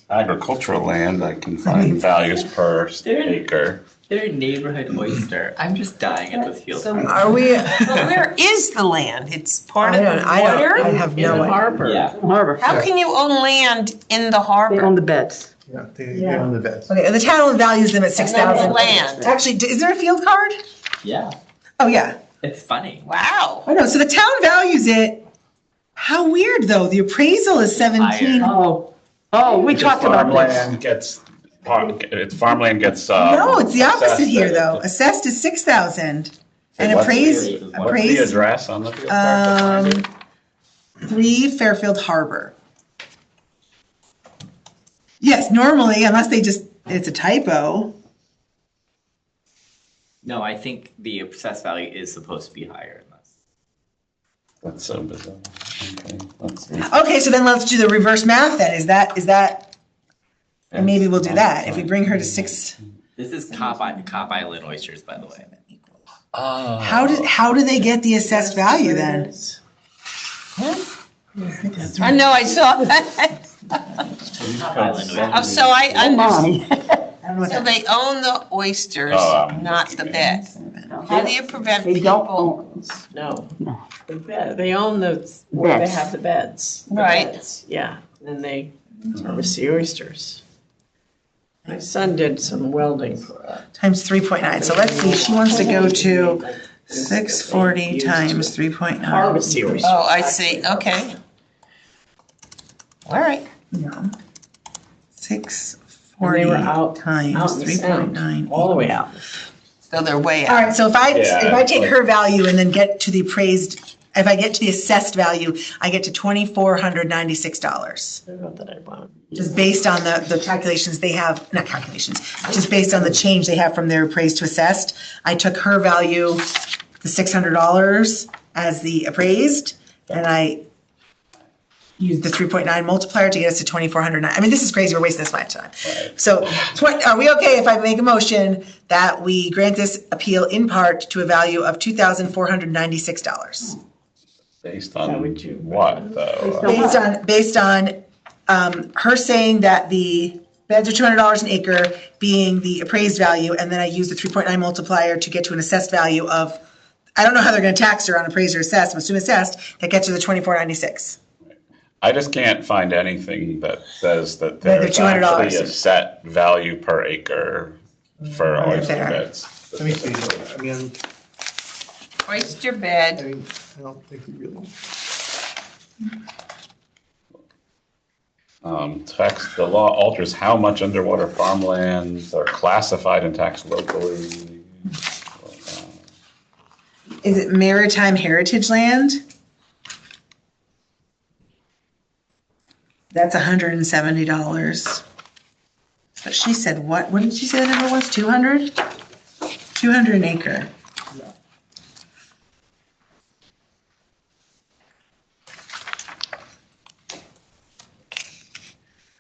K: agricultural land, I can find values per acre.
J: their neighborhood oyster. I'm just dying at this field.
F: Are we?
H: But where is the land? It's part of the
F: I
H: water?
F: have no idea.
E: Harbor.
J: Yeah.
I: Harbor.
H: How can you own land in the
I: They own
H: harbor?
I: the beds.
A: Yeah, they own the beds.
F: Okay, and the town values them at
H: And then the
F: 6,000.
H: land.
F: Actually, is there a field card?
J: Yeah,
F: Oh, yeah.
J: it's funny.
H: Wow.
F: Oh, no, so the town values it. How weird, though. The appraisal is 17.
J: Higher.
I: Oh, we talked about this.
K: Farmland gets farmland gets,
F: No, it's the opposite
K: assessed
F: here,
K: at-
F: though. Assessed is 6,000 and
K: What's the-
F: appraised,
K: What's the
F: appraised,
K: address on the field card? to find it?
F: 3 Fairfield Harbor. Yes, normally, unless they just, it's a typo.
J: No, I think the assessed value is supposed to be higher than this.
K: That's so bizarre. Okay, let's see.
F: Okay, so then let's do the reverse math then. Is that, and maybe we'll do that. If we bring her to 6,
J: This is Cobb Island oysters, by the way.
F: how do they get the assessed value then?
H: I know, I saw that.
J: Cobb Island oysters.
H: Oh, so I understand.
F: I don't know what
H: So
F: that-
H: they own the oysters, not the bed. How do you prevent
I: They don't
H: people?
I: own.
E: No.
I: No.
E: The bed, they own the, where they
I: Beds.
E: have the beds. The
H: Right.
E: beds, yeah, and they harvest the oysters. My son did some welding for us.
F: Times 3.9. So let's see, she wants to go to 640 times 3.9.
E: Harvest the oysters.
H: Oh, I see, okay. All right.
F: No.
E: And
F: 640
E: they were out
F: times
E: in the sound,
F: 3.9.
E: all the way out.
H: So they're way
F: All
H: out.
F: right, so if I
K: Yeah,
F: take her value and then get to the appraised, if I get to the assessed value, I get to $2,496.
E: Not that I want.
F: Just based on the calculations they have, not calculations, just based on the change they have from their appraised to assessed. I took her value, the $600 as the appraised, and I used the 3.9 multiplier to get us to 2,409. I mean, this is crazy, we're wasting this much time. So, are we okay if I make a motion that we grant this appeal in part to a value of $2,496?
K: Based
E: That
K: on
E: would you-
K: what, though?
F: Based on her saying that the beds are $200 an acre being the appraised value, and then I use the 3.9 multiplier to get to an assessed value of, I don't know how they're gonna tax her on appraised or assessed, I'm assuming assessed, that gets her the 2,496.
K: I just can't find anything that says that
F: they're
K: there's
F: $200.
K: actually a set value per acre for oyster
F: Fair.
K: beds.
G: Let me see, I mean,
H: Oyster
G: I
H: bed,
G: mean, I don't think we really.
K: Text, the law alters how much underwater farmlands are classified and taxed locally.
F: Is it maritime heritage land? That's $170. But she said, what did she say the number was, 200? 200 an acre.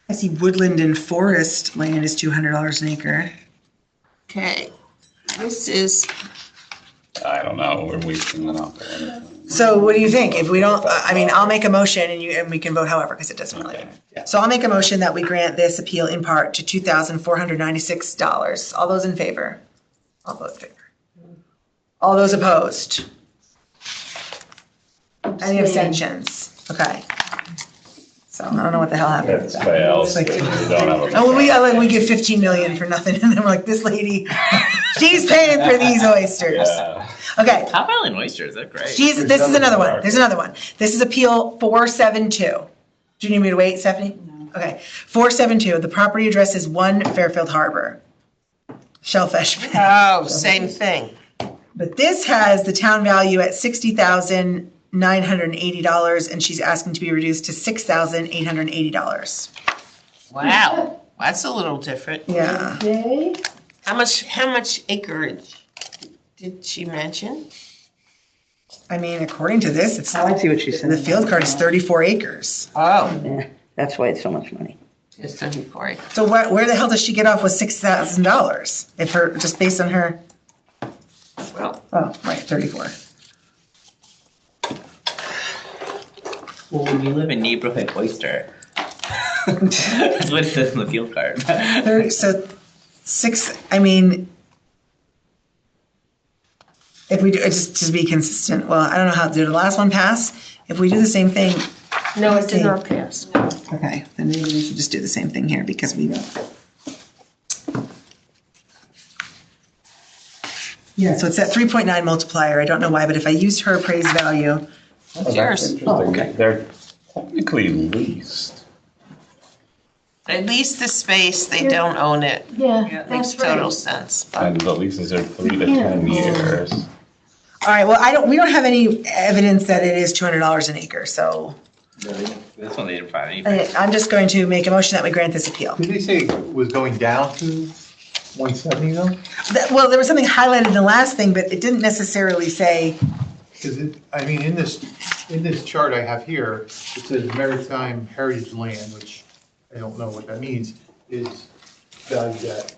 F: I see woodland and forest land is $200 an acre.
H: okay. This is,
K: I don't know, we're weakening it up.
F: So what do you think? If we don't, I mean, I'll make a motion and we can vote however, because it doesn't really matter. So I'll make a motion that we grant this appeal in part to $2,496. All those in favor? All those in favor. All those opposed? Any abstentions? Okay. So I don't know what the hell happened with
K: It
F: that.
K: fails,
F: It's
K: we
F: like-
K: don't have a.
F: Oh, we give 15 million for nothing, and then we're like, this lady, she's paying for these oysters.
K: Yeah.
F: Okay,
J: Cobb Island oysters, they're great.
F: this is another one, there's another one. This is Appeal 472. Do you need me to wait, Stephanie? No. Okay, 472, the property address is 1 Fairfield Harbor. Shellfish Bay.
H: oh, same thing.
F: But this has the town value at $60,980, and she's asking to be reduced to $6,880.
H: Wow, that's a little different.
F: Yeah.
H: How much acreage did she mention?
F: I mean, according to this, it's,
I: Oh, I see what she's
F: the
I: saying.
F: field card is 34 acres.
H: Oh,
I: Yeah, that's why it's so much money.
H: just 34.
F: So where the hell does she get off with $6,000? If her, just based on her,
H: Well,
F: oh, right, 34.
J: Well, when you live in neighborhood oyster. That's what it says in the field card.
F: So I mean, if we do, just to be consistent, well, I don't know how, did the last one pass? If we do the same thing,
H: no, it did not pass.
F: okay, then maybe we should just do the same thing here because we don't. Yeah, so it's that 3.9 multiplier. I don't know why, but if I used her appraised value,
H: What's yours?
K: Interesting. They're technically leased.
H: They lease the space, they don't own it.
D: Yeah,
H: Makes
D: that's
H: total
D: right.
H: sense.
K: And the leases are 3 to 10 years.
F: All right, well, we don't have any evidence that it is $200 an acre, so
J: This one they didn't find anything.
F: I'm just going to make a motion that we grant this appeal.
G: Did they say it was going down to 170 though?
F: Well, there was something highlighted in the last thing, but it didn't necessarily say,
G: Because in this chart I have here, it says maritime heritage land, which I don't know what that means, is valued at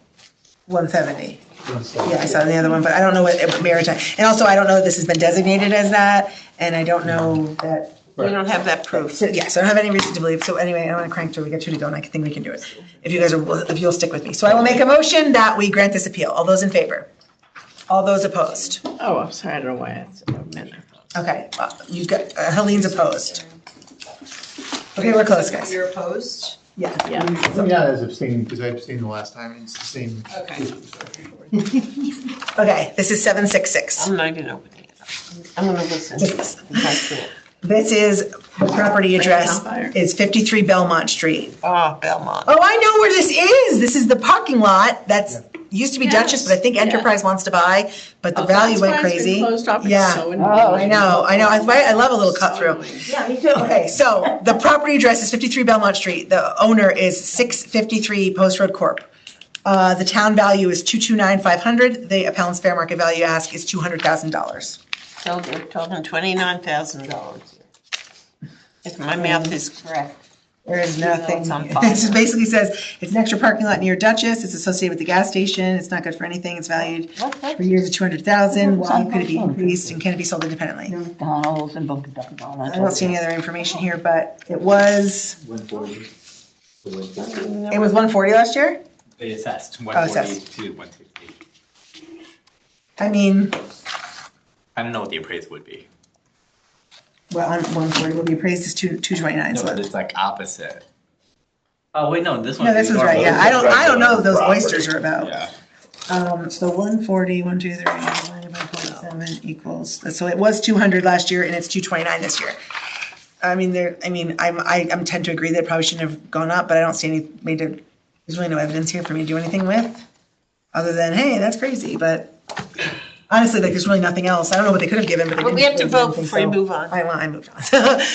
F: 170.
G: 170.
F: Yeah, I saw the other one, but I don't know what maritime, and also I don't know that this has been designated as that, and I don't know that,
H: We don't have that proof.
F: so, yeah, so I don't have any reason to believe, so anyway, I don't want to crank through, we got 2 to go, and I think we can do it. If you guys if you'll stick with me. So I will make a motion that we grant this appeal. All those in favor? All those opposed?
E: Oh, I'm sorry, I don't know why it's a minute.
F: Okay, you got, Helene's opposed. Okay, we're close, guys.
B: You're opposed?
F: Yeah.
E: Yeah.
G: Yeah, I was abstaining because I abstained the last time and it's the same.
B: Okay.
F: Okay, this is 766.
H: I'm not even opening it up. I'm gonna listen. I can't.
F: This is, the property address
E: Fire.
F: is 53 Belmont Street.
H: Oh, Belmont.
F: Oh, I know where this is. This is the parking lot that's, used to be Duchess, but I think Enterprise wants to buy, but the value went crazy.
E: Closed off. It's
F: Yeah.
E: so
F: I know. I love a little cut through.
I: Yeah, me too.
F: Okay, so the property address is 53 Belmont Street. The owner is 653 Post Road Corp. The town value is 229,500. The appellant's fair market value ask is $200,000.
H: So they're talking $29,000. If my math is correct.
F: There is nothing,
H: It's on
F: it
H: file.
F: just basically says, it's an extra parking lot near Duchess, it's associated with the gas station, it's not good for anything, it's valued for years of 200,000. Why could it be increased and can it be sold independently?
I: McDonald's and Dunkin' Donuts.
F: I don't see any other information here, but it was
J: 140.
F: It was 140 last year?
J: They assessed
F: assessed.
J: 140 to 160.
F: I mean,
J: I don't know what the appraisal would be.
F: well, on 140 will be appraised as 229,
J: No,
F: so.
J: but it's like opposite. Oh, wait, no, this one.
F: No, this was right, yeah, I don't know what those
K: Property.
F: oysters are about.
J: Yeah.
F: So 140, 1, 2, 3, divided by 0.7 equals, so it was 200 last year and it's 229 this year. I mean, I'm tend to agree that it probably shouldn't have gone up, but I don't see any, there's really no evidence here for me to do anything with, other than, hey, that's crazy, but honestly, like, there's really nothing else. I don't know what they could have given, but they
H: Well,
F: didn't.
H: we have to
F: really do
H: vote
F: anything,
H: before you
F: so
H: move on.
F: I moved on.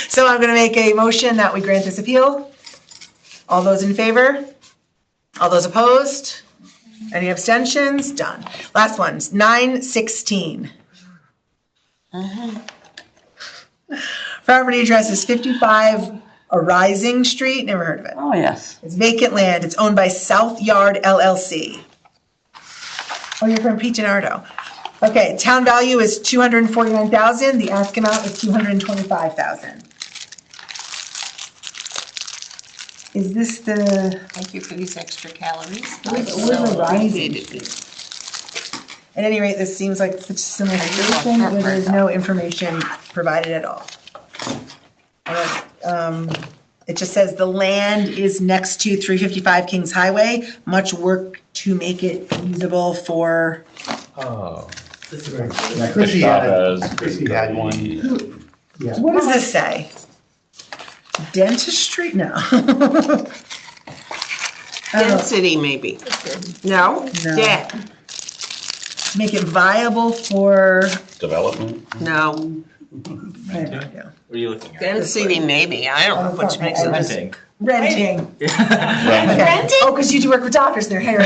F: So I'm gonna make a motion that we grant this appeal. All those in favor? All those opposed? Any abstentions? Done. Last one's 916. Property address is 55 Arising Street, never heard of it.
I: Oh, yes.
F: It's vacant land, it's owned by South Yard LLC. Oh, you're from Pete Nardo. Okay, town value is 249,000, the ask amount is 225,000. Is this the,
H: Thank you for these extra calories.
F: Where's
H: I so
F: Horizon?
H: appreciated it.
F: at any rate, this seems like such a similar situation where there's no information provided at all. It just says the land is next to 355 Kings Highway, much work to make it usable for,
K: Oh.
G: Yeah, Chrissy had one. Yeah.
F: what does this say? Dentistry? No.
H: Density, maybe. No?
F: No.
H: Yeah,
F: Make it viable for,
K: Development?
H: no.
F: I have no idea.
J: What are you looking at?
H: Density, maybe. I don't know which makes
F: I
H: sense.
F: just-
J: Renting.
F: Renting.
K: Right.
F: Okay. Oh, because you work with doctors, they're hair.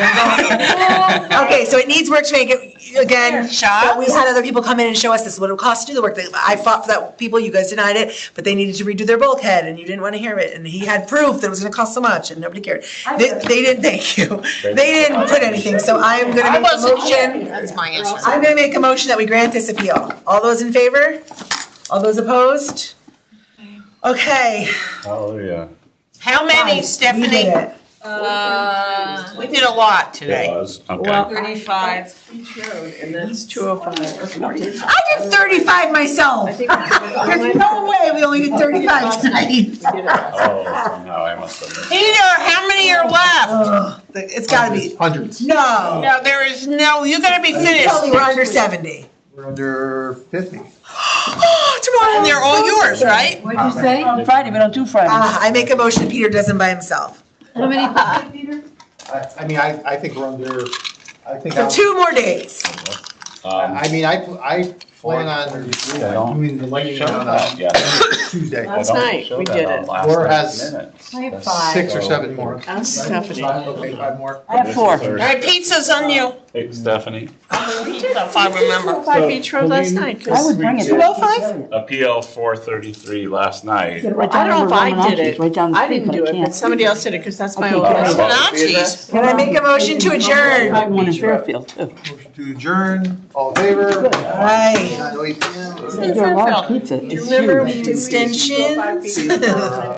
F: Okay, so it needs work to make it, again, but we had other people come in and show us this, is what it would cost to do the work. I fought for that, people, you guys denied it, but they needed to redo their bulkhead, and you didn't want to hear it, and he had proof that it was gonna cost so much, and nobody cared. They didn't, thank you, they didn't put anything, so I'm gonna
H: I
F: make a
H: wasn't here.
F: motion.
H: That's my issue.
F: I'm gonna make a motion that we grant this appeal. All those in favor? All those opposed? Okay.
K: Oh, yeah.
H: How many,
F: We did
H: Stephanie?
F: it.
H: We did a lot
K: It
H: today.
K: was, okay.
E: Well,
B: 35.
E: Beach Road, and that's 205 or 40.
F: I did 35 myself.
E: I think
F: There's no way we only did 35 tonight.
E: we did it.
K: Oh, somehow I must have missed.
H: Peter, how many are left?
F: Ugh, it's gotta be,
G: Hundreds.
F: no.
H: No, there is no, you gotta be
F: Tell me
H: finished.
F: we're under 70.
G: We're under 50.
F: Tomorrow.
H: And they're all yours, right?
D: What'd you say?
I: On Friday, we don't do Fridays.
F: I make a motion Peter does them by himself.
D: How many, Peter?
G: I mean, I think we're under, I think.
F: So 2 more days.
G: I mean, I plan on doing the lightning on Tuesday.
E: Last night, we did it.
G: Laura has
D: I have 5.
G: 6 or 7 more.
E: Ask Stephanie.
G: Okay, 5 more.
I: I have 4.
H: All right, pizza's on you.
K: Hey, Stephanie,
H: Pizza, if I remember.
E: 5 Beach Road last night.
I: I would bring it.
H: 205?
K: appeal 433 last night.
E: I don't know if I did it. I didn't do it, but somebody else did it, because that's my old.
H: Nachos.
F: Can I make a motion to adjourn?
I: I want in Fairfield too.
G: Motion to adjourn, all in favor?
F: Aye.
G: 9:08 p.m.
I: They do a lot of pizza. It's
H: Remember
I: huge.
H: we did
F: Extensions.